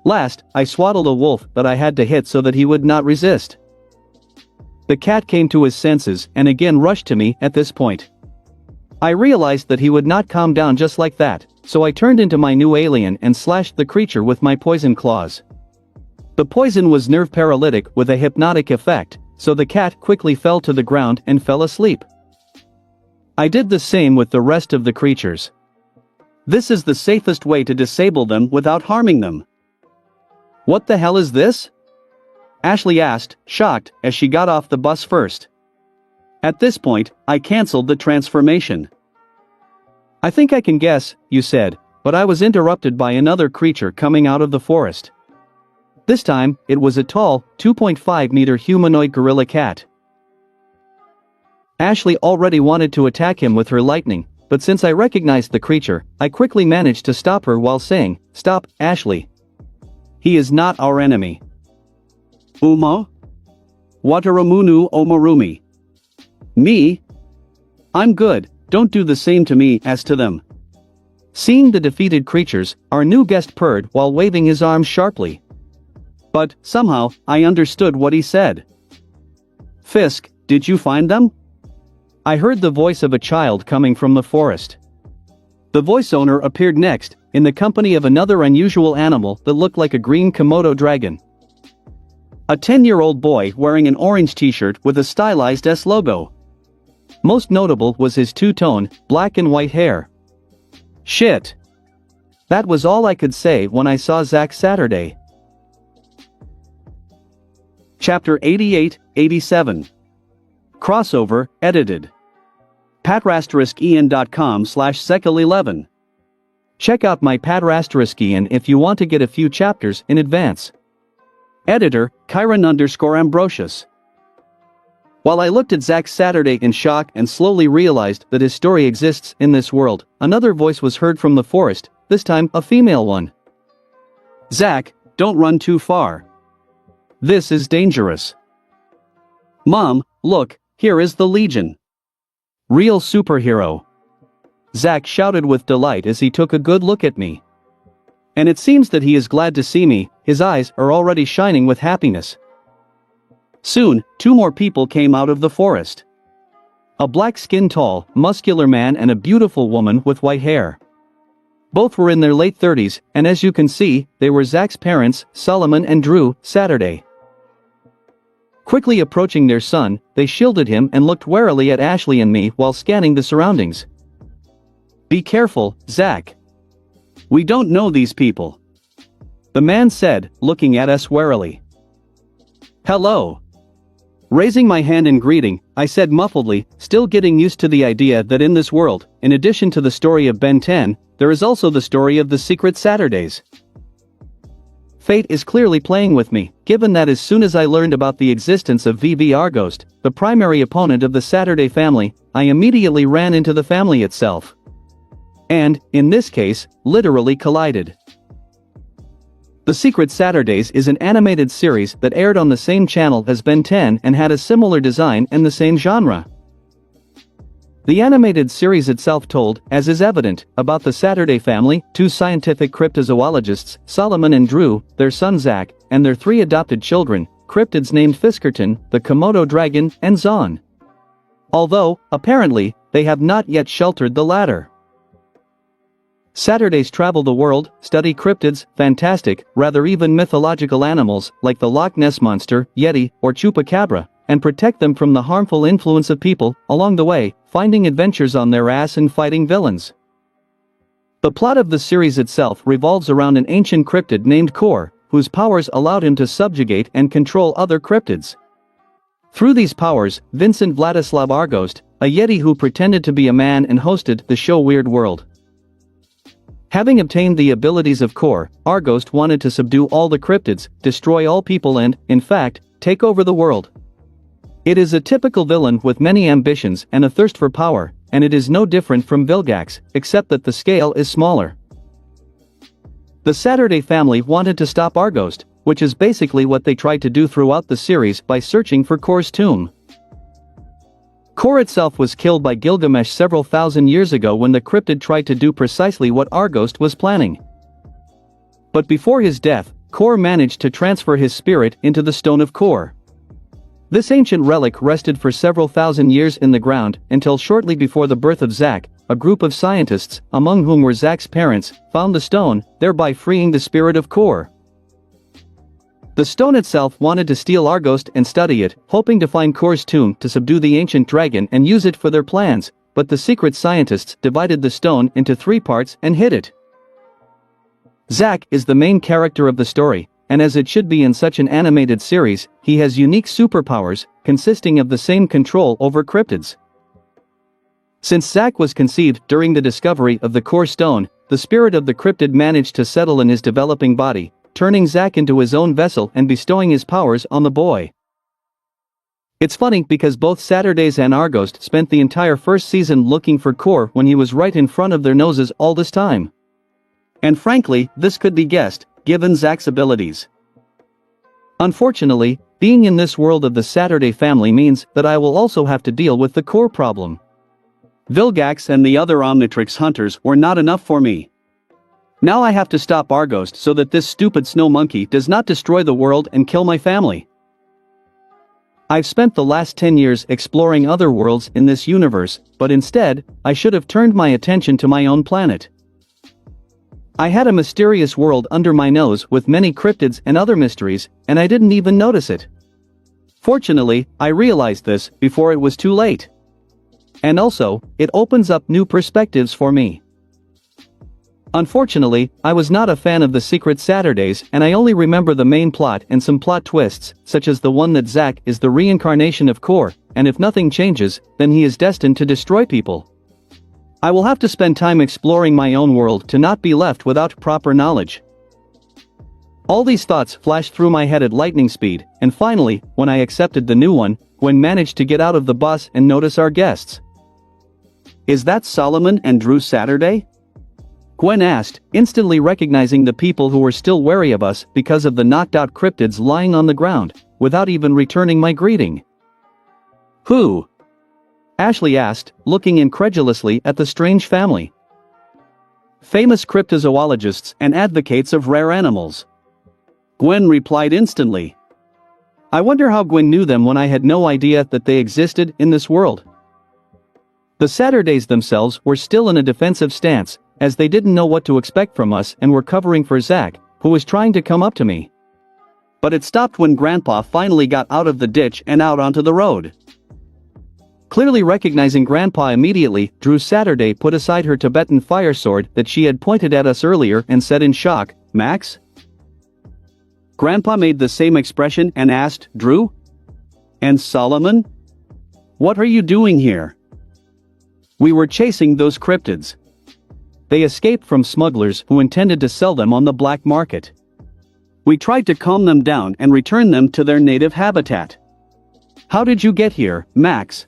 Last, I swaddled a wolf that I had to hit so that he would not resist. The cat came to his senses and again rushed to me at this point. I realized that he would not calm down just like that, so I turned into my new alien and slashed the creature with my poison claws. The poison was nerve paralytic with a hypnotic effect, so the cat quickly fell to the ground and fell asleep. I did the same with the rest of the creatures. This is the safest way to disable them without harming them. What the hell is this? Ashley asked, shocked, as she got off the bus first. At this point, I cancelled the transformation. I think I can guess, you said, but I was interrupted by another creature coming out of the forest. This time, it was a tall, 2.5-meter humanoid gorilla cat. Ashley already wanted to attack him with her lightning, but since I recognized the creature, I quickly managed to stop her while saying, "Stop, Ashley. He is not our enemy. Uma? Wataramunu Omarumi. Me? I'm good, don't do the same to me as to them. Seeing the defeated creatures, our new guest purred while waving his arms sharply. But, somehow, I understood what he said. Fisk, did you find them? I heard the voice of a child coming from the forest. The voice owner appeared next, in the company of another unusual animal that looked like a green Komodo dragon. A 10-year-old boy wearing an orange t-shirt with a stylized S logo. Most notable was his two-tone, black and white hair. Shit. That was all I could say when I saw Zack Saturday. Chapter 88-87. Crossover, edited. patrasteriskian.com/sekal11. Check out my Patrasteriskian if you want to get a few chapters in advance. Editor, Chiron_Ambrosius. While I looked at Zack Saturday in shock and slowly realized that his story exists in this world, another voice was heard from the forest, this time a female one. Zack, don't run too far. This is dangerous. Mom, look, here is the Legion. Real superhero. Zack shouted with delight as he took a good look at me. And it seems that he is glad to see me, his eyes are already shining with happiness. Soon, two more people came out of the forest. A black-skinned tall, muscular man and a beautiful woman with white hair. Both were in their late 30s, and as you can see, they were Zack's parents, Solomon and Drew Saturday. Quickly approaching their son, they shielded him and looked warily at Ashley and me while scanning the surroundings. Be careful, Zack. We don't know these people. The man said, looking at us warily. Hello. Raising my hand in greeting, I said muffledly, still getting used to the idea that in this world, in addition to the story of Ben 10, there is also the story of the Secret Saturdays. Fate is clearly playing with me, given that as soon as I learned about the existence of VV Argost, the primary opponent of the Saturday family, I immediately ran into the family itself. And, in this case, literally collided. The Secret Saturdays is an animated series that aired on the same channel as Ben 10 and had a similar design and the same genre. The animated series itself told, as is evident, about the Saturday family, two scientific cryptozoologists, Solomon and Drew, their son Zack, and their three adopted children, cryptids named Fiskerton, the Komodo dragon, and Zon. Although, apparently, they have not yet sheltered the latter. Saturdays travel the world, study cryptids, fantastic, rather even mythological animals like the Loch Ness Monster, Yeti, or Chupacabra, and protect them from the harmful influence of people, along the way, finding adventures on their ass and fighting villains. The plot of the series itself revolves around an ancient cryptid named Kor, whose powers allowed him to subjugate and control other cryptids. Through these powers, Vincent Vladislav Argost, a Yeti who pretended to be a man and hosted the show Weird World. Having obtained the abilities of Kor, Argost wanted to subdue all the cryptids, destroy all people and, in fact, take over the world. It is a typical villain with many ambitions and a thirst for power, and it is no different from Vilgax, except that the scale is smaller. The Saturday family wanted to stop Argost, which is basically what they tried to do throughout the series by searching for Kor's tomb. Kor itself was killed by Gilgamesh several thousand years ago when the cryptid tried to do precisely what Argost was planning. But before his death, Kor managed to transfer his spirit into the Stone of Kor. This ancient relic rested for several thousand years in the ground until shortly before the birth of Zack, a group of scientists, among whom were Zack's parents, found the stone, thereby freeing the spirit of Kor. The stone itself wanted to steal Argost and study it, hoping to find Kor's tomb to subdue the ancient dragon and use it for their plans, but the secret scientists divided the stone into 3 parts and hid it. Zack is the main character of the story, and as it should be in such an animated series, he has unique superpowers, consisting of the same control over cryptids. Since Zack was conceived during the discovery of the Kor stone, the spirit of the cryptid managed to settle in his developing body, turning Zack into his own vessel and bestowing his powers on the boy. It's funny because both Saturdays and Argost spent the entire first season looking for Kor when he was right in front of their noses all this time. And frankly, this could be guessed, given Zach's abilities. Unfortunately, being in this world of the Saturday family means that I will also have to deal with the core problem. Vilgax and the other Omnitrix hunters were not enough for me. Now I have to stop Arghost so that this stupid snow monkey does not destroy the world and kill my family. I've spent the last 10 years exploring other worlds in this universe, but instead, I should have turned my attention to my own planet. I had a mysterious world under my nose with many cryptids and other mysteries, and I didn't even notice it. Fortunately, I realized this before it was too late. And also, it opens up new perspectives for me. Unfortunately, I was not a fan of the Secret Saturdays, and I only remember the main plot and some plot twists, such as the one that Zach is the reincarnation of Core, and if nothing changes, then he is destined to destroy people. I will have to spend time exploring my own world to not be left without proper knowledge. All these thoughts flashed through my head at lightning speed, and finally, when I accepted the new one, Gwen managed to get out of the bus and notice our guests. "Is that Solomon and Drew Saturday?" Gwen asked, instantly recognizing the people who were still wary of us because of the knocked-out cryptids lying on the ground, without even returning my greeting. "Who?" Ashley asked, looking incredulously at the strange family. "Famous cryptozoologists and advocates of rare animals." Gwen replied instantly. I wonder how Gwen knew them when I had no idea that they existed in this world. The Saturdays themselves were still in a defensive stance, as they didn't know what to expect from us and were covering for Zach, who was trying to come up to me. But it stopped when Grandpa finally got out of the ditch and out onto the road. Clearly recognizing Grandpa immediately, Drew Saturday put aside her Tibetan fire sword that she had pointed at us earlier and said in shock, "Max?" Grandpa made the same expression and asked, "Drew? And Solomon? What are you doing here?" "We were chasing those cryptids. They escaped from smugglers who intended to sell them on the black market. We tried to calm them down and return them to their native habitat." "How did you get here, Max?"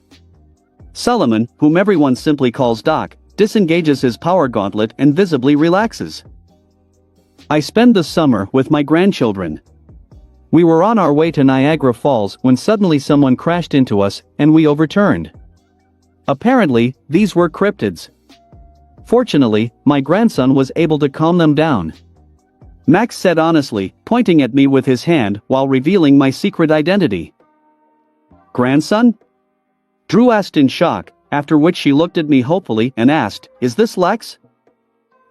Solomon, whom everyone simply calls Doc, disengages his power gauntlet and visibly relaxes. "I spend the summer with my grandchildren. We were on our way to Niagara Falls when suddenly someone crashed into us and we overturned. Apparently, these were cryptids. Fortunately, my grandson was able to calm them down," Max said honestly, pointing at me with his hand while revealing my secret identity. "Grandson?" Drew asked in shock, after which she looked at me hopefully and asked, "Is this Lex?"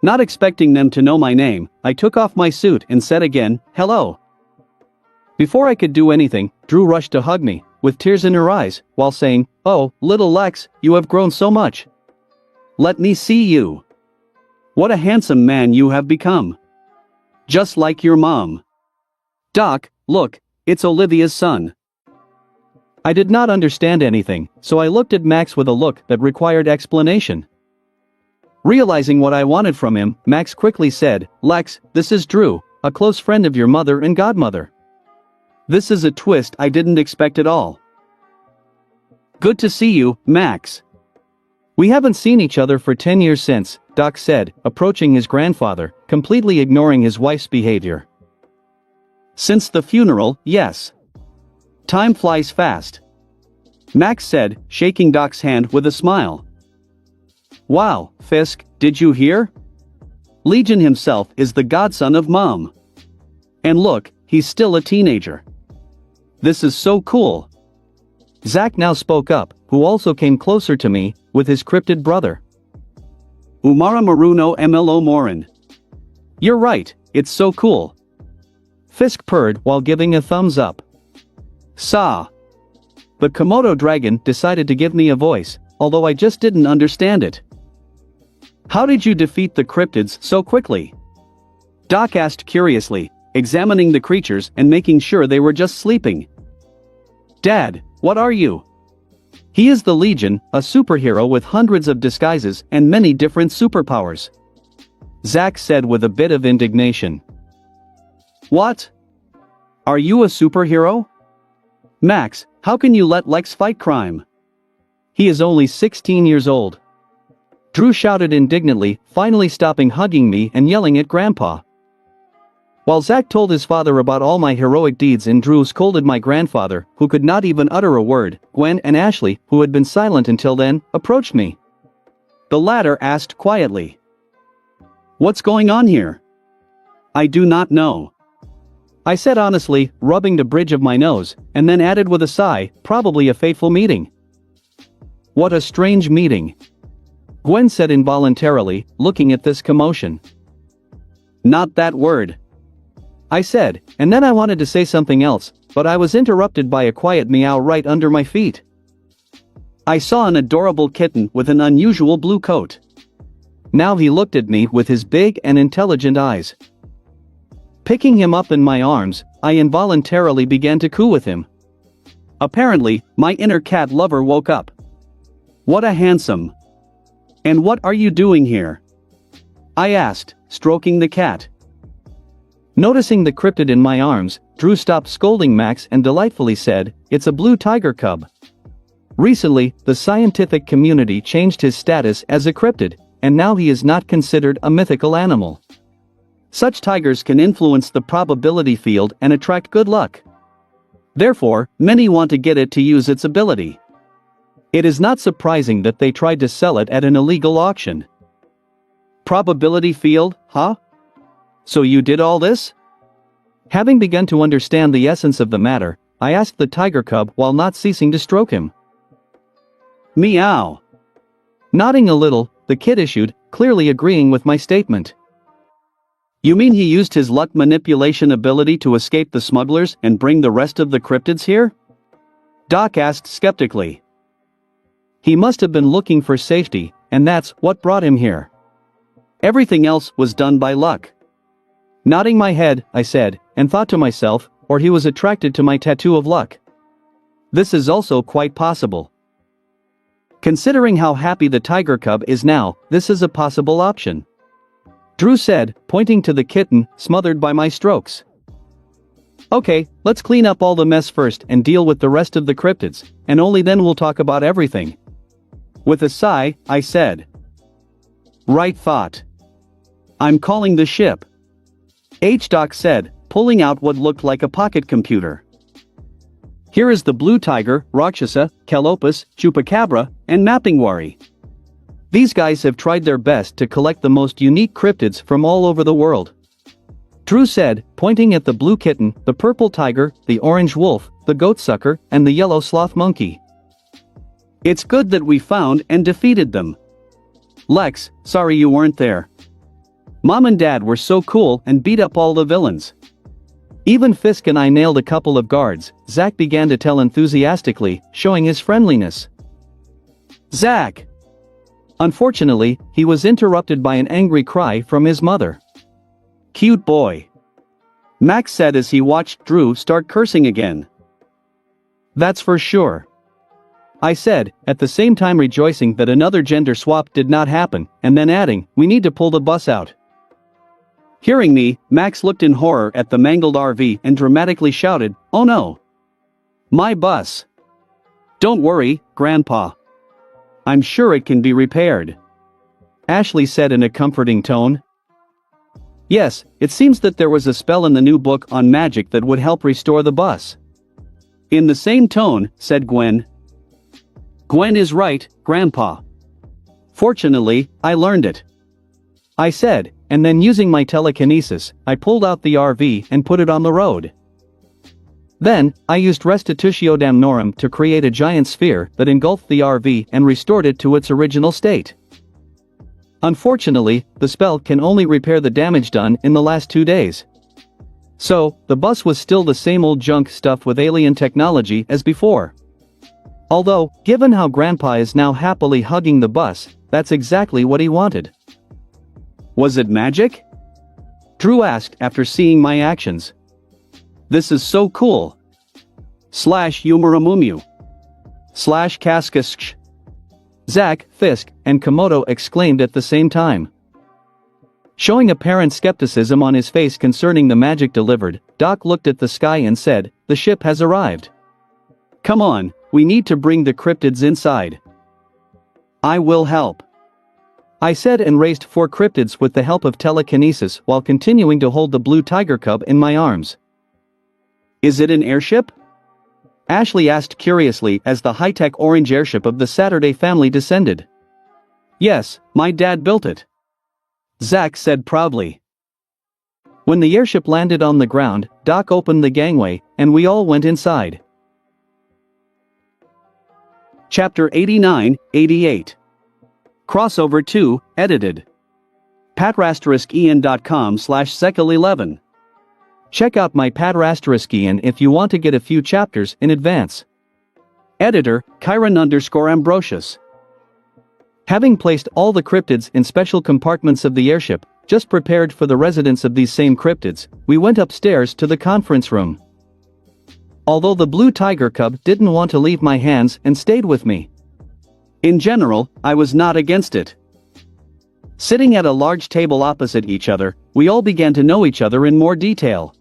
Not expecting them to know my name, I took off my suit and said again, "Hello." Before I could do anything, Drew rushed to hug me, with tears in her eyes, while saying, "Oh, little Lex, you have grown so much. Let me see you. What a handsome man you have become. Just like your mom. Doc, look, it's Olivia's son." I did not understand anything, so I looked at Max with a look that required explanation. Realizing what I wanted from him, Max quickly said, "Lex, this is Drew, a close friend of your mother and godmother. This is a twist I didn't expect at all." "Good to see you, Max. We haven't seen each other for 10 years since," Doc said, approaching his grandfather, completely ignoring his wife's behavior. "Since the funeral, yes. Time flies fast," Max said, shaking Doc's hand with a smile. "Wow, Fisk, did you hear? Legion himself is the godson of Mom. And look, he's still a teenager. This is so cool." Zach now spoke up, who also came closer to me, with his cryptid brother. "Umara Maruno MLO Morin. You're right, it's so cool." Fisk purred while giving a thumbs up. "Saw. But Komodo Dragon decided to give me a voice, although I just didn't understand it." "How did you defeat the cryptids so quickly?" Doc asked curiously, examining the creatures and making sure they were just sleeping. "Dad, what are you?" "He is the Legion, a superhero with hundreds of disguises and many different superpowers," Zach said with a bit of indignation. "What? Are you a superhero? Max, how can you let Lex fight crime? He is only 16 years old." Drew shouted indignantly, finally stopping hugging me and yelling at Grandpa. While Zach told his father about all my heroic deeds and Drew scolded my grandfather, who could not even utter a word, Gwen and Ashley, who had been silent until then, approached me. The latter asked quietly, "What's going on here?" "I do not know," I said honestly, rubbing the bridge of my nose, and then added with a sigh, "Probably a fateful meeting." "What a strange meeting," Gwen said involuntarily, looking at this commotion. "Not that word," I said, and then I wanted to say something else, but I was interrupted by a quiet meow right under my feet. I saw an adorable kitten with an unusual blue coat. Now he looked at me with his big and intelligent eyes. Picking him up in my arms, I involuntarily began to coo with him. Apparently, my inner cat lover woke up. "What a handsome. And what are you doing here?" I asked, stroking the cat. Noticing the cryptid in my arms, Drew stopped scolding Max and delightfully said, "It's a blue tiger cub." Recently, the scientific community changed his status as a cryptid, and now he is not considered a mythical animal. Such tigers can influence the probability field and attract good luck. Therefore, many want to get it to use its ability. It is not surprising that they tried to sell it at an illegal auction. Probability field, huh? So you did all this? Having begun to understand the essence of the matter, I asked the tiger cub while not ceasing to stroke him. "Meow." Nodding a little, the kid issued, clearly agreeing with my statement. "You mean he used his luck manipulation ability to escape the smugglers and bring the rest of the cryptids here?" Doc asked skeptically. "He must have been looking for safety, and that's what brought him here. Everything else was done by luck." Nodding my head, I said, and thought to myself, or he was attracted to my tattoo of luck. This is also quite possible. Considering how happy the tiger cub is now, this is a possible option. Drew said, pointing to the kitten, smothered by my strokes. "Okay, let's clean up all the mess first and deal with the rest of the cryptids, and only then we'll talk about everything." With a sigh, I said. "Right thought. I'm calling the ship," H-Doc said, pulling out what looked like a pocket computer. "Here is the blue tiger, Rakshasa, Calopus, Chupacabra, and Mappingwari. These guys have tried their best to collect the most unique cryptids from all over the world." Drew said, pointing at the blue kitten, the purple tiger, the orange wolf, the goatsucker, and the yellow sloth monkey. "It's good that we found and defeated them. Lex, sorry you weren't there. Mom and Dad were so cool and beat up all the villains. Even Fisk and I nailed a couple of guards," Zach began to tell enthusiastically, showing his friendliness. "Zach!" Unfortunately, he was interrupted by an angry cry from his mother. "Cute boy," Max said as he watched Drew start cursing again. "That's for sure," I said, at the same time rejoicing that another gender swap did not happen, and then adding, "We need to pull the bus out." Hearing me, Max looked in horror at the mangled RV and dramatically shouted, "Oh no! My bus!" "Don't worry, Grandpa. I'm sure it can be repaired," Ashley said in a comforting tone. "Yes, it seems that there was a spell in the new book on magic that would help restore the bus." In the same tone, said Gwen. "Gwen is right, Grandpa. Fortunately, I learned it," I said, and then using my telekinesis, I pulled out the RV and put it on the road. Then, I used Restitutio Damnorum to create a giant sphere that engulfed the RV and restored it to its original state. Unfortunately, the spell can only repair the damage done in the last 2 days. So, the bus was still the same old junk stuff with alien technology as before. Although, given how Grandpa is now happily hugging the bus, that's exactly what he wanted. "Was it magic?" Drew asked after seeing my actions. "This is so cool. /Humuramumu. /Kaskasksh. Zach, Fisk, and Komodo exclaimed at the same time. Showing apparent skepticism on his face concerning the magic delivered, Doc looked at the sky and said, "The ship has arrived. Come on, we need to bring the cryptids inside." "I will help," I said, and raised 4 cryptids with the help of telekinesis while continuing to hold the blue tiger cub in my arms. Is it an airship? Ashley asked curiously as the high-tech orange airship of the Saturday family descended. Yes, my dad built it, Zach said proudly. When the airship landed on the ground, Doc opened the gangway, and we all went inside. Chapter 89-88. Crossover 2, edited. patrasteriskian.com/sekel11. Check out my patrasteriskian if you want to get a few chapters in advance. Editor, Chiron_Ambrosius. Having placed all the cryptids in special compartments of the airship, just prepared for the residence of these same cryptids, we went upstairs to the conference room. Although the blue tiger cub didn't want to leave my hands and stayed with me. In general, I was not against it. Sitting at a large table opposite each other, we all began to know each other in more detail.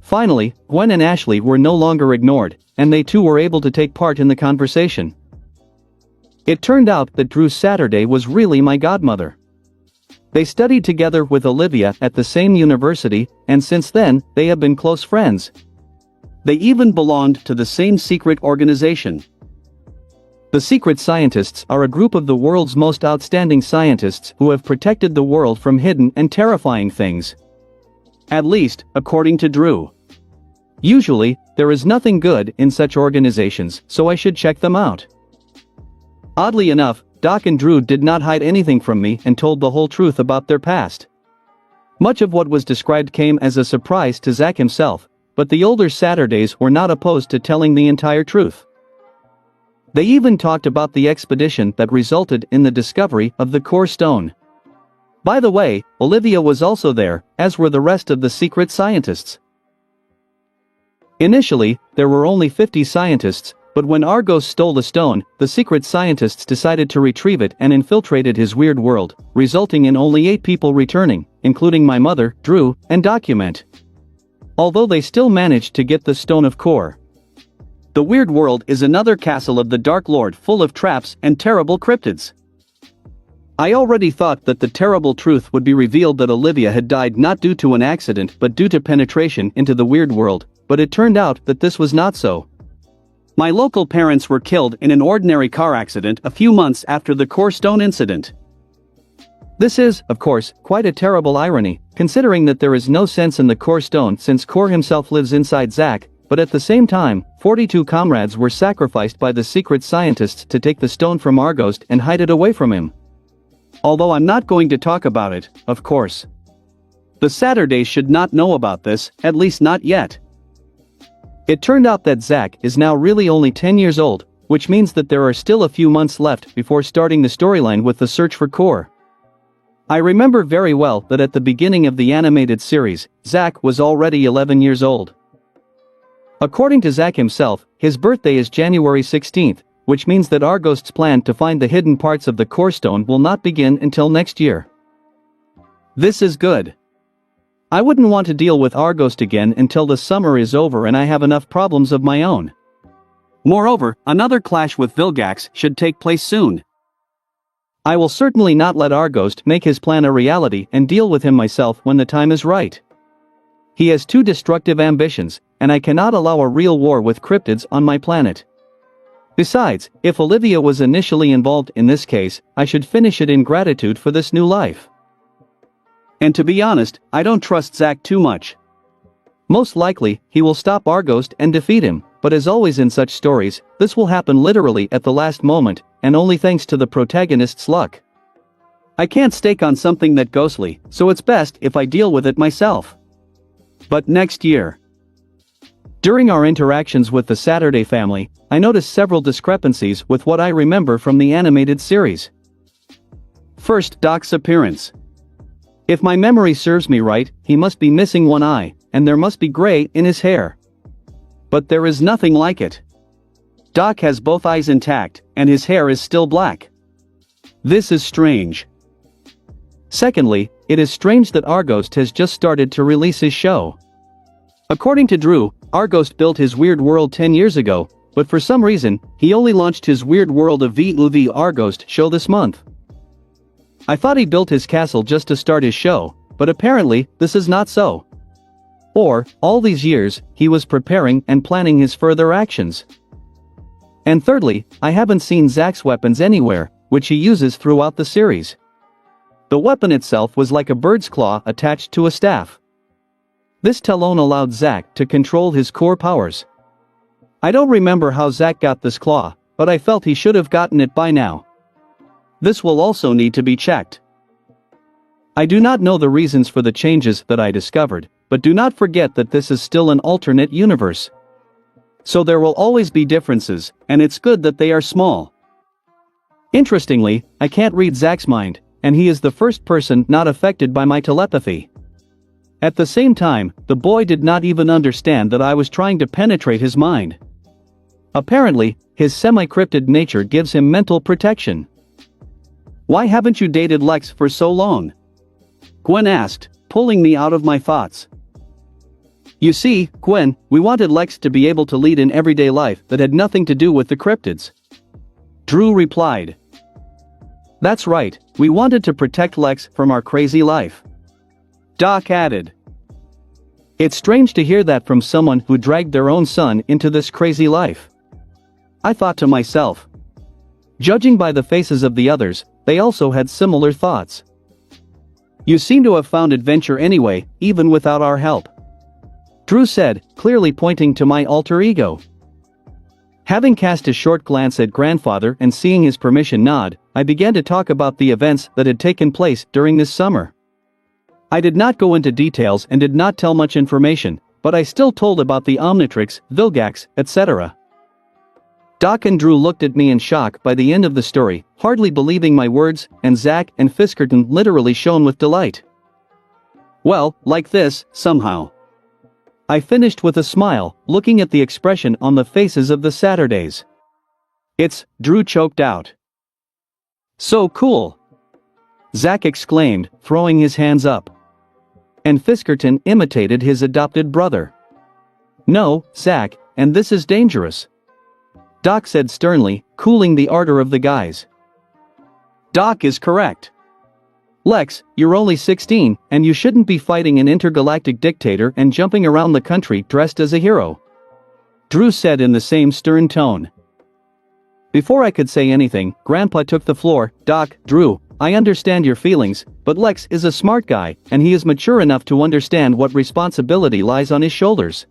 Finally, Gwen and Ashley were no longer ignored, and they too were able to take part in the conversation. It turned out that Drew Saturday was really my godmother. They studied together with Olivia at the same university, and since then, they have been close friends. They even belonged to the same secret organization. The Secret Scientists are a group of the world's most outstanding scientists who have protected the world from hidden and terrifying things. At least, according to Drew. Usually, there is nothing good in such organizations, so I should check them out. Oddly enough, Doc and Drew did not hide anything from me and told the whole truth about their past. Much of what was described came as a surprise to Zach himself, but the older Saturdays were not opposed to telling the entire truth. They even talked about the expedition that resulted in the discovery of the core stone. By the way, Olivia was also there, as were the rest of the secret scientists. Initially, there were only 50 scientists, but when Argos stole the stone, the secret scientists decided to retrieve it and infiltrated his weird world, resulting in only 8 people returning, including my mother, Drew, and Document. Although they still managed to get the Stone of Core. The Weird World is another castle of the Dark Lord full of traps and terrible cryptids. I already thought that the terrible truth would be revealed that Olivia had died not due to an accident but due to penetration into the Weird World, but it turned out that this was not so. My local parents were killed in an ordinary car accident a few months after the Core Stone incident. This is, of course, quite a terrible irony, considering that there is no sense in the Core Stone since Core himself lives inside Zach, but at the same time, 42 comrades were sacrificed by the secret scientists to take the stone from Argos and hide it away from him. Although I'm not going to talk about it, of course. The Saturdays should not know about this, at least not yet. It turned out that Zach is now really only 10 years old, which means that there are still a few months left before starting the storyline with the search for Core. I remember very well that at the beginning of the animated series, Zach was already 11 years old. According to Zach himself, his birthday is January 16th, which means that Argost's plan to find the hidden parts of the Core Stone will not begin until next year. This is good. I wouldn't want to deal with Argost again until the summer is over and I have enough problems of my own. Moreover, another clash with Vilgax should take place soon. I will certainly not let Argost make his plan a reality and deal with him myself when the time is right. He has 2 destructive ambitions, and I cannot allow a real war with cryptids on my planet. Besides, if Olivia was initially involved in this case, I should finish it in gratitude for this new life. And to be honest, I don't trust Zach too much. Most likely, he will stop Argost and defeat him, but as always in such stories, this will happen literally at the last moment, and only thanks to the protagonist's luck. I can't stake on something that ghostly, so it's best if I deal with it myself. But next year. During our interactions with the Saturday family, I noticed several discrepancies with what I remember from the animated series. First, Doc's appearance. If my memory serves me right, he must be missing one eye, and there must be gray in his hair. But there is nothing like it. Doc has both eyes intact, and his hair is still black. This is strange. Secondly, it is strange that Argost has just started to release his show. According to Drew, Argost built his Weird World 10 years ago, but for some reason, he only launched his Weird World of VUV Argost show this month. I thought he built his castle just to start his show, but apparently, this is not so. Or, all these years, he was preparing and planning his further actions. And thirdly, I haven't seen Zack's weapons anywhere, which he uses throughout the series. The weapon itself was like a bird's claw attached to a staff. This talon allowed Zack to control his core powers. I don't remember how Zack got this claw, but I felt he should have gotten it by now. This will also need to be checked. I do not know the reasons for the changes that I discovered, but do not forget that this is still an alternate universe. So there will always be differences, and it's good that they are small. Interestingly, I can't read Zack's mind, and he is the first person not affected by my telepathy. At the same time, the boy did not even understand that I was trying to penetrate his mind. Apparently, his semi-cryptid nature gives him mental protection. Why haven't you dated Lex for so long? Gwen asked, pulling me out of my thoughts. You see, Gwen, we wanted Lex to be able to lead an everyday life that had nothing to do with the cryptids. Drew replied. That's right, we wanted to protect Lex from our crazy life. Doc added. It's strange to hear that from someone who dragged their own son into this crazy life. I thought to myself. Judging by the faces of the others, they also had similar thoughts. You seem to have found adventure anyway, even without our help. Drew said, clearly pointing to my alter ego. Having cast a short glance at grandfather and seeing his permission nod, I began to talk about the events that had taken place during this summer. I did not go into details and did not tell much information, but I still told about the Omnitrix, Vilgax, etc. Doc and Drew looked at me in shock by the end of the story, hardly believing my words, and Zack and Fiskerton literally shone with delight. Well, like this, somehow. I finished with a smile, looking at the expression on the faces of the Saturdays. Drew choked out. So cool! Zack exclaimed, throwing his hands up. And Fiskerton imitated his adopted brother. No, Zack, and this is dangerous. Doc said sternly, cooling the ardor of the guys. Doc is correct. Lex, you're only 16, and you shouldn't be fighting an intergalactic dictator and jumping around the country dressed as a hero. Drew said in the same stern tone. Before I could say anything, Grandpa took the floor. Doc, Drew, I understand your feelings, but Lex is a smart guy, and he is mature enough to understand what responsibility lies on his shoulders.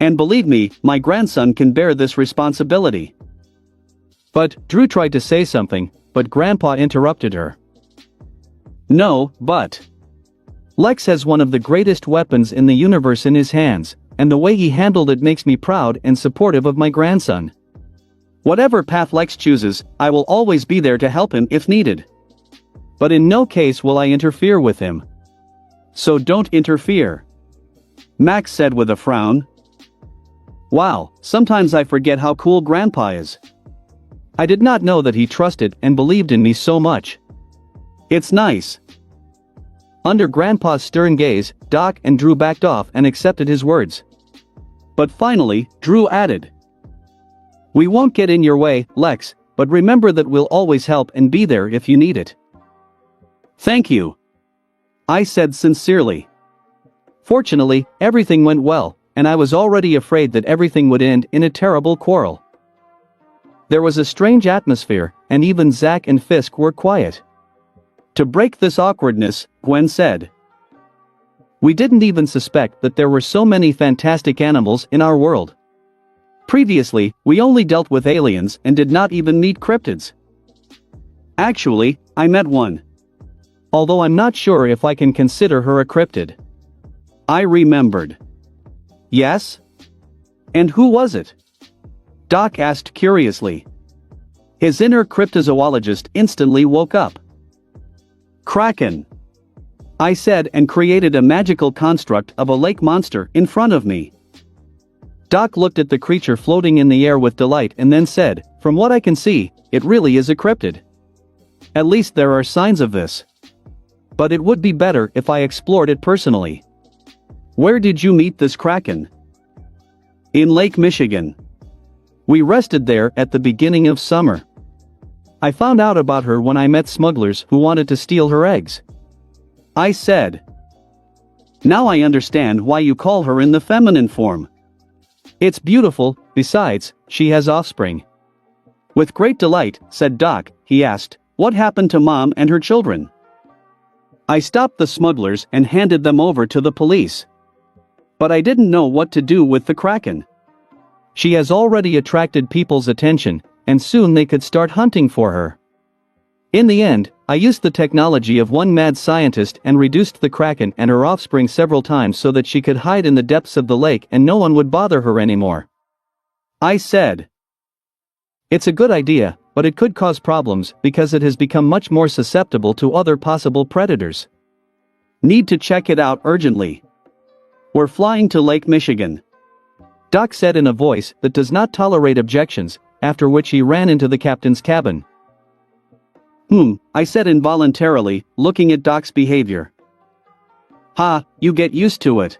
And believe me, my grandson can bear this responsibility. But, Drew tried to say something, but Grandpa interrupted her. No, but. Lex has one of the greatest weapons in the universe in his hands, and the way he handled it makes me proud and supportive of my grandson. Whatever path Lex chooses, I will always be there to help him if needed. But in no case will I interfere with him. So don't interfere. Max said with a frown. Wow, sometimes I forget how cool Grandpa is. I did not know that he trusted and believed in me so much. It's nice. Under Grandpa's stern gaze, Doc and Drew backed off and accepted his words. But finally, Drew added. We won't get in your way, Lex, but remember that we'll always help and be there if you need it. Thank you. I said sincerely. Fortunately, everything went well, and I was already afraid that everything would end in a terrible quarrel. There was a strange atmosphere, and even Zack and Fisk were quiet. To break this awkwardness, Gwen said. We didn't even suspect that there were so many fantastic animals in our world. Previously, we only dealt with aliens and did not even meet cryptids. Actually, I met one. Although I'm not sure if I can consider her a cryptid. I remembered. Yes? And who was it? Doc asked curiously. His inner cryptozoologist instantly woke up. Kraken. I said and created a magical construct of a lake monster in front of me. Doc looked at the creature floating in the air with delight and then said, from what I can see, it really is a cryptid. At least there are signs of this. But it would be better if I explored it personally. Where did you meet this Kraken? In Lake Michigan. We rested there at the beginning of summer. I found out about her when I met smugglers who wanted to steal her eggs. I said. Now I understand why you call her in the feminine form. It's beautiful, besides, she has offspring. With great delight, said Doc, he asked, what happened to Mom and her children? I stopped the smugglers and handed them over to the police. But I didn't know what to do with the Kraken. She has already attracted people's attention, and soon they could start hunting for her. In the end, I used the technology of one mad scientist and reduced the Kraken and her offspring several times so that she could hide in the depths of the lake and no one would bother her anymore. I said. It's a good idea, but it could cause problems because it has become much more susceptible to other possible predators. Need to check it out urgently. We're flying to Lake Michigan. Doc said in a voice that does not tolerate objections, after which he ran into the captain's cabin. I said involuntarily, looking at Doc's behavior. You get used to it.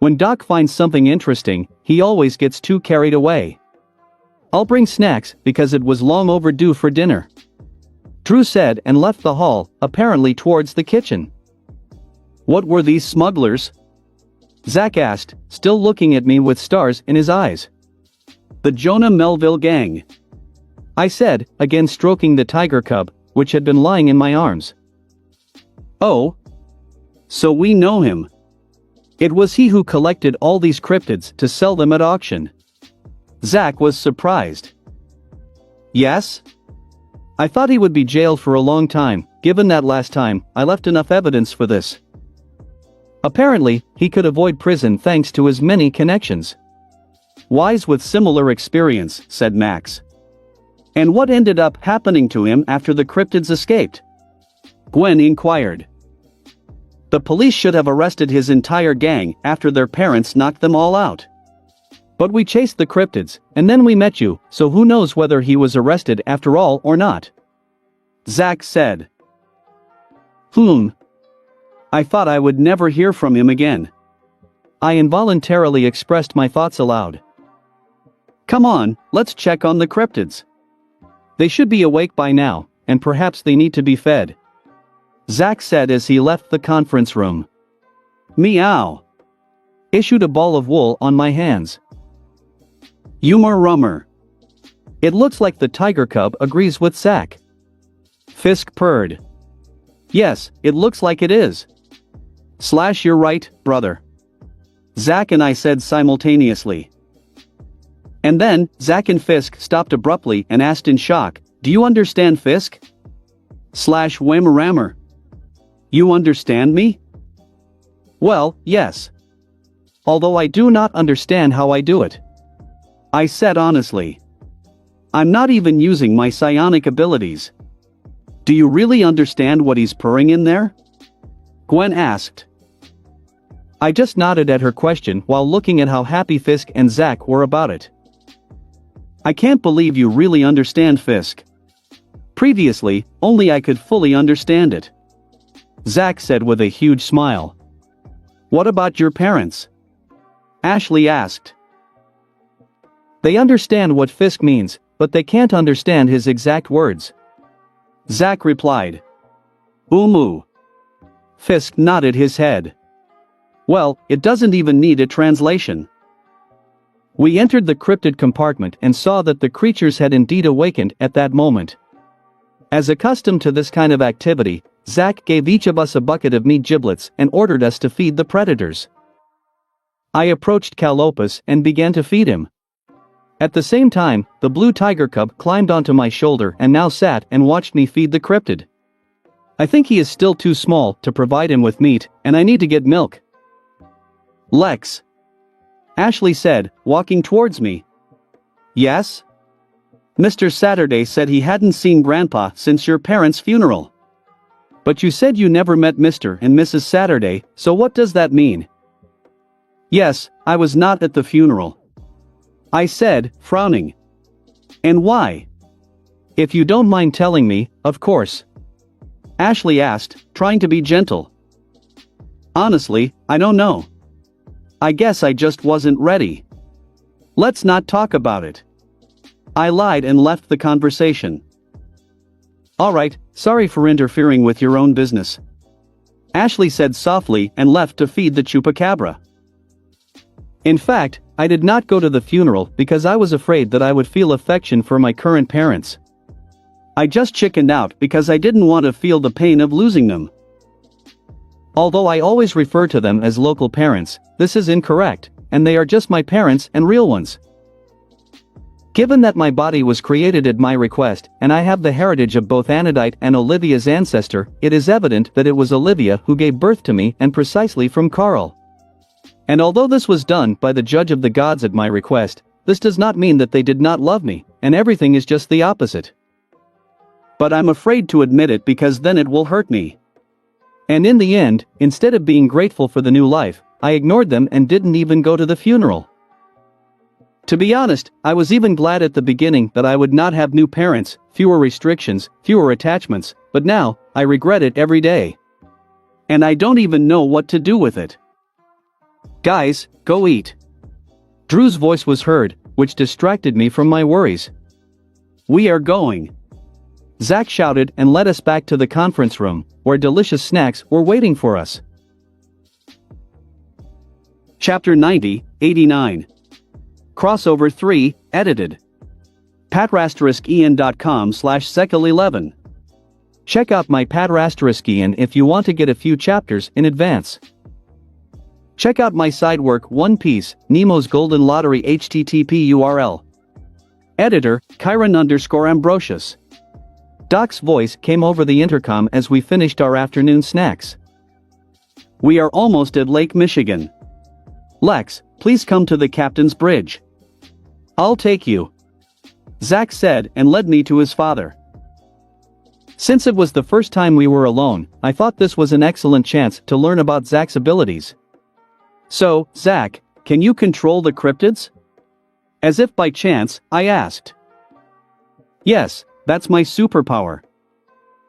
When Doc finds something interesting, he always gets too carried away. I'll bring snacks because it was long overdue for dinner. Drew said and left the hall, apparently towards the kitchen. What were these smugglers? Zach asked, still looking at me with stars in his eyes. The Jonah Melville gang. I said, again stroking the tiger cub, which had been lying in my arms. Oh. So we know him. It was he who collected all these cryptids to sell them at auction. Zach was surprised. Yes? I thought he would be jailed for a long time, given that last time I left enough evidence for this. Apparently, he could avoid prison thanks to his many connections. Wise with similar experience, said Max. And what ended up happening to him after the cryptids escaped? Gwen inquired. The police should have arrested his entire gang after their parents knocked them all out. But we chased the cryptids, and then we met you, so who knows whether he was arrested after all or not. Zach said. I thought I would never hear from him again. I involuntarily expressed my thoughts aloud. Come on, let's check on the cryptids. They should be awake by now, and perhaps they need to be fed. Zach said as he left the conference room. Meow. Issued a ball of wool on my hands. Yummer rummer. It looks like the tiger cub agrees with Zach. Fisk purred. Yes, it looks like it is. / you're right, brother. Zach and I said simultaneously. And then, Zach and Fisk stopped abruptly and asked in shock, do you understand Fisk? / Wimmerammer. You understand me? Well, yes. Although I do not understand how I do it. I said honestly. I'm not even using my psionic abilities. Do you really understand what he's purring in there? Gwen asked. I just nodded at her question while looking at how happy Fisk and Zach were about it. I can't believe you really understand Fisk. Previously, only I could fully understand it. Zach said with a huge smile. What about your parents? Ashley asked. They understand what Fisk means, but they can't understand his exact words. Zach replied. Oomoo. Fisk nodded his head. Well, it doesn't even need a translation. We entered the cryptid compartment and saw that the creatures had indeed awakened at that moment. As accustomed to this kind of activity, Zach gave each of us a bucket of meat giblets and ordered us to feed the predators. I approached Calopus and began to feed him. At the same time, the blue tiger cub climbed onto my shoulder and now sat and watched me feed the cryptid. I think he is still too small to provide him with meat, and I need to get milk. Lex. Ashley said, walking towards me. Yes? Mr. Saturday said he hadn't seen Grandpa since your parents' funeral. But you said you never met Mr. and Mrs. Saturday, so what does that mean? Yes, I was not at the funeral. I said, frowning. And why? If you don't mind telling me, of course. Ashley asked, trying to be gentle. Honestly, I don't know. I guess I just wasn't ready. Let's not talk about it. I lied and left the conversation. Alright, sorry for interfering with your own business. Ashley said softly and left to feed the chupacabra. In fact, I did not go to the funeral because I was afraid that I would feel affection for my current parents. I just chickened out because I didn't want to feel the pain of losing them. Although I always refer to them as local parents, this is incorrect, and they are just my parents and real ones. Given that my body was created at my request, and I have the heritage of both Anodite and Olivia's ancestor, it is evident that it was Olivia who gave birth to me and precisely from Carl. And although this was done by the judge of the gods at my request, this does not mean that they did not love me, and everything is just the opposite. But I'm afraid to admit it because then it will hurt me. And in the end, instead of being grateful for the new life, I ignored them and didn't even go to the funeral. To be honest, I was even glad at the beginning that I would not have new parents, fewer restrictions, fewer attachments, but now, I regret it every day. And I don't even know what to do with it. Guys, go eat. Drew's voice was heard, which distracted me from my worries. We are going. Zach shouted and led us back to the conference room, where delicious snacks were waiting for us. Chapter 90, 89. Crossover 3, edited. patrasteriskian.com/sekel11. Check out my Patrasteriskian if you want to get a few chapters in advance. Check out my side work One Piece, Nemo's Golden Lottery http URL. Editor, Chiron_Ambrosius. Doc's voice came over the intercom as we finished our afternoon snacks. We are almost at Lake Michigan. Lex, please come to the captain's bridge. I'll take you. Zach said and led me to his father. Since it was the first time we were alone, I thought this was an excellent chance to learn about Zach's abilities. So, Zach, can you control the cryptids? As if by chance, I asked. Yes, that's my superpower.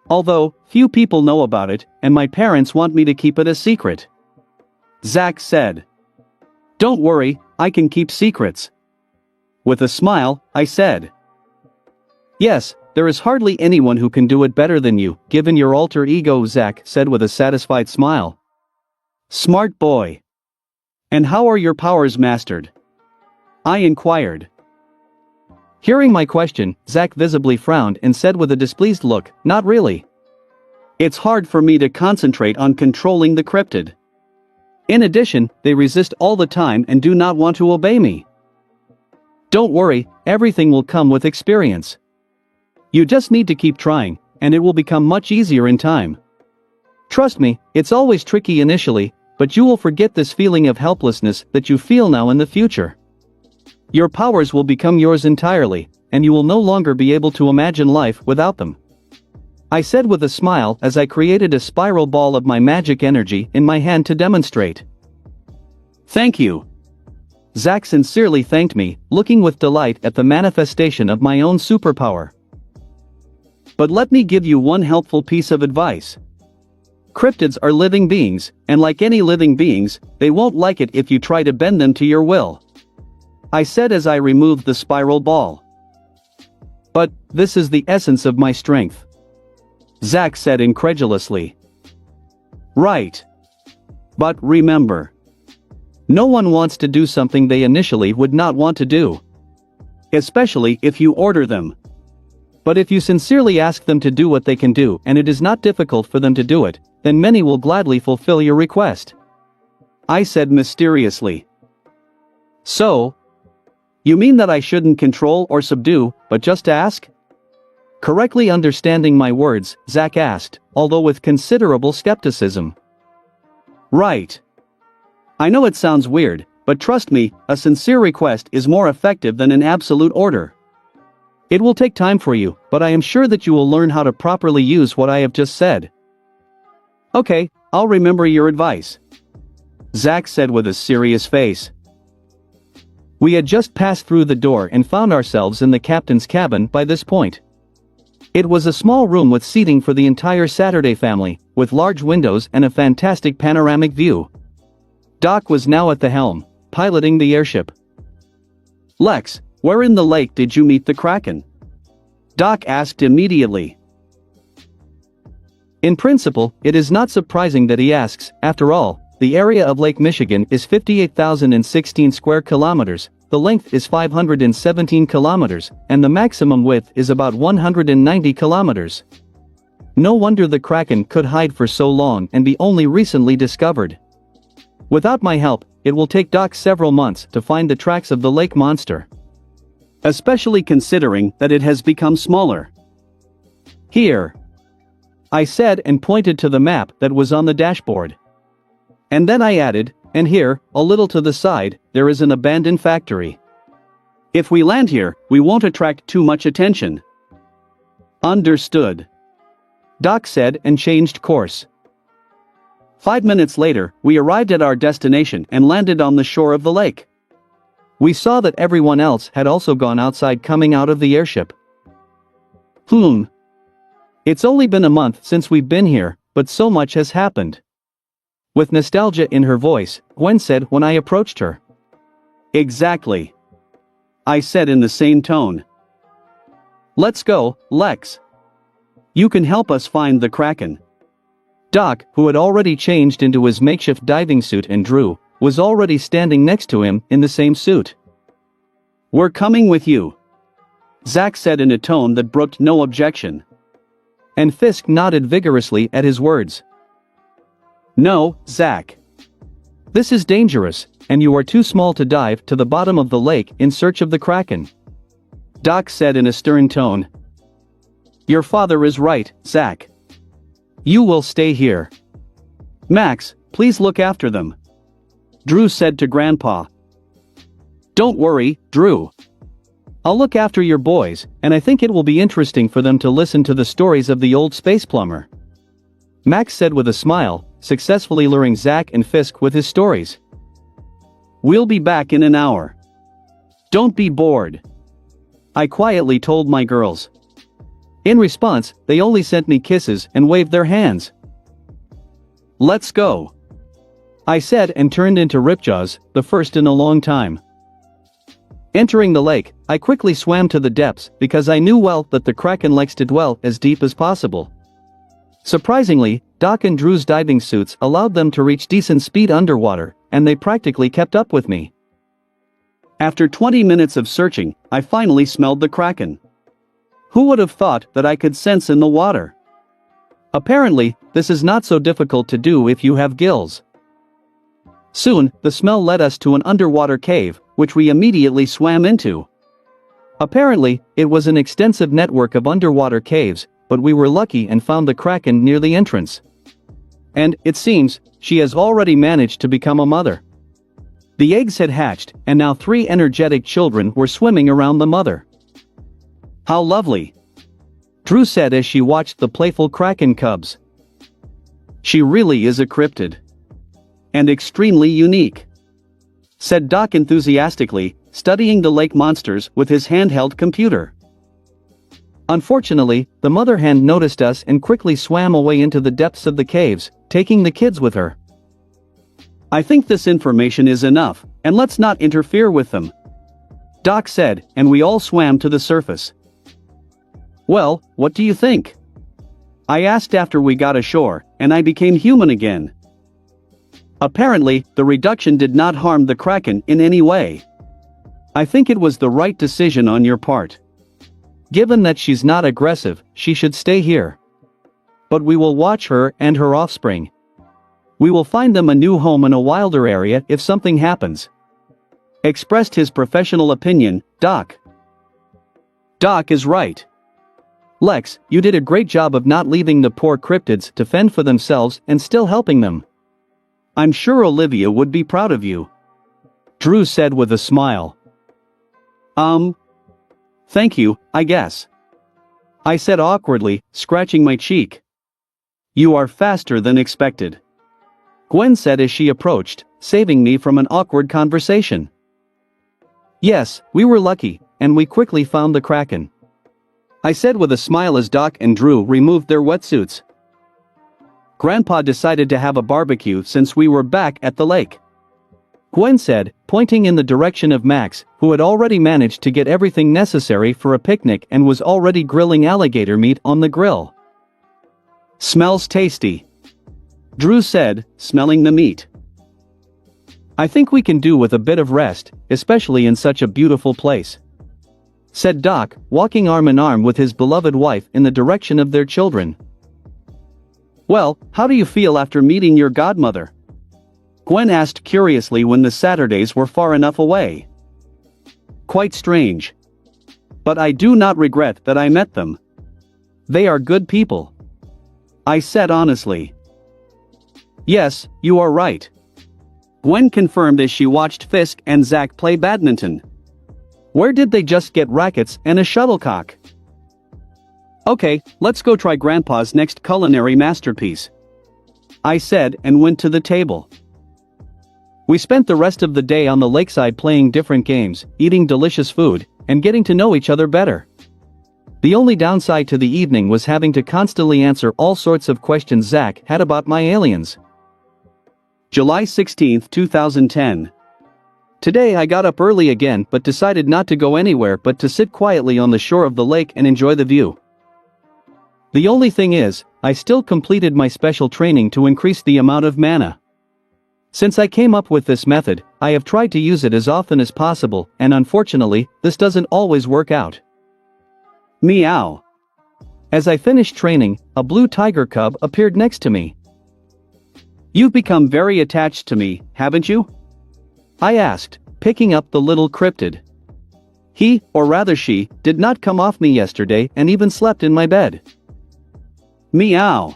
Although, few people know about it, and my parents want me to keep it a secret. Zach said. Don't worry, I can keep secrets. With a smile, I said. Yes, there is hardly anyone who can do it better than you, given your alter ego, Zach said with a satisfied smile. Smart boy. And how are your powers mastered? I inquired. Hearing my question, Zach visibly frowned and said with a displeased look, not really. It's hard for me to concentrate on controlling the cryptid. In addition, they resist all the time and do not want to obey me. Don't worry, everything will come with experience. You just need to keep trying, and it will become much easier in time. Trust me, it's always tricky initially, but you will forget this feeling of helplessness that you feel now in the future. Your powers will become yours entirely, and you will no longer be able to imagine life without them. I said with a smile as I created a spiral ball of my magic energy in my hand to demonstrate. Thank you. Zach sincerely thanked me, looking with delight at the manifestation of my own superpower. But let me give you one helpful piece of advice. Cryptids are living beings, and like any living beings, they won't like it if you try to bend them to your will. I said as I removed the spiral ball. But, this is the essence of my strength. Zach said incredulously. Right. But remember. No one wants to do something they initially would not want to do. Especially if you order them. But if you sincerely ask them to do what they can do and it is not difficult for them to do it, then many will gladly fulfill your request. I said mysteriously. So? You mean that I shouldn't control or subdue, but just ask? Correctly understanding my words, Zach asked, although with considerable skepticism. Right. I know it sounds weird, but trust me, a sincere request is more effective than an absolute order. It will take time for you, but I am sure that you will learn how to properly use what I have just said. Okay, I'll remember your advice. Zach said with a serious face. We had just passed through the door and found ourselves in the captain's cabin by this point. It was a small room with seating for the entire Saturday family, with large windows and a fantastic panoramic view. Doc was now at the helm, piloting the airship. Lex, where in the lake did you meet the Kraken? Doc asked immediately. In principle, it is not surprising that he asks. After all, the area of Lake Michigan is 58,016 square kilometers, the length is 517 kilometers, and the maximum width is about 190 kilometers. No wonder the Kraken could hide for so long and be only recently discovered. Without my help, it will take Doc several months to find the tracks of the lake monster. Especially considering that it has become smaller. Here, I said and pointed to the map that was on the dashboard. And then I added, and here, a little to the side, there is an abandoned factory. If we land here, we won't attract too much attention. Understood. Doc said and changed course. 5 minutes later, we arrived at our destination and landed on the shore of the lake. We saw that everyone else had also gone outside coming out of the airship. It's only been a month since we've been here, but so much has happened. With nostalgia in her voice, Gwen said when I approached her. Exactly. I said in the same tone. Let's go, Lex. You can help us find the Kraken. Doc, who had already changed into his makeshift diving suit, and Drew, was already standing next to him in the same suit. We're coming with you. Zach said in a tone that brooked no objection. And Fisk nodded vigorously at his words. No, Zach. This is dangerous, and you are too small to dive to the bottom of the lake in search of the Kraken. Doc said in a stern tone. Your father is right, Zach. You will stay here. Max, please look after them. Drew said to Grandpa. Don't worry, Drew. I'll look after your boys, and I think it will be interesting for them to listen to the stories of the old space plumber. Max said with a smile, successfully luring Zach and Fisk with his stories. We'll be back in an hour. Don't be bored. I quietly told my girls. In response, they only sent me kisses and waved their hands. Let's go. I said and turned into Ripjaws, the first in a long time. Entering the lake, I quickly swam to the depths because I knew well that the Kraken likes to dwell as deep as possible. Surprisingly, Doc and Drew's diving suits allowed them to reach decent speed underwater, and they practically kept up with me. After 20 minutes of searching, I finally smelled the Kraken. Who would have thought that I could sense in the water? Apparently, this is not so difficult to do if you have gills. Soon, the smell led us to an underwater cave, which we immediately swam into. Apparently, it was an extensive network of underwater caves, but we were lucky and found the Kraken near the entrance. And, it seems, she has already managed to become a mother. The eggs had hatched, and now 3 energetic children were swimming around the mother. How lovely! Drew said as she watched the playful Kraken cubs. She really is a cryptid. And extremely unique, said Doc enthusiastically, studying the lake monsters with his handheld computer. Unfortunately, the mother hen noticed us and quickly swam away into the depths of the caves, taking the kids with her. I think this information is enough, and let's not interfere with them, Doc said, and we all swam to the surface. Well, what do you think? I asked after we got ashore, and I became human again. Apparently, the reduction did not harm the Kraken in any way. I think it was the right decision on your part. Given that she's not aggressive, she should stay here. But we will watch her and her offspring. We will find them a new home in a wilder area if something happens. Expressed his professional opinion, Doc. Doc is right. Lex, you did a great job of not leaving the poor cryptids to fend for themselves and still helping them. I'm sure Olivia would be proud of you. Drew said with a smile. Thank you, I guess. I said awkwardly, scratching my cheek. You are faster than expected. Gwen said as she approached, saving me from an awkward conversation. Yes, we were lucky, and we quickly found the Kraken. I said with a smile as Doc and Drew removed their wetsuits. Grandpa decided to have a barbecue since we were back at the lake. Gwen said, pointing in the direction of Max, who had already managed to get everything necessary for a picnic and was already grilling alligator meat on the grill. Smells tasty. Drew said, smelling the meat. I think we can do with a bit of rest, especially in such a beautiful place, said Doc, walking arm in arm with his beloved wife in the direction of their children. Well, how do you feel after meeting your godmother? Gwen asked curiously when the Saturdays were far enough away. Quite strange. But I do not regret that I met them. They are good people, I said honestly. Yes, you are right, Gwen confirmed as she watched Fisk and Zach play badminton. Where did they just get rackets and a shuttlecock? Okay, let's go try Grandpa's next culinary masterpiece, I said and went to the table. We spent the rest of the day on the lakeside playing different games, eating delicious food, and getting to know each other better. The only downside to the evening was having to constantly answer all sorts of questions Zach had about my aliens. July 16, 2010. Today I got up early again but decided not to go anywhere but to sit quietly on the shore of the lake and enjoy the view. The only thing is, I still completed my special training to increase the amount of mana. Since I came up with this method, I have tried to use it as often as possible, and unfortunately, this doesn't always work out. Meow. As I finished training, a blue tiger cub appeared next to me. You've become very attached to me, haven't you? I asked, picking up the little cryptid. He, or rather she, did not come off me yesterday and even slept in my bed. Meow.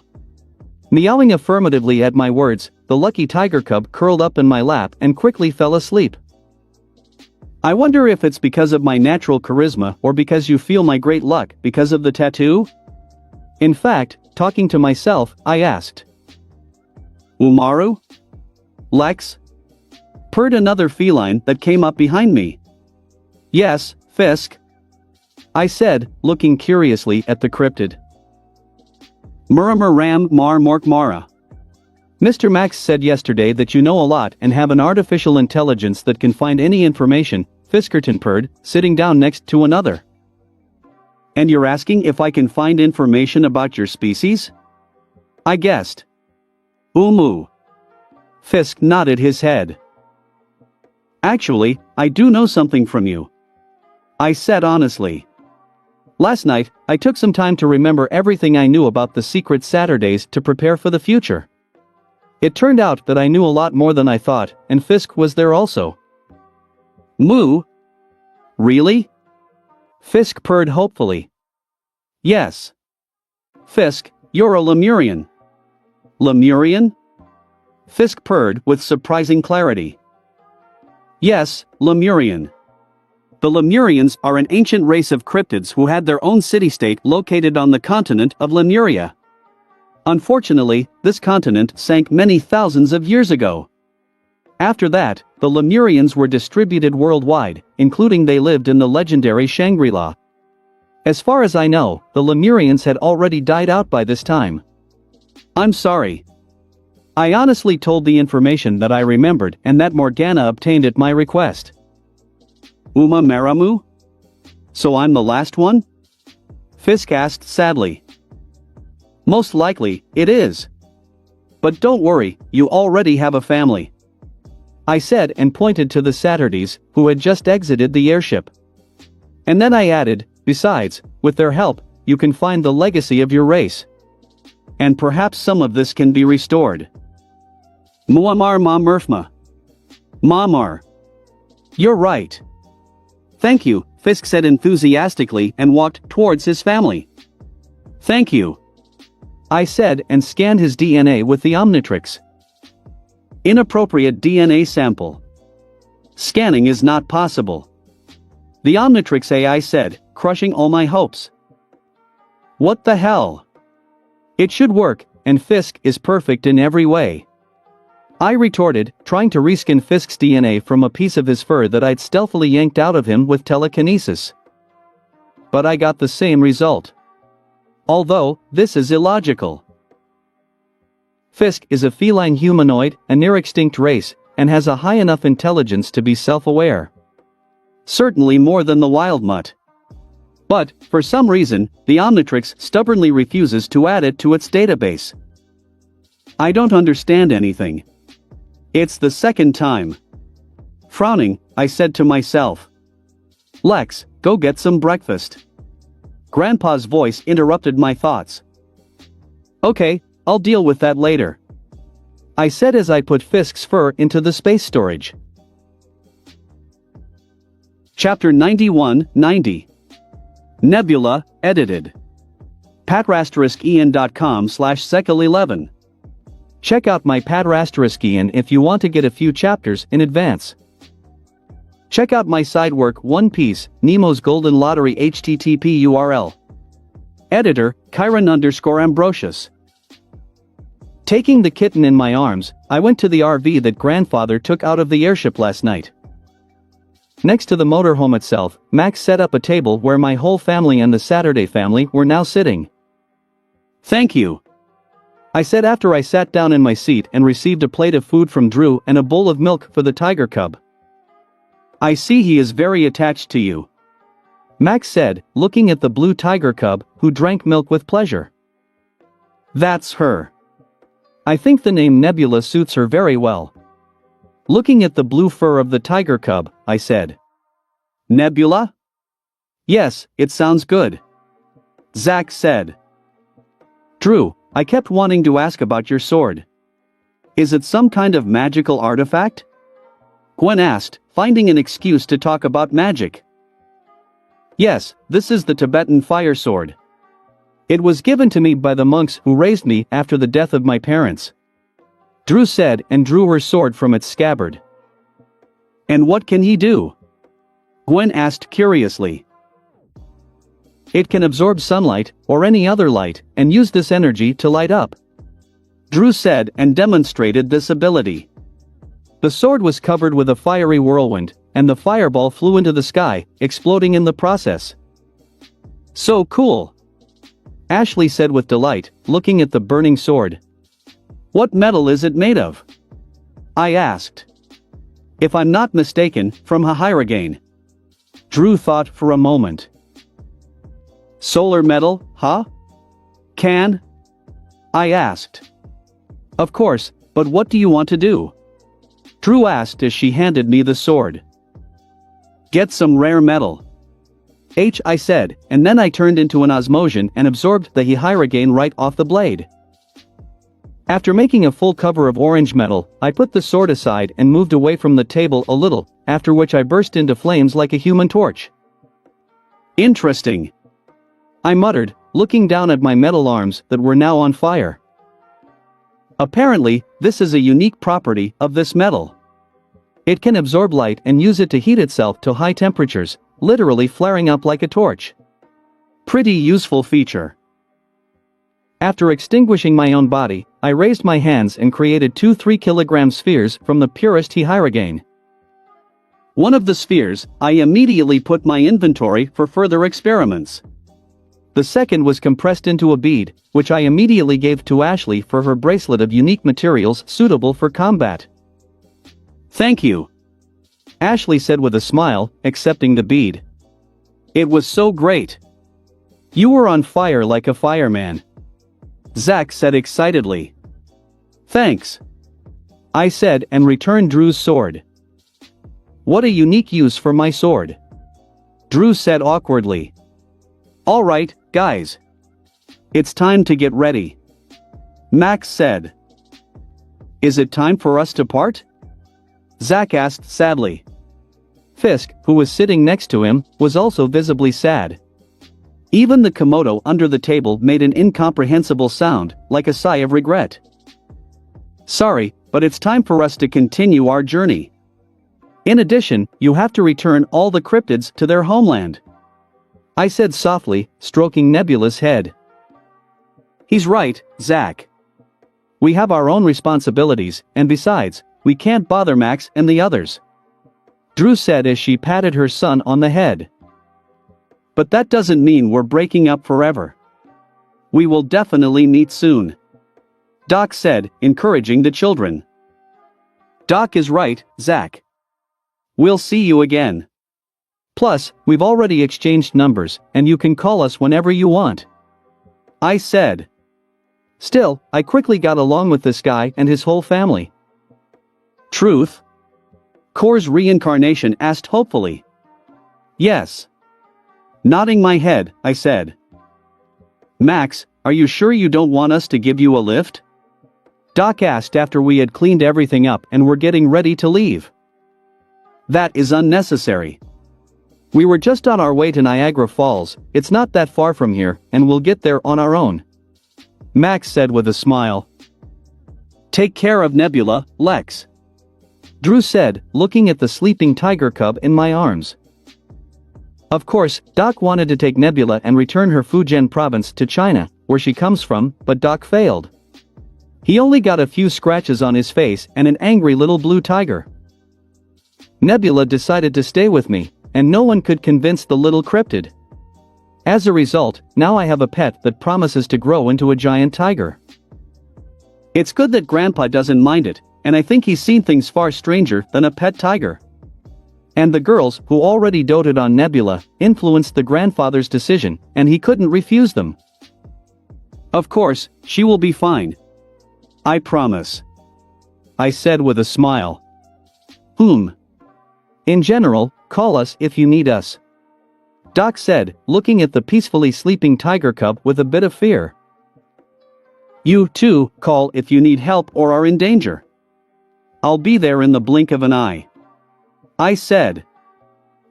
Meowing affirmatively at my words, the lucky tiger cub curled up in my lap and quickly fell asleep. I wonder if it's because of my natural charisma or because you feel my great luck because of the tattoo? In fact, talking to myself, I asked. Umaru? Lex? Purred another feline that came up behind me. Yes, Fisk, I said, looking curiously at the cryptid. Muramur Ram Mar Mork Mara. Mr. Max said yesterday that you know a lot and have an artificial intelligence that can find any information, Fiskerton purred, sitting down next to another. And you're asking if I can find information about your species? I guessed. Umu. Fisk nodded his head. Actually, I do know something from you, I said honestly. Last night, I took some time to remember everything I knew about the secret Saturdays to prepare for the future. It turned out that I knew a lot more than I thought, and Fisk was there also. Moo? Really? Fisk purred hopefully. Yes. Fisk, you're a Lemurian. Lemurian? Fisk purred with surprising clarity. Yes, Lemurian. The Lemurians are an ancient race of cryptids who had their own city-state located on the continent of Lemuria. Unfortunately, this continent sank many thousands of years ago. After that, the Lemurians were distributed worldwide, including they lived in the legendary Shangri-La. As far as I know, the Lemurians had already died out by this time. I'm sorry. I honestly told the information that I remembered and that Morgana obtained at my request. Uma Maramu? So I'm the last one? Fisk asked sadly. Most likely, it is. But don't worry, you already have a family, I said and pointed to the Saturdays, who had just exited the airship. And then I added, besides, with their help, you can find the legacy of your race. And perhaps some of this can be restored. Muammar Ma Murfma. Mamar. You're right. Thank you, Fisk said enthusiastically and walked towards his family. Thank you, I said and scanned his DNA with the Omnitrix. Inappropriate DNA sample. Scanning is not possible. The Omnitrix AI said, crushing all my hopes. What the hell? It should work, and Fisk is perfect in every way. I retorted, trying to reskin Fisk's DNA from a piece of his fur that I'd stealthily yanked out of him with telekinesis. But I got the same result. Although, this is illogical. Fisk is a feline humanoid, a near-extinct race, and has a high enough intelligence to be self-aware. Certainly more than the wild mutt. But, for some reason, the Omnitrix stubbornly refuses to add it to its database. I don't understand anything. It's the second time. Frowning, I said to myself. Lex, go get some breakfast. Grandpa's voice interrupted my thoughts. Okay, I'll deal with that later. I said as I put Fisk's fur into the space storage. Chapter 91-90. Nebula, edited. patrasteriskian.com/sekal11. Check out my Patrasteriskian if you want to get a few chapters in advance. Check out my side work One Piece, Nemo's Golden Lottery http URL. Editor, Chiron_Ambrosius. Taking the kitten in my arms, I went to the RV that grandfather took out of the airship last night. Next to the motorhome itself, Max set up a table where my whole family and the Saturday family were now sitting. Thank you, I said after I sat down in my seat and received a plate of food from Drew and a bowl of milk for the tiger cub. I see he is very attached to you, Max said, looking at the blue tiger cub, who drank milk with pleasure. That's her. I think the name Nebula suits her very well. Looking at the blue fur of the tiger cub, I said. Nebula? Yes, it sounds good, Zach said. Drew, I kept wanting to ask about your sword. Is it some kind of magical artifact? Gwen asked, finding an excuse to talk about magic. Yes, this is the Tibetan fire sword. It was given to me by the monks who raised me after the death of my parents, Drew said and drew her sword from its scabbard. And what can he do? Gwen asked curiously. It can absorb sunlight, or any other light, and use this energy to light up, Drew said and demonstrated this ability. The sword was covered with a fiery whirlwind, and the fireball flew into the sky, exploding in the process. So cool, Ashley said with delight, looking at the burning sword. What metal is it made of? I asked. If I'm not mistaken, from Hahiragain. Drew thought for a moment. Solar metal, huh? Can? I asked. Of course, but what do you want to do? Drew asked as she handed me the sword. Get some rare metal, I said, and then I turned into an Osmosian and absorbed the Hahiragain right off the blade. After making a full cover of orange metal, I put the sword aside and moved away from the table a little, after which I burst into flames like a human torch. Interesting, I muttered, looking down at my metal arms that were now on fire. Apparently, this is a unique property of this metal. It can absorb light and use it to heat itself to high temperatures, literally flaring up like a torch. Pretty useful feature. After extinguishing my own body, I raised my hands and created two 3-kilogram spheres from the purest Hahiragain. One of the spheres, I immediately put my inventory for further experiments. The second was compressed into a bead, which I immediately gave to Ashley for her bracelet of unique materials suitable for combat. Thank you, Ashley said with a smile, accepting the bead. It was so great. You were on fire like a fireman, Zach said excitedly. Thanks, I said and returned Drew's sword. What a unique use for my sword, Drew said awkwardly. All right, guys. It's time to get ready, Max said. Is it time for us to part? Zach asked sadly. Fisk, who was sitting next to him, was also visibly sad. Even the Komodo under the table made an incomprehensible sound, like a sigh of regret. Sorry, but it's time for us to continue our journey. In addition, you have to return all the cryptids to their homeland, I said softly, stroking Nebula's head. He's right, Zach. We have our own responsibilities, and besides, we can't bother Max and the others, Drew said as she patted her son on the head. But that doesn't mean we're breaking up forever. We will definitely meet soon, Doc said, encouraging the children. Doc is right, Zach. We'll see you again. Plus, we've already exchanged numbers, and you can call us whenever you want. I said. Still, I quickly got along with this guy and his whole family. Truth? Core's reincarnation asked hopefully. Yes. Nodding my head, I said. Max, are you sure you don't want us to give you a lift? Doc asked after we had cleaned everything up and were getting ready to leave. That is unnecessary. We were just on our way to Niagara Falls, it's not that far from here, and we'll get there on our own. Max said with a smile. Take care of Nebula, Lex. Drew said, looking at the sleeping tiger cub in my arms. Of course, Doc wanted to take Nebula and return her Fujian province to China, where she comes from, but Doc failed. He only got a few scratches on his face and an angry little blue tiger. Nebula decided to stay with me, and no one could convince the little cryptid. As a result, now I have a pet that promises to grow into a giant tiger. It's good that Grandpa doesn't mind it, and I think he's seen things far stranger than a pet tiger. And the girls, who already doted on Nebula, influenced the grandfather's decision, and he couldn't refuse them. Of course, she will be fine. I promise. I said with a smile. In general, call us if you need us. Doc said, looking at the peacefully sleeping tiger cub with a bit of fear. You, too, call if you need help or are in danger. I'll be there in the blink of an eye. I said.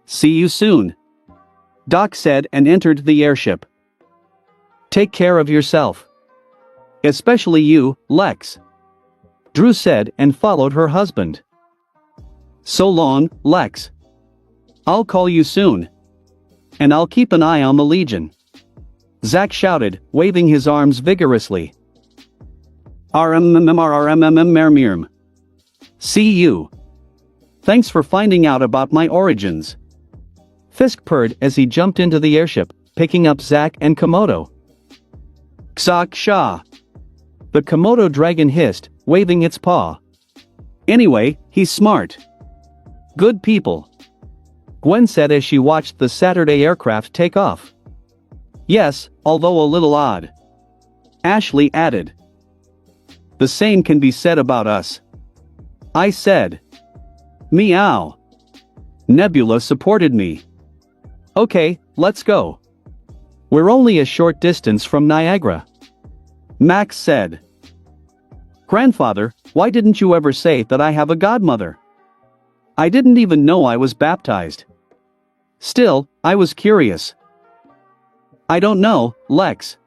See you soon. Doc said and entered the airship. Take care of yourself. Especially you, Lex. Drew said and followed her husband. So long, Lex. I'll call you soon. And I'll keep an eye on the Legion. Zack shouted, waving his arms vigorously. RMMRMMMMRM. See you. Thanks for finding out about my origins. Fisk purred as he jumped into the airship, picking up Zack and Komodo. Xak Sha. The Komodo dragon hissed, waving its paw. Anyway, he's smart. Good people. Gwen said as she watched the Saturday aircraft take off. Yes, although a little odd. Ashley added. The same can be said about us. I said. Meow. Nebula supported me. Okay, let's go. We're only a short distance from Niagara. Max said. Grandfather, why didn't you ever say that I have a godmother? I didn't even know I was baptized. Still, I was curious. I don't know, Lex.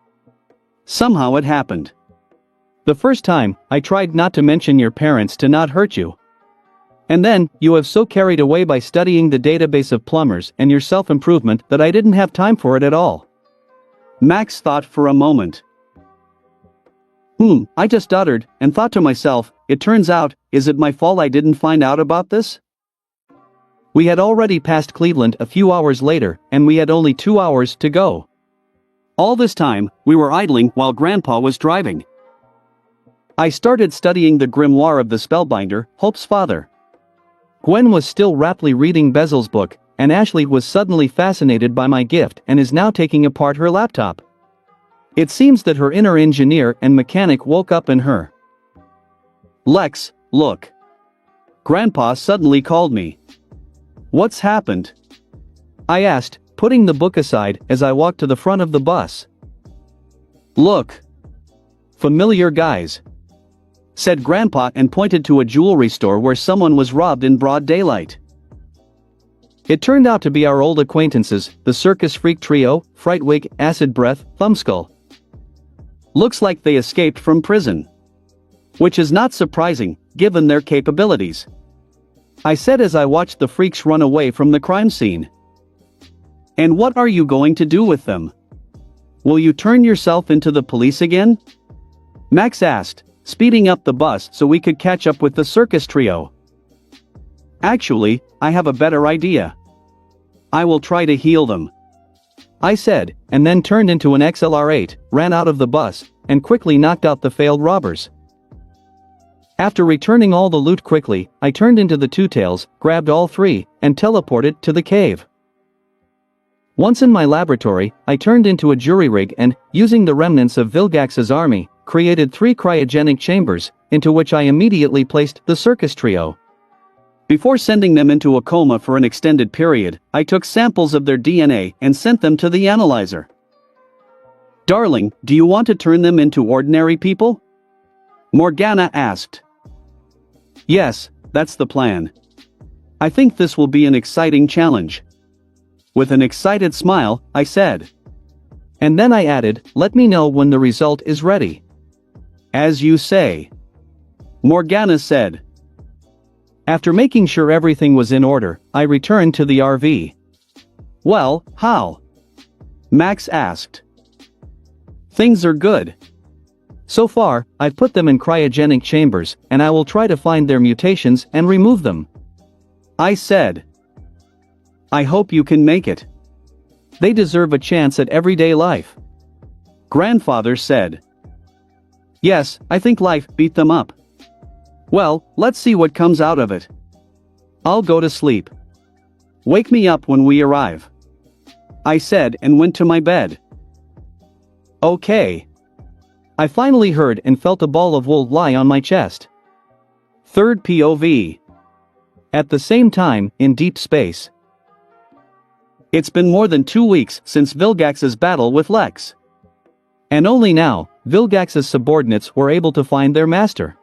Somehow it happened. The first time, I tried not to mention your parents to not hurt you. And then, you have so carried away by studying the database of plumbers and your self-improvement that I didn't have time for it at all. Max thought for a moment. I just stuttered and thought to myself, it turns out, is it my fault I didn't find out about this? We had already passed Cleveland a few hours later, and we had only 2 hours to go. All this time, we were idling while Grandpa was driving. I started studying the grimoire of the spellbinder, Hope's father. Gwen was still raptly reading Bezel's book, and Ashley was suddenly fascinated by my gift and is now taking apart her laptop. It seems that her inner engineer and mechanic woke up in her. Lex, look. Grandpa suddenly called me. What's happened? I asked, putting the book aside as I walked to the front of the bus. Look. Familiar guys. Said Grandpa and pointed to a jewelry store where someone was robbed in broad daylight. It turned out to be our old acquaintances, the circus freak trio, Frightwig, Acid Breath, Thumbskull. Looks like they escaped from prison. Which is not surprising, given their capabilities. I said as I watched the freaks run away from the crime scene. And what are you going to do with them? Will you turn yourself into the police again? Max asked, speeding up the bus so we could catch up with the circus trio. Actually, I have a better idea. I will try to heal them. I said, and then turned into an XLR8, ran out of the bus, and quickly knocked out the failed robbers. After returning all the loot quickly, I turned into the Two Tails, grabbed all three, and teleported to the cave. Once in my laboratory, I turned into a jury rig and, using the remnants of Vilgax's army, created 3 cryogenic chambers, into which I immediately placed the circus trio. Before sending them into a coma for an extended period, I took samples of their DNA and sent them to the analyzer. "Darling, do you want to turn them into ordinary people?" Morgana asked. "Yes, that's the plan. I think this will be an exciting challenge." With an excited smile, I said. And then I added, "Let me know when the result is ready." "As you say," Morgana said. After making sure everything was in order, I returned to the RV. "Well, how?" Max asked. "Things are good. So far, I've put them in cryogenic chambers, and I will try to find their mutations and remove them," I said. "I hope you can make it. They deserve a chance at everyday life," Grandfather said. "Yes, I think life beat them up. Well, let's see what comes out of it. I'll go to sleep. Wake me up when we arrive," I said and went to my bed. Okay. I finally heard and felt a ball of wool lie on my chest. Third POV. At the same time, in deep space. It's been more than 2 weeks since Vilgax's battle with Lex. And only now, Vilgax's subordinates were able to find their master.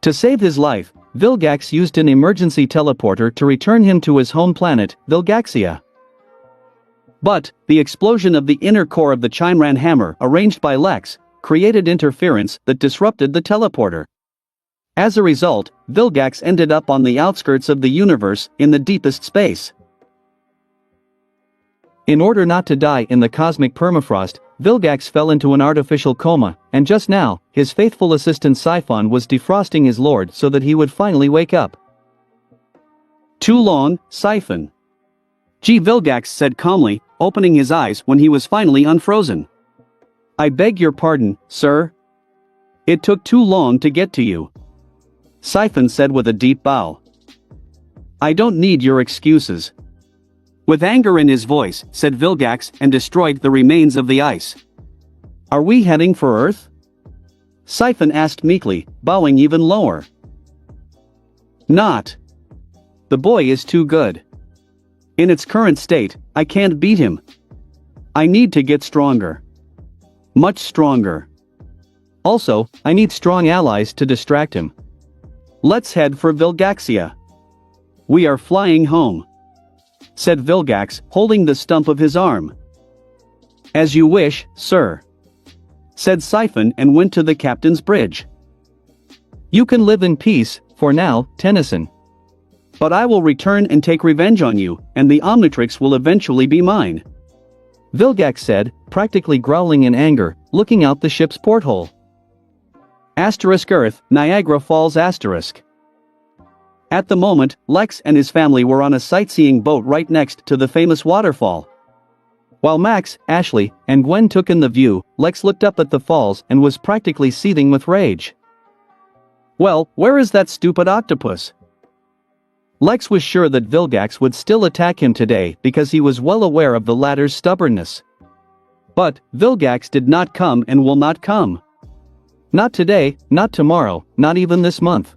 To save his life, Vilgax used an emergency teleporter to return him to his home planet, Vilgaxia. But, the explosion of the inner core of the Chimeran hammer arranged by Lex created interference that disrupted the teleporter. As a result, Vilgax ended up on the outskirts of the universe in the deepest space. In order not to die in the cosmic permafrost, Vilgax fell into an artificial coma, and just now, his faithful assistant Siphon was defrosting his lord so that he would finally wake up. "Too long, Siphon," Vilgax said calmly, opening his eyes when he was finally unfrozen. "I beg your pardon, sir. It took too long to get to you," Siphon said with a deep bow. "I don't need your excuses," with anger in his voice, said Vilgax and destroyed the remains of the ice. "Are we heading for Earth?" Siphon asked meekly, bowing even lower. "Not. The boy is too good. In its current state, I can't beat him. I need to get stronger. Much stronger. Also, I need strong allies to distract him. Let's head for Vilgaxia. We are flying home," said Vilgax, holding the stump of his arm. "As you wish, sir," said Siphon and went to the captain's bridge. "You can live in peace, for now, Tennyson. But I will return and take revenge on you, and the Omnitrix will eventually be mine," Vilgax said, practically growling in anger, looking out the ship's porthole. Earth, Niagara Falls *. At the moment, Lex and his family were on a sightseeing boat right next to the famous waterfall. While Max, Ashley, and Gwen took in the view, Lex looked up at the falls and was practically seething with rage. "Well, where is that stupid octopus?" Lex was sure that Vilgax would still attack him today because he was well aware of the latter's stubbornness. But, Vilgax did not come and will not come. Not today, not tomorrow, not even this month.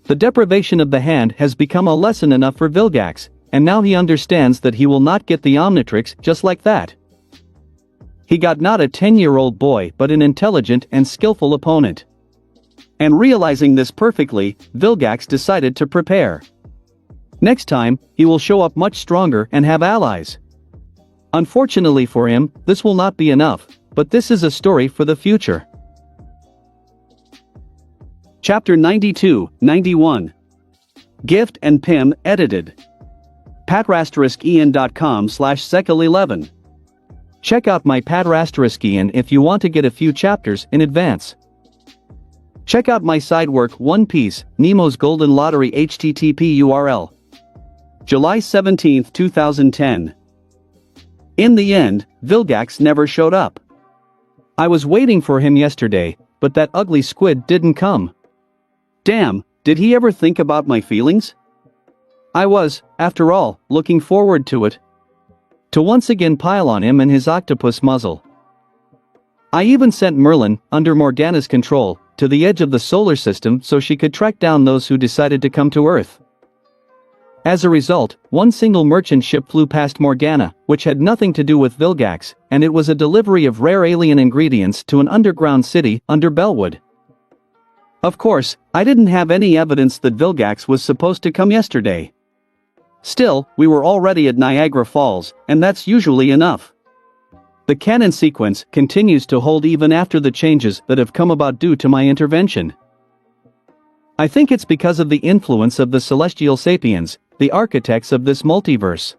The deprivation of the hand has become a lesson enough for Vilgax, and now he understands that he will not get the Omnitrix just like that. He got not a 10-year-old boy but an intelligent and skillful opponent. And realizing this perfectly, Vilgax decided to prepare. Next time, he will show up much stronger and have allies. Unfortunately for him, this will not be enough, but this is a story for the future. Chapter 92-91. Gift and Pim, edited. patrasteriskian.com/sekal11. Check out my Patrasteriskian if you want to get a few chapters in advance. Check out my side work One Piece, Nemo's Golden Lottery http URL. July 17, 2010. In the end, Vilgax never showed up. I was waiting for him yesterday, but that ugly squid didn't come. Damn, did he ever think about my feelings? I was, after all, looking forward to it. to once again pile on him and his octopus muzzle. I even sent Merlin, under Morgana's control, to the edge of the solar system so she could track down those who decided to come to Earth. As a result, one single merchant ship flew past Morgana, which had nothing to do with Vilgax, and it was a delivery of rare alien ingredients to an underground city under Bellwood. Of course, I didn't have any evidence that Vilgax was supposed to come yesterday. Still, we were already at Niagara Falls, and that's usually enough. The canon sequence continues to hold even after the changes that have come about due to my intervention. I think it's because of the influence of the celestial sapiens, the architects of this multiverse.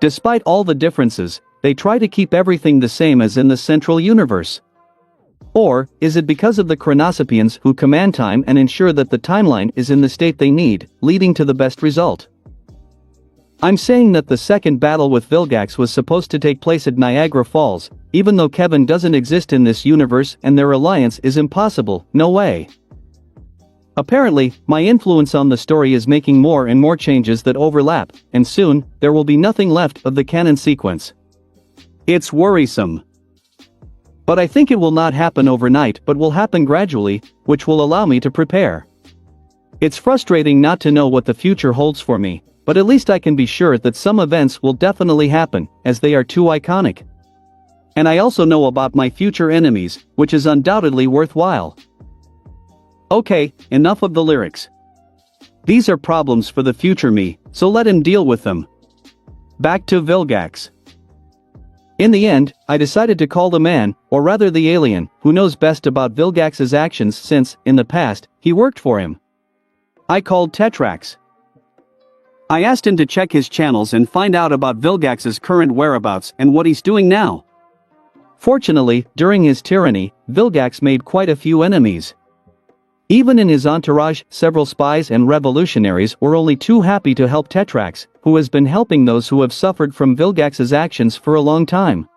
Despite all the differences, they try to keep everything the same as in the central universe. Or, is it because of the Chronosapiens who command time and ensure that the timeline is in the state they need, leading to the best result? I'm saying that the second battle with Vilgax was supposed to take place at Niagara Falls, even though Kevin doesn't exist in this universe and their alliance is impossible, no way. Apparently, my influence on the story is making more and more changes that overlap, and soon, there will be nothing left of the canon sequence. It's worrisome. But I think it will not happen overnight but will happen gradually, which will allow me to prepare. It's frustrating not to know what the future holds for me, but at least I can be sure that some events will definitely happen, as they are too iconic. And I also know about my future enemies, which is undoubtedly worthwhile. Okay, enough of the lyrics. These are problems for the future me, so let him deal with them. Back to Vilgax. In the end, I decided to call the man, or rather the alien, who knows best about Vilgax's actions since, in the past, he worked for him. I called Tetrax. I asked him to check his channels and find out about Vilgax's current whereabouts and what he's doing now. Fortunately, during his tyranny, Vilgax made quite a few enemies. Even in his entourage, several spies and revolutionaries were only too happy to help Tetrax, who has been helping those who have suffered from Vilgax's actions for a long time.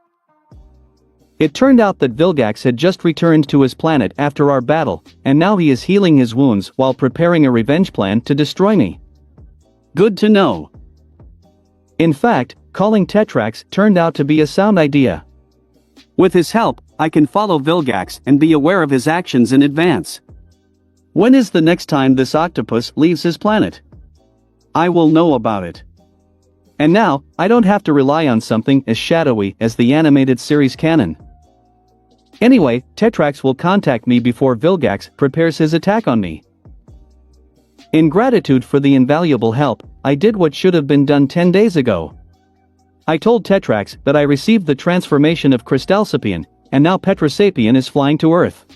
It turned out that Vilgax had just returned to his planet after our battle, and now he is healing his wounds while preparing a revenge plan to destroy me. Good to know. In fact, calling Tetrax turned out to be a sound idea. With his help, I can follow Vilgax and be aware of his actions in advance. When is the next time this octopus leaves his planet? I will know about it. And now, I don't have to rely on something as shadowy as the animated series canon. Anyway, Tetrax will contact me before Vilgax prepares his attack on me. In gratitude for the invaluable help, I did what should have been done 10 days ago. I told Tetrax that I received the transformation of Crystalsapien, and now Petrosapien is flying to Earth.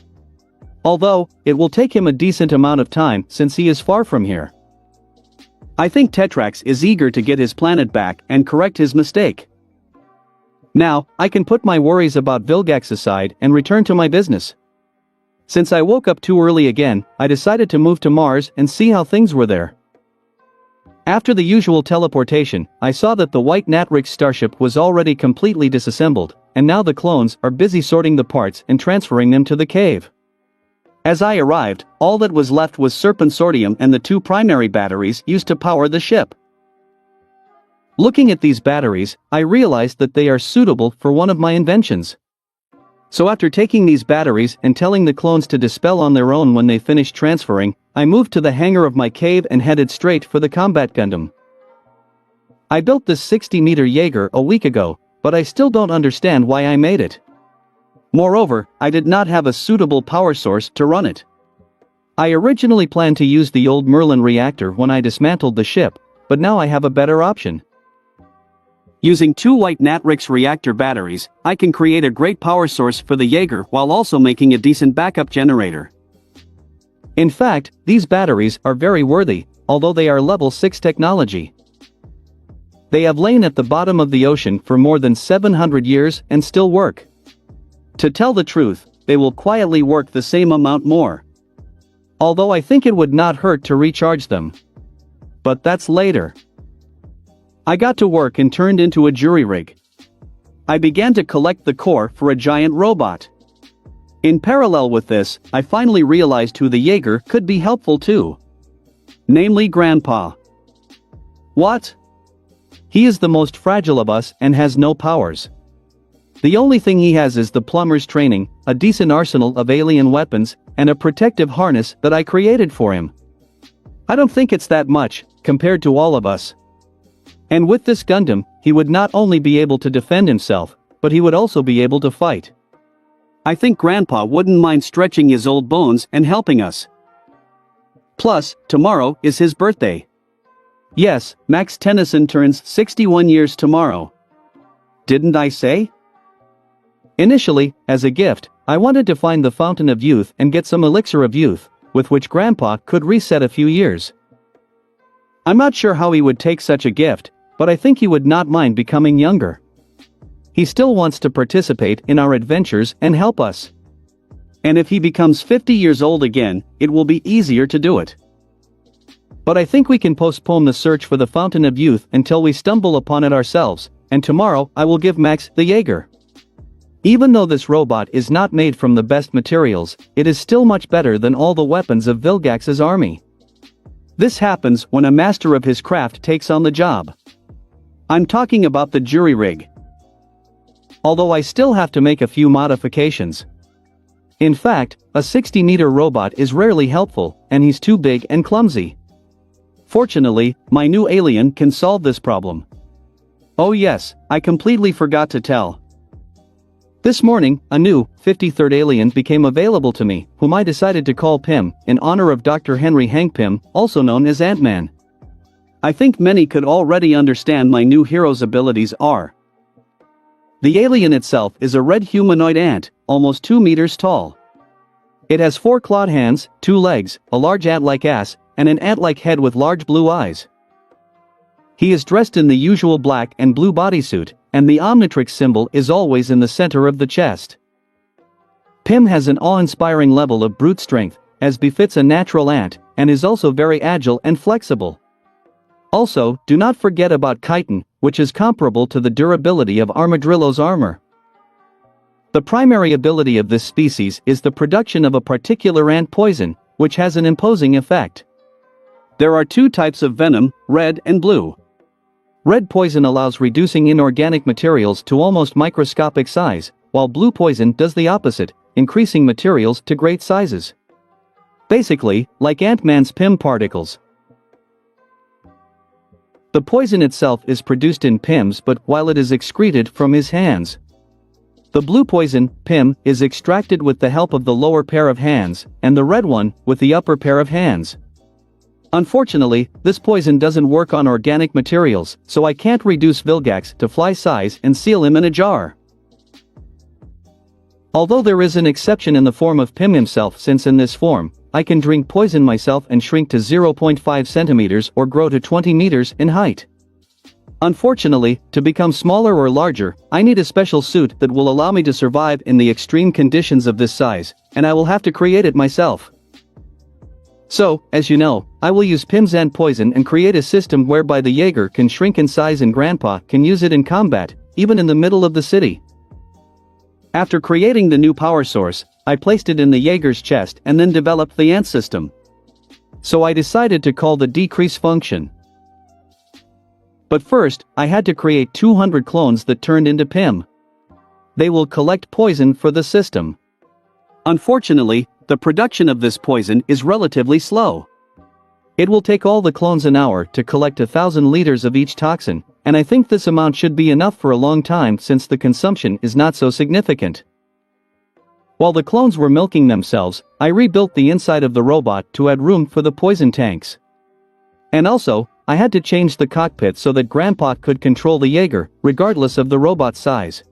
Although, it will take him a decent amount of time since he is far from here. I think Tetrax is eager to get his planet back and correct his mistake. Now, I can put my worries about Vilgax aside and return to my business. Since I woke up too early again, I decided to move to Mars and see how things were there. After the usual teleportation, I saw that the white Natrix starship was already completely disassembled, and now the clones are busy sorting the parts and transferring them to the cave. As I arrived, all that was left was Serpensortium and the two primary batteries used to power the ship. Looking at these batteries, I realized that they are suitable for one of my inventions. So after taking these batteries and telling the clones to dispel on their own when they finished transferring, I moved to the hangar of my cave and headed straight for the combat Gundam. I built this 60-meter Jaeger a week ago, but I still don't understand why I made it. Moreover, I did not have a suitable power source to run it. I originally planned to use the old Merlin reactor when I dismantled the ship, but now I have a better option. Using two white Natrix reactor batteries, I can create a great power source for the Jaeger while also making a decent backup generator. In fact, these batteries are very worthy, although they are level 6 technology. They have lain at the bottom of the ocean for more than 700 years and still work. To tell the truth, they will quietly work the same amount more. Although I think it would not hurt to recharge them. But that's later. I got to work and turned into a jury rig. I began to collect the core for a giant robot. In parallel with this, I finally realized who the Jaeger could be helpful to. Namely Grandpa. What? He is the most fragile of us and has no powers. The only thing he has is the plumber's training, a decent arsenal of alien weapons, and a protective harness that I created for him. I don't think it's that much, compared to all of us. And with this Gundam, he would not only be able to defend himself, but he would also be able to fight. I think Grandpa wouldn't mind stretching his old bones and helping us. Plus, tomorrow is his birthday. Yes, Max Tennyson turns 61 years tomorrow. Didn't I say? Initially, as a gift, I wanted to find the Fountain of Youth and get some elixir of youth, with which Grandpa could reset a few years. I'm not sure how he would take such a gift, but I think he would not mind becoming younger. He still wants to participate in our adventures and help us. And if he becomes 50 years old again, it will be easier to do it. But I think we can postpone the search for the Fountain of Youth until we stumble upon it ourselves, and tomorrow I will give Max the Jaeger. Even though this robot is not made from the best materials, it is still much better than all the weapons of Vilgax's army. This happens when a master of his craft takes on the job. I'm talking about the jury rig. Although I still have to make a few modifications. In fact, a 60-meter robot is rarely helpful, and he's too big and clumsy. Fortunately, my new alien can solve this problem. Oh yes, I completely forgot to tell. This morning, a new, 53rd alien became available to me, whom I decided to call Pym, in honor of Dr. Henry Hank Pym, also known as Ant-Man. I think many could already understand my new hero's abilities are. The alien itself is a red humanoid ant, almost 2 meters tall. It has 4 clawed hands, 2 legs, a large ant-like ass, and an ant-like head with large blue eyes. He is dressed in the usual black and blue bodysuit, and the Omnitrix symbol is always in the center of the chest. Pym has an awe-inspiring level of brute strength, as befits a natural ant, and is also very agile and flexible. Also, do not forget about chitin, which is comparable to the durability of Armadillo's armor. The primary ability of this species is the production of a particular ant poison, which has an imposing effect. There are 2 types of venom, red and blue. Red poison allows reducing inorganic materials to almost microscopic size, while blue poison does the opposite, increasing materials to great sizes. Basically, like Ant-Man's Pym particles. The poison itself is produced in Pym's but while it is excreted from his hands. The blue poison, Pym, is extracted with the help of the lower pair of hands, and the red one, with the upper pair of hands. Unfortunately, this poison doesn't work on organic materials, so I can't reduce Vilgax to fly size and seal him in a jar. Although there is an exception in the form of Pym himself, since in this form, I can drink poison myself and shrink to 0.5 centimeters or grow to 20 meters in height. Unfortunately, to become smaller or larger, I need a special suit that will allow me to survive in the extreme conditions of this size, and I will have to create it myself. So, as you know, I will use Pym's ant poison and create a system whereby the Jaeger can shrink in size and Grandpa can use it in combat, even in the middle of the city. After creating the new power source, I placed it in the Jaeger's chest and then developed the ant system. So I decided to call the decrease function. But first, I had to create 200 clones that turned into Pym. They will collect poison for the system. Unfortunately, the production of this poison is relatively slow. It will take all the clones an hour to collect 1,000 liters of each toxin, and I think this amount should be enough for a long time since the consumption is not so significant. While the clones were milking themselves, I rebuilt the inside of the robot to add room for the poison tanks. And also, I had to change the cockpit so that Grandpa could control the Jaeger, regardless of the robot's size.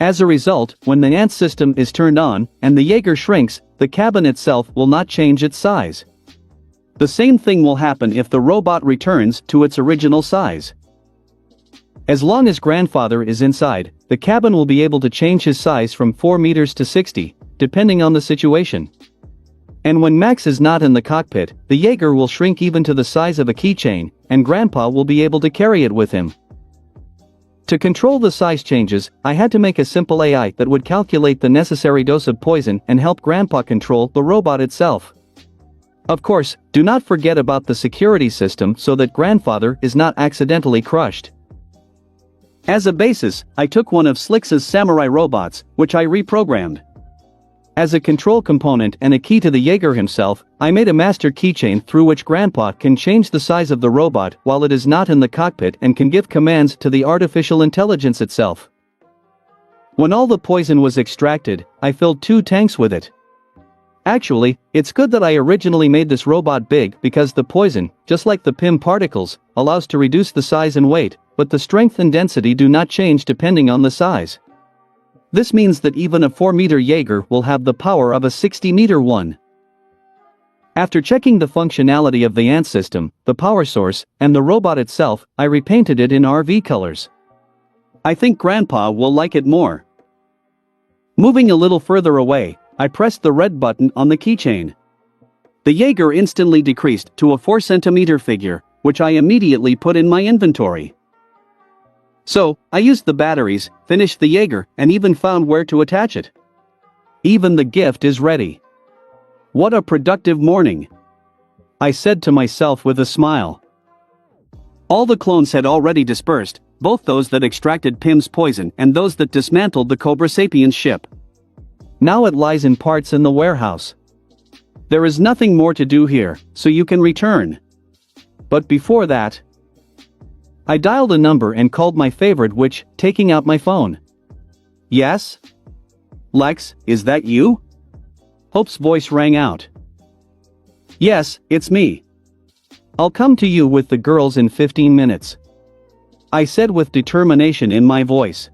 As a result, when the ant system is turned on, and the Jaeger shrinks, the cabin itself will not change its size. The same thing will happen if the robot returns to its original size. As long as Grandfather is inside, the cabin will be able to change his size from 4 meters to 60, depending on the situation. And when Max is not in the cockpit, the Jaeger will shrink even to the size of a keychain, and Grandpa will be able to carry it with him. To control the size changes, I had to make a simple AI that would calculate the necessary dose of poison and help Grandpa control the robot itself. Of course, do not forget about the security system so that grandfather is not accidentally crushed. As a basis, I took one of Slick's samurai robots, which I reprogrammed. As a control component and a key to the Jaeger himself, I made a master keychain through which Grandpa can change the size of the robot while it is not in the cockpit and can give commands to the artificial intelligence itself. When all the poison was extracted, I filled 2 tanks with it. Actually, it's good that I originally made this robot big because the poison, just like the PIM particles, allows to reduce the size and weight, but the strength and density do not change depending on the size. This means that even a 4-meter Jaeger will have the power of a 60-meter one. After checking the functionality of the ant system, the power source, and the robot itself, I repainted it in RV colors. I think Grandpa will like it more. Moving a little further away, I pressed the red button on the keychain. The Jaeger instantly decreased to a 4-centimeter figure, which I immediately put in my inventory. So, I used the batteries, finished the Jaeger, and even found where to attach it. Even the gift is ready. What a productive morning! I said to myself with a smile. All the clones had already dispersed, both those that extracted Pim's poison and those that dismantled the Cobra Sapiens ship. Now it lies in parts in the warehouse. There is nothing more to do here, so you can return. But before that, I dialed a number and called my favorite witch, taking out my phone. Yes? Lex, is that you? Hope's voice rang out. Yes, it's me. I'll come to you with the girls in 15 minutes. I said with determination in my voice.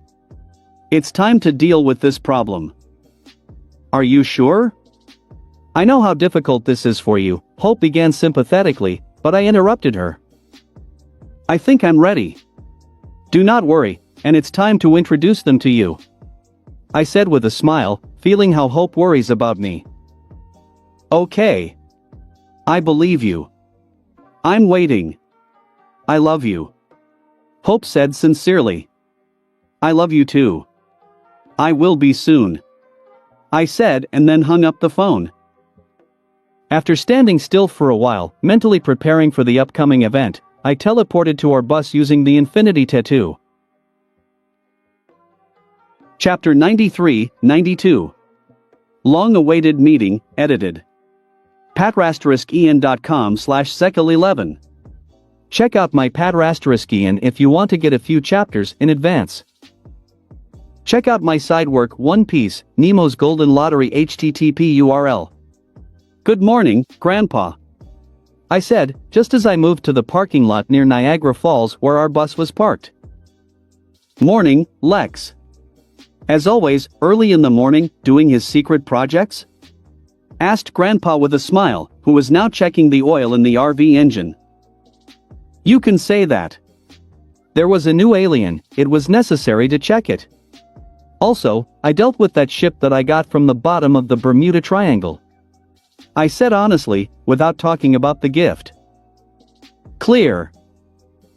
It's time to deal with this problem. Are you sure? I know how difficult this is for you, Hope began sympathetically, but I interrupted her. I think I'm ready. Do not worry, and it's time to introduce them to you. I said with a smile, feeling how Hope worries about me. Okay. I believe you. I'm waiting. I love you. Hope said sincerely. I love you too. I will be soon. I said and then hung up the phone. After standing still for a while, mentally preparing for the upcoming event, I teleported to our bus using the Infinity Tattoo. Chapter 93-92. Long-awaited meeting, edited. patrasteriskian.com/sekil11. Check out my Patrasteriskian if you want to get a few chapters in advance. Check out my side work One Piece, Nemo's Golden Lottery HTTP URL. Good morning, Grandpa. I said, just as I moved to the parking lot near Niagara Falls where our bus was parked. Morning, Lex. As always, early in the morning, doing his secret projects? Asked Grandpa with a smile, who was now checking the oil in the RV engine. You can say that. There was a new alien, it was necessary to check it. Also, I dealt with that ship that I got from the bottom of the Bermuda Triangle. I said honestly, without talking about the gift. Clear.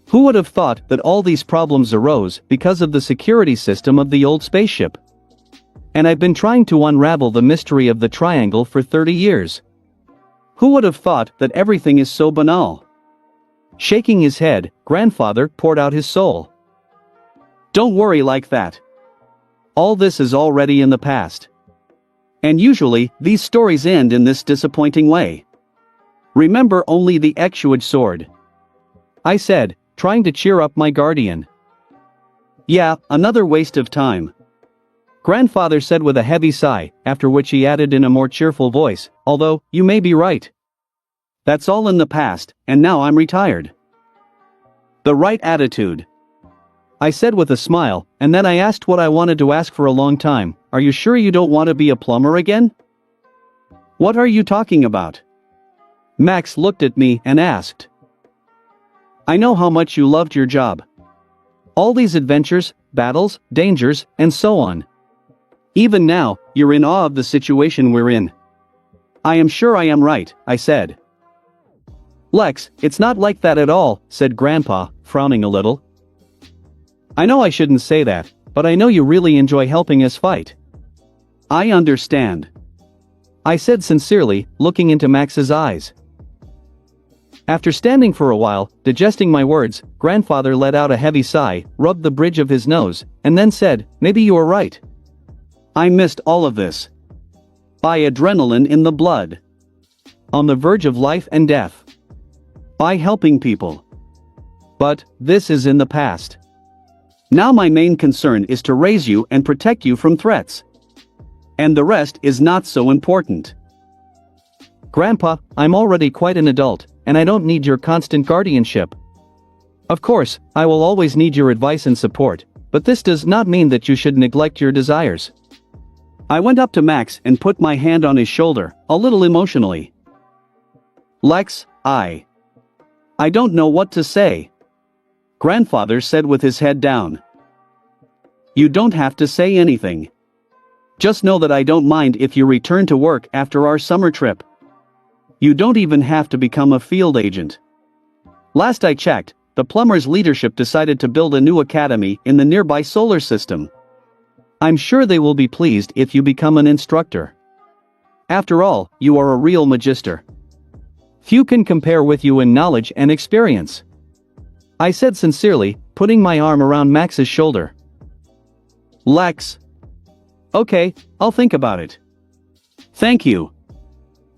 Who would have thought that all these problems arose because of the security system of the old spaceship? And I've been trying to unravel the mystery of the triangle for 30 years. Who would have thought that everything is so banal? Shaking his head, Grandfather poured out his soul. Don't worry like that. All this is already in the past. And usually, these stories end in this disappointing way. Remember only the Exuage sword. I said, trying to cheer up my guardian. Yeah, another waste of time. Grandfather said with a heavy sigh, after which he added in a more cheerful voice, although, you may be right. That's all in the past, and now I'm retired. The right attitude. I said with a smile, and then I asked what I wanted to ask for a long time, are you sure you don't want to be a plumber again? What are you talking about? Max looked at me and asked. I know how much you loved your job. All these adventures, battles, dangers, and so on. Even now, you're in awe of the situation we're in. I am sure I am right, I said. Lex, it's not like that at all, said Grandpa, frowning a little. I know I shouldn't say that, but I know you really enjoy helping us fight. I understand. I said sincerely, looking into Max's eyes. After standing for a while, digesting my words, grandfather let out a heavy sigh, rubbed the bridge of his nose, and then said, "Maybe you are right. I missed all of this. By adrenaline in the blood. On the verge of life and death. By helping people. But, this is in the past. Now my main concern is to raise you and protect you from threats. And the rest is not so important. Grandpa, I'm already quite an adult, and I don't need your constant guardianship. Of course, I will always need your advice and support, but this does not mean that you should neglect your desires." I went up to Max and put my hand on his shoulder, a little emotionally. "Lex, I don't know what to say," grandfather said with his head down. "You don't have to say anything. Just know that I don't mind if you return to work after our summer trip. You don't even have to become a field agent. Last I checked, the plumbers' leadership decided to build a new academy in the nearby solar system. I'm sure they will be pleased if you become an instructor. After all, you are a real magister. Few can compare with you in knowledge and experience," I said sincerely, putting my arm around Max's shoulder. "Lex. Okay, I'll think about it. Thank you."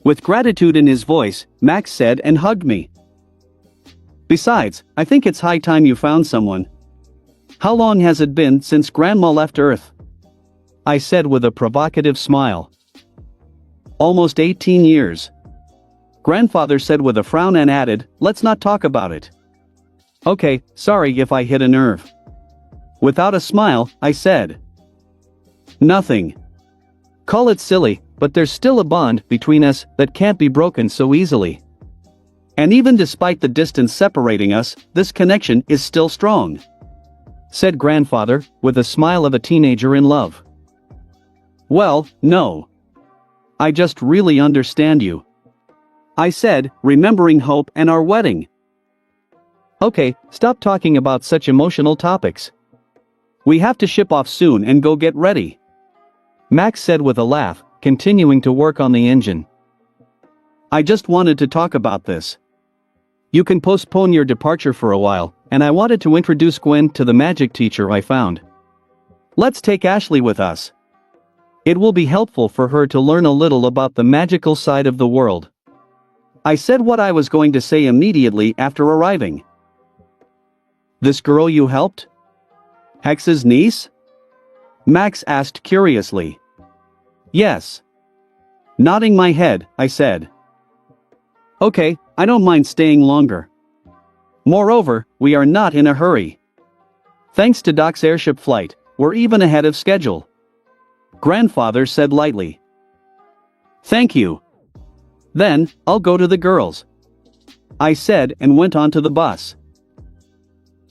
With gratitude in his voice, Max said and hugged me. "Besides, I think it's high time you found someone. How long has it been since Grandma left Earth?" I said with a provocative smile. "Almost 18 years. Grandfather said with a frown and added, "Let's not talk about it." "Okay, sorry if I hit a nerve." Without a smile, I said, "Nothing. Call it silly, but there's still a bond between us that can't be broken so easily. And even despite the distance separating us, this connection is still strong," said grandfather, with a smile of a teenager in love. "Well, no. I just really understand you," I said, remembering Hope and our wedding. "Okay, stop talking about such emotional topics. We have to ship off soon and go get ready," Max said with a laugh, continuing to work on the engine. "I just wanted to talk about this. You can postpone your departure for a while, and I wanted to introduce Gwen to the magic teacher I found. Let's take Ashley with us. It will be helpful for her to learn a little about the magical side of the world." I said what I was going to say immediately after arriving. "This girl you helped? Hex's niece?" Max asked curiously. "Yes." Nodding my head, I said. "Okay, I don't mind staying longer. Moreover, we are not in a hurry. Thanks to Doc's airship flight, we're even ahead of schedule," grandfather said lightly. "Thank you. Then, I'll go to the girls," I said and went onto the bus.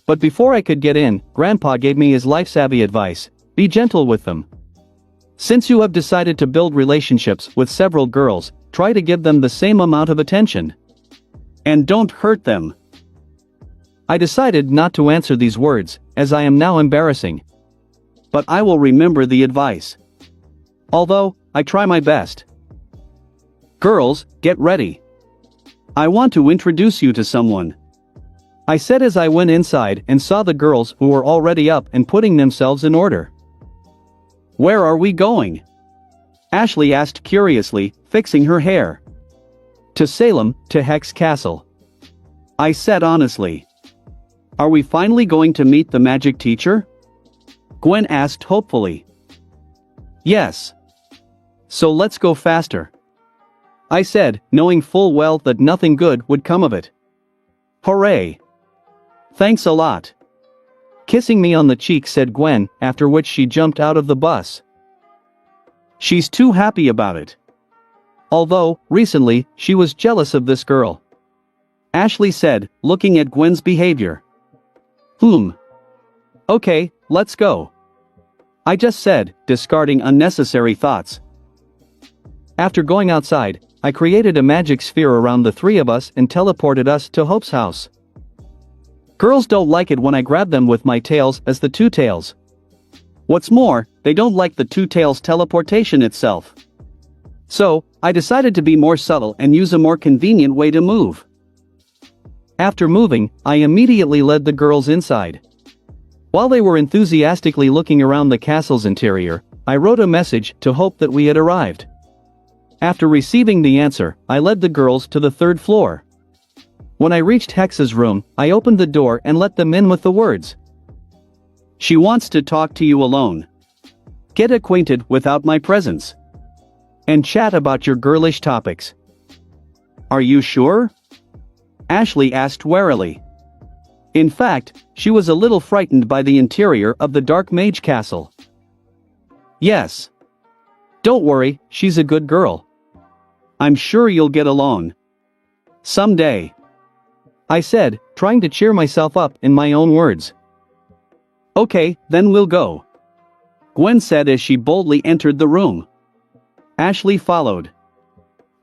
But before I could get in, Grandpa gave me his life-savvy advice: be gentle with them. Since you have decided to build relationships with several girls, try to give them the same amount of attention. And don't hurt them. I decided not to answer these words, as I am now embarrassing. But I will remember the advice. Although, I try my best. "Girls, get ready. I want to introduce you to someone," I said as I went inside and saw the girls who were already up and putting themselves in order. "Where are we going?" Ashley asked curiously, fixing her hair. "To Salem, to Hex Castle," I said honestly. "Are we finally going to meet the magic teacher?" Gwen asked hopefully. "Yes. So let's go faster," I said, knowing full well that nothing good would come of it. "Hooray. Thanks a lot." Kissing me on the cheek, said Gwen, after which she jumped out of the bus. She's too happy about it. Although, recently, she was jealous of this girl. Ashley said, looking at Gwen's behavior. Okay, let's go," I just said, discarding unnecessary thoughts. After going outside, I created a magic sphere around the three of us and teleported us to Hope's house. Girls don't like it when I grab them with my tails as the two tails. What's more, they don't like the two tails teleportation itself. So, I decided to be more subtle and use a more convenient way to move. After moving, I immediately led the girls inside. While they were enthusiastically looking around the castle's interior, I wrote a message to Hope that we had arrived. After receiving the answer, I led the girls to the third floor. When I reached Hexa's room, I opened the door and let them in with the words, "She wants to talk to you alone. Get acquainted without my presence. And chat about your girlish topics." "Are you sure?" Ashley asked warily. In fact, she was a little frightened by the interior of the Dark Mage Castle. "Yes. Don't worry, she's a good girl. I'm sure you'll get along. Someday," I said, trying to cheer myself up in my own words. "Okay, then we'll go," Gwen said as she boldly entered the room. Ashley followed.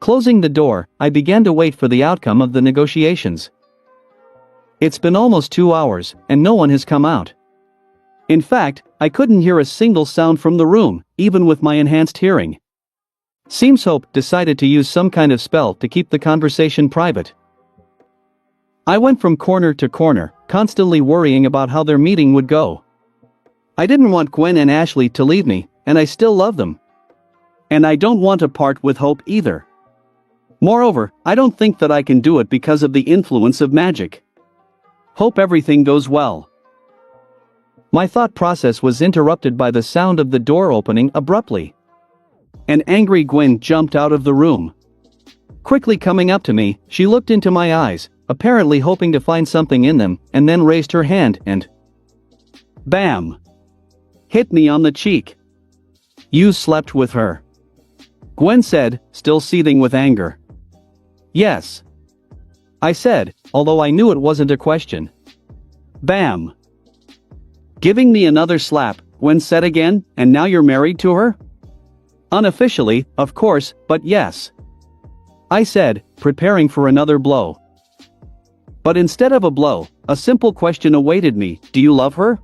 Closing the door, I began to wait for the outcome of the negotiations. It's been almost 2 hours, and no one has come out. In fact, I couldn't hear a single sound from the room, even with my enhanced hearing. Seems Hope decided to use some kind of spell to keep the conversation private. I went from corner to corner, constantly worrying about how their meeting would go. I didn't want Gwen and Ashley to leave me, and I still love them. And I don't want to part with Hope either. Moreover, I don't think that I can do it because of the influence of magic. Hope everything goes well. My thought process was interrupted by the sound of the door opening abruptly. An angry Gwen jumped out of the room. Quickly coming up to me, she looked into my eyes, apparently hoping to find something in them, and then raised her hand and bam! Hit me on the cheek. "You slept with her?" Gwen said, still seething with anger. "Yes," I said, although I knew it wasn't a question. Bam! "Giving me another slap," Gwen said again, "and now you're married to her?" "Unofficially, of course, but yes," I said, preparing for another blow. But instead of a blow, a simple question awaited me: "Do you love her?"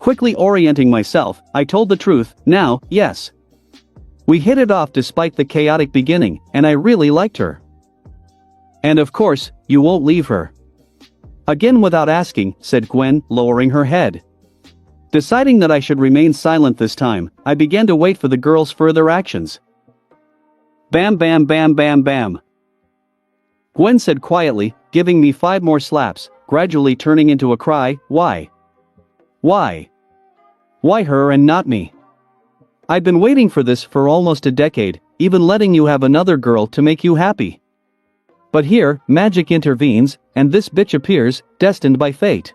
Quickly orienting myself, I told the truth: "Now, yes. We hit it off despite the chaotic beginning, and I really liked her." "And of course, you won't leave her?" Again without asking, said Gwen, lowering her head. Deciding that I should remain silent this time, I began to wait for the girls' further actions. Bam bam bam bam bam. Gwen said quietly, giving me 5 more slaps, gradually turning into a cry: "Why? Why? Why her and not me? I've been waiting for this for almost a decade, even letting you have another girl to make you happy. But here, magic intervenes, and this bitch appears, destined by fate.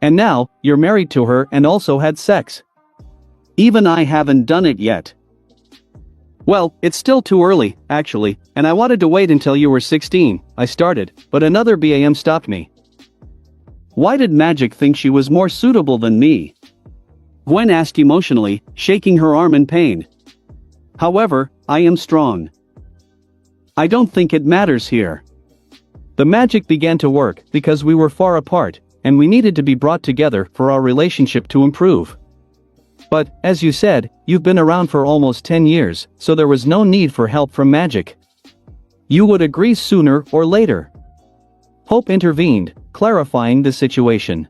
And now, you're married to her and also had sex. Even I haven't done it yet." "Well, it's still too early, actually, and I wanted to wait until you were 16, I started, but another BAM stopped me. Why did magic think she was more suitable than me?" Gwen asked emotionally, shaking her arm in pain. "However, I am strong. I don't think it matters here. The magic began to work because we were far apart, and we needed to be brought together for our relationship to improve. But, as you said, you've been around for almost 10 years, so there was no need for help from magic. You would agree sooner or later." Hope intervened, clarifying the situation.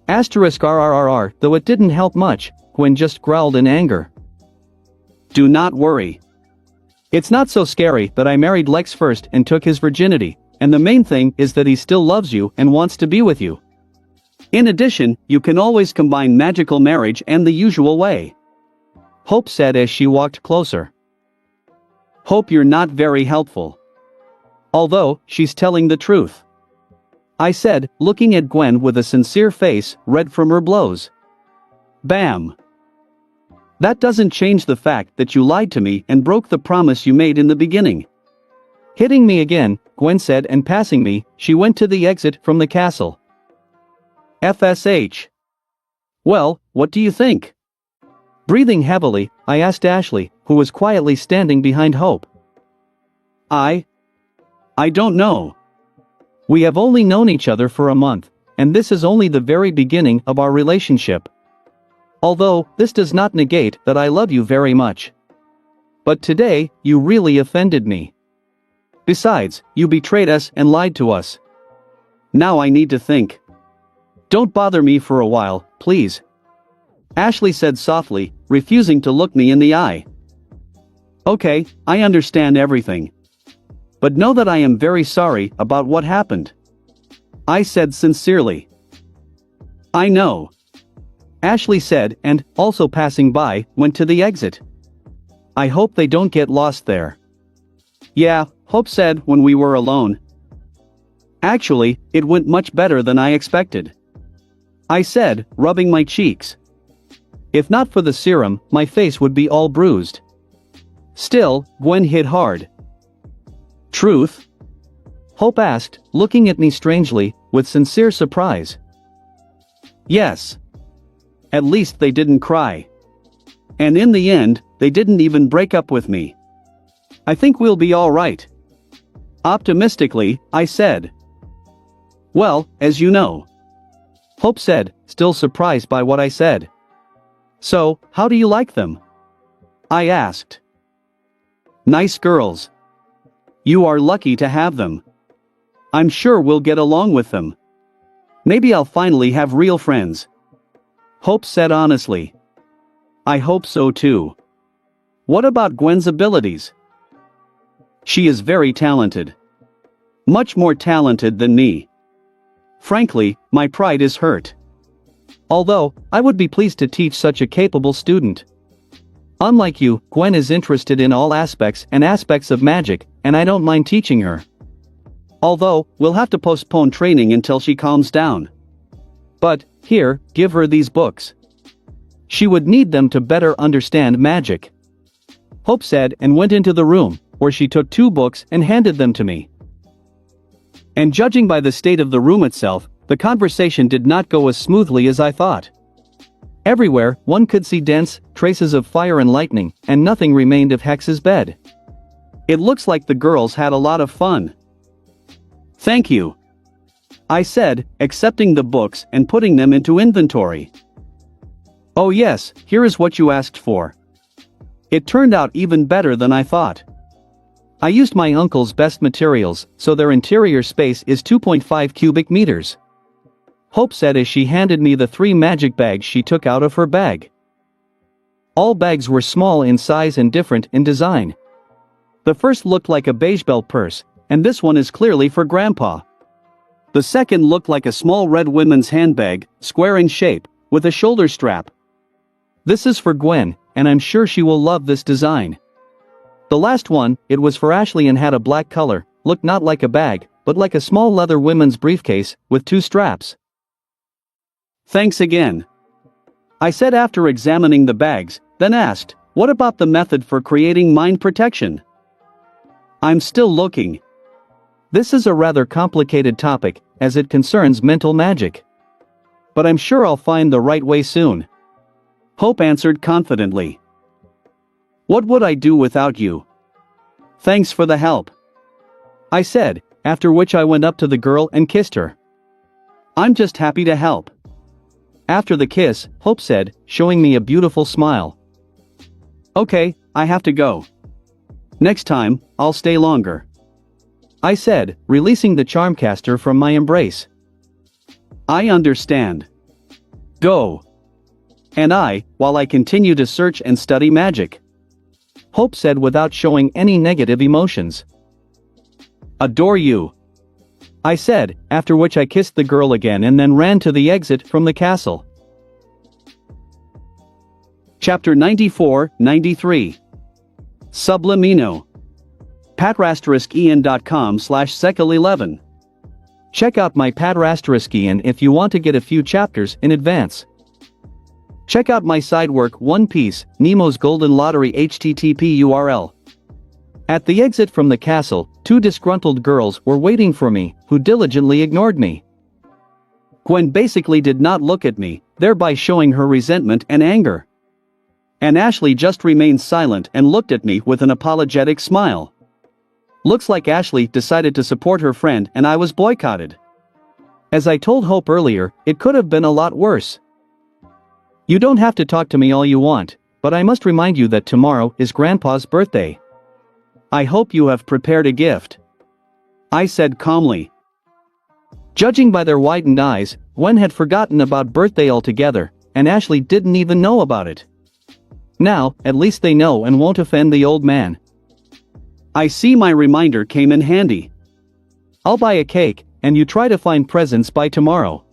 *RRRR, though it didn't help much, Gwen just growled in anger. "Do not worry. It's not so scary that I married Lex first and took his virginity, and the main thing is that he still loves you and wants to be with you. In addition, you can always combine magical marriage and the usual way," Hope said as she walked closer. "Hope you're not very helpful. Although, she's telling the truth," I said, looking at Gwen with a sincere face, red from her blows. Bam! "That doesn't change the fact that you lied to me and broke the promise you made in the beginning." Hitting me again, Gwen said, and passing me, she went to the exit from the castle. FSH. "Well, what do you think?" Breathing heavily, I asked Ashley, who was quietly standing behind Hope. I don't know. We have only known each other for a month, and this is only the very beginning of our relationship. Although, this does not negate that I love you very much. But today, you really offended me. Besides, you betrayed us and lied to us. Now I need to think. Don't bother me for a while, please. Ashley said softly, refusing to look me in the eye. Okay, I understand everything. But know that I am very sorry about what happened. I said sincerely. I know. Ashley said and, also passing by, went to the exit. I hope they don't get lost there. Yeah, Hope said when we were alone. Actually, it went much better than I expected. I said, rubbing my cheeks. If not for the serum, my face would be all bruised. Still, Gwen hit hard. Truth? Hope asked, looking at me strangely, with sincere surprise. Yes. At least they didn't cry. And in the end, they didn't even break up with me. I think we'll be all right. Optimistically, I said. Well, as you know. Hope said, still surprised by what I said. So, how do you like them? I asked. Nice girls. You are lucky to have them. I'm sure we'll get along with them. Maybe I'll finally have real friends. Hope said honestly. I hope so too. What about Gwen's abilities? She is very talented. Much more talented than me. Frankly, my pride is hurt. Although, I would be pleased to teach such a capable student. Unlike you, Gwen is interested in all aspects of magic, and I don't mind teaching her. Although, we'll have to postpone training until she calms down. But, here, give her these books. She would need them to better understand magic. Hope said and went into the room, where she took 2 books and handed them to me. And judging by the state of the room itself, the conversation did not go as smoothly as I thought. Everywhere, one could see dents, traces of fire and lightning, and nothing remained of Hex's bed. It looks like the girls had a lot of fun. Thank you. I said, accepting the books and putting them into inventory. Oh yes, here is what you asked for. It turned out even better than I thought. I used my uncle's best materials, so their interior space is 2.5 cubic meters. Hope said as she handed me the 3 magic bags she took out of her bag. All bags were small in size and different in design. The first looked like a beige belt purse, and this one is clearly for Grandpa. The second looked like a small red women's handbag, square in shape, with a shoulder strap. This is for Gwen, and I'm sure she will love this design. The last one, it was for Ashley and had a black color, looked not like a bag, but like a small leather women's briefcase, with 2 straps. Thanks again. I said after examining the bags, then asked, what about the method for creating mind protection? I'm still looking. This is a rather complicated topic, as it concerns mental magic. But I'm sure I'll find the right way soon. Hope answered confidently. What would I do without you? Thanks for the help. I said, after which I went up to the girl and kissed her. I'm just happy to help. After the kiss, Hope said, showing me a beautiful smile. Okay, I have to go. Next time, I'll stay longer. I said, releasing the charmcaster from my embrace. I understand. Go. And while I continue to search and study magic. Hope said without showing any negative emotions. Adore you. I said, after which I kissed the girl again and then ran to the exit from the castle. Chapter 94-93. Sublimino. patrasteriskian.com/sekel11. Check out my Patrasteriskian if you want to get a few chapters in advance. Check out my side work One Piece, Nemo's Golden Lottery http URL. At the exit from the castle, 2 disgruntled girls were waiting for me, who diligently ignored me. Gwen basically did not look at me, thereby showing her resentment and anger. And Ashley just remained silent and looked at me with an apologetic smile. Looks like Ashley decided to support her friend and I was boycotted. As I told Hope earlier, it could have been a lot worse. You don't have to talk to me all you want, but I must remind you that tomorrow is Grandpa's birthday. I hope you have prepared a gift. I said calmly. Judging by their widened eyes, Gwen had forgotten about birthday altogether, and Ashley didn't even know about it. Now, at least they know and won't offend the old man. I see my reminder came in handy. I'll buy a cake, and you try to find presents by tomorrow.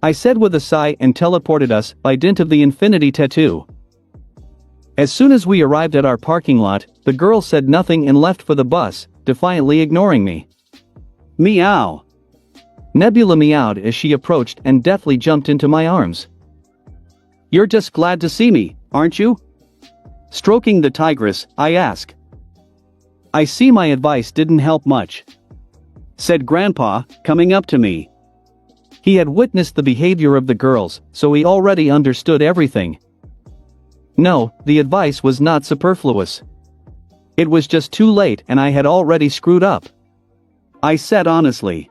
I said with a sigh and teleported us by dint of the infinity tattoo. As soon as we arrived at our parking lot, the girl said nothing and left for the bus, defiantly ignoring me. Meow. Nebula meowed as she approached and deftly jumped into my arms. You're just glad to see me, aren't you? Stroking the tigress, I ask. I see my advice didn't help much, said Grandpa, coming up to me. He had witnessed the behavior of the girls, so he already understood everything. No, the advice was not superfluous. It was just too late and I had already screwed up. I said honestly.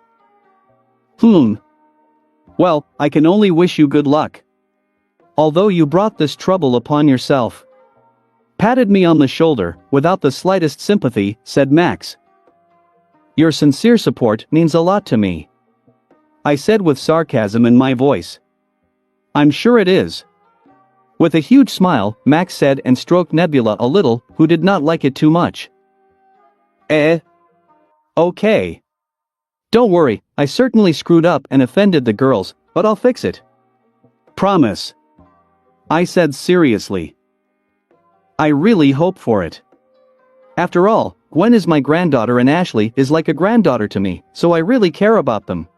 Well, I can only wish you good luck. Although you brought this trouble upon yourself. Patted me on the shoulder, without the slightest sympathy, said Max. Your sincere support means a lot to me, I said with sarcasm in my voice. I'm sure it is. With a huge smile, Max said and stroked Nebula a little, who did not like it too much. Okay. Don't worry, I certainly screwed up and offended the girls, but I'll fix it. Promise. I said seriously. I really hope for it. After all, Gwen is my granddaughter and Ashley is like a granddaughter to me, so I really care about them.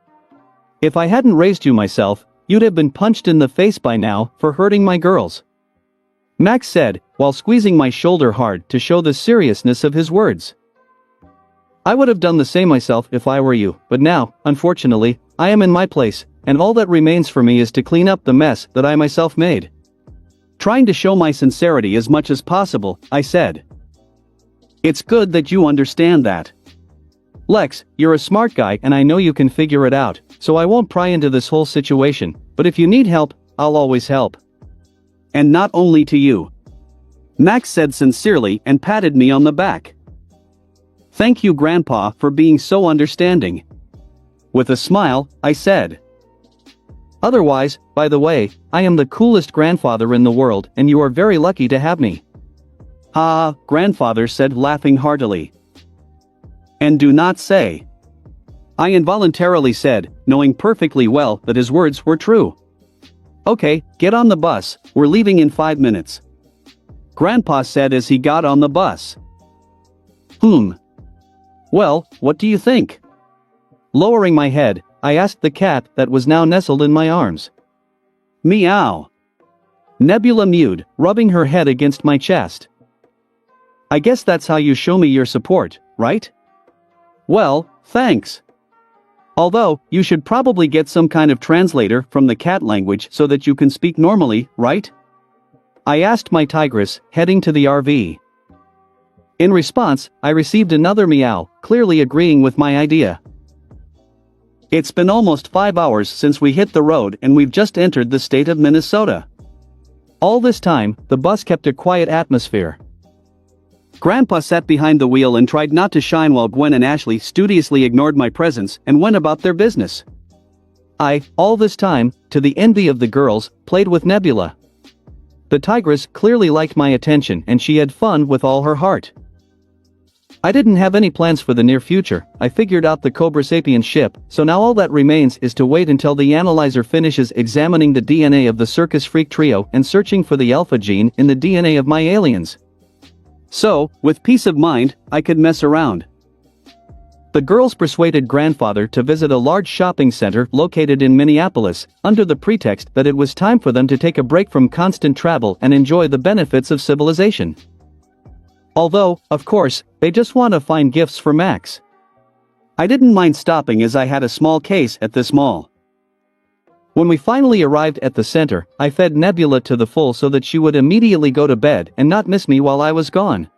If I hadn't raised you myself, you'd have been punched in the face by now for hurting my girls. Max said, while squeezing my shoulder hard to show the seriousness of his words. I would have done the same myself if I were you, but now, unfortunately, I am in my place, and all that remains for me is to clean up the mess that I myself made. Trying to show my sincerity as much as possible, I said. It's good that you understand that. Lex, you're a smart guy and I know you can figure it out, so I won't pry into this whole situation, but if you need help, I'll always help. And not only to you. Max said sincerely and patted me on the back. Thank you, Grandpa, for being so understanding. With a smile, I said. Otherwise, by the way, I am the coolest grandfather in the world and you are very lucky to have me. Ha, Grandfather said, laughing heartily. And do not say. I involuntarily said, knowing perfectly well that his words were true. Okay, get on the bus, we're leaving in 5 minutes. Grandpa said as he got on the bus. Well, what do you think? Lowering my head, I asked the cat that was now nestled in my arms. Meow. Nebula mewed, rubbing her head against my chest. I guess that's how you show me your support, right? Well, thanks. Although, you should probably get some kind of translator from the cat language so that you can speak normally, right? I asked my tigress, heading to the RV. In response, I received another meow, clearly agreeing with my idea. It's been almost 5 hours since we hit the road and we've just entered the state of Minnesota. All this time, the bus kept a quiet atmosphere. Grandpa sat behind the wheel and tried not to shine while Gwen and Ashley studiously ignored my presence and went about their business. I, all this time, to the envy of the girls, played with Nebula. The tigress clearly liked my attention and she had fun with all her heart. I didn't have any plans for the near future. I figured out the Cobra Sapien ship, so now all that remains is to wait until the analyzer finishes examining the DNA of the circus freak trio and searching for the alpha gene in the DNA of my aliens. So, with peace of mind, I could mess around. The girls persuaded Grandfather to visit a large shopping center located in Minneapolis, under the pretext that it was time for them to take a break from constant travel and enjoy the benefits of civilization. Although, of course, they just want to find gifts for Max. I didn't mind stopping as I had a small case at this mall. When we finally arrived at the center, I fed Nebula to the full so that she would immediately go to bed and not miss me while I was gone.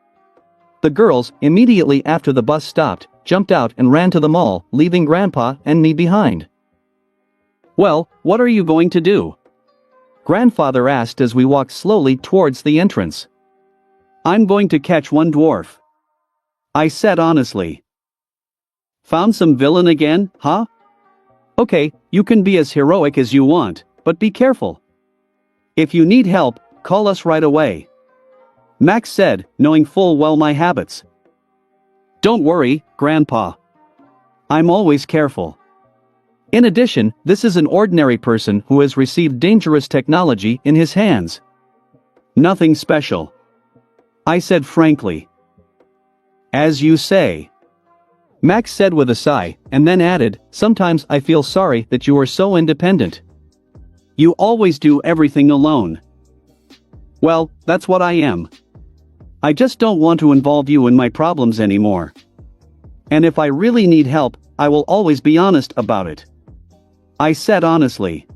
The girls, immediately after the bus stopped, jumped out and ran to the mall, leaving Grandpa and me behind. Well, what are you going to do? Grandfather asked as we walked slowly towards the entrance. I'm going to catch one dwarf, I said honestly. Found some villain again, huh? Okay, you can be as heroic as you want, but be careful. If you need help, call us right away. Max said, knowing full well my habits. Don't worry, Grandpa. I'm always careful. In addition, this is an ordinary person who has received dangerous technology in his hands. Nothing special. I said frankly. As you say. Max said with a sigh, and then added, sometimes I feel sorry that you are so independent. You always do everything alone. Well, that's what I am. I just don't want to involve you in my problems anymore. And if I really need help, I will always be honest about it. I said honestly.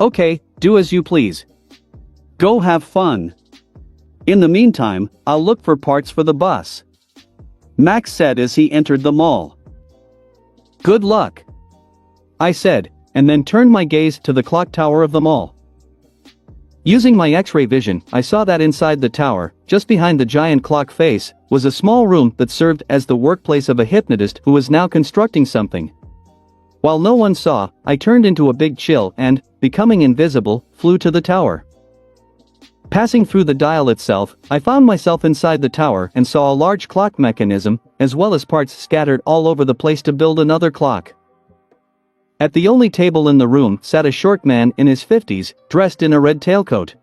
Okay, do as you please. Go have fun. In the meantime, I'll look for parts for the bus. Max said as he entered the mall. Good luck. I said, and then turned my gaze to the clock tower of the mall. Using my X-ray vision, I saw that inside the tower, just behind the giant clock face, was a small room that served as the workplace of a hypnotist who was now constructing something. While no one saw, I turned into a big chill and, becoming invisible, flew to the tower. Passing through the dial itself, I found myself inside the tower and saw a large clock mechanism, as well as parts scattered all over the place to build another clock. At the only table in the room sat a short man in his 50s, dressed in a red tailcoat.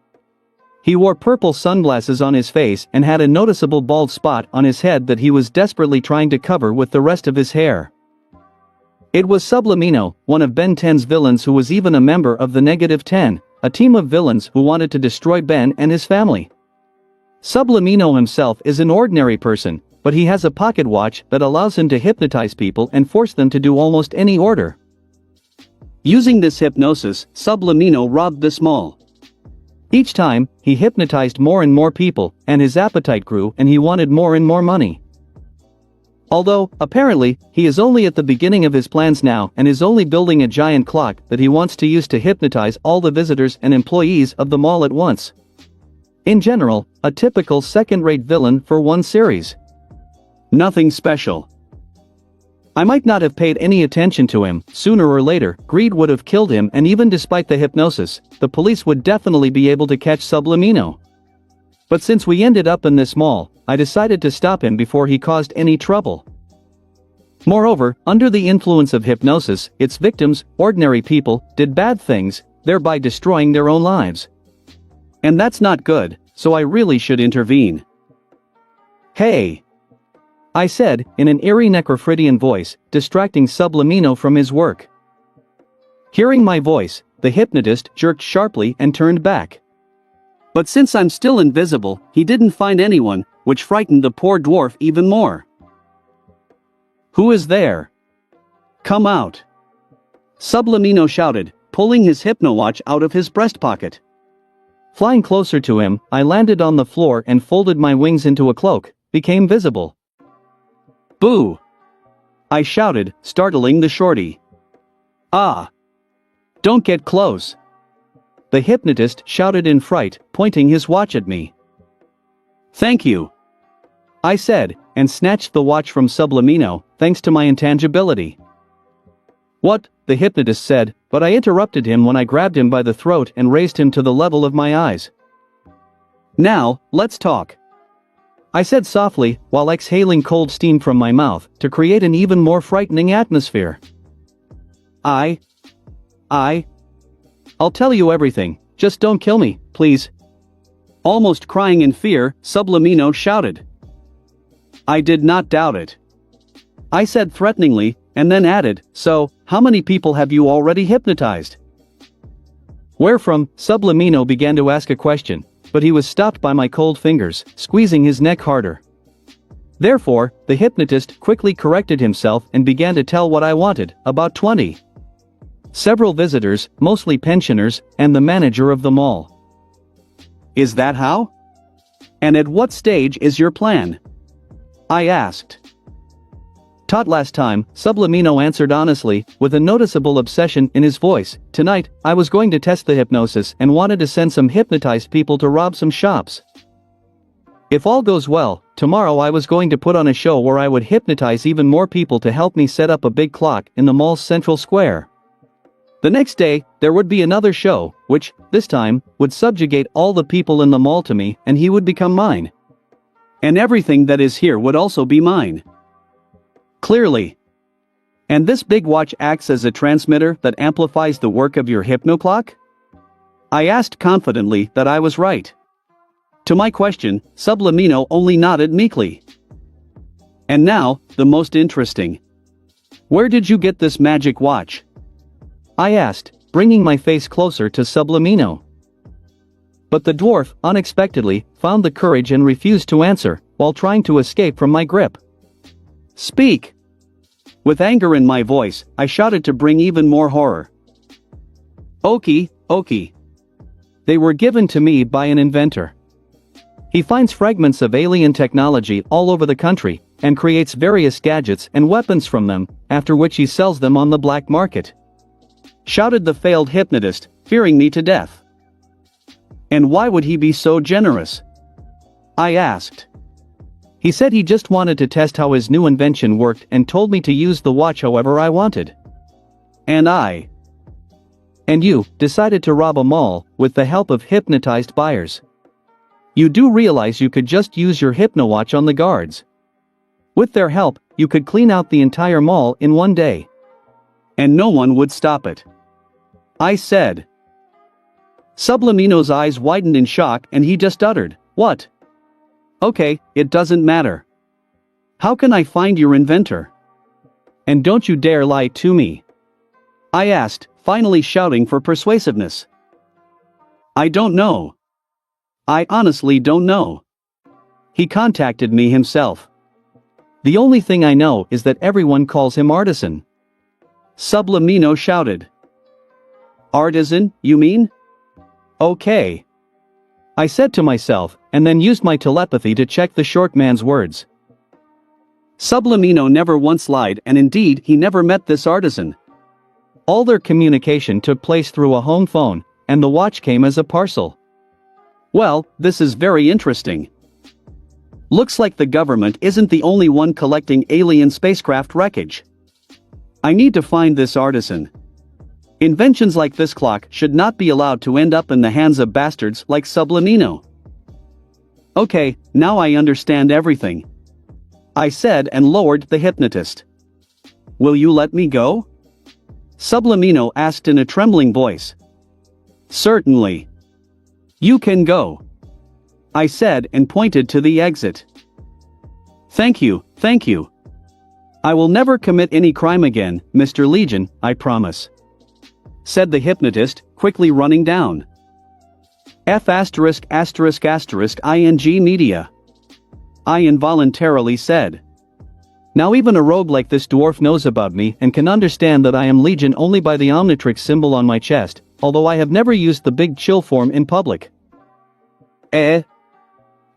He wore purple sunglasses on his face and had a noticeable bald spot on his head that he was desperately trying to cover with the rest of his hair. It was Sublimino, one of Ben 10's villains who was even a member of the Negative 10, a team of villains who wanted to destroy Ben and his family. Sublimino himself is an ordinary person, but he has a pocket watch that allows him to hypnotize people and force them to do almost any order. Using this hypnosis, Sublimino robbed this mall. Each time, he hypnotized more and more people, and his appetite grew and he wanted more and more money. Although, apparently, he is only at the beginning of his plans now and is only building a giant clock that he wants to use to hypnotize all the visitors and employees of the mall at once. In general, a typical second-rate villain for one series. Nothing special. I might not have paid any attention to him. Sooner or later, greed would have killed him, and even despite the hypnosis, the police would definitely be able to catch Sublimino. But since we ended up in this mall, I decided to stop him before he caused any trouble. Moreover, under the influence of hypnosis, its victims, ordinary people, did bad things, thereby destroying their own lives. And that's not good, so I really should intervene. Hey! I said, in an eerie Necrophridian voice, distracting Sublimino from his work. Hearing my voice, the hypnotist jerked sharply and turned back. But since I'm still invisible, he didn't find anyone, which frightened the poor dwarf even more. Who is there? Come out! Sublimino shouted, pulling his hypnowatch out of his breast pocket. Flying closer to him, I landed on the floor and folded my wings into a cloak, became visible. Boo! I shouted, startling the shorty. Ah! Don't get close! The hypnotist shouted in fright, pointing his watch at me. Thank you! I said, and snatched the watch from Sublimino, thanks to my intangibility. What? The hypnotist said, but I interrupted him when I grabbed him by the throat and raised him to the level of my eyes. Now, let's talk. I said softly, while exhaling cold steam from my mouth, to create an even more frightening atmosphere. I'll tell you everything, just don't kill me, please. Almost crying in fear, Sublimino shouted. I did not doubt it. I said threateningly, and then added, so, how many people have you already hypnotized? Where from? Sublimino began to ask a question, but he was stopped by my cold fingers, squeezing his neck harder. Therefore, the hypnotist quickly corrected himself and began to tell what I wanted, about 20. Several visitors, mostly pensioners, and the manager of the mall. Is that how? And at what stage is your plan? I asked. Taught last time, Sublimino answered honestly, with a noticeable obsession in his voice. Tonight, I was going to test the hypnosis and wanted to send some hypnotized people to rob some shops. If all goes well, tomorrow I was going to put on a show where I would hypnotize even more people to help me set up a big clock in the mall's central square. The next day, there would be another show, which, this time, would subjugate all the people in the mall to me and he would become mine. And everything that is here would also be mine. Clearly. And this big watch acts as a transmitter that amplifies the work of your hypnoclock? I asked confidently that I was right. To my question, Sublimino only nodded meekly. And now, the most interesting. Where did you get this magic watch? I asked, bringing my face closer to Sublimino. But the dwarf, unexpectedly, found the courage and refused to answer, while trying to escape from my grip. Speak! With anger in my voice, I shouted to bring even more horror. Okie. They were given to me by an inventor. He finds fragments of alien technology all over the country, and creates various gadgets and weapons from them, after which he sells them on the black market. Shouted the failed hypnotist, fearing me to death. And why would he be so generous? I asked. He said he just wanted to test how his new invention worked and told me to use the watch however I wanted. And you decided to rob a mall with the help of hypnotized buyers. You do realize you could just use your hypnowatch on the guards. With their help, you could clean out the entire mall in one day. And no one would stop it. I said. Sublimino's eyes widened in shock and he just uttered, "What?" Okay, it doesn't matter. How can I find your inventor? And don't you dare lie to me. I asked, finally shouting for persuasiveness. I don't know. I honestly don't know. He contacted me himself. The only thing I know is that everyone calls him Artisan. Sublimino shouted. Artisan, you mean? Okay. I said to myself, and then used my telepathy to check the short man's words. Sublimino never once lied, and indeed he never met this artisan. All their communication took place through a home phone, and the watch came as a parcel. Well, this is very interesting. Looks like the government isn't the only one collecting alien spacecraft wreckage. I need to find this artisan. Inventions like this clock should not be allowed to end up in the hands of bastards like Sublimino. Okay, now I understand everything. I said and lowered the hypnotist. Will you let me go? Sublimino asked in a trembling voice. Certainly. You can go. I said and pointed to the exit. Thank you. I will never commit any crime again, Mr. Legion, I promise. Said the hypnotist, quickly running down. ****ing media. I involuntarily said. Now even a rogue like this dwarf knows about me and can understand that I am Legion only by the Omnitrix symbol on my chest, although I have never used the big chill form in public. At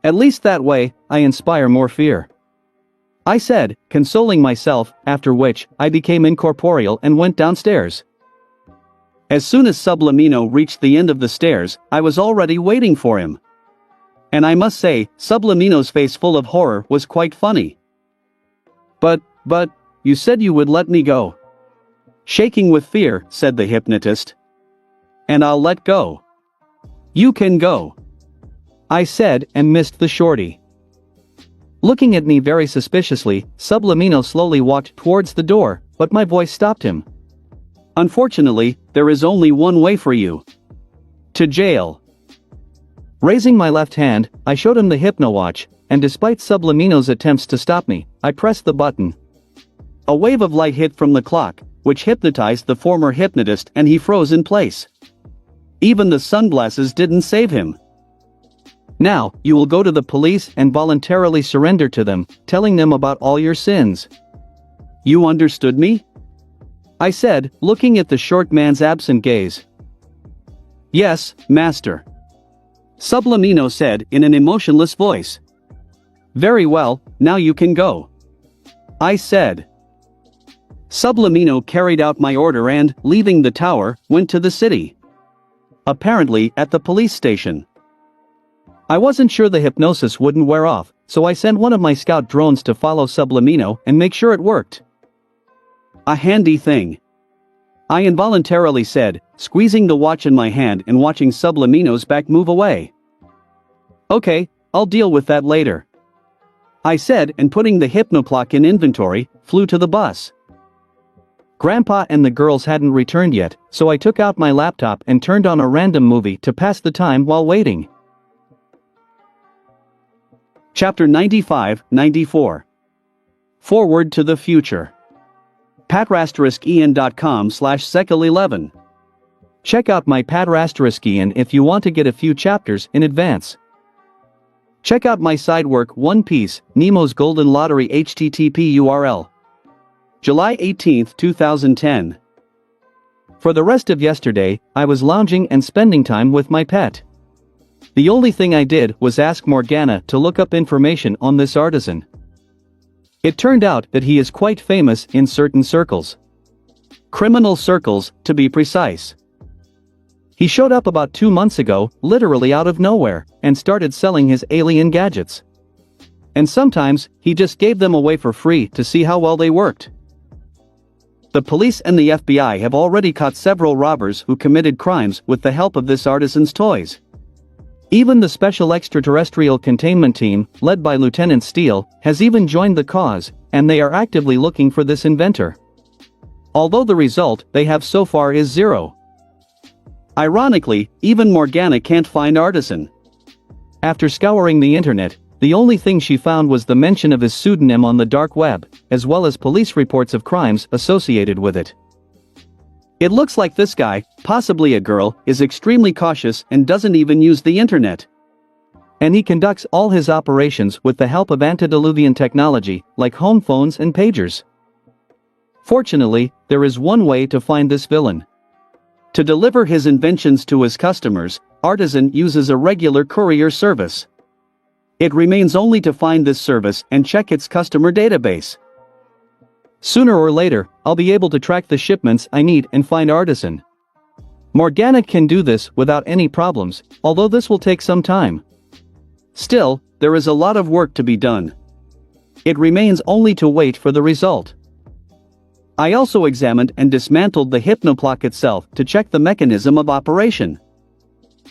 least that way, I inspire more fear. I said, consoling myself, after which, I became incorporeal and went downstairs. As soon as Sublimino reached the end of the stairs, I was already waiting for him. And I must say, Sublimino's face full of horror was quite funny. But, you said you would let me go. Shaking with fear, said the hypnotist. And I'll let go. You can go. I said and missed the shorty. Looking at me very suspiciously, Sublimino slowly walked towards the door, but my voice stopped him. Unfortunately, there is only one way for you. To jail. Raising my left hand, I showed him the hypnowatch, and despite Sublimino's attempts to stop me, I pressed the button. A wave of light hit from the clock, which hypnotized the former hypnotist and he froze in place. Even the sunglasses didn't save him. Now, you will go to the police and voluntarily surrender to them, telling them about all your sins. You understood me? I said, looking at the short man's absent gaze. Yes, master. Sublimino said in an emotionless voice. Very well, now you can go. I said. Sublimino carried out my order and, leaving the tower, went to the city. Apparently at the police station. I wasn't sure the hypnosis wouldn't wear off, so I sent one of my scout drones to follow Sublimino and make sure it worked. A handy thing, I involuntarily said, squeezing the watch in my hand and watching Sublimino's back move away. Okay, I'll deal with that later, I said, and putting the hypnoclock in inventory, flew to the bus. Grandpa and the girls hadn't returned yet, so I took out my laptop and turned on a random movie to pass the time while waiting. Chapter 95-94. Forward to the Future. patrasteriskian.com/sekel11. Check out my Patrasteriskian if you want to get a few chapters in advance. Check out my side work One Piece, Nemo's Golden Lottery http URL. July 18, 2010. For the rest of yesterday, I was lounging and spending time with my pet. The only thing I did was ask Morgana to look up information on this artisan. It turned out that he is quite famous in certain circles. Criminal circles, to be precise. He showed up about 2 months ago, literally out of nowhere, and started selling his alien gadgets. And sometimes, he just gave them away for free to see how well they worked. The police and the FBI have already caught several robbers who committed crimes with the help of this artisan's toys. Even the Special Extraterrestrial Containment Team, led by Lieutenant Steele, has even joined the cause, and they are actively looking for this inventor. Although the result they have so far is zero. Ironically, even Morgana can't find artisan. After scouring the internet, the only thing she found was the mention of his pseudonym on the dark web, as well as police reports of crimes associated with it. It looks like this guy, possibly a girl, is extremely cautious and doesn't even use the internet. And he conducts all his operations with the help of antediluvian technology, like home phones and pagers. Fortunately, there is one way to find this villain. To deliver his inventions to his customers, Artisan uses a regular courier service. It remains only to find this service and check its customer database. Sooner or later, I'll be able to track the shipments I need and find Artisan. Morgana can do this without any problems, although this will take some time. Still, there is a lot of work to be done. It remains only to wait for the result. I also examined and dismantled the hypnoclock itself to check the mechanism of operation.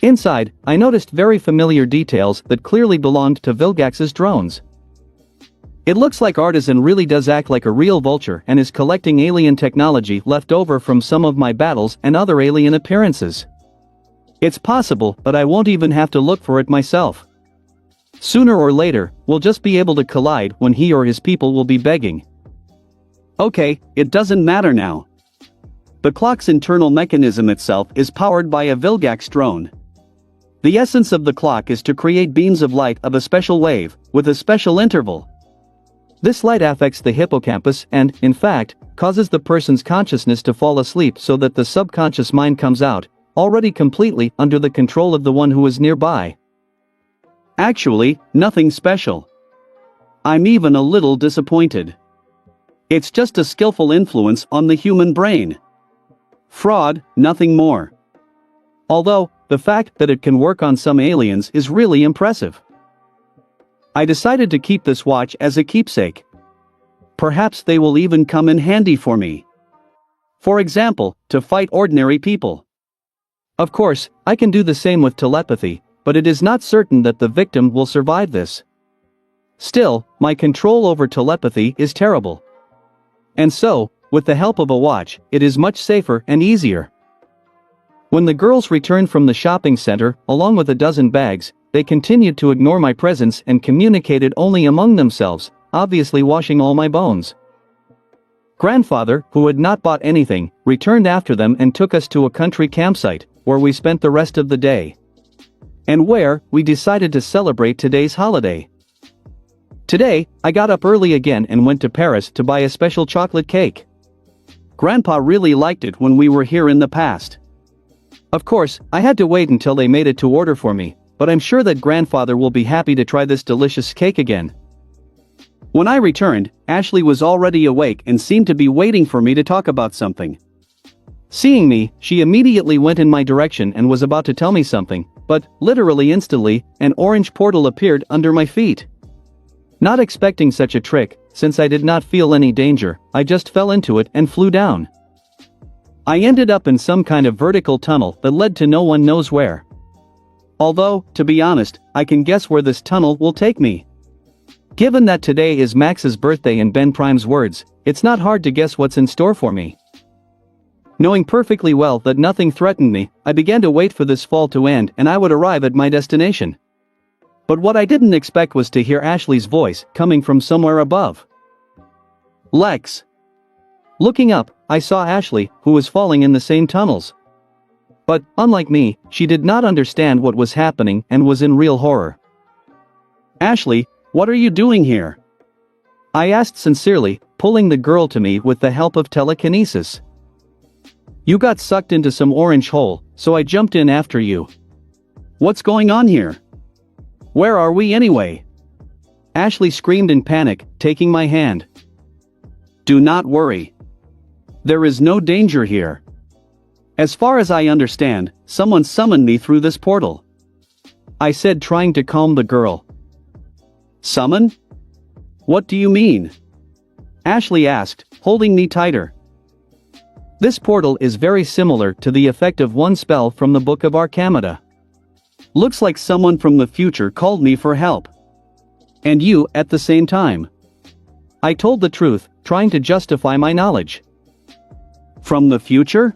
Inside, I noticed very familiar details that clearly belonged to Vilgax's drones. It looks like Artisan really does act like a real vulture and is collecting alien technology left over from some of my battles and other alien appearances. It's possible, but I won't even have to look for it myself. Sooner or later, we'll just be able to collide when he or his people will be begging. Okay, it doesn't matter now. The clock's internal mechanism itself is powered by a Vilgax drone. The essence of the clock is to create beams of light of a special wave, with a special interval. This light affects the hippocampus and, in fact, causes the person's consciousness to fall asleep so that the subconscious mind comes out, already completely under the control of the one who is nearby. Actually, nothing special. I'm even a little disappointed. It's just a skillful influence on the human brain. Fraud, nothing more. Although, the fact that it can work on some aliens is really impressive. I decided to keep this watch as a keepsake. Perhaps they will even come in handy for me. For example, to fight ordinary people. Of course, I can do the same with telepathy, but it is not certain that the victim will survive this. Still, my control over telepathy is terrible. And so, with the help of a watch, it is much safer and easier. When the girls returned from the shopping center, along with a dozen bags, they continued to ignore my presence and communicated only among themselves, obviously washing all my bones. Grandfather, who had not bought anything, returned after them and took us to a country campsite, where we spent the rest of the day. And where we decided to celebrate today's holiday. Today, I got up early again and went to Paris to buy a special chocolate cake. Grandpa really liked it when we were here in the past. Of course, I had to wait until they made it to order for me, but I'm sure that Grandfather will be happy to try this delicious cake again. When I returned, Ashley was already awake and seemed to be waiting for me to talk about something. Seeing me, she immediately went in my direction and was about to tell me something, but, literally instantly, an orange portal appeared under my feet. Not expecting such a trick, since I did not feel any danger, I just fell into it and flew down. I ended up in some kind of vertical tunnel that led to no one knows where. Although, to be honest, I can guess where this tunnel will take me. Given that today is Max's birthday in Ben Prime's words, it's not hard to guess what's in store for me. Knowing perfectly well that nothing threatened me, I began to wait for this fall to end and I would arrive at my destination. But what I didn't expect was to hear Ashley's voice coming from somewhere above. "Lex." Looking up, I saw Ashley, who was falling in the same tunnels. But, unlike me, she did not understand what was happening and was in real horror. "Ashley, what are you doing here?" I asked sincerely, pulling the girl to me with the help of telekinesis. "You got sucked into some orange hole, so I jumped in after you. What's going on here? Where are we anyway?" Ashley screamed in panic, taking my hand. "Do not worry. There is no danger here. As far as I understand, someone summoned me through this portal," I said, trying to calm the girl. "Summon? What do you mean?" Ashley asked, holding me tighter. "This portal is very similar to the effect of one spell from the Book of Arcamata. Looks like someone from the future called me for help. And you at the same time." I told the truth, trying to justify my knowledge. "From the future?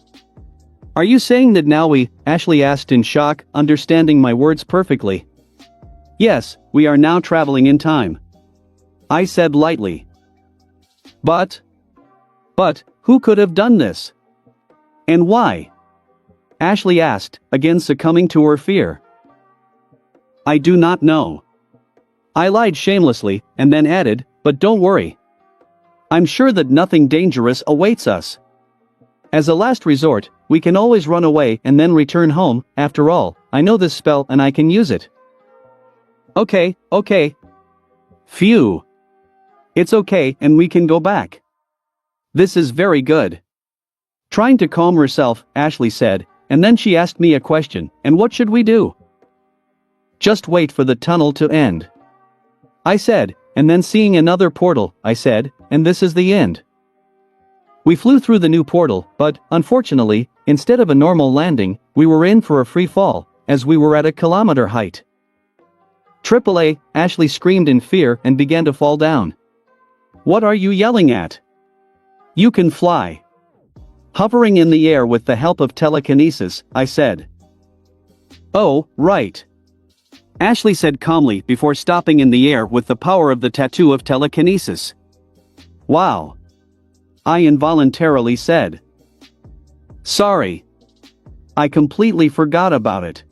Are you saying that now we," Ashley asked in shock, understanding my words perfectly. "Yes, we are now traveling in time," I said lightly. But, who could have done this? And why?" Ashley asked, again succumbing to her fear. "I do not know." I lied shamelessly, and then added, "But don't worry. I'm sure that nothing dangerous awaits us. As a last resort, we can always run away and then return home. After all, I know this spell and I can use it." Okay. Phew. It's okay and we can go back. This is very good." Trying to calm herself, Ashley said, and then she asked me a question, "And what should we do?" "Just wait for the tunnel to end," I said, and then seeing another portal, I said, "And this is the end." We flew through the new portal, but, unfortunately, instead of a normal landing, we were in for a free fall, as we were at a kilometer height. "AAA," Ashley screamed in fear and began to fall down. "What are you yelling at? You can fly." Hovering in the air with the help of telekinesis, I said. "Oh, right," Ashley said calmly before stopping in the air with the power of the tattoo of telekinesis. "Wow," I involuntarily said. "Sorry. I completely forgot about it."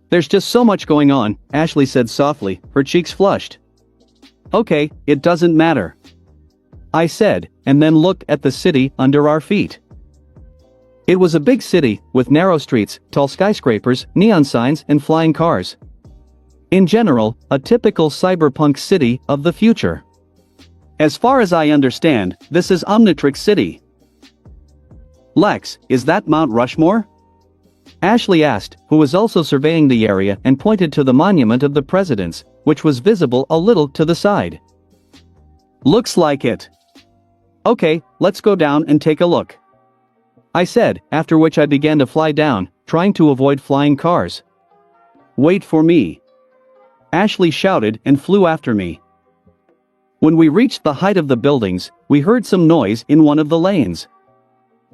"There's just so much going on," Ashley said softly, her cheeks flushed. "Okay, it doesn't matter," I said, and then looked at the city under our feet. It was a big city, with narrow streets, tall skyscrapers, neon signs, and flying cars. In general, a typical cyberpunk city of the future. As far as I understand, this is Omnitrix City. "Lex, is that Mount Rushmore?" Ashley asked, who was also surveying the area and pointed to the monument of the presidents, which was visible a little to the side. "Looks like it." "Okay, let's go down and take a look," I said, after which I began to fly down, trying to avoid flying cars. "Wait for me," Ashley shouted and flew after me. When we reached the height of the buildings, we heard some noise in one of the lanes.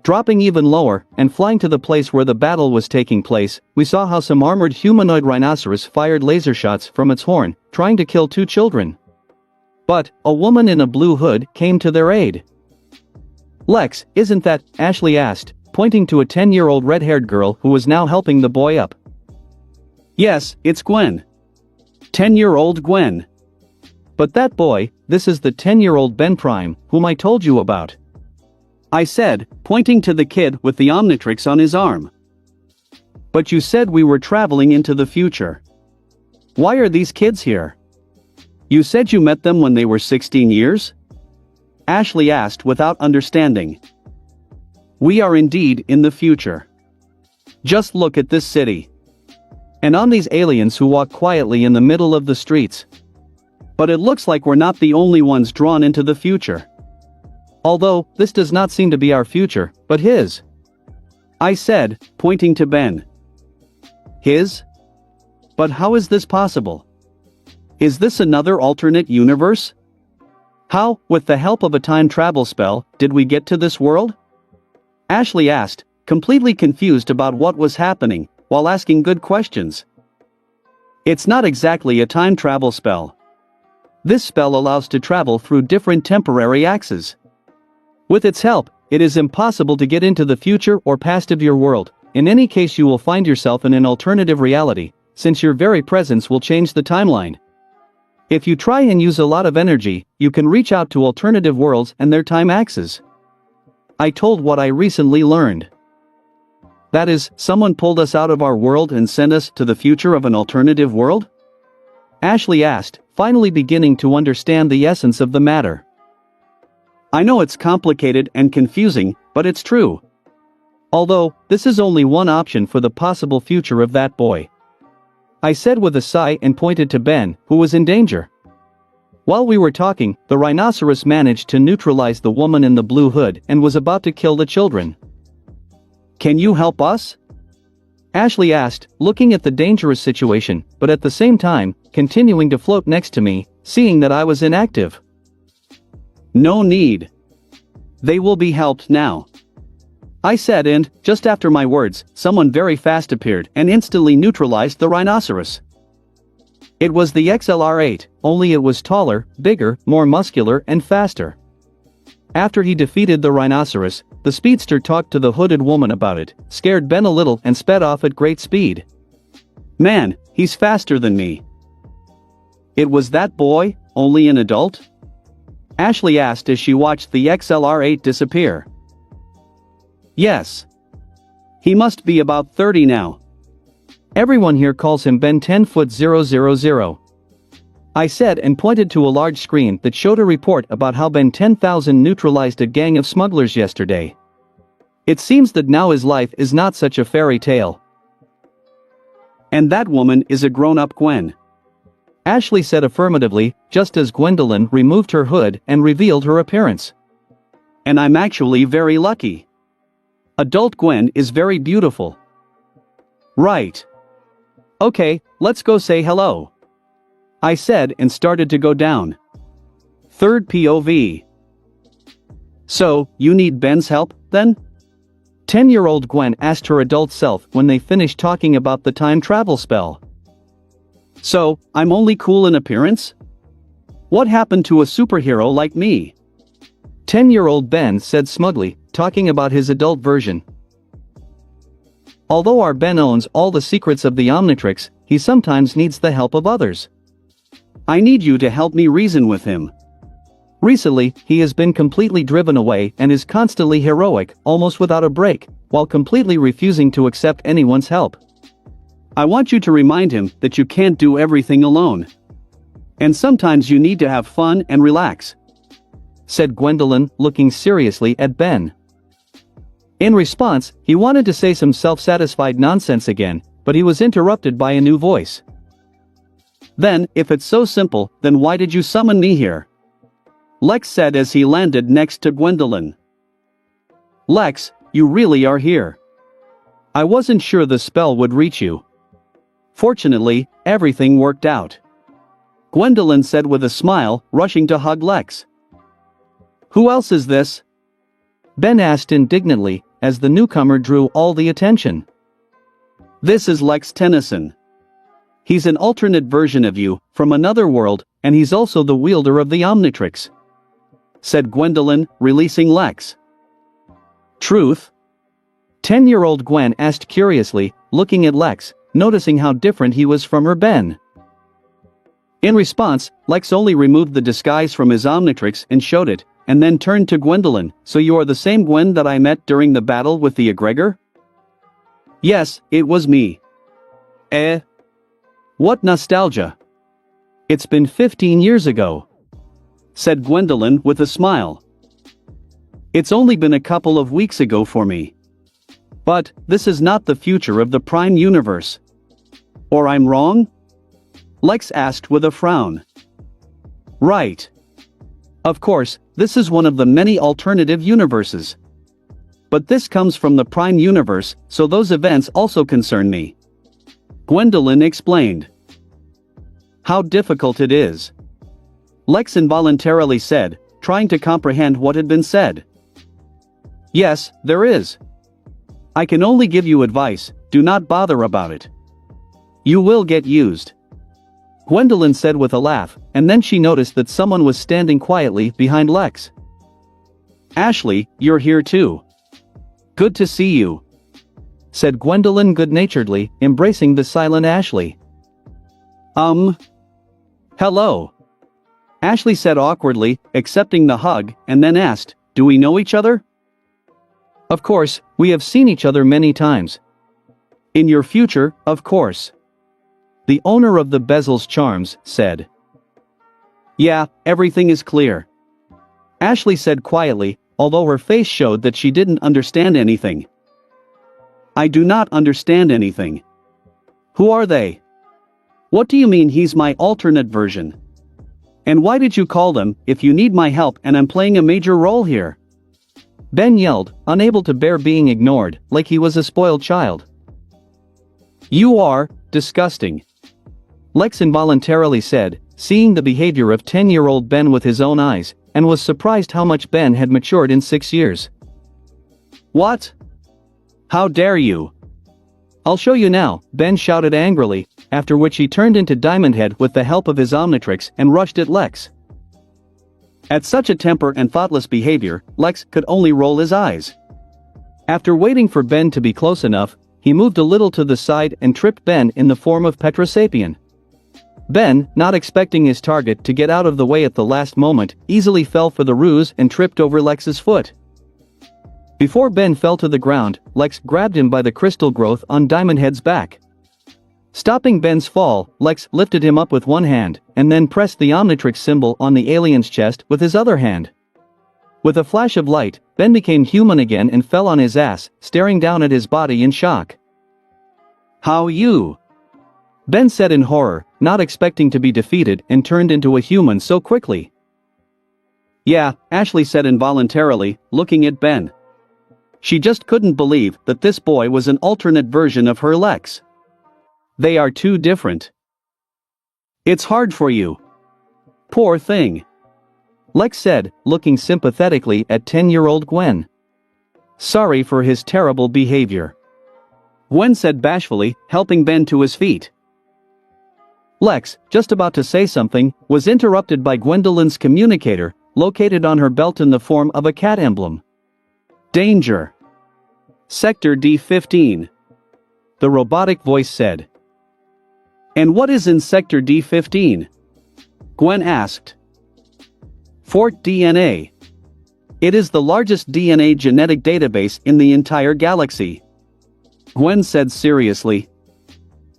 Dropping even lower, and flying to the place where the battle was taking place, we saw how some armored humanoid rhinoceros fired laser shots from its horn, trying to kill 2 children. But, a woman in a blue hood came to their aid. "Lex, isn't that?" Ashley asked, pointing to a 10-year-old red-haired girl who was now helping the boy up. "Yes, it's Gwen. 10-year-old Gwen. But that boy, this is the 10-year-old Ben Prime, whom I told you about," I said, pointing to the kid with the Omnitrix on his arm. "But you said we were traveling into the future. Why are these kids here? You said you met them when they were 16 years? Ashley asked without understanding. We are indeed in the future. Just look at this city. And on these aliens who walk quietly in the middle of the streets. But it looks like we're not the only ones drawn into the future. Although, this does not seem to be our future, but his. I said, pointing to Ben. His? But how is this possible? Is this another alternate universe? How, with the help of a time travel spell, did we get to this world? Ashley asked, completely confused about what was happening, while asking good questions. It's not exactly a time travel spell. This spell allows to travel through different temporary axes. With its help, it is impossible to get into the future or past of your world. In any case, you will find yourself in an alternative reality, since your very presence will change the timeline. If you try and use a lot of energy, you can reach out to alternative worlds and their time axes. I told what I recently learned. That is, someone pulled us out of our world and sent us to the future of an alternative world? Ashley asked, finally beginning to understand the essence of the matter. I know it's complicated and confusing, but it's true. Although, this is only one option for the possible future of that boy. I said with a sigh and pointed to Ben, who was in danger. While we were talking, the rhinoceros managed to neutralize the woman in the blue hood and was about to kill the children. Can you help us? Ashley asked, looking at the dangerous situation, but at the same time, continuing to float next to me, seeing that I was inactive. No need. They will be helped now. I said, and, just after my words, someone very fast appeared and instantly neutralized the rhinoceros. It was the XLR-8, only it was taller, bigger, more muscular and faster. After he defeated the rhinoceros, the speedster talked to the hooded woman about it, scared Ben a little and sped off at great speed. Man, he's faster than me. It was that boy, only an adult? Ashley asked as she watched the XLR-8 disappear. Yes. He must be about 30 now. Everyone here calls him Ben 10'000". I said and pointed to a large screen that showed a report about how Ben 10,000 neutralized a gang of smugglers yesterday. It seems that now his life is not such a fairy tale. And that woman is a grown-up Gwen. Ashley said affirmatively, just as Gwendolyn removed her hood and revealed her appearance. And I'm actually very lucky. Adult Gwen is very beautiful. Right. Okay, let's go say hello. I said and started to go down. Third POV. So, you need Ben's help, then? 10-year-old Gwen asked her adult self when they finished talking about the time travel spell. So, I'm only cool in appearance? What happened to a superhero like me? 10-year-old Ben said smugly, talking about his adult version. Although our Ben owns all the secrets of the Omnitrix, he sometimes needs the help of others. I need you to help me reason with him. Recently, he has been completely driven away and is constantly heroic, almost without a break, while completely refusing to accept anyone's help. I want you to remind him that you can't do everything alone. And sometimes you need to have fun and relax, said Gwendolyn, looking seriously at Ben. In response, he wanted to say some self-satisfied nonsense again, but he was interrupted by a new voice. Then, if it's so simple, then why did you summon me here? Lex said as he landed next to Gwendolyn. Lex, you really are here. I wasn't sure the spell would reach you. Fortunately, everything worked out. Gwendolyn said with a smile, rushing to hug Lex. Who else is this? Ben asked indignantly, as the newcomer drew all the attention. This is Lex Tennyson. He's an alternate version of you, from another world, and he's also the wielder of the Omnitrix, said Gwendolyn, releasing Lex. Truth? 10-year-old Gwen asked curiously, looking at Lex, noticing how different he was from her Ben. In response, Lex only removed the disguise from his Omnitrix and showed it, and then turned to Gwendolyn. So you are the same Gwen that I met during the battle with the egregor? Yes, it was me. What nostalgia. It's been 15 years ago, said Gwendolyn with a smile. It's only been a couple of weeks ago for me. But, this is not the future of the Prime Universe. Or I'm wrong? Lex asked with a frown. Right. Of course, this is one of the many alternative universes. But this comes from the Prime Universe, so those events also concern me. Gwendolyn explained. How difficult it is. Lex involuntarily said, trying to comprehend what had been said. Yes, there is. I can only give you advice, do not bother about it. You will get used. Gwendolyn said with a laugh, and then she noticed that someone was standing quietly behind Lex. Ashley, you're here too. Good to see you, said Gwendolyn good-naturedly, embracing the silent Ashley. Hello. Ashley said awkwardly, accepting the hug, and then asked, do we know each other? Of course, we have seen each other many times. In your future, of course. The owner of the Bezel's Charms said. Yeah, everything is clear. Ashley said quietly, although her face showed that she didn't understand anything. I do not understand anything. Who are they? What do you mean he's my alternate version? And why did you call them, if you need my help and I'm playing a major role here? Ben yelled, unable to bear being ignored, like he was a spoiled child. You are disgusting. Lex involuntarily said, seeing the behavior of 10-year-old Ben with his own eyes, and was surprised how much Ben had matured in 6 years. What? How dare you? I'll show you now, Ben shouted angrily, after which he turned into Diamond Head with the help of his Omnitrix and rushed at Lex. At such a temper and thoughtless behavior, Lex could only roll his eyes. After waiting for Ben to be close enough, he moved a little to the side and tripped Ben in the form of Petrosapien. Ben, not expecting his target to get out of the way at the last moment, easily fell for the ruse and tripped over Lex's foot. Before Ben fell to the ground, Lex grabbed him by the crystal growth on Diamond Head's back. Stopping Ben's fall, Lex lifted him up with one hand, and then pressed the Omnitrix symbol on the alien's chest with his other hand. With a flash of light, Ben became human again and fell on his ass, staring down at his body in shock. How you? Ben said in horror, not expecting to be defeated and turned into a human so quickly. Yeah, Ashley said involuntarily, looking at Ben. She just couldn't believe that this boy was an alternate version of her Lex. They are too different. It's hard for you. Poor thing. Lex said, looking sympathetically at 10-year-old Gwen. Sorry for his terrible behavior. Gwen said bashfully, helping Ben to his feet. Lex, just about to say something, was interrupted by Gwendolyn's communicator, located on her belt in the form of a cat emblem. Danger. Sector D15. The robotic voice said. And what is in Sector D15? Gwen asked. Fort DNA. It is the largest DNA genetic database in the entire galaxy. Gwen said seriously.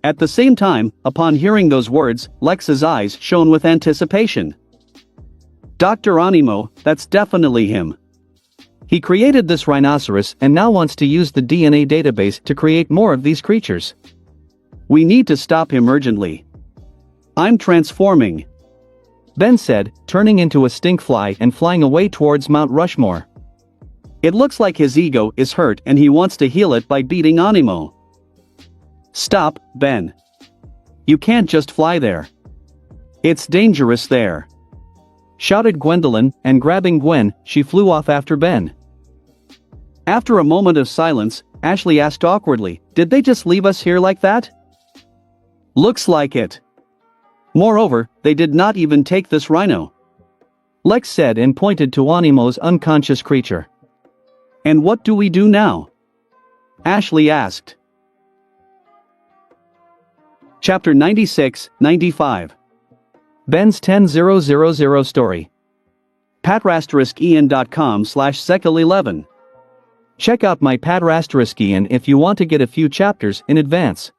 At the same time, upon hearing those words, Lex's eyes shone with anticipation. Dr. Animo, that's definitely him. He created this rhinoceros and now wants to use the DNA database to create more of these creatures. We need to stop him urgently. I'm transforming. Ben said, turning into a stinkfly and flying away towards Mount Rushmore. It looks like his ego is hurt and he wants to heal it by beating Animo. Stop, Ben. You can't just fly there. It's dangerous there. Shouted Gwendolyn, and grabbing Gwen, she flew off after Ben. After a moment of silence, Ashley asked awkwardly, did they just leave us here like that? Looks like it. Moreover, they did not even take this rhino. Lex said and pointed to Animo's unconscious creature. And what do we do now? Ashley asked. Chapter 96-95. Ben's 10000 story. patrasteriskian.com/sekil11. Check out my Patrasteriskian if you want to get a few chapters in advance.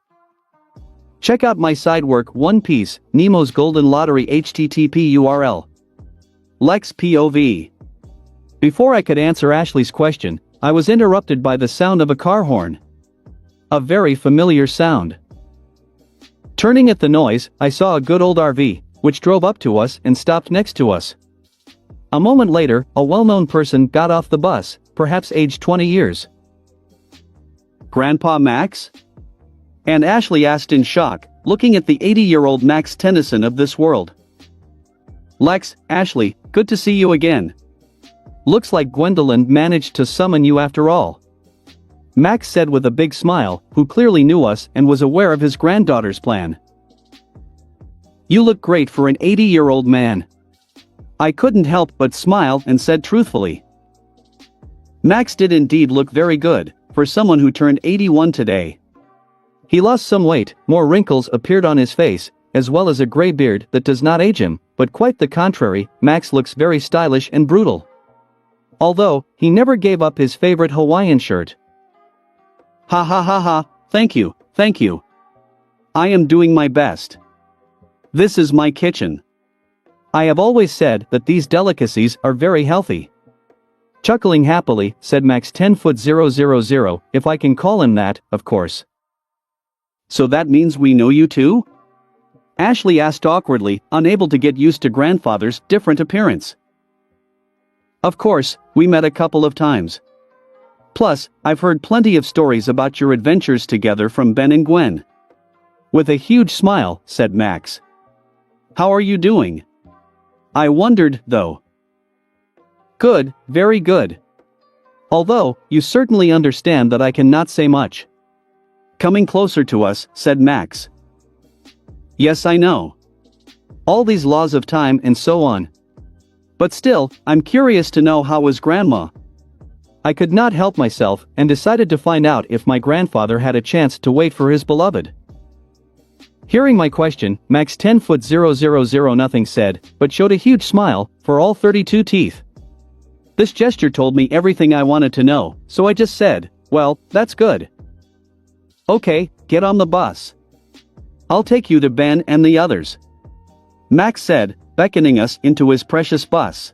Check out my side work One Piece, Nemo's Golden Lottery http URL. Lex POV. Before I could answer Ashley's question, I was interrupted by the sound of a car horn. A very familiar sound. Turning at the noise, I saw a good old RV, which drove up to us and stopped next to us. A moment later, a well-known person got off the bus, perhaps aged 20 years. "Grandpa Max?" And Ashley asked in shock, looking at the 80-year-old Max Tennyson of this world. "Lex, Ashley, good to see you again. Looks like Gwendolyn managed to summon you after all," Max said with a big smile, who clearly knew us and was aware of his granddaughter's plan. "You look great for an 80-year-old man." I couldn't help but smile and said truthfully. Max did indeed look very good, for someone who turned 81 today. He lost some weight, more wrinkles appeared on his face, as well as a gray beard that does not age him, but quite the contrary, Max looks very stylish and brutal. Although, he never gave up his favorite Hawaiian shirt. "Ha ha ha ha, thank you, thank you. I am doing my best. This is my kitchen. I have always said that these delicacies are very healthy." Chuckling happily, said Max 10'000", if I can call him that, of course. "So that means we know you too?" Ashley asked awkwardly, unable to get used to grandfather's different appearance. "Of course, we met a couple of times. Plus, I've heard plenty of stories about your adventures together from Ben and Gwen." With a huge smile, said Max. "How are you doing? I wondered, though." "Good, very good. Although, you certainly understand that I cannot say much." Coming closer to us, said Max. "Yes, I know. All these laws of time and so on. But still, I'm curious to know how was Grandma." I could not help myself and decided to find out if my grandfather had a chance to wait for his beloved. Hearing my question, Max 10'000" nothing said, but showed a huge smile, for all 32 teeth. This gesture told me everything I wanted to know, so I just said, "Well, that's good. Okay, get on the bus. I'll take you to Ben and the others," Max said, beckoning us into his precious bus.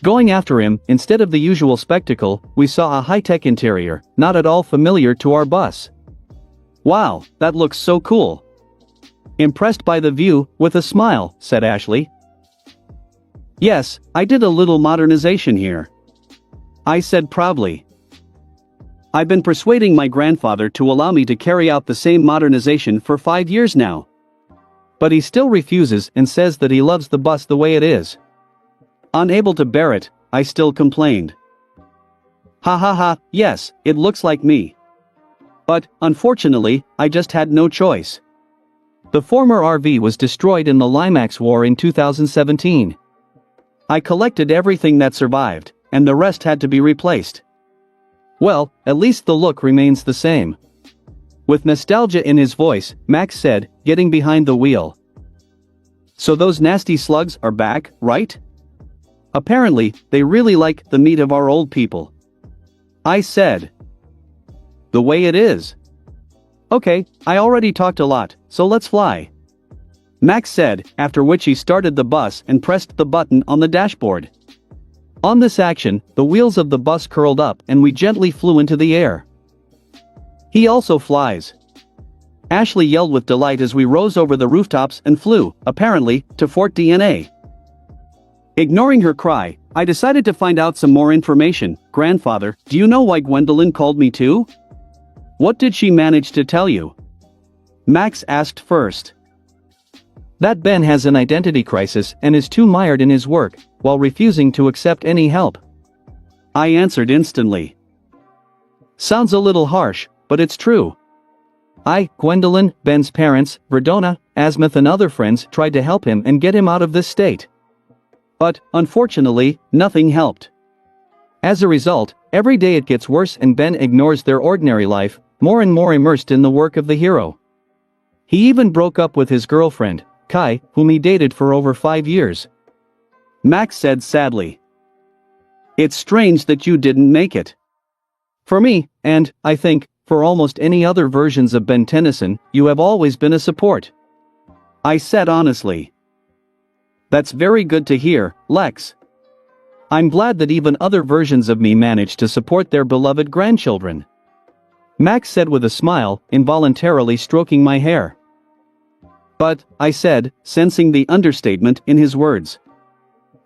Going after him, instead of the usual spectacle, we saw a high-tech interior, not at all familiar to our bus. "Wow, that looks so cool." Impressed by the view, with a smile, said Ashley. "Yes, I did a little modernization here," I said proudly. "I've been persuading my grandfather to allow me to carry out the same modernization for 5 years now. But he still refuses and says that he loves the bus the way it is." Unable to bear it, I still complained. "Ha ha ha, yes, it looks like me. But, unfortunately, I just had no choice. The former RV was destroyed in the Limax War in 2017. I collected everything that survived, and the rest had to be replaced. Well, at least the look remains the same." With nostalgia in his voice, Max said, getting behind the wheel. "So those nasty slugs are back, right? Apparently, they really like the meat of our old people," I said. "The way it is." "Okay, I already talked a lot, so let's fly," Max said, after which he started the bus and pressed the button on the dashboard. On this action, the wheels of the bus curled up and we gently flew into the air. "He also flies," Ashley yelled with delight as we rose over the rooftops and flew, apparently, to Fort DNA. Ignoring her cry, I decided to find out some more information. "Grandfather, do you know why Gwendolyn called me too? What did she manage to tell you?" Max asked first. "That Ben has an identity crisis and is too mired in his work, while refusing to accept any help," I answered instantly. "Sounds a little harsh, but it's true. Gwendolyn, Ben's parents, Verdona, Asmuth and other friends tried to help him and get him out of this state. But, unfortunately, nothing helped. As a result, every day it gets worse and Ben ignores their ordinary life, more and more immersed in the work of the hero. He even broke up with his girlfriend, Kai, whom he dated for over 5 years," Max said sadly. "It's strange that you didn't make it. For me, and, I think, for almost any other versions of Ben Tennyson, you have always been a support," I said honestly. "That's very good to hear, Lex. I'm glad that even other versions of me managed to support their beloved grandchildren. Max said with a smile, involuntarily stroking my hair. But, I said, sensing the understatement in his words.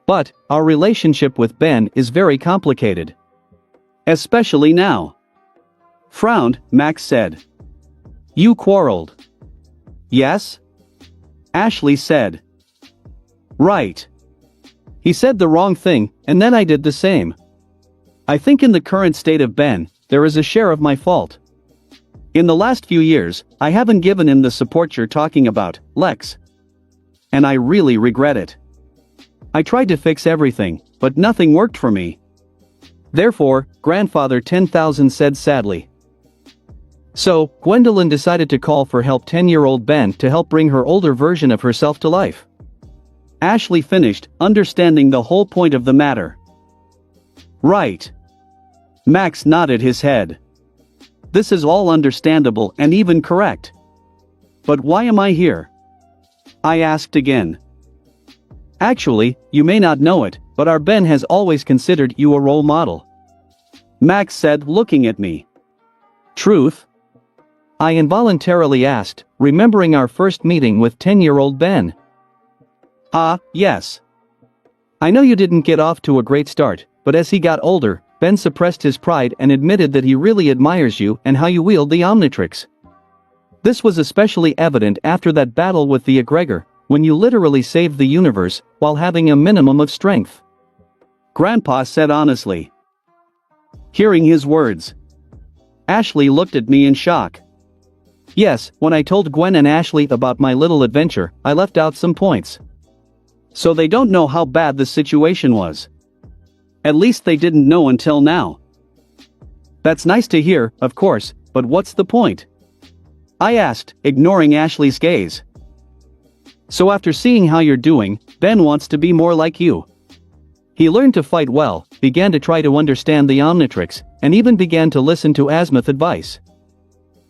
But, our relationship with Ben is very complicated. Especially now. Frowned, Max said. You quarreled. Yes? Ashley said. Right. He said the wrong thing, and then I did the same. I think in the current state of Ben, there is a share of my fault. In the last few years, I haven't given him the support you're talking about, Lex. And I really regret it. I tried to fix everything, but nothing worked for me. Therefore, Grandfather 10,000 said sadly. So, Gwendolyn decided to call for help 10-year-old Ben to help bring her older version of herself to life. Ashley finished, understanding the whole point of the matter. Right. Max nodded his head. This is all understandable and even correct. But why am I here? I asked again. Actually, you may not know it, but our Ben has always considered you a role model. Max said, looking at me. Truth? I involuntarily asked, remembering our first meeting with 10-year-old Ben. Yes. I know you didn't get off to a great start, but as he got older, Ben suppressed his pride and admitted that he really admires you and how you wield the Omnitrix. This was especially evident after that battle with the egregor, when you literally saved the universe while having a minimum of strength. Grandpa said honestly. Hearing his words, Ashley looked at me in shock. Yes, when I told Gwen and Ashley about my little adventure, I left out some points. So they don't know how bad the situation was. At least they didn't know until now. That's nice to hear, of course, but what's the point? I asked, ignoring Ashley's gaze. So after seeing how you're doing, Ben wants to be more like you. He learned to fight well, began to try to understand the Omnitrix, and even began to listen to Azimuth advice.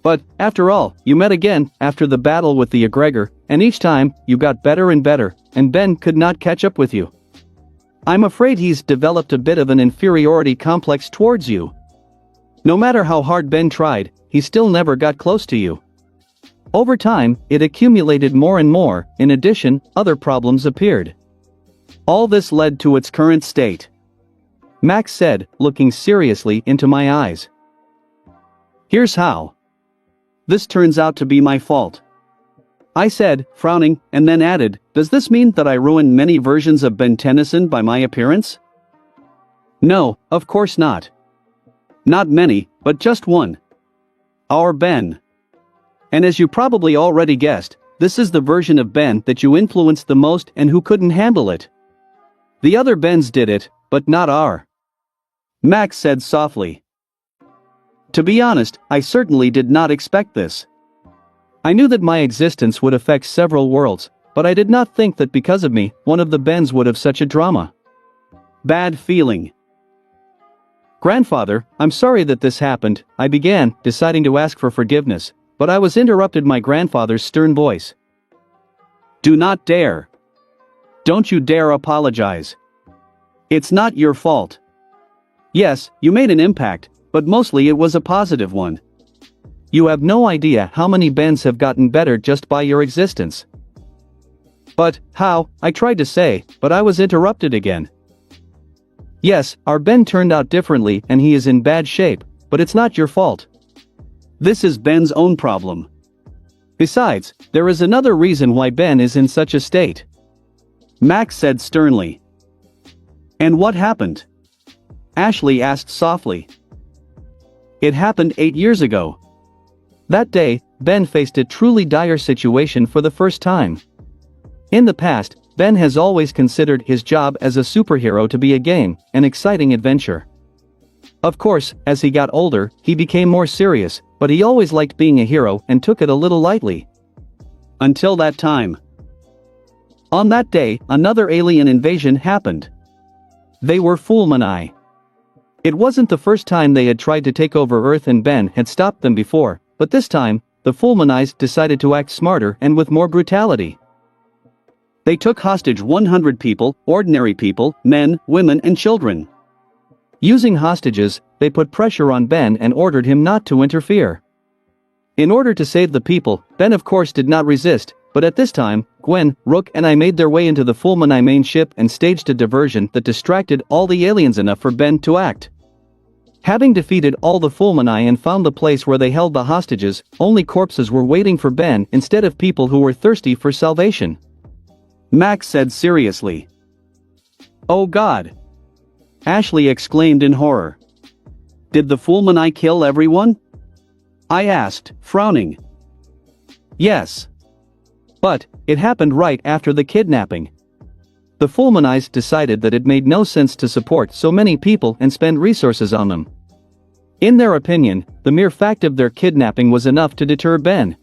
But, after all, you met again, after the battle with the egregor, and each time, you got better and better, and Ben could not catch up with you. I'm afraid he's developed a bit of an inferiority complex towards you. No matter how hard Ben tried, he still never got close to you. Over time, it accumulated more and more. In addition, other problems appeared. All this led to its current state. Max said, looking seriously into my eyes. Here's how. This turns out to be my fault. I said, frowning, and then added, does this mean that I ruined many versions of Ben Tennyson by my appearance? No, of course not. Not many, but just one. Our Ben. And as you probably already guessed, this is the version of Ben that you influenced the most and who couldn't handle it. The other Bens did it, but not our. Max said softly. To be honest, I certainly did not expect this. I knew that my existence would affect several worlds, but I did not think that because of me, one of the Bens would have such a drama. Bad feeling. Grandfather, I'm sorry that this happened, I began, deciding to ask for forgiveness, but I was interrupted by my grandfather's stern voice. Do not dare. Don't you dare apologize. It's not your fault. Yes, you made an impact, but mostly it was a positive one. You have no idea how many Bens have gotten better just by your existence. But, how, I tried to say, but I was interrupted again. Yes, our Ben turned out differently and he is in bad shape, but it's not your fault. This is Ben's own problem. Besides, there is another reason why Ben is in such a state. Max said sternly. And what happened? Ashley asked softly. It happened 8 years ago. That day, Ben faced a truly dire situation for the first time. In the past, Ben has always considered his job as a superhero to be a game, an exciting adventure. Of course, as he got older, he became more serious, but he always liked being a hero and took it a little lightly. Until that time. On that day, another alien invasion happened. They were Fulmani. It wasn't the first time they had tried to take over Earth and Ben had stopped them before, but this time, the Fulmanis decided to act smarter and with more brutality. They took hostage 100 people, ordinary people, men, women and children. Using hostages, they put pressure on Ben and ordered him not to interfere. In order to save the people, Ben of course did not resist, but at this time, Gwen, Rook and I made their way into the Fulmani main ship and staged a diversion that distracted all the aliens enough for Ben to act. Having defeated all the Fulmani and found the place where they held the hostages, only corpses were waiting for Ben instead of people who were thirsty for salvation. Max said seriously. "Oh God!" Ashley exclaimed in horror. "Did the Fulmani kill everyone?" I asked, frowning. "Yes. But it happened right after the kidnapping. The Fulmanis decided that it made no sense to support so many people and spend resources on them. In their opinion, the mere fact of their kidnapping was enough to deter Ben.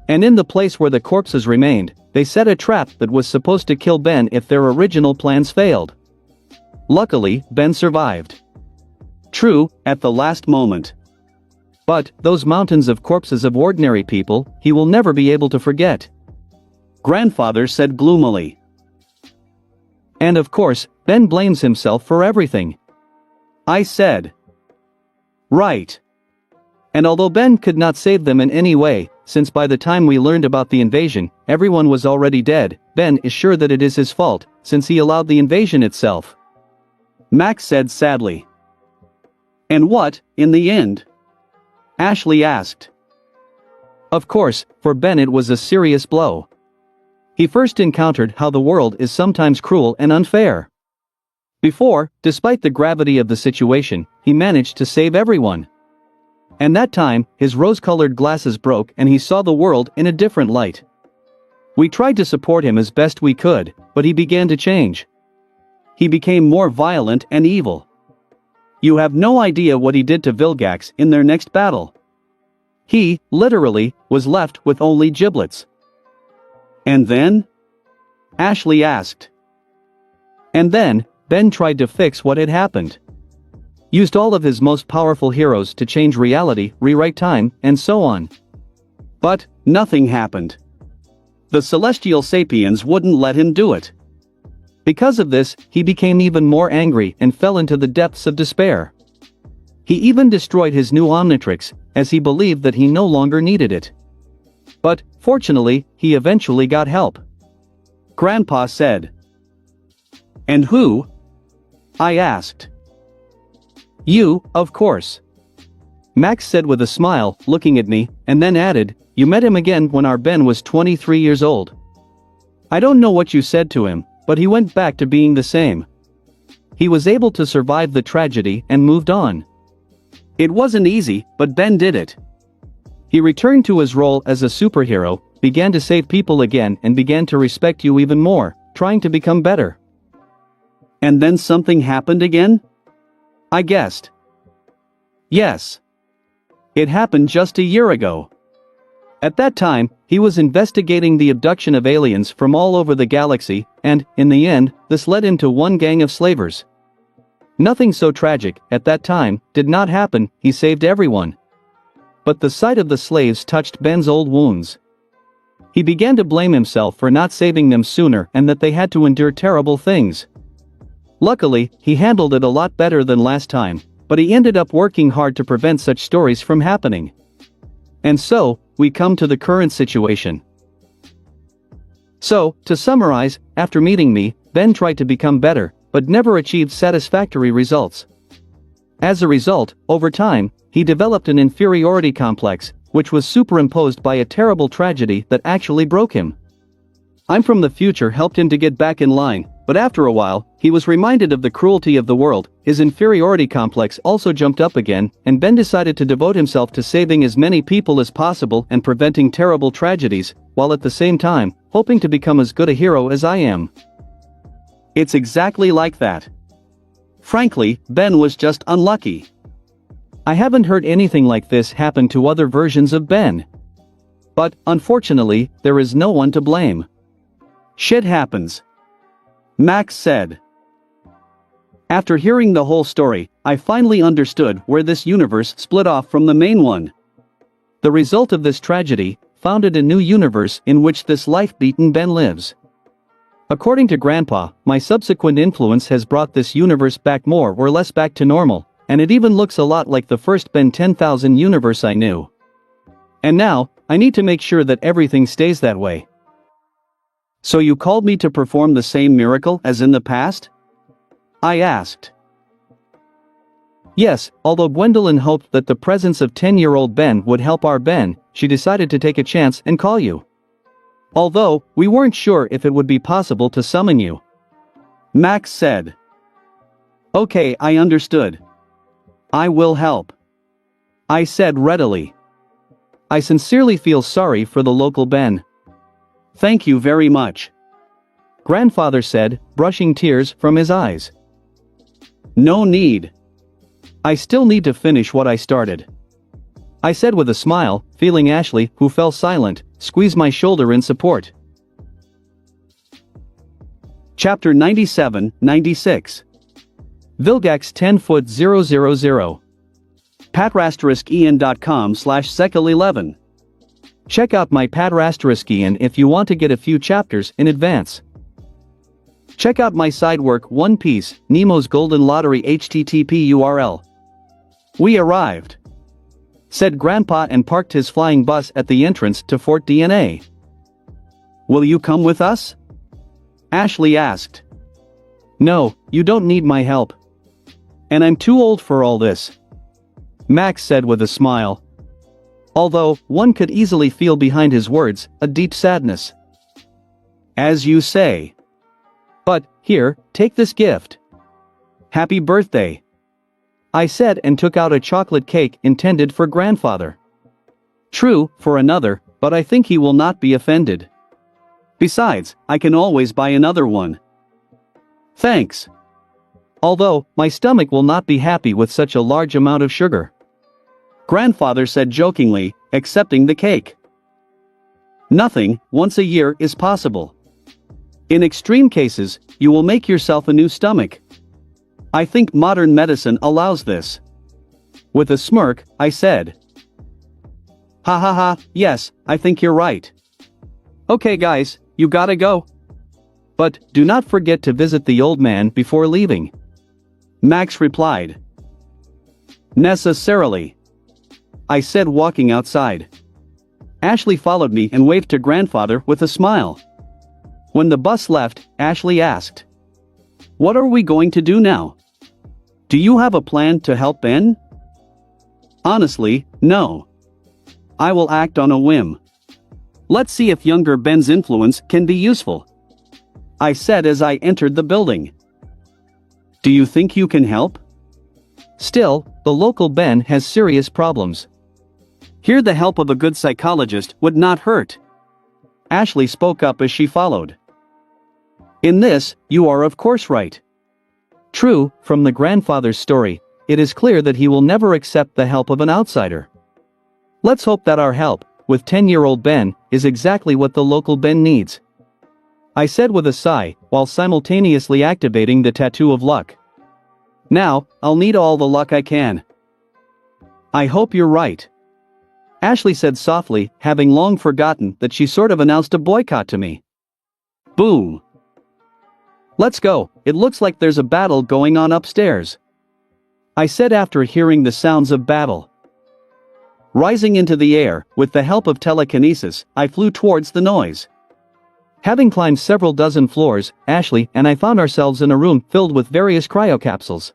And in the place where the corpses remained, they set a trap that was supposed to kill Ben if their original plans failed. Luckily, Ben survived. True, at the last moment. But those mountains of corpses of ordinary people, he will never be able to forget," Grandfather said gloomily. "And of course, Ben blames himself for everything," I said. "Right. And although Ben could not save them in any way, since by the time we learned about the invasion, everyone was already dead, Ben is sure that it is his fault, since he allowed the invasion itself," Max said sadly. "And what, in the end?" Ashley asked. Of course, for Ben it was a serious blow. He first encountered how the world is sometimes cruel and unfair. Before, despite the gravity of the situation, he managed to save everyone. And that time, his rose-colored glasses broke and he saw the world in a different light. We tried to support him as best we could, but he began to change. He became more violent and evil. You have no idea what he did to Vilgax in their next battle. He, literally, was left with only giblets. "And then?" Ashley asked. "And then, Ben tried to fix what had happened. Used all of his most powerful heroes to change reality, rewrite time, and so on. But nothing happened. The celestial sapiens wouldn't let him do it. Because of this, he became even more angry and fell into the depths of despair. He even destroyed his new Omnitrix, as he believed that he no longer needed it. But, fortunately, he eventually got help," Grandpa said. "And who?" I asked. "You, of course," Max said with a smile, looking at me, and then added, "You met him again when our Ben was 23 years old. I don't know what you said to him, but he went back to being the same. He was able to survive the tragedy and moved on. It wasn't easy, but Ben did it. He returned to his role as a superhero, began to save people again and began to respect you even more, trying to become better." "And then something happened again?" I guessed. "Yes. It happened just a year ago. At that time, he was investigating the abduction of aliens from all over the galaxy, and, in the end, this led him to one gang of slavers. Nothing so tragic, at that time, did not happen, he saved everyone. But the sight of the slaves touched Ben's old wounds. He began to blame himself for not saving them sooner and that they had to endure terrible things. Luckily, he handled it a lot better than last time, but he ended up working hard to prevent such stories from happening. And so, we come to the current situation. So, to summarize, after meeting me, Ben tried to become better, but never achieved satisfactory results. As a result, over time, he developed an inferiority complex, which was superimposed by a terrible tragedy that actually broke him. I'm from the future helped him to get back in line, but after a while, he was reminded of the cruelty of the world, his inferiority complex also jumped up again, and Ben decided to devote himself to saving as many people as possible and preventing terrible tragedies, while at the same time, hoping to become as good a hero as I am. It's exactly like that. Frankly, Ben was just unlucky. I haven't heard anything like this happen to other versions of Ben. But, unfortunately, there is no one to blame. Shit happens," Max said. After hearing the whole story, I finally understood where this universe split off from the main one. The result of this tragedy founded a new universe in which this life-beaten Ben lives. According to Grandpa, my subsequent influence has brought this universe back more or less back to normal, and it even looks a lot like the first Ben 10,000 universe I knew. And now, I need to make sure that everything stays that way. So you called me to perform the same miracle as in the past? I asked. Yes, although Gwendolyn hoped that the presence of 10-year-old Ben would help our Ben, she decided to take a chance and call you. Although, we weren't sure if it would be possible to summon you. Max said. Okay, I understood. I will help. I said readily. I sincerely feel sorry for the local Ben. Thank you very much. Grandfather said, brushing tears from his eyes. No need. I still need to finish what I started. I said with a smile, feeling Ashley, who fell silent, squeeze my shoulder in support. Chapter 97-96. Vilgax 10.000. Patrasteriskian.com/Sekal11. Check out my Patrasteriskian if you want to get a few chapters in advance. Check out my side work One Piece, Nemo's Golden Lottery HTTP URL. We arrived, said Grandpa and parked his flying bus at the entrance to Fort DNA. Will you come with us? Ashley asked. No, you don't need my help. And I'm too old for all this. Max said with a smile. Although, one could easily feel behind his words, a deep sadness. As you say. But, here, take this gift. Happy birthday. I said and took out a chocolate cake intended for Grandfather. True, for another, but I think he will not be offended. Besides, I can always buy another one. Thanks. Although, my stomach will not be happy with such a large amount of sugar. Grandfather said jokingly, accepting the cake. Nothing, once a year, is possible. In extreme cases, you will make yourself a new stomach. I think modern medicine allows this. With a smirk, I said. Ha ha ha, yes, I think you're right. Okay guys, you gotta go. But, do not forget to visit the old man before leaving. Max replied. Necessarily. I said walking outside. Ashley followed me and waved to Grandfather with a smile. When the bus left, Ashley asked. What are we going to do now? Do you have a plan to help Ben? Honestly, no. I will act on a whim. Let's see if younger Ben's influence can be useful. I said as I entered the building. Do you think you can help? Still, the local Ben has serious problems. Here the help of a good psychologist would not hurt. Ashley spoke up as she followed. In this, you are of course right. True, from the grandfather's story, it is clear that he will never accept the help of an outsider. Let's hope that our help, with 10-year-old Ben, is exactly what the local Ben needs. I said with a sigh, while simultaneously activating the tattoo of luck. Now, I'll need all the luck I can. I hope you're right. Ashley said softly, having long forgotten that she sort of announced a boycott to me. Boom. Let's go, it looks like there's a battle going on upstairs. I said after hearing the sounds of battle. Rising into the air, with the help of telekinesis, I flew towards the noise. Having climbed several dozen floors, Ashley and I found ourselves in a room filled with various cryocapsules.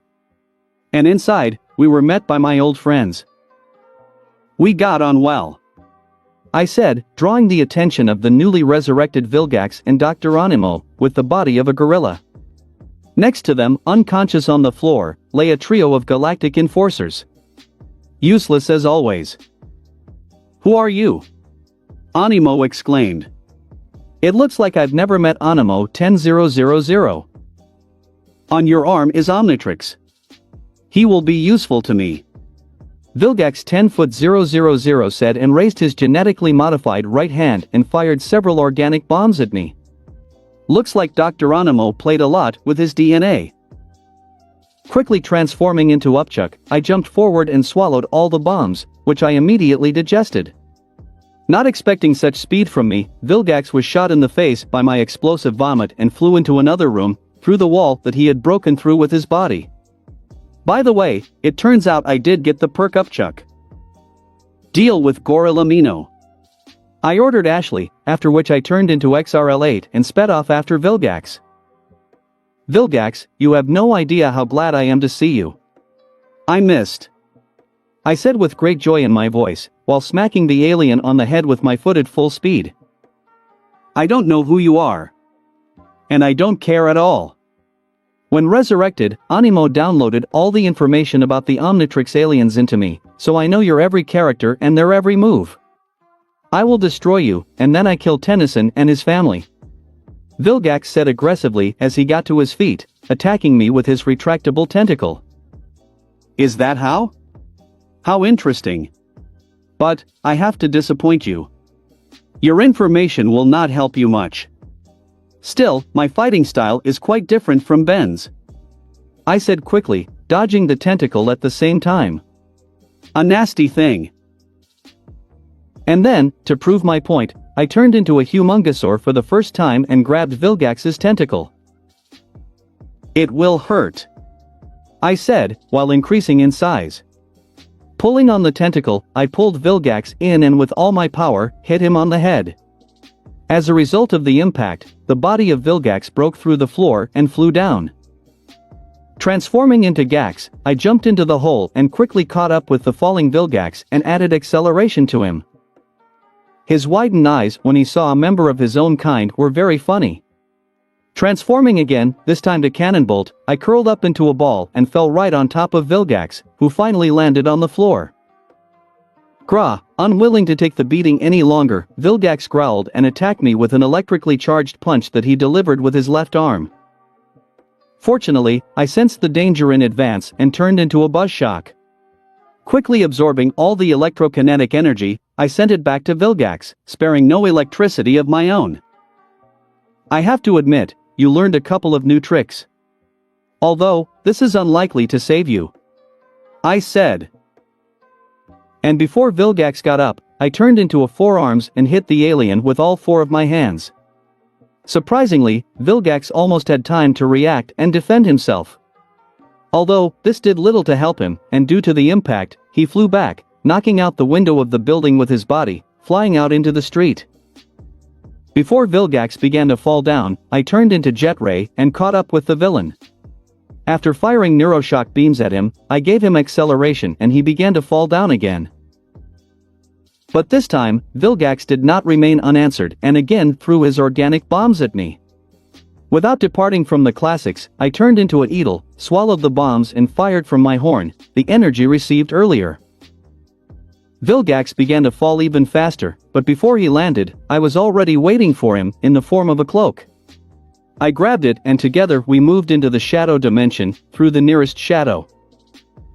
And inside, we were met by my old friends. We got on well. I said, drawing the attention of the newly resurrected Vilgax and Dr. Animo, with the body of a gorilla. Next to them, unconscious on the floor, lay a trio of galactic enforcers. Useless as always. Who are you? Animo exclaimed. It looks like I've never met Animo 10,000. On your arm is Omnitrix. He will be useful to me. Vilgax 10,000 said and raised his genetically modified right hand and fired several organic bombs at me. Looks like Dr. Animo played a lot with his DNA. Quickly transforming into Upchuck, I jumped forward and swallowed all the bombs, which I immediately digested. Not expecting such speed from me, Vilgax was shot in the face by my explosive vomit and flew into another room, through the wall that he had broken through with his body. By the way, it turns out I did get the perk up Chuck. Deal with Gorilla Mino. I ordered Ashley, after which I turned into XRL8 and sped off after Vilgax. Vilgax, you have no idea how glad I am to see you. I missed. I said with great joy in my voice, while smacking the alien on the head with my foot at full speed. I don't know who you are. And I don't care at all. When resurrected, Animo downloaded all the information about the Omnitrix aliens into me, so I know your every character and their every move. I will destroy you, and then I kill Tennyson and his family. Vilgax said aggressively as he got to his feet, attacking me with his retractable tentacle. Is that how? How interesting. But, I have to disappoint you. Your information will not help you much. Still, my fighting style is quite different from Ben's. I said quickly, dodging the tentacle at the same time. A nasty thing. And then, to prove my point, I turned into a humongosaur for the first time and grabbed Vilgax's tentacle. It will hurt. I said, while increasing in size. Pulling on the tentacle, I pulled Vilgax in and with all my power, hit him on the head. As a result of the impact, the body of Vilgax broke through the floor and flew down. Transforming into Gax, I jumped into the hole and quickly caught up with the falling Vilgax and added acceleration to him. His widened eyes when he saw a member of his own kind were very funny. Transforming again, this time to Cannonbolt, I curled up into a ball and fell right on top of Vilgax, who finally landed on the floor. Grah, unwilling to take the beating any longer, Vilgax growled and attacked me with an electrically charged punch that he delivered with his left arm. Fortunately, I sensed the danger in advance and turned into a buzzshock. Quickly absorbing all the electrokinetic energy, I sent it back to Vilgax, sparing no electricity of my own. I have to admit, you learned a couple of new tricks. Although, this is unlikely to save you. I said. And before Vilgax got up, I turned into a forearms and hit the alien with all four of my hands. Surprisingly, Vilgax almost had time to react and defend himself. Although, this did little to help him, and due to the impact, he flew back, knocking out the window of the building with his body, flying out into the street. Before Vilgax began to fall down, I turned into Jet Ray and caught up with the villain. After firing neuroshock beams at him, I gave him acceleration and he began to fall down again. But this time, Vilgax did not remain unanswered and again threw his organic bombs at me. Without departing from the classics, I turned into a Eagle, swallowed the bombs and fired from my horn, the energy received earlier. Vilgax began to fall even faster, but before he landed, I was already waiting for him in the form of a cloak. I grabbed it and together we moved into the shadow dimension, through the nearest shadow.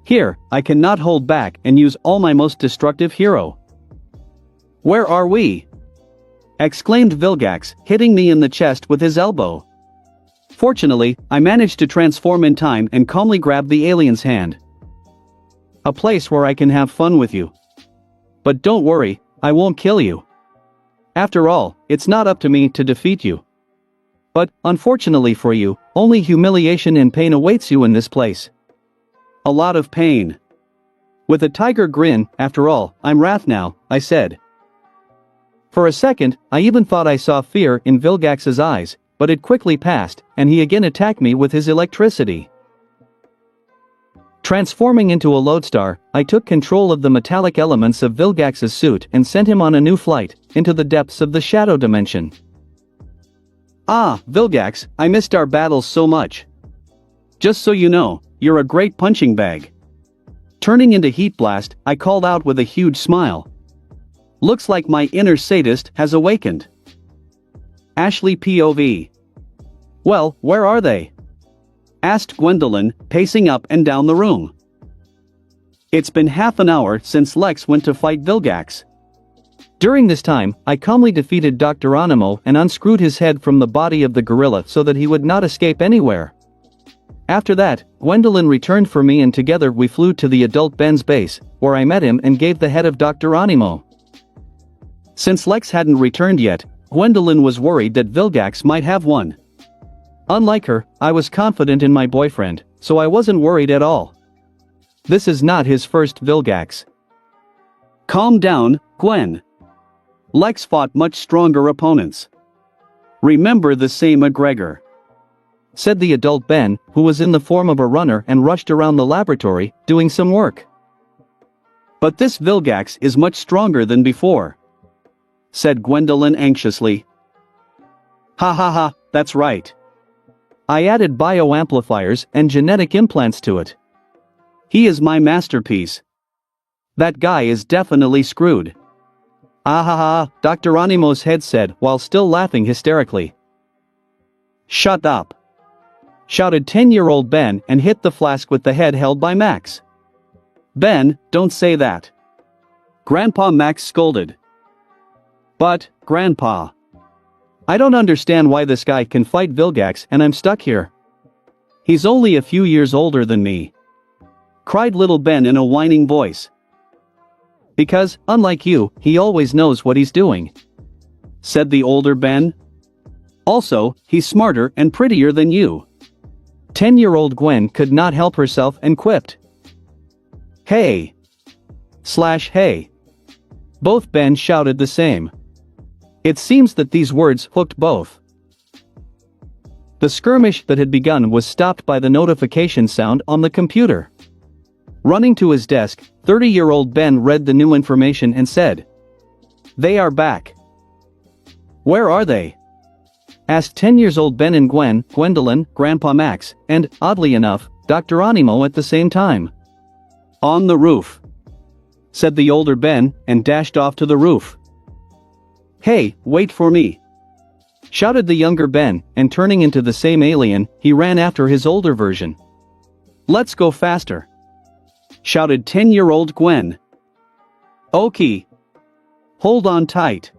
Here, I cannot hold back and use all my most destructive hero. Where are we? Exclaimed Vilgax, hitting me in the chest with his elbow. Fortunately, I managed to transform in time and calmly grab the alien's hand. A place where I can have fun with you. But don't worry, I won't kill you. After all, it's not up to me to defeat you. But, unfortunately for you, only humiliation and pain awaits you in this place. A lot of pain. With a tiger grin, after all, I'm Wrath now, I said. For a second, I even thought I saw fear in Vilgax's eyes, but it quickly passed, and he again attacked me with his electricity. Transforming into a lodestar, I took control of the metallic elements of Vilgax's suit and sent him on a new flight, into the depths of the shadow dimension. Ah, Vilgax, I missed our battles so much. Just so you know, you're a great punching bag. Turning into Heat Blast, I called out with a huge smile. Looks like my inner sadist has awakened. Ashley POV. Well, where are they? Asked Gwendolyn, pacing up and down the room. It's been half an hour since Lex went to fight Vilgax. During this time, I calmly defeated Dr. Animo and unscrewed his head from the body of the gorilla so that he would not escape anywhere. After that, Gwendolyn returned for me and together we flew to the adult Ben's base, where I met him and gave the head of Dr. Animo. Since Lex hadn't returned yet, Gwendolyn was worried that Vilgax might have one. Unlike her, I was confident in my boyfriend, so I wasn't worried at all. This is not his first Vilgax. Calm down, Gwen. Lex fought much stronger opponents. Remember the same McGregor, said the adult Ben, who was in the form of a runner and rushed around the laboratory, doing some work. But this Vilgax is much stronger than before, said Gwendolyn anxiously. Ha ha ha, that's right. I added bioamplifiers and genetic implants to it. He is my masterpiece. That guy is definitely screwed. Ah ha ha, Dr. Animo's head said while still laughing hysterically. Shut up, shouted 10-year-old Ben and hit the flask with the head held by Max. Ben, don't say that, Grandpa Max scolded. But, Grandpa, I don't understand why this guy can fight Vilgax and I'm stuck here. He's only a few years older than me, cried little Ben in a whining voice. Because, unlike you, he always knows what he's doing, said the older Ben. Also, he's smarter and prettier than you. 10-year-old Gwen could not help herself and quipped. Hey! Hey! Both Ben shouted the same. It seems that these words hooked both. The skirmish that had begun was stopped by the notification sound on the computer. Running to his desk, 30-year-old Ben read the new information and said, "They are back." "Where are they?" asked 10-year-old Ben and Gwendolyn, Grandpa Max, and, oddly enough, Dr. Animo at the same time. "On the roof," said the older Ben, and dashed off to the roof. "Hey, wait for me," shouted the younger Ben, and turning into the same alien, he ran after his older version. "Let's go faster," shouted 10-year-old Gwen. "Okay. Hold on tight,"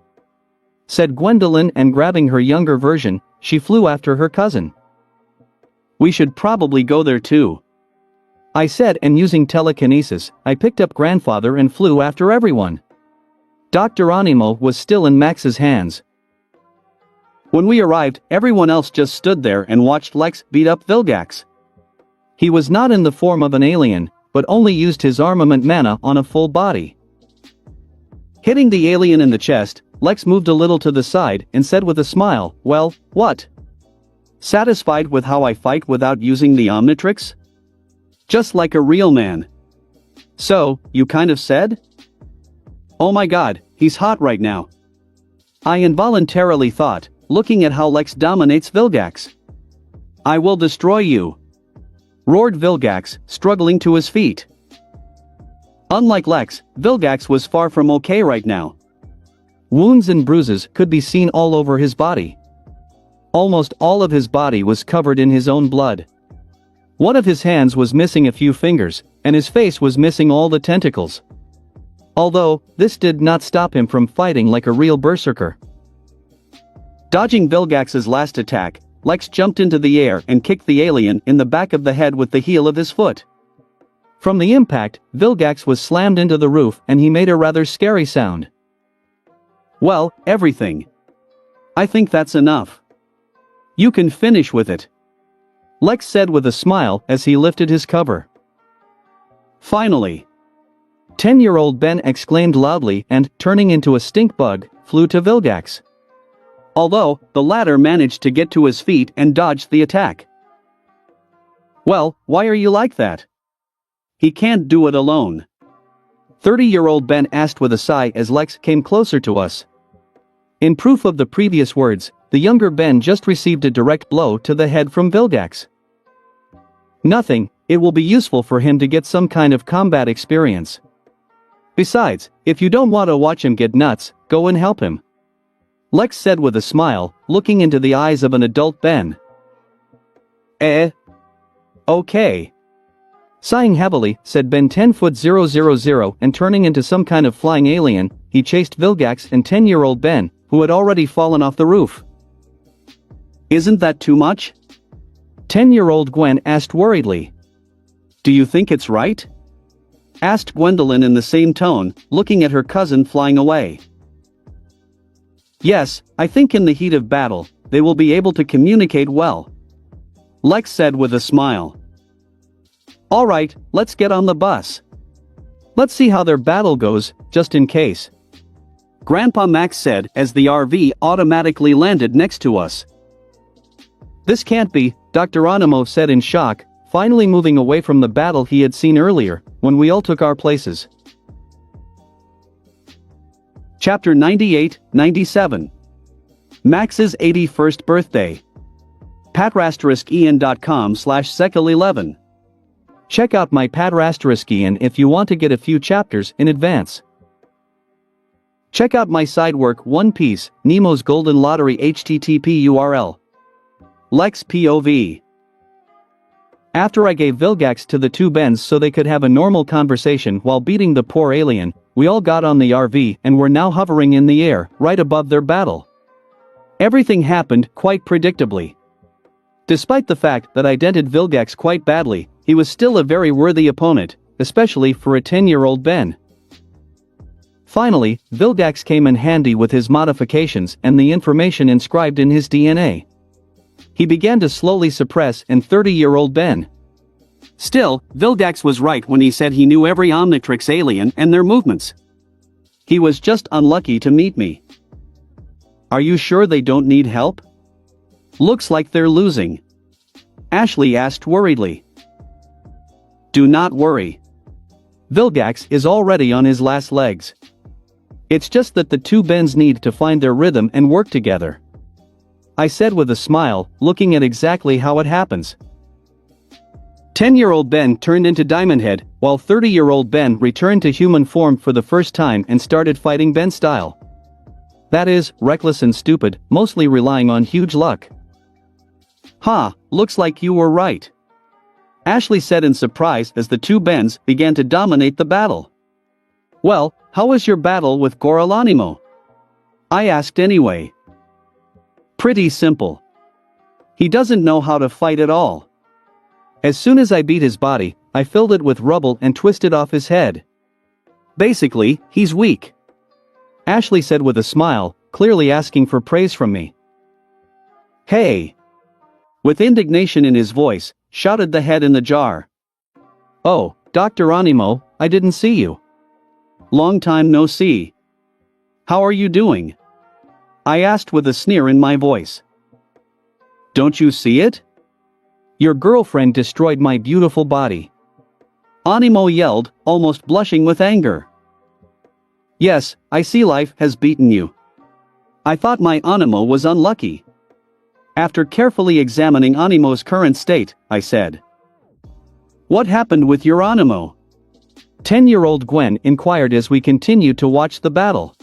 said Gwendolyn, and grabbing her younger version, she flew after her cousin. "We should probably go there too," I said, and using telekinesis, I picked up Grandfather and flew after everyone. Dr. Animo was still in Max's hands. When we arrived, everyone else just stood there and watched Lex beat up Vilgax. He was not in the form of an alien, but only used his armament mana on a full body. Hitting the alien in the chest, Lex moved a little to the side and said with a smile, "Well, what? Satisfied with how I fight without using the Omnitrix? Just like a real man." "So, you kind of said?" "Oh my god, he's hot right now," I involuntarily thought, looking at how Lex dominates Vilgax. "I will destroy you," roared Vilgax, struggling to his feet. Unlike Lex, Vilgax was far from okay right now. Wounds and bruises could be seen all over his body. Almost all of his body was covered in his own blood. One of his hands was missing a few fingers, and his face was missing all the tentacles. Although, this did not stop him from fighting like a real berserker. Dodging Vilgax's last attack, Lex jumped into the air and kicked the alien in the back of the head with the heel of his foot. From the impact, Vilgax was slammed into the roof and he made a rather scary sound. "Well, everything. I think that's enough. You can finish with it," Lex said with a smile as he lifted his cover. "Finally!" 10-year-old Ben exclaimed loudly and, turning into a stink bug, flew to Vilgax. Although, the latter managed to get to his feet and dodged the attack. "Well, why are you like that? He can't do it alone," 30-year-old Ben asked with a sigh as Lex came closer to us. In proof of the previous words, the younger Ben just received a direct blow to the head from Vilgax. "Nothing, it will be useful for him to get some kind of combat experience. Besides, if you don't want to watch him get nuts, go and help him," Lex said with a smile, looking into the eyes of an adult Ben. Okay. Sighing heavily, said Ben 10'000", and turning into some kind of flying alien, he chased Vilgax and 10-year-old Ben, who had already fallen off the roof. "Isn't that too much?" 10-year-old Gwen asked worriedly. "Do you think it's right?" asked Gwendolyn in the same tone, looking at her cousin flying away. Yes, I think in the heat of battle, they will be able to communicate well. Lex said with a smile. Alright, let's get on the bus. Let's see how their battle goes, just in case. Grandpa Max said as the RV automatically landed next to us. This can't be, Dr. Animo said in shock, finally moving away from the battle he had seen earlier, when we all took our places. Chapter 98-97. Max's 81st birthday. patrasteriskian.com/secil11. Check out my Patrasteriskian if you want to get a few chapters in advance. Check out my side work One Piece, Nemo's Golden Lottery http URL. Lex POV. After I gave Vilgax to the two Bens so they could have a normal conversation while beating the poor alien, we all got on the RV and were now hovering in the air, right above their battle. Everything happened quite predictably. Despite the fact that I dented Vilgax quite badly, he was still a very worthy opponent, especially for a 10-year-old Ben. Finally, Vilgax came in handy with his modifications and the information inscribed in his DNA. He began to slowly suppress an 30-year-old Ben. Still, Vilgax was right when he said he knew every Omnitrix alien and their movements. He was just unlucky to meet me. Are you sure they don't need help? Looks like they're losing. Ashley asked worriedly. Do not worry. Vilgax is already on his last legs. It's just that the two Bens need to find their rhythm and work together. I said with a smile, looking at exactly how it happens. 10-year-old Ben turned into Diamond Head, while 30-year-old Ben returned to human form for the first time and started fighting Ben style. That is, reckless and stupid, mostly relying on huge luck. Looks like you were right. Ashley said in surprise as the two Bens began to dominate the battle. Well, how was your battle with Goralanimo? I asked anyway. Pretty simple. He doesn't know how to fight at all. As soon as I beat his body, I filled it with rubble and twisted off his head. Basically, he's weak. Ashley said with a smile, clearly asking for praise from me. Hey! With indignation in his voice, shouted the head in the jar. Oh, Dr. Animo, I didn't see you. Long time no see. How are you doing? I asked with a sneer in my voice. Don't you see it? Your girlfriend destroyed my beautiful body. Animo yelled, almost blushing with anger. Yes, I see life has beaten you. I thought my Animo was unlucky. After carefully examining Animo's current state, I said. What happened with your Animo? 10-year-old Gwen inquired as we continued to watch the battle.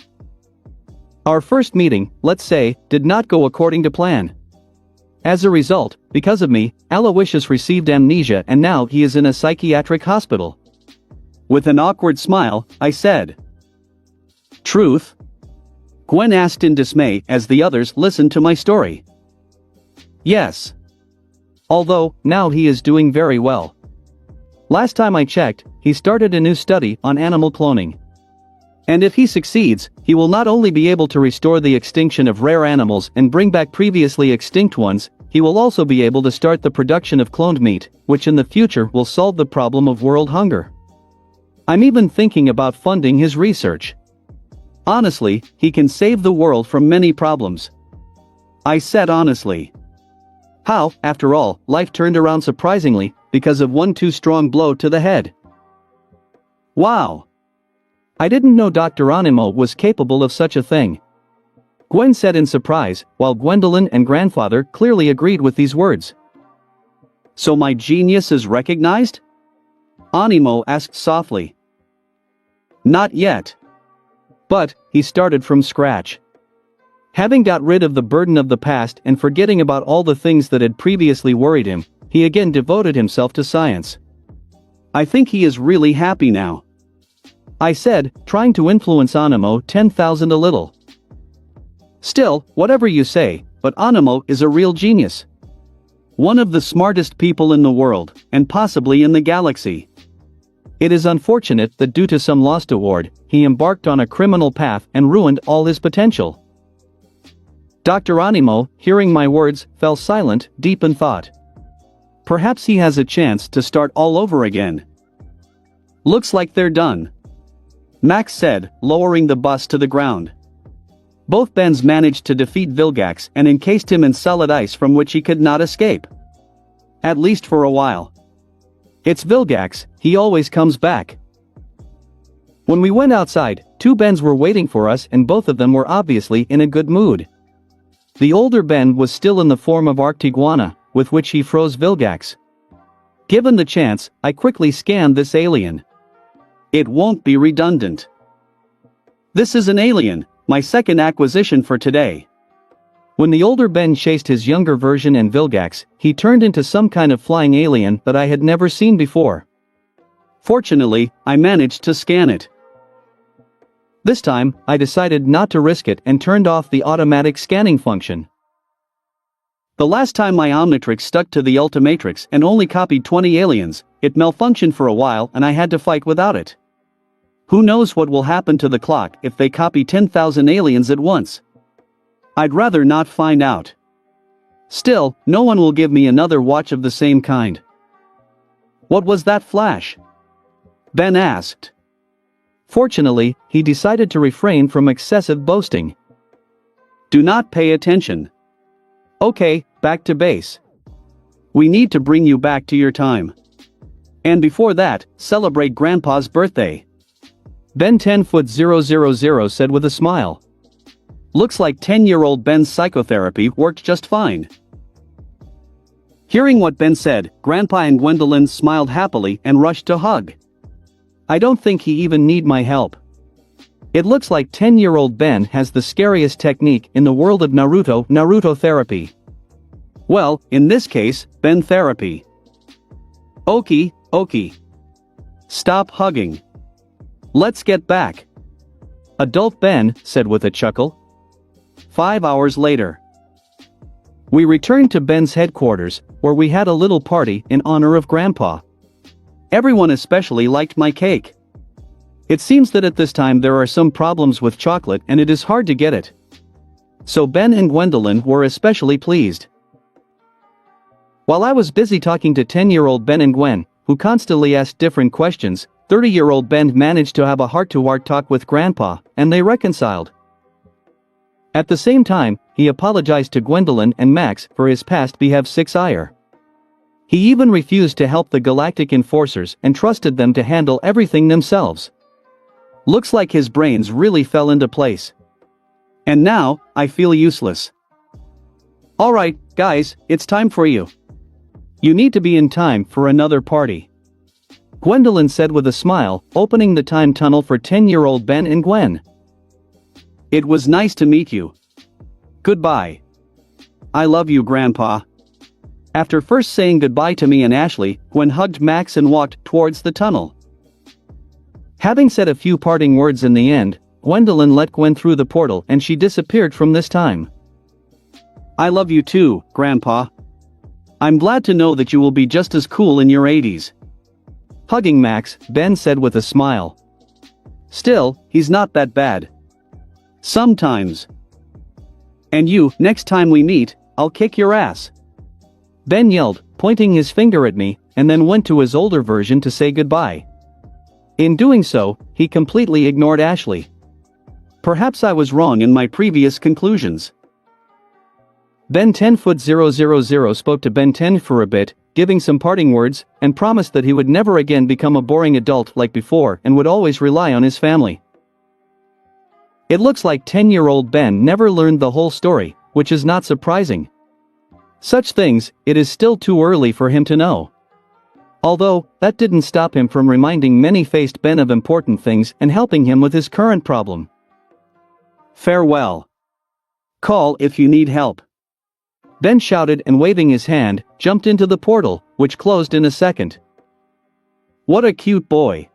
Our first meeting, let's say, did not go according to plan. As a result, because of me, Aloysius received amnesia and now he is in a psychiatric hospital. With an awkward smile, I said. Truth? Gwen asked in dismay as the others listened to my story. Yes. Although, now he is doing very well. Last time I checked, he started a new study on animal cloning. And if he succeeds, he will not only be able to restore the extinction of rare animals and bring back previously extinct ones, he will also be able to start the production of cloned meat, which in the future will solve the problem of world hunger. I'm even thinking about funding his research. Honestly, he can save the world from many problems. I said honestly. How, after all, life turned around surprisingly, because of one too strong blow to the head. Wow! I didn't know Dr. Animo was capable of such a thing. Gwen said in surprise, while Gwendolyn and grandfather clearly agreed with these words. So my genius is recognized? Animo asked softly. Not yet. But, he started from scratch. Having got rid of the burden of the past and forgetting about all the things that had previously worried him, he again devoted himself to science. I think he is really happy now. I said, trying to influence Animo 10,000 a little. Still, whatever you say, but Animo is a real genius. One of the smartest people in the world, and possibly in the galaxy. It is unfortunate that due to some lost award, he embarked on a criminal path and ruined all his potential. Dr. Animo, hearing my words, fell silent, deep in thought. Perhaps he has a chance to start all over again. Looks like they're done, Max said, lowering the bus to the ground. Both Bens managed to defeat Vilgax and encased him in solid ice from which he could not escape. At least for a while. It's Vilgax, he always comes back. When we went outside, two Bens were waiting for us and both of them were obviously in a good mood. The older Ben was still in the form of Arctiguana, with which he froze Vilgax. Given the chance, I quickly scanned this alien. It won't be redundant. This is an alien, my second acquisition for today. When the older Ben chased his younger version and Vilgax, he turned into some kind of flying alien that I had never seen before. Fortunately, I managed to scan it. This time, I decided not to risk it and turned off the automatic scanning function. The last time my Omnitrix stuck to the Ultimatrix and only copied 20 aliens, it malfunctioned for a while and I had to fight without it. Who knows what will happen to the clock if they copy 10,000 aliens at once? I'd rather not find out. Still, no one will give me another watch of the same kind. What was that flash? Ben asked. Fortunately, he decided to refrain from excessive boasting. Do not pay attention. Okay, back to base. We need to bring you back to your time. And before that, celebrate Grandpa's birthday. Ben 10'000" said with a smile. Looks like 10-year-old Ben's psychotherapy worked just fine. Hearing what Ben said, Grandpa and Gwendolyn smiled happily and rushed to hug. I don't think he even need my help. It looks like 10-year-old Ben has the scariest technique in the world of Naruto therapy. Well, in this case, Ben therapy. Okie. Stop hugging. Let's get back. Adult Ben said with a chuckle. 5 hours later. We returned to Ben's headquarters, where we had a little party in honor of Grandpa. Everyone especially liked my cake. It seems that at this time there are some problems with chocolate and it is hard to get it. So Ben and Gwendolyn were especially pleased. While I was busy talking to 10-year-old Ben and Gwen, who constantly asked different questions, 30-year-old Ben managed to have a heart-to-heart talk with Grandpa, and they reconciled. At the same time, he apologized to Gwendolyn and Max for his past behave ire. He even refused to help the Galactic Enforcers and trusted them to handle everything themselves. Looks like his brains really fell into place. And now, I feel useless. Alright, guys, it's time for you. You need to be in time for another party. Gwendolyn said with a smile, opening the time tunnel for 10-year-old Ben and Gwen. It was nice to meet you. Goodbye. I love you, Grandpa. After first saying goodbye to me and Ashley, Gwen hugged Max and walked towards the tunnel. Having said a few parting words in the end, Gwendolyn let Gwen through the portal and she disappeared from this time. I love you too, Grandpa. I'm glad to know that you will be just as cool in your 80s. Hugging Max, Ben said with a smile. Still, he's not that bad. Sometimes. And you, next time we meet, I'll kick your ass. Ben yelled, pointing his finger at me, and then went to his older version to say goodbye. In doing so, he completely ignored Ashley. Perhaps I was wrong in my previous conclusions. Ben 10'000" spoke to Ben 10 for a bit, giving some parting words, and promised that he would never again become a boring adult like before and would always rely on his family. It looks like 10-year-old Ben never learned the whole story, which is not surprising. Such things, it is still too early for him to know. Although, that didn't stop him from reminding many-faced Ben of important things and helping him with his current problem. Farewell. Call if you need help. Ben shouted and waving his hand, jumped into the portal, which closed in a second. What a cute boy.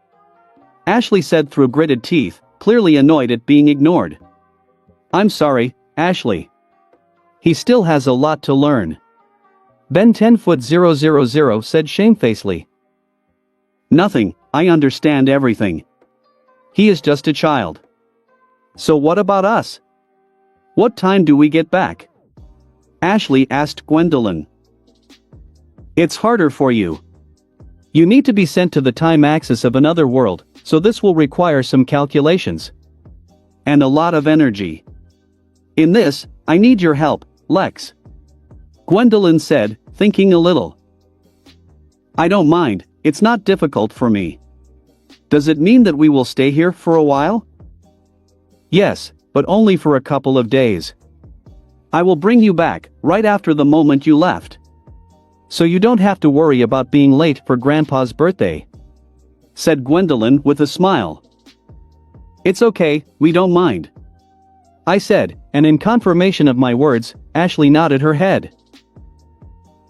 Ashley said through gritted teeth, clearly annoyed at being ignored. I'm sorry, Ashley. He still has a lot to learn. Ben 10'000" said shamefacedly. Nothing, I understand everything. He is just a child. So what about us? What time do we get back? Ashley asked Gwendolyn. It's harder for you. You need to be sent to the time axis of another world, so this will require some calculations. And a lot of energy. In this, I need your help, Lex. Gwendolyn said, thinking a little. I don't mind, it's not difficult for me. Does it mean that we will stay here for a while? Yes, but only for a couple of days. I will bring you back, right after the moment you left. So you don't have to worry about being late for Grandpa's birthday. Said Gwendolyn with a smile. It's okay, we don't mind. I said, and in confirmation of my words, Ashley nodded her head.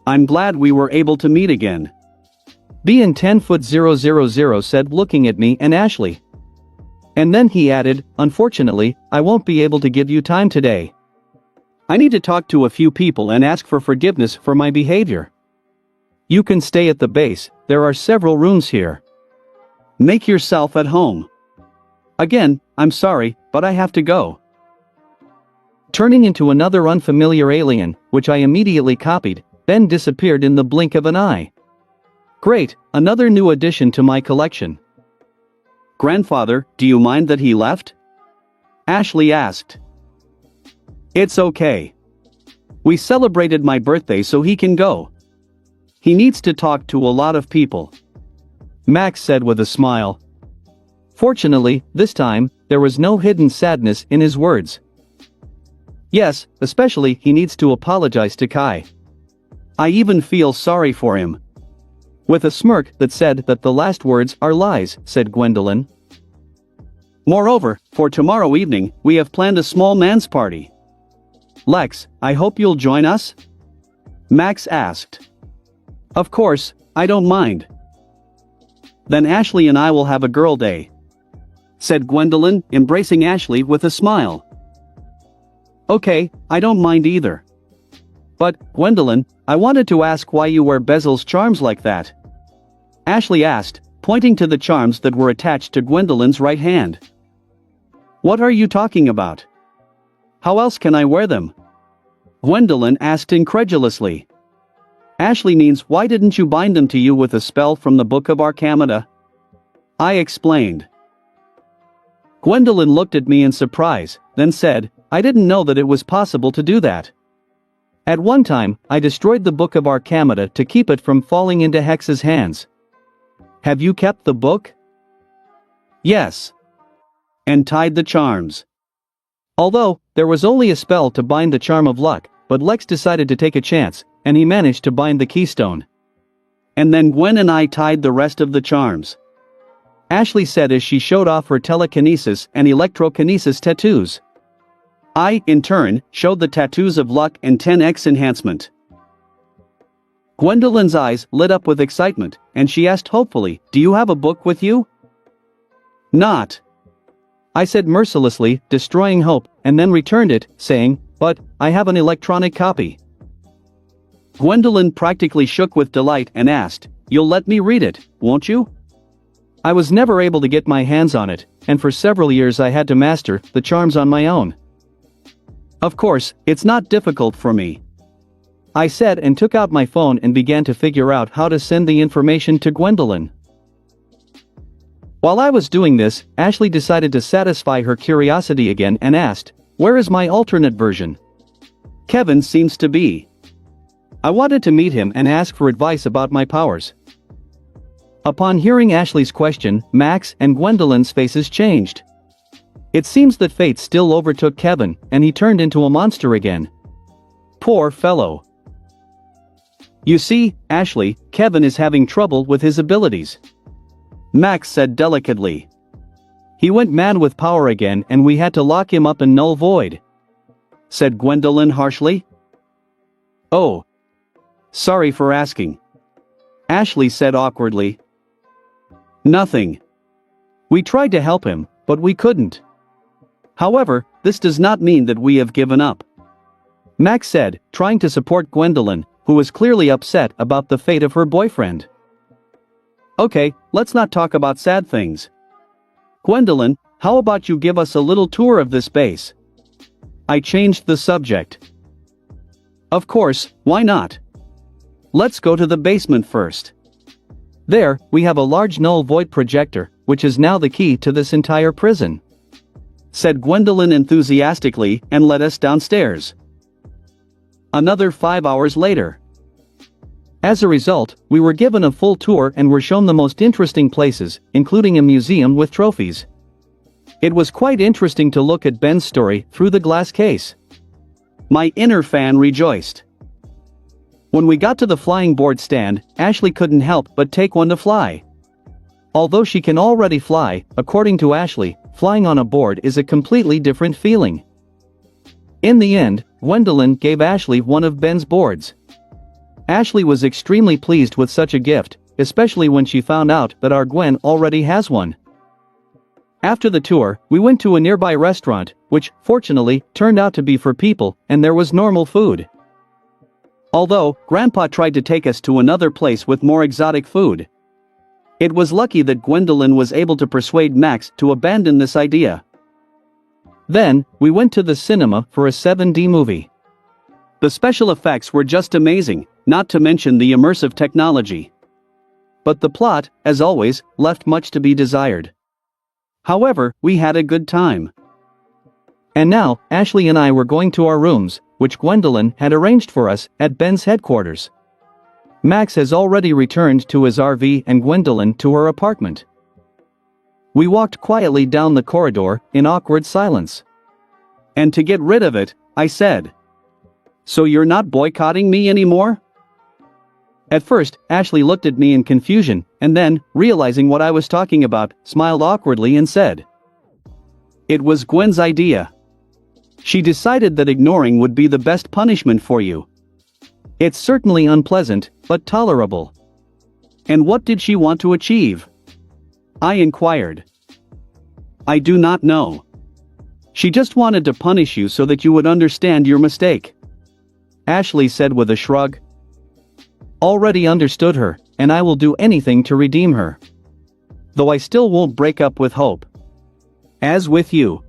I'm glad we were able to meet again. Bein 10'000" said, looking at me and Ashley. And then he added, unfortunately, I won't be able to give you time today. I need to talk to a few people and ask for forgiveness for my behavior. You can stay at the base, there are several rooms here. Make yourself at home. Again, I'm sorry, but I have to go. Turning into another unfamiliar alien, which I immediately copied, then disappeared in the blink of an eye. Great, another new addition to my collection. Grandfather, do you mind that he left? Ashley asked. It's okay. We celebrated my birthday so he can go. He needs to talk to a lot of people. Max said with a smile. Fortunately, this time, there was no hidden sadness in his words. Yes, especially he needs to apologize to Kai. I even feel sorry for him. With a smirk that said that the last words are lies, said Gwendolyn. Moreover, for tomorrow evening, we have planned a small man's party. Lex, I hope you'll join us? Max asked. Of course, I don't mind. Then Ashley and I will have a girl day. Said Gwendolyn, embracing Ashley with a smile. Okay, I don't mind either. But, Gwendolyn, I wanted to ask why you wear Basil's charms like that. Ashley asked, pointing to the charms that were attached to Gwendolyn's right hand. What are you talking about? How else can I wear them? Gwendolyn asked incredulously. Ashley means, why didn't you bind them to you with a spell from the Book of Arcamata? I explained. Gwendolyn looked at me in surprise, then said, I didn't know that it was possible to do that. At one time, I destroyed the Book of Arcamata to keep it from falling into Hex's hands. Have you kept the book? Yes. And tied the charms. Although, there was only a spell to bind the charm of luck, but Lex decided to take a chance, and he managed to bind the keystone. And then Gwen and I tied the rest of the charms. Ashley said as she showed off her telekinesis and electrokinesis tattoos. I, in turn, showed the tattoos of luck and 10x enhancement. Gwendolyn's eyes lit up with excitement, and she asked hopefully, do you have a book with you? Not. I said mercilessly, destroying hope, and then returned it, saying, but, I have an electronic copy. Gwendolyn practically shook with delight and asked, you'll let me read it, won't you? I was never able to get my hands on it, and for several years I had to master the charms on my own. Of course, it's not difficult for me. I said and took out my phone and began to figure out how to send the information to Gwendolyn. While I was doing this, Ashley decided to satisfy her curiosity again and asked, where is my alternate version? Kevin seems to be. I wanted to meet him and ask for advice about my powers. Upon hearing Ashley's question, Max and Gwendolyn's faces changed. It seems that fate still overtook Kevin, and he turned into a monster again. Poor fellow. You see, Ashley, Kevin is having trouble with his abilities. Max said delicately. He went mad with power again and we had to lock him up in Null Void. Said Gwendolyn harshly. Oh. Sorry for asking. Ashley said awkwardly. Nothing. We tried to help him, but we couldn't. However, this does not mean that we have given up. Max said, trying to support Gwendolyn, who was clearly upset about the fate of her boyfriend. Okay, let's not talk about sad things. Gwendolyn, how about you give us a little tour of this base? I changed the subject. Of course, why not? Let's go to the basement first. There, we have a large null void projector, which is now the key to this entire prison," said Gwendolyn enthusiastically and led us downstairs. Another 5 hours later. As a result, we were given a full tour and were shown the most interesting places, including a museum with trophies. It was quite interesting to look at Ben's story through the glass case. My inner fan rejoiced. When we got to the flying board stand, Ashley couldn't help but take one to fly. Although she can already fly, according to Ashley, flying on a board is a completely different feeling. In the end, Gwendolyn gave Ashley one of Ben's boards. Ashley was extremely pleased with such a gift, especially when she found out that our Gwen already has one. After the tour, we went to a nearby restaurant, which, fortunately, turned out to be for people, and there was normal food. Although, Grandpa tried to take us to another place with more exotic food. It was lucky that Gwendolyn was able to persuade Max to abandon this idea. Then, we went to the cinema for a 7D movie. The special effects were just amazing, not to mention the immersive technology. But the plot, as always, left much to be desired. However, we had a good time. And now, Ashley and I were going to our rooms, which Gwendolyn had arranged for us at Ben's headquarters. Max has already returned to his RV and Gwendolyn to her apartment. We walked quietly down the corridor in awkward silence. And to get rid of it, I said, "So you're not boycotting me anymore?" At first, Ashley looked at me in confusion, and then, realizing what I was talking about, smiled awkwardly and said, "It was Gwen's idea. She decided that ignoring would be the best punishment for you. It's certainly unpleasant, but tolerable." "And what did she want to achieve?" I inquired. "I do not know. She just wanted to punish you so that you would understand your mistake," Ashley said with a shrug. "Already understood her, and I will do anything to redeem her. Though I still won't break up with Hope. As with you,"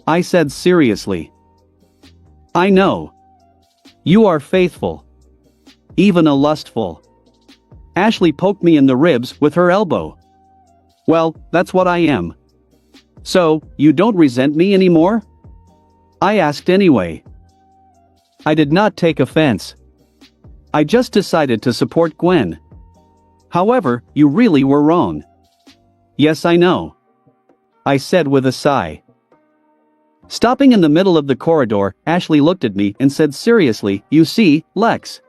I said seriously. "I know. You are faithful. Even a lustful." Ashley poked me in the ribs with her elbow. "Well, that's what I am. So, you don't resent me anymore?" I asked anyway. I did not take offense. I just decided to support Gwen. "However, you really were wrong." "Yes, I know," I said with a sigh. Stopping in the middle of the corridor, Ashley looked at me and said seriously, "You see, Lex.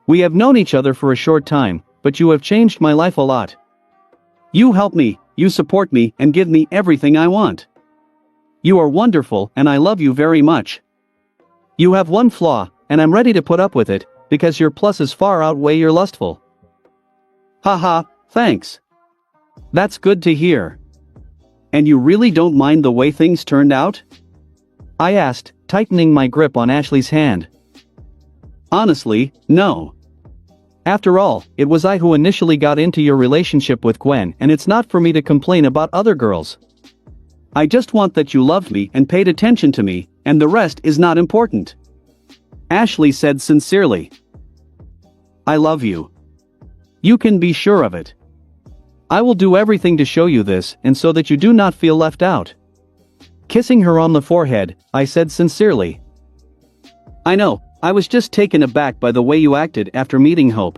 We have known each other for a short time, but you have changed my life a lot. You help me, you support me, and give me everything I want. You are wonderful, and I love you very much. You have one flaw, and I'm ready to put up with it, because your pluses far outweigh your lustful." Haha, thanks. That's good to hear. And you really don't mind the way things turned out? I asked, tightening my grip on Ashley's hand. Honestly, no. After all, it was I who initially got into your relationship with Gwen, and it's not for me to complain about other girls. I just want that you loved me and paid attention to me, and the rest is not important," Ashley said sincerely. "I love you. You can be sure of it. I will do everything to show you this and so that you do not feel left out." Kissing her on the forehead, I said sincerely, "I know, I was just taken aback by the way you acted after meeting Hope.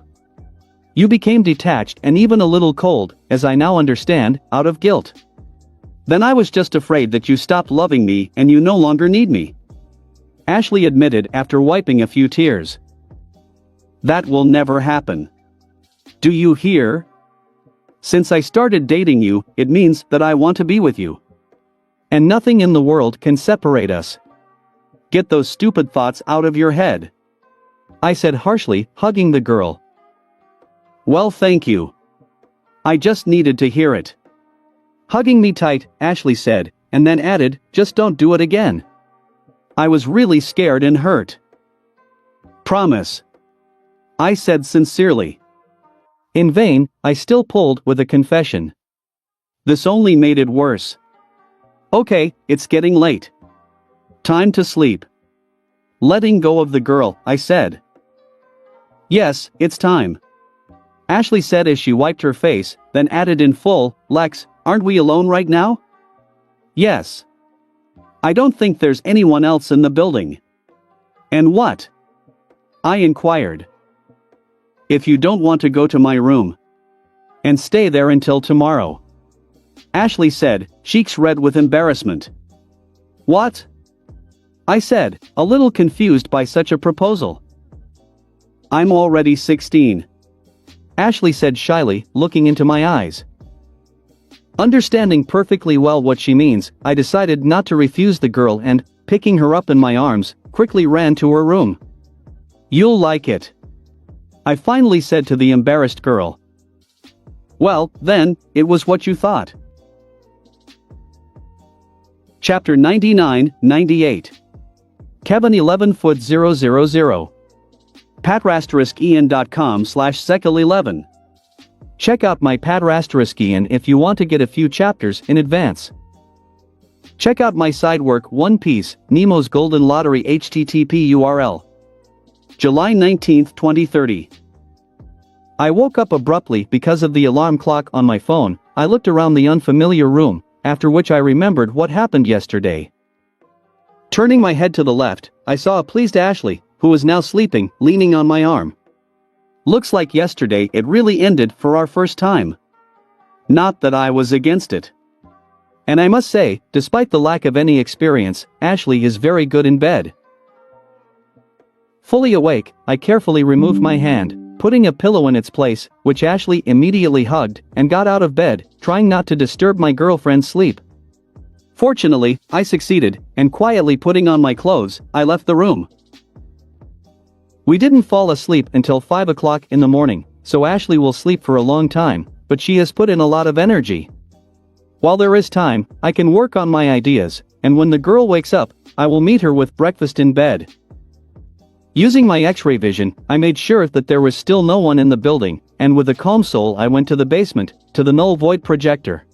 You became detached and even a little cold, as I now understand, out of guilt. Then I was just afraid that you stopped loving me and you no longer need me," Ashley admitted after wiping a few tears. "That will never happen. Do you hear? Since I started dating you, it means that I want to be with you. And nothing in the world can separate us. Get those stupid thoughts out of your head," I said harshly, hugging the girl. "Well, thank you. I just needed to hear it." Hugging me tight, Ashley said, and then added, "Just don't do it again." I was really scared and hurt. "Promise," I said sincerely. In vain, I still pulled with a confession. This only made it worse. "Okay, it's getting late. Time to sleep. Letting go of the girl, I said. Yes, it's time. Ashley said as she wiped her face, then added in full, Lex, aren't we alone right now? Yes. I don't think there's anyone else in the building. And what? I inquired. If you don't want to go to my room. And stay there until tomorrow. Ashley said, cheeks red with embarrassment. What? I said, a little confused by such a proposal. I'm already 16. Ashley said shyly, looking into my eyes. Understanding perfectly well what she means, I decided not to refuse the girl and, picking her up in my arms, quickly ran to her room. You'll like it. I finally said to the embarrassed girl. Well, then, it was what you thought. Chapter 99-98. Kevin 11foot000. Patrasteriskian.com/sekil11. Check out my Patrasteriskian if you want to get a few chapters in advance. Check out my side work One Piece, Nemo's Golden Lottery http URL. July 19, 2030. I woke up abruptly because of the alarm clock on my phone. I looked around the unfamiliar room, after which I remembered what happened yesterday. Turning my head to the left, I saw a pleased Ashley, who was now sleeping, leaning on my arm. Looks like yesterday it really ended for our first time. Not that I was against it. And I must say, despite the lack of any experience, Ashley is very good in bed. Fully awake, I carefully removed my hand, putting a pillow in its place, which Ashley immediately hugged, and got out of bed, trying not to disturb my girlfriend's sleep. Fortunately, I succeeded, and quietly putting on my clothes, I left the room. We didn't fall asleep until 5 o'clock in the morning, so Ashley will sleep for a long time, but she has put in a lot of energy. While there is time, I can work on my ideas, and when the girl wakes up, I will meet her with breakfast in bed. Using my X-ray vision, I made sure that there was still no one in the building, and with a calm soul I went to the basement, to the null void projector.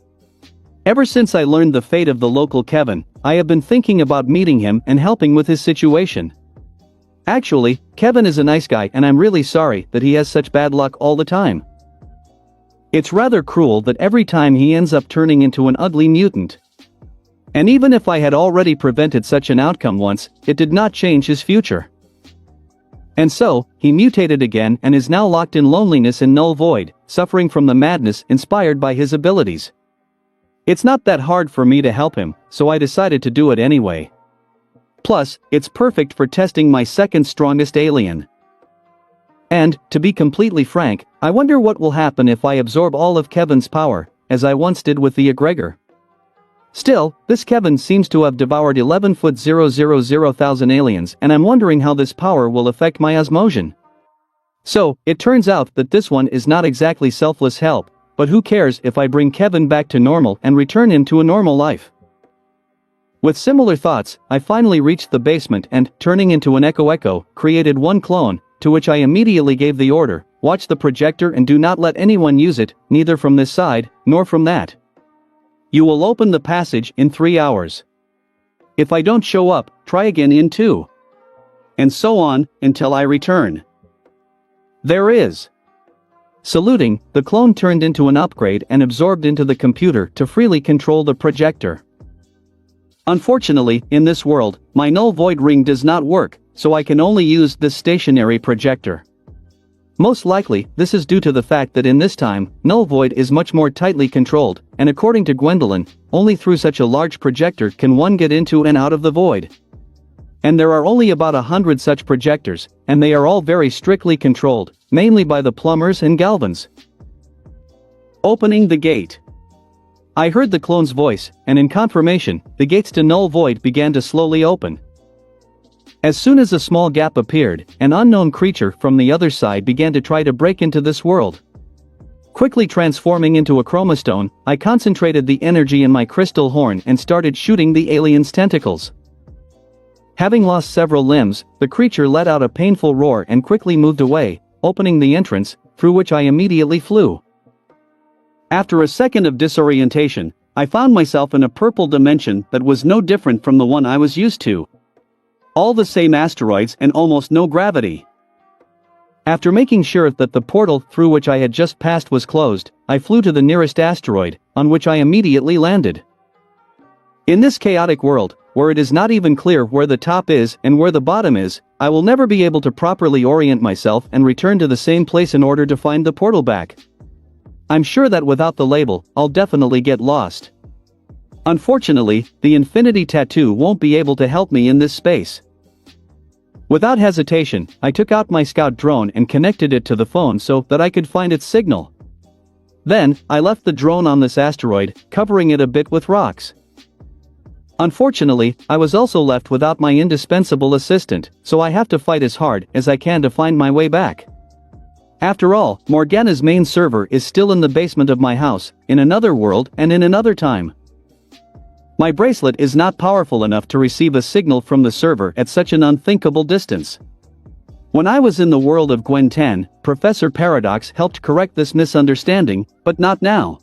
Ever since I learned the fate of the local Kevin, I have been thinking about meeting him and helping with his situation. Actually, Kevin is a nice guy and I'm really sorry that he has such bad luck all the time. It's rather cruel that every time he ends up turning into an ugly mutant. And even if I had already prevented such an outcome once, it did not change his future. And so, he mutated again and is now locked in loneliness in null void, suffering from the madness inspired by his abilities. It's not that hard for me to help him, so I decided to do it anyway. Plus, it's perfect for testing my second strongest alien. And, to be completely frank, I wonder what will happen if I absorb all of Kevin's power, as I once did with the egregor. Still, this Kevin seems to have devoured 11,000,000 aliens and I'm wondering how this power will affect my osmosion. So, it turns out that this one is not exactly selfless help, but who cares if I bring Kevin back to normal and return him to a normal life. With similar thoughts, I finally reached the basement and, turning into an echo, created one clone, to which I immediately gave the order, watch the projector and do not let anyone use it, neither from this side, nor from that. You will open the passage in 3 hours. If I don't show up, try again in 2. And so on, until I return. There is. Saluting, the clone turned into an upgrade and absorbed into the computer to freely control the projector. Unfortunately, in this world, my null void ring does not work, so I can only use this stationary projector. Most likely, this is due to the fact that in this time, null void is much more tightly controlled, and according to Gwendolyn, only through such a large projector can one get into and out of the void. And there are only about 100 such projectors, and they are all very strictly controlled, mainly by the plumbers and galvans. Opening the gate. I heard the clone's voice, and in confirmation, the gates to null void began to slowly open. As soon as a small gap appeared, an unknown creature from the other side began to try to break into this world. Quickly transforming into a chromastone, I concentrated the energy in my crystal horn and started shooting the alien's tentacles. Having lost several limbs, the creature let out a painful roar and quickly moved away, opening the entrance, through which I immediately flew. After a second of disorientation, I found myself in a purple dimension that was no different from the one I was used to, All the same asteroids and almost no gravity. After making sure that the portal through which I had just passed was closed, I flew to the nearest asteroid, on which I immediately landed. In this chaotic world, where it is not even clear where the top is and where the bottom is, I will never be able to properly orient myself and return to the same place in order to find the portal back. I'm sure that without the label, I'll definitely get lost. Unfortunately, the infinity tattoo won't be able to help me in this space. Without hesitation, I took out my scout drone and connected it to the phone so that I could find its signal. Then, I left the drone on this asteroid, covering it a bit with rocks. Unfortunately, I was also left without my indispensable assistant, so I have to fight as hard as I can to find my way back. After all, Morgana's main server is still in the basement of my house, in another world and in another time. My bracelet is not powerful enough to receive a signal from the server at such an unthinkable distance. When I was in the world of Gwen 10, Professor Paradox helped correct this misunderstanding, but not now.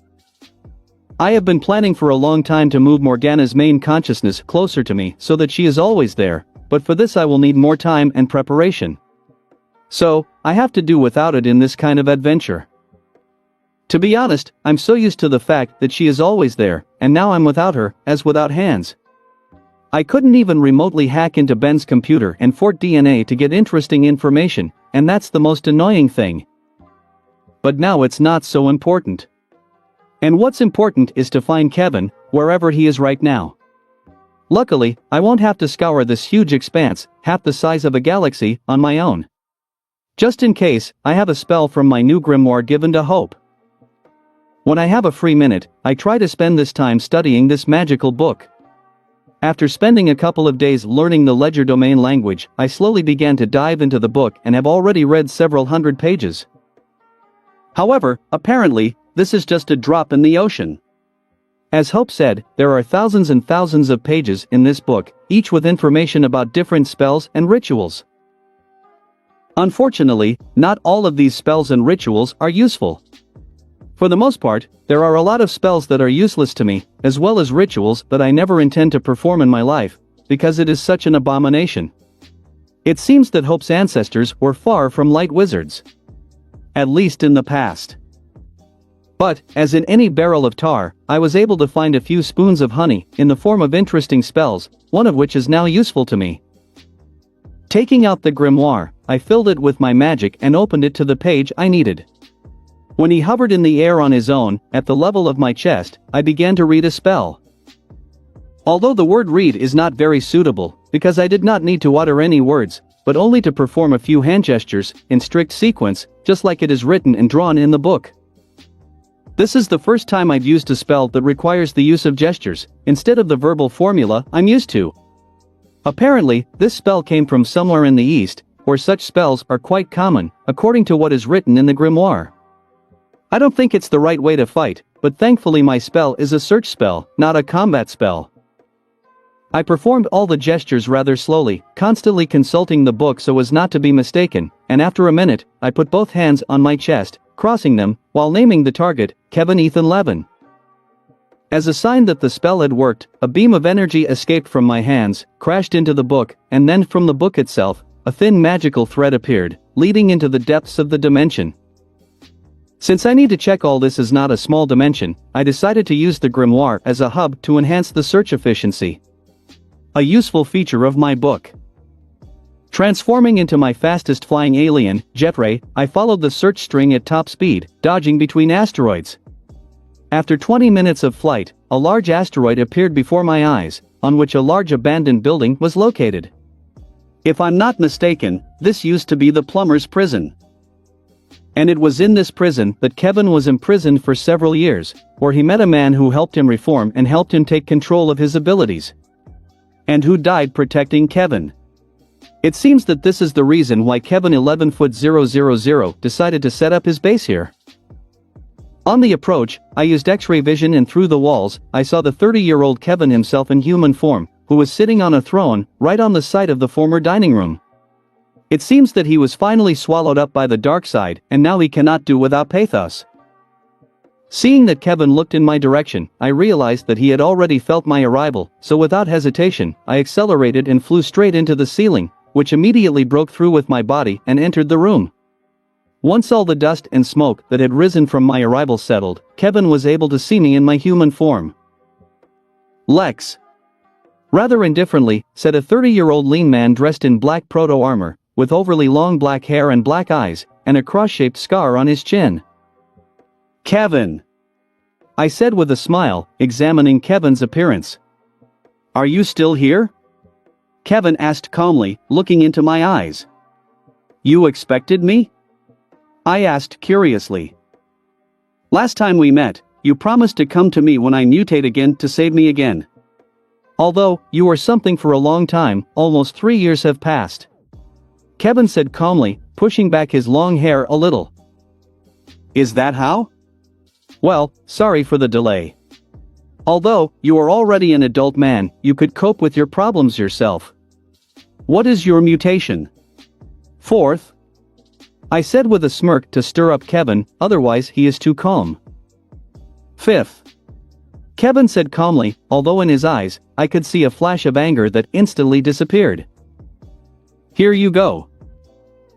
I have been planning for a long time to move Morgana's main consciousness closer to me so that she is always there, but for this I will need more time and preparation. So, I have to do without it in this kind of adventure. To be honest, I'm so used to the fact that she is always there, and now I'm without her, as without hands. I couldn't even remotely hack into Ben's computer and fort DNA to get interesting information, and that's the most annoying thing. But now it's not so important. And what's important is to find Kevin, wherever he is right now. Luckily, I won't have to scour this huge expanse, half the size of a galaxy, on my own. Just in case, I have a spell from my new grimoire given to Hope. When I have a free minute, I try to spend this time studying this magical book. After spending a couple of days learning the legerdemain language, I slowly began to dive into the book and have already read several hundred pages. However, apparently, this is just a drop in the ocean. As Hope said, there are thousands and thousands of pages in this book, each with information about different spells and rituals. Unfortunately, not all of these spells and rituals are useful. For the most part, there are a lot of spells that are useless to me, as well as rituals that I never intend to perform in my life, because it is such an abomination. It seems that Hope's ancestors were far from light wizards. At least in the past. But, as in any barrel of tar, I was able to find a few spoons of honey in the form of interesting spells, one of which is now useful to me. Taking out the grimoire, I filled it with my magic and opened it to the page I needed. When he hovered in the air on his own, at the level of my chest, I began to read a spell. Although the word read is not very suitable, because I did not need to utter any words, but only to perform a few hand gestures, in strict sequence, just like it is written and drawn in the book. This is the first time I've used a spell that requires the use of gestures, instead of the verbal formula I'm used to. Apparently, this spell came from somewhere in the East, where such spells are quite common, according to what is written in the grimoire. I don't think it's the right way to fight, but thankfully my spell is a search spell, not a combat spell. I performed all the gestures rather slowly, constantly consulting the book so as not to be mistaken, and after a minute, I put both hands on my chest, crossing them, while naming the target, Kevin Ethan Levin. As a sign that the spell had worked, a beam of energy escaped from my hands, crashed into the book, and then from the book itself, a thin magical thread appeared, leading into the depths of the dimension. Since I need to check all this is not a small dimension, I decided to use the grimoire as a hub to enhance the search efficiency. A useful feature of my book. Transforming into my fastest flying alien, Jetray, I followed the search string at top speed, dodging between asteroids. After 20 minutes of flight, a large asteroid appeared before my eyes, on which a large abandoned building was located. If I'm not mistaken, this used to be the plumber's prison. And it was in this prison that Kevin was imprisoned for several years, where he met a man who helped him reform and helped him take control of his abilities. And who died protecting Kevin. It seems that this is the reason why Kevin 11.000 decided to set up his base here. On the approach, I used X-ray vision and through the walls, I saw the 30-year-old Kevin himself in human form, who was sitting on a throne, right on the site of the former dining room. It seems that he was finally swallowed up by the dark side, and now he cannot do without pathos. Seeing that Kevin looked in my direction, I realized that he had already felt my arrival, so without hesitation, I accelerated and flew straight into the ceiling, which immediately broke through with my body and entered the room. Once all the dust and smoke that had risen from my arrival settled, Kevin was able to see me in my human form. "Lex." Rather indifferently, said a 30-year-old lean man dressed in black proto-armor, with overly long black hair and black eyes, and a cross-shaped scar on his chin. "Kevin," I said with a smile, examining Kevin's appearance. "Are you still here?" Kevin asked calmly, looking into my eyes. "You expected me?" I asked curiously. "Last time we met, you promised to come to me when I mutate again to save me again. Although, you were something for a long time, almost 3 years have passed," Kevin said calmly, pushing back his long hair a little. "Is that how? Well, sorry for the delay. Although, you are already an adult man, you could cope with your problems yourself. What is your mutation?" "Fourth," I said with a smirk to stir up Kevin, otherwise he is too calm. "Fifth," Kevin said calmly, although in his eyes, I could see a flash of anger that instantly disappeared. "Here you go.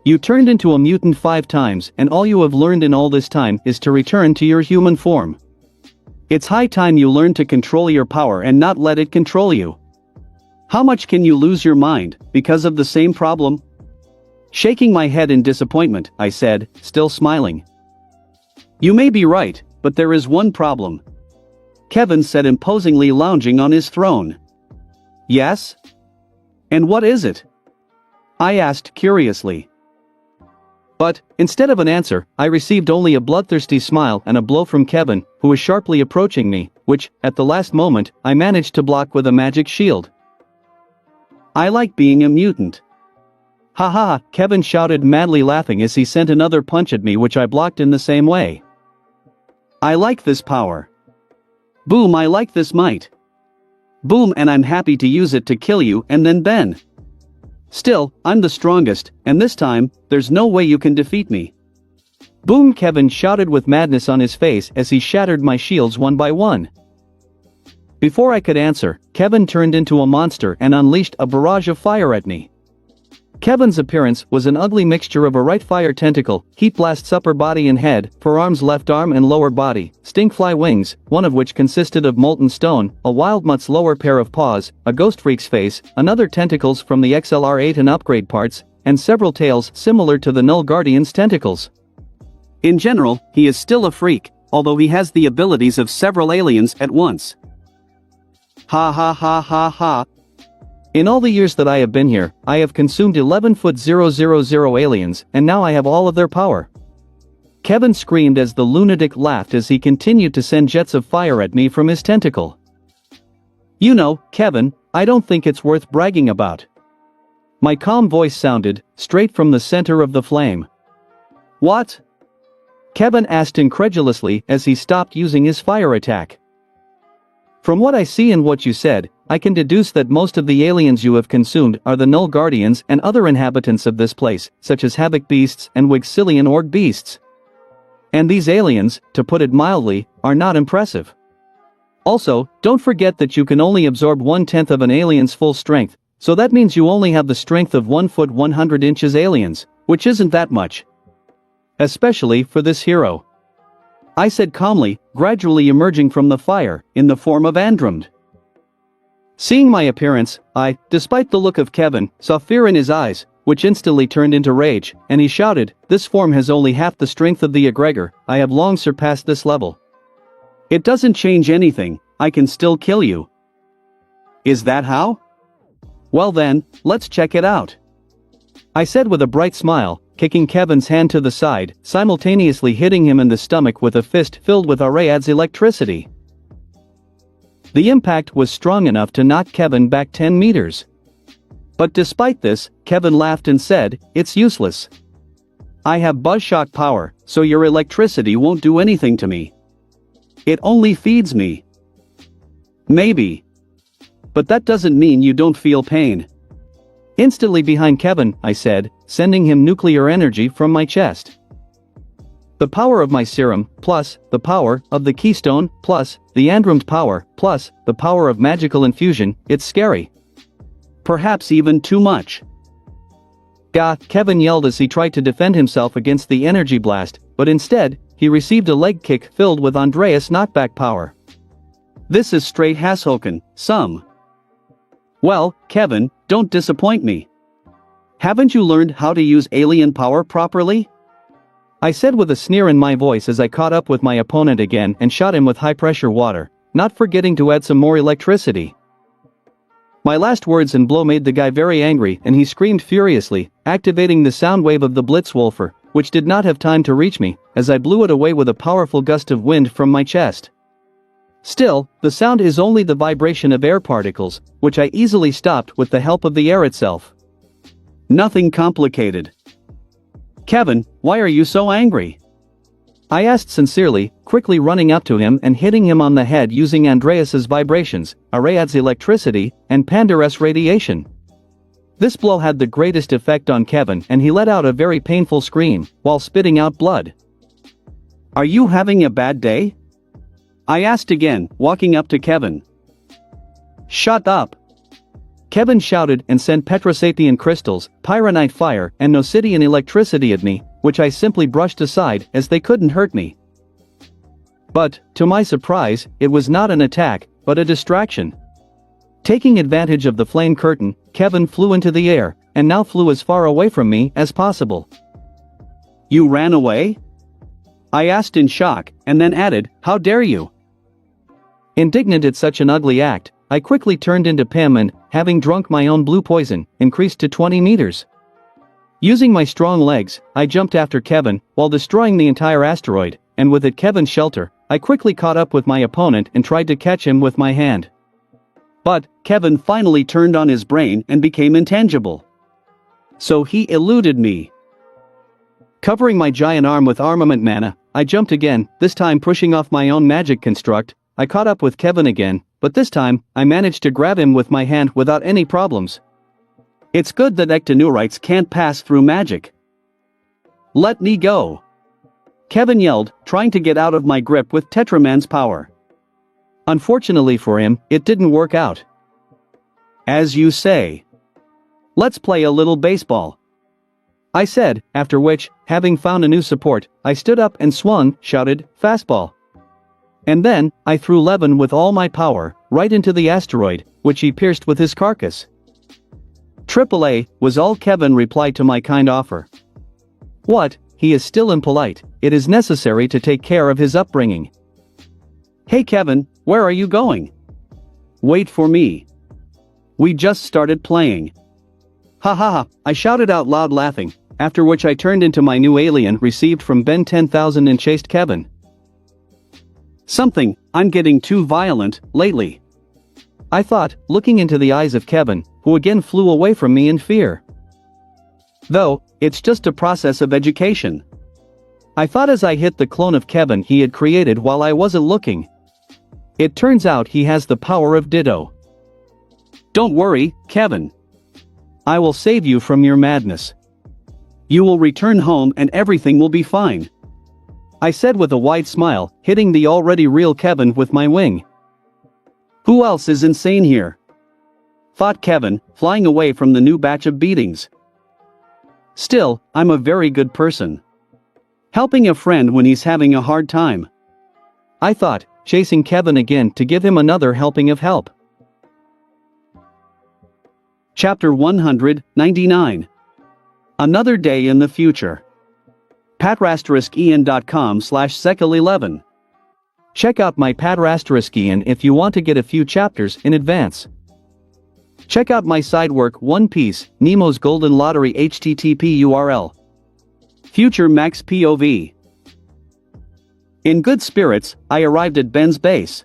You turned into a mutant 5 times and all you have learned in all this time is to return to your human form. It's high time you learn to control your power and not let it control you. How much can you lose your mind, because of the same problem?" Shaking my head in disappointment, I said, still smiling. "You may be right, but there is one problem," Kevin said imposingly, lounging on his throne. "Yes? And what is it?" I asked curiously. But, instead of an answer, I received only a bloodthirsty smile and a blow from Kevin, who was sharply approaching me, which, at the last moment, I managed to block with a magic shield. "I like being a mutant." "Ha ha," Kevin shouted, madly laughing as he sent another punch at me, which I blocked in the same way. "I like this power. Boom, I like this might. Boom, and I'm happy to use it to kill you and then Ben. Still, I'm the strongest, and this time, there's no way you can defeat me." Boom, Kevin shouted with madness on his face as he shattered my shields one by one. Before I could answer, Kevin turned into a monster and unleashed a barrage of fire at me. Kevin's appearance was an ugly mixture of a right fire tentacle, heat blast's upper body and head, forearms, left arm and lower body, stinkfly wings, one of which consisted of molten stone, a wild mutt's lower pair of paws, a ghost freak's face, another tentacles from the XLR-8 and upgrade parts, and several tails similar to the Null Guardian's tentacles. In general, he is still a freak, although he has the abilities of several aliens at once. Ha ha ha ha ha. In all the years that I have been here, I have consumed 11,000 aliens, and now I have all of their power. Kevin screamed as the lunatic laughed as he continued to send jets of fire at me from his tentacle. "You know, Kevin, I don't think it's worth bragging about." My calm voice sounded, straight from the center of the flame. "What?" Kevin asked incredulously as he stopped using his fire attack. "From what I see and what you said, I can deduce that most of the aliens you have consumed are the Null Guardians and other inhabitants of this place, such as Havoc Beasts and Wixillian Org Beasts. And these aliens, to put it mildly, are not impressive. Also, don't forget that you can only absorb 1/10 of an alien's full strength, so that means you only have the strength of 1 foot 100 inches aliens, which isn't that much. Especially for this hero," I said calmly, gradually emerging from the fire, in the form of Andromed. Seeing my appearance, I, despite the look of Kevin, saw fear in his eyes, which instantly turned into rage, and he shouted, "This form has only half the strength of the egregor, I have long surpassed this level. It doesn't change anything, I can still kill you." "Is that how? Well then, let's check it out," I said with a bright smile, kicking Kevin's hand to the side, simultaneously hitting him in the stomach with a fist filled with Ariad's electricity. The impact was strong enough to knock Kevin back 10 meters. But despite this, Kevin laughed and said, "It's useless. I have buzzshock power, so your electricity won't do anything to me. It only feeds me." "Maybe. But that doesn't mean you don't feel pain." Instantly behind Kevin, I said, sending him nuclear energy from my chest. The power of my serum, plus the power of the keystone, plus the Androm's power, plus the power of magical infusion, it's scary. Perhaps even too much. Gah, Kevin yelled as he tried to defend himself against the energy blast, but instead, he received a leg kick filled with Andreas knockback power. This is straight Hashoken, some. Well, Kevin, don't disappoint me. Haven't you learned how to use alien power properly? I said with a sneer in my voice as I caught up with my opponent again and shot him with high-pressure water, not forgetting to add some more electricity. My last words and blow made the guy very angry and he screamed furiously, activating the sound wave of the Blitzwolfer, which did not have time to reach me, as I blew it away with a powerful gust of wind from my chest. Still, the sound is only the vibration of air particles, which I easily stopped with the help of the air itself. Nothing complicated. Kevin, why are you so angry? I asked sincerely, quickly running up to him and hitting him on the head using Andreas's vibrations, Ariad's electricity, and Pandarus radiation. This blow had the greatest effect on Kevin and he let out a very painful scream, while spitting out blood. Are you having a bad day? I asked again, walking up to Kevin. Shut up! Kevin shouted and sent Petrosapien crystals, Pyronite fire, and Nosidian electricity at me, which I simply brushed aside as they couldn't hurt me. But, to my surprise, it was not an attack, but a distraction. Taking advantage of the flame curtain, Kevin flew into the air, and now flew as far away from me as possible. You ran away? I asked in shock, and then added, how dare you? Indignant at such an ugly act, I quickly turned into Pym and, having drunk my own blue poison, increased to 20 meters. Using my strong legs, I jumped after Kevin, while destroying the entire asteroid, and with it Kevin's shelter, I quickly caught up with my opponent and tried to catch him with my hand. But, Kevin finally turned on his brain and became intangible. So he eluded me. Covering my giant arm with armament mana, I jumped again, this time pushing off my own magic construct. I caught up with Kevin again, but this time, I managed to grab him with my hand without any problems. It's good that ectonurites can't pass through magic. Let me go! Kevin yelled, trying to get out of my grip with Tetraman's power. Unfortunately for him, it didn't work out. As you say. Let's play a little baseball. I said, after which, having found a new support, I stood up and swung, shouted, fastball. And then, I threw Levin with all my power, right into the asteroid, which he pierced with his carcass. "AAA," was all Kevin replied to my kind offer. What, he is still impolite, it is necessary to take care of his upbringing. Hey Kevin, where are you going? Wait for me. We just started playing. Ha ha ha, I shouted out loud laughing, after which I turned into my new alien received from Ben 10,000 and chased Kevin. I'm getting too violent, lately. I thought, looking into the eyes of Kevin, who again flew away from me in fear. Though, it's just a process of education. I thought as I hit the clone of Kevin he had created while I wasn't looking. It turns out he has the power of Ditto. Don't worry, Kevin. I will save you from your madness. You will return home and everything will be fine. I said with a wide smile, hitting the already real Kevin with my wing. Who else is insane here? Thought Kevin, flying away from the new batch of beatings. Still, I'm a very good person. Helping a friend when he's having a hard time. I thought, chasing Kevin again to give him another helping of help. Chapter 199. Another Day in the Future. patrasteriskian.com/sekil11. Check out my Patrasteriskian if you want to get a few chapters in advance. Check out my side work One Piece, Nemo's Golden Lottery http URL. Future Max POV. In good spirits, I arrived at Ben's base.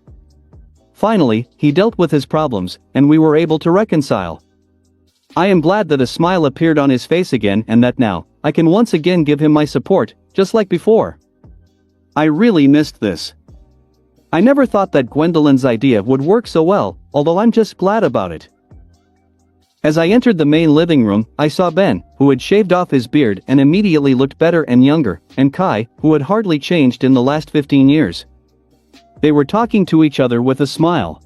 Finally, he dealt with his problems, and we were able to reconcile. I am glad that a smile appeared on his face again and that now, I can once again give him my support, just like before. I really missed this. I never thought that Gwendolyn's idea would work so well, although I'm just glad about it. As I entered the main living room, I saw Ben, who had shaved off his beard and immediately looked better and younger, and Kai, who had hardly changed in the last 15 years. They were talking to each other with a smile.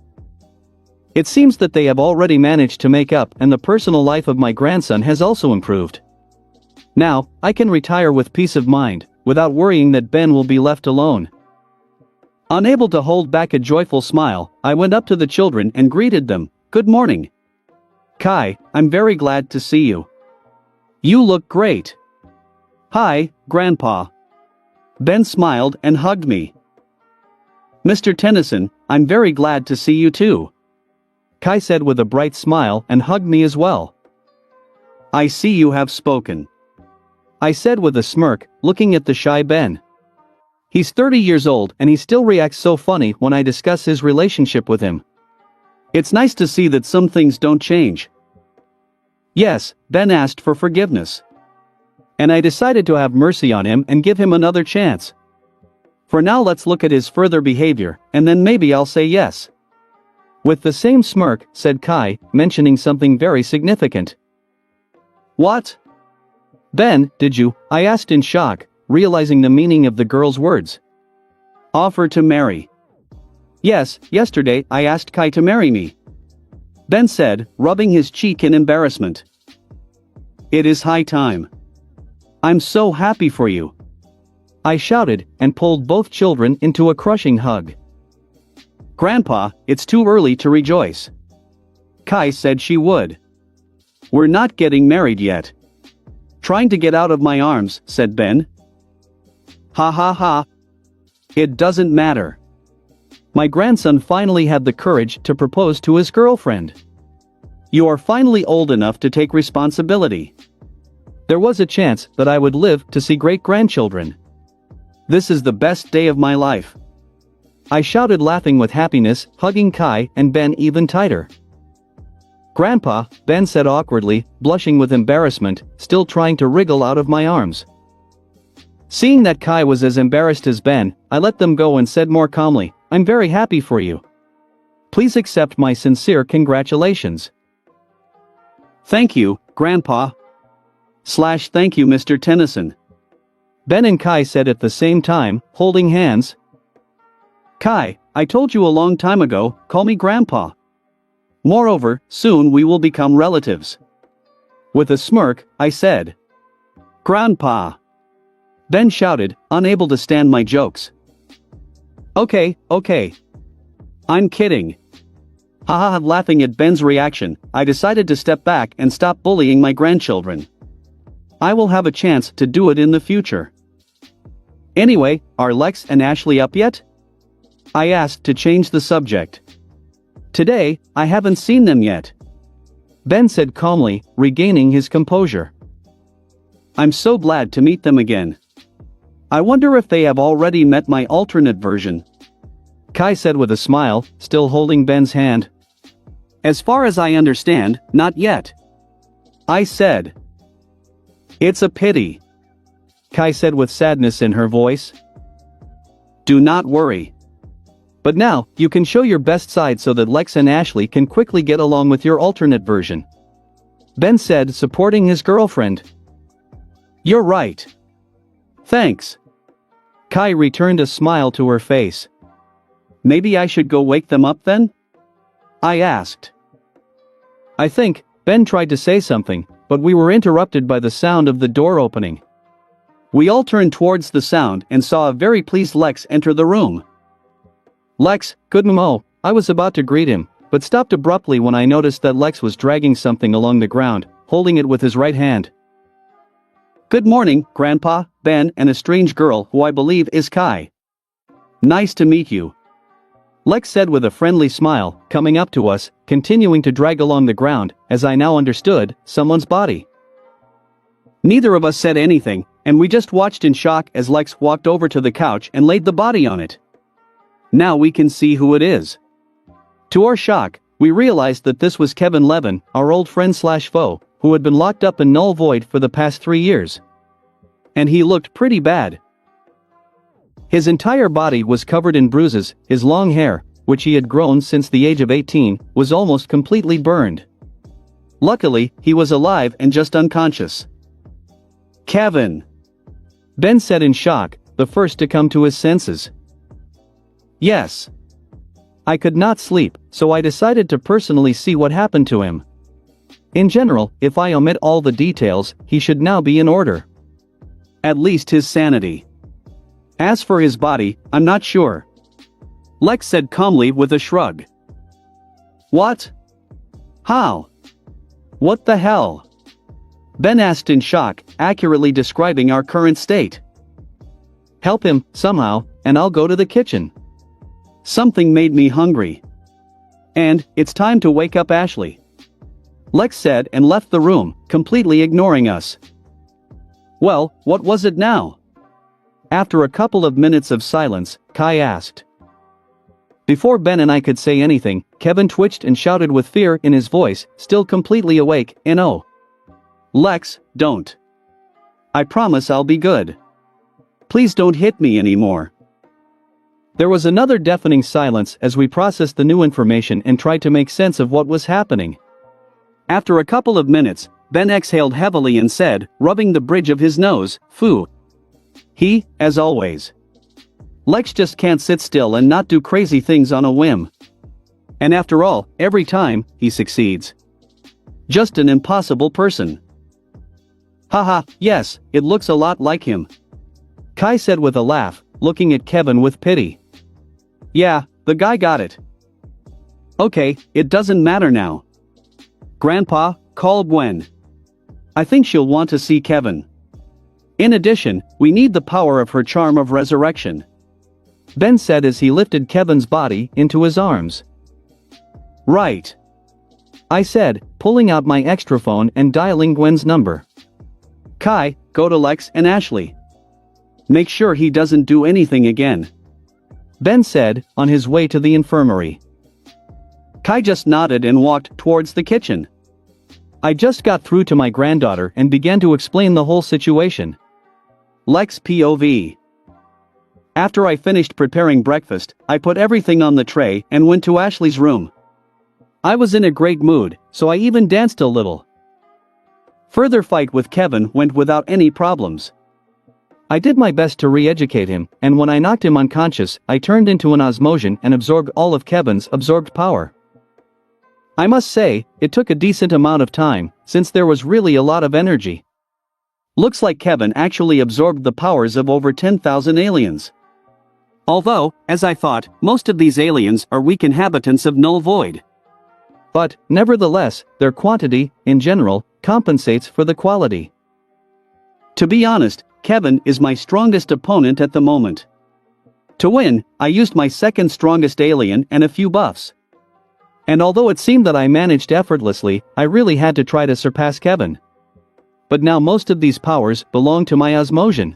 It seems that they have already managed to make up, and the personal life of my grandson has also improved. Now, I can retire with peace of mind, without worrying that Ben will be left alone. Unable to hold back a joyful smile, I went up to the children and greeted them. "Good morning. Kai, I'm very glad to see you. You look great." "Hi, Grandpa." Ben smiled and hugged me. "Mr. Tennyson, I'm very glad to see you too." Kai said with a bright smile and hugged me as well. "I see you have spoken," I said with a smirk, looking at the shy Ben. He's 30 years old and he still reacts so funny when I discuss his relationship with him. It's nice to see that some things don't change. Yes, Ben asked for forgiveness. And I decided to have mercy on him and give him another chance. For now, let's look at his further behavior, and then maybe I'll say yes. With the same smirk, said Kai, mentioning something very significant. "What? Ben, did you?" I asked in shock, realizing the meaning of the girl's words. "Offer to marry." "Yes, yesterday I asked Kai to marry me," Ben said, rubbing his cheek in embarrassment. "It is high time. I'm so happy for you," I shouted and pulled both children into a crushing hug. "Grandpa, it's too early to rejoice." Kai said she would. "We're not getting married yet." "Trying to get out of my arms," said Ben. "Ha ha ha. It doesn't matter." My grandson finally had the courage to propose to his girlfriend. "You are finally old enough to take responsibility." There was a chance that I would live to see great-grandchildren. "This is the best day of my life," I shouted, laughing with happiness, hugging Kai and Ben even tighter. "Grandpa," Ben said awkwardly, blushing with embarrassment, still trying to wriggle out of my arms. Seeing that Kai was as embarrassed as Ben, I let them go and said more calmly, "I'm very happy for you. Please accept my sincere congratulations." "Thank you, Grandpa." Thank you, Mr. Tennyson," Ben and Kai said at the same time, holding hands. "Kai, I told you a long time ago, call me Grandpa. Moreover, soon we will become relatives." With a smirk, I said. "Grandpa," Ben shouted, unable to stand my jokes. Okay. I'm kidding." Haha, laughing at Ben's reaction, I decided to step back and stop bullying my grandchildren. I will have a chance to do it in the future. "Anyway, are Lex and Ashley up yet?" I asked to change the subject. "Today, I haven't seen them yet," Ben said calmly, regaining his composure. "I'm so glad to meet them again. I wonder if they have already met my alternate version," Kai said with a smile, still holding Ben's hand. "As far as I understand, not yet," I said. "It's a pity," Kai said with sadness in her voice. "Do not worry. But now, you can show your best side so that Lex and Ashley can quickly get along with your alternate version," Ben said, supporting his girlfriend. "You're right. Thanks." Kai returned a smile to her face. "Maybe I should go wake them up then?" I asked. I think, Ben tried to say something, but we were interrupted by the sound of the door opening. We all turned towards the sound and saw a very pleased Lex enter the room. "Lex, good mo," I was about to greet him, but stopped abruptly when I noticed that Lex was dragging something along the ground, holding it with his right hand. "Good morning, Grandpa, Ben, and a strange girl who I believe is Kai. Nice to meet you," Lex said with a friendly smile, coming up to us, continuing to drag along the ground, as I now understood, someone's body. Neither of us said anything, and we just watched in shock as Lex walked over to the couch and laid the body on it. Now we can see who it is. To our shock, we realized that this was Kevin Levin, our old friend/foe, who had been locked up in Null Void for the past 3 years. And he looked pretty bad. His entire body was covered in bruises, his long hair, which he had grown since the age of 18, was almost completely burned. Luckily, he was alive and just unconscious. Kevin! Ben said in shock, the first to come to his senses. Yes. I could not sleep, so I decided to personally see what happened to him. In general, if I omit all the details, he should now be in order. At least his sanity. As for his body, I'm not sure. Lex said calmly with a shrug. What? How? What the hell? Ben asked in shock, accurately describing our current state. Help him, somehow, and I'll go to the kitchen. Something made me hungry. And, it's time to wake up Ashley. Lex said and left the room, completely ignoring us. Well, what was it now? After a couple of minutes of silence, Kai asked. Before Ben and I could say anything, Kevin twitched and shouted with fear in his voice, still completely awake, "No. Lex, don't. I promise I'll be good. Please don't hit me anymore." There was another deafening silence as we processed the new information and tried to make sense of what was happening. After a couple of minutes, Ben exhaled heavily and said, rubbing the bridge of his nose, "Phew. He, as always. Lex just can't sit still and not do crazy things on a whim. And after all, every time, he succeeds. Just an impossible person." Haha, yes, it looks a lot like him. Kai said with a laugh, looking at Kevin with pity. Yeah, the guy got it. Okay, it doesn't matter now. Grandpa, call Gwen. I think she'll want to see Kevin. In addition, we need the power of her charm of resurrection. Ben said as he lifted Kevin's body into his arms. Right. I said, pulling out my extra phone and dialing Gwen's number. Kai, go to Lex and Ashley. Make sure he doesn't do anything again. Ben said, on his way to the infirmary. Kai just nodded and walked towards the kitchen. I just got through to my granddaughter and began to explain the whole situation. Lex POV. After I finished preparing breakfast, I put everything on the tray and went to Ashley's room. I was in a great mood, so I even danced a little. Further fight with Kevin went without any problems. I did my best to re-educate him, and when I knocked him unconscious, I turned into an osmosion and absorbed all of Kevin's absorbed power. I must say, it took a decent amount of time, since there was really a lot of energy. Looks like Kevin actually absorbed the powers of over 10,000 aliens. Although, as I thought, most of these aliens are weak inhabitants of Null Void. But, nevertheless, their quantity, in general, compensates for the quality. To be honest, Kevin is my strongest opponent at the moment. To win, I used my second strongest alien and a few buffs. And although it seemed that I managed effortlessly, I really had to try to surpass Kevin. But now most of these powers belong to my osmosion.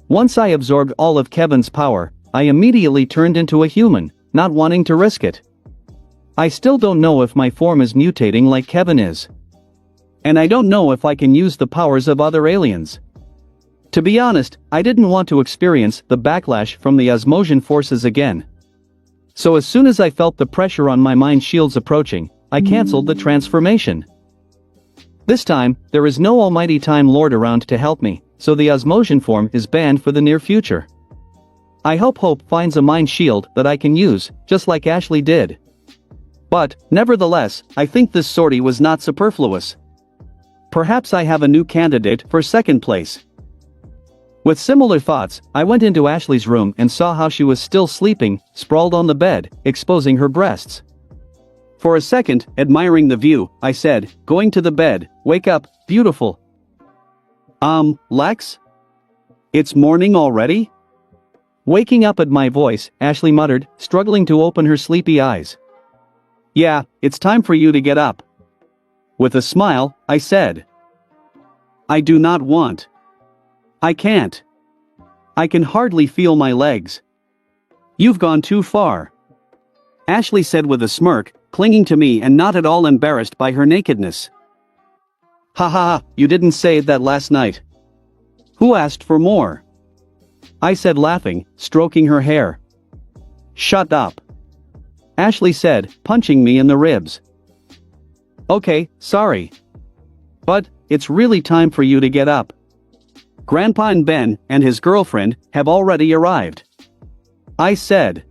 Once I absorbed all of Kevin's power, I immediately turned into a human, not wanting to risk it. I still don't know if my form is mutating like Kevin is. And I don't know if I can use the powers of other aliens. To be honest, I didn't want to experience the backlash from the osmosion forces again. So as soon as I felt the pressure on my mind shields approaching, I cancelled the transformation. This time, there is no almighty Time Lord around to help me, so the osmosion form is banned for the near future. I hope Hope finds a mind shield that I can use, just like Ashley did. But, nevertheless, I think this sortie was not superfluous. Perhaps I have a new candidate for second place. With similar thoughts, I went into Ashley's room and saw how she was still sleeping, sprawled on the bed, exposing her breasts. For a second, admiring the view, I said, going to the bed, "Wake up, beautiful." Lex? It's morning already? Waking up at my voice, Ashley muttered, struggling to open her sleepy eyes. Yeah, it's time for you to get up. With a smile, I said. I do not want. I can't. I can hardly feel my legs. You've gone too far. Ashley said with a smirk, clinging to me and not at all embarrassed by her nakedness. Ha ha, you didn't say that last night. Who asked for more? I said laughing, stroking her hair. Shut up. Ashley said, punching me in the ribs. Okay, sorry. But, it's really time for you to get up. Grandpa and Ben and his girlfriend have already arrived. I said.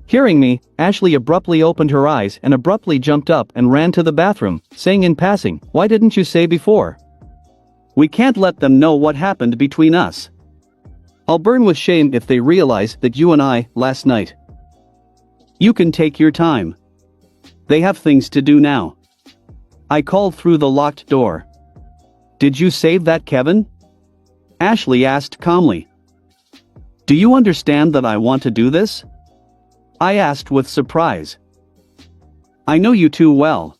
Hearing me, Ashley abruptly opened her eyes and abruptly jumped up and ran to the bathroom, saying in passing, "Why didn't you say before? We can't let them know what happened between us. I'll burn with shame if they realize that you and I, last night." "You can take your time. They have things to do now." I called through the locked door. "Did you save that Kevin?" Ashley asked calmly. "Do you understand that I want to do this?" I asked with surprise. "I know you too well.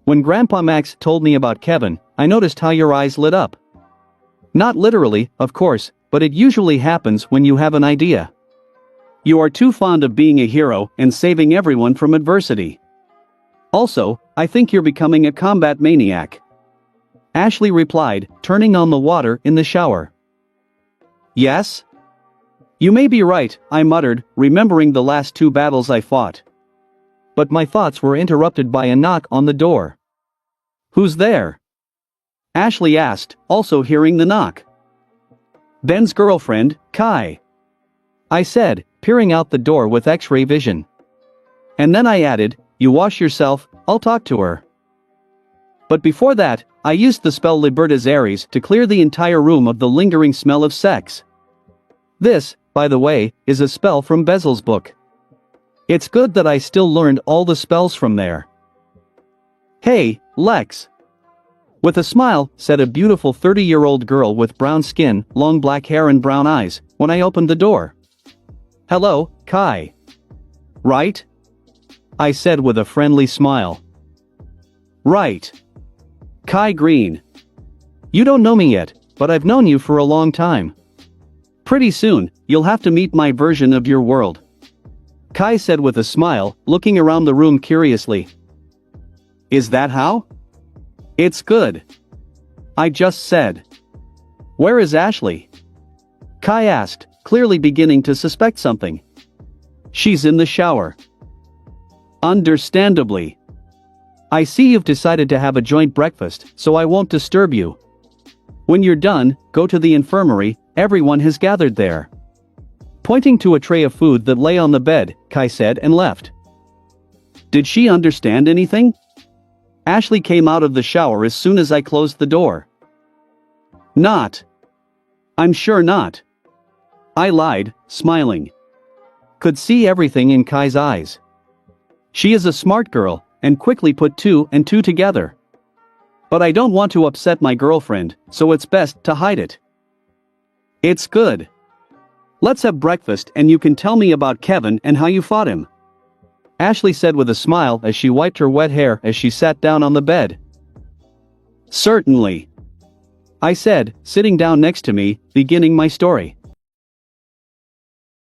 When Grandpa Max told me about Kevin, I noticed how your eyes lit up. Not literally, of course, but it usually happens when you have an idea. You are too fond of being a hero and saving everyone from adversity. Also, I think you're becoming a combat maniac." Ashley replied, turning on the water in the shower. "Yes? You may be right," I muttered, remembering the last 2 battles I fought. But my thoughts were interrupted by a knock on the door. "Who's there?" Ashley asked, also hearing the knock. "Ben's girlfriend, Kai," I said, peering out the door with X-ray vision. And then I added, "You wash yourself, I'll talk to her." But before that, I used the spell Libertas Aries to clear the entire room of the lingering smell of sex. This, by the way, is a spell from Bezel's book. It's good that I still learned all the spells from there. "Hey, Lex." With a smile, said a beautiful 30-year-old girl with brown skin, long black hair and brown eyes, when I opened the door. "Hello, Kai." "Right?" I said with a friendly smile. "Right. Kai Green. You don't know me yet, but I've known you for a long time. Pretty soon, you'll have to meet my version of your world," Kai said with a smile, looking around the room curiously. "Is that how?" "It's good," I just said. "Where is Ashley?" Kai asked, clearly beginning to suspect something. "She's in the shower." "Understandably. I see you've decided to have a joint breakfast, so I won't disturb you. When you're done, go to the infirmary, everyone has gathered there." Pointing to a tray of food that lay on the bed, Kai said and left. Did she understand anything? Ashley came out of the shower as soon as I closed the door. "Not. I'm sure not." I lied, smiling. Could see everything in Kai's eyes. She is a smart girl, and quickly put 2 and 2 together. But I don't want to upset my girlfriend, so it's best to hide it. "It's good. Let's have breakfast and you can tell me about Kevin and how you fought him," Ashley said with a smile as she wiped her wet hair as she sat down on the bed. "Certainly," I said, sitting down next to me, beginning my story.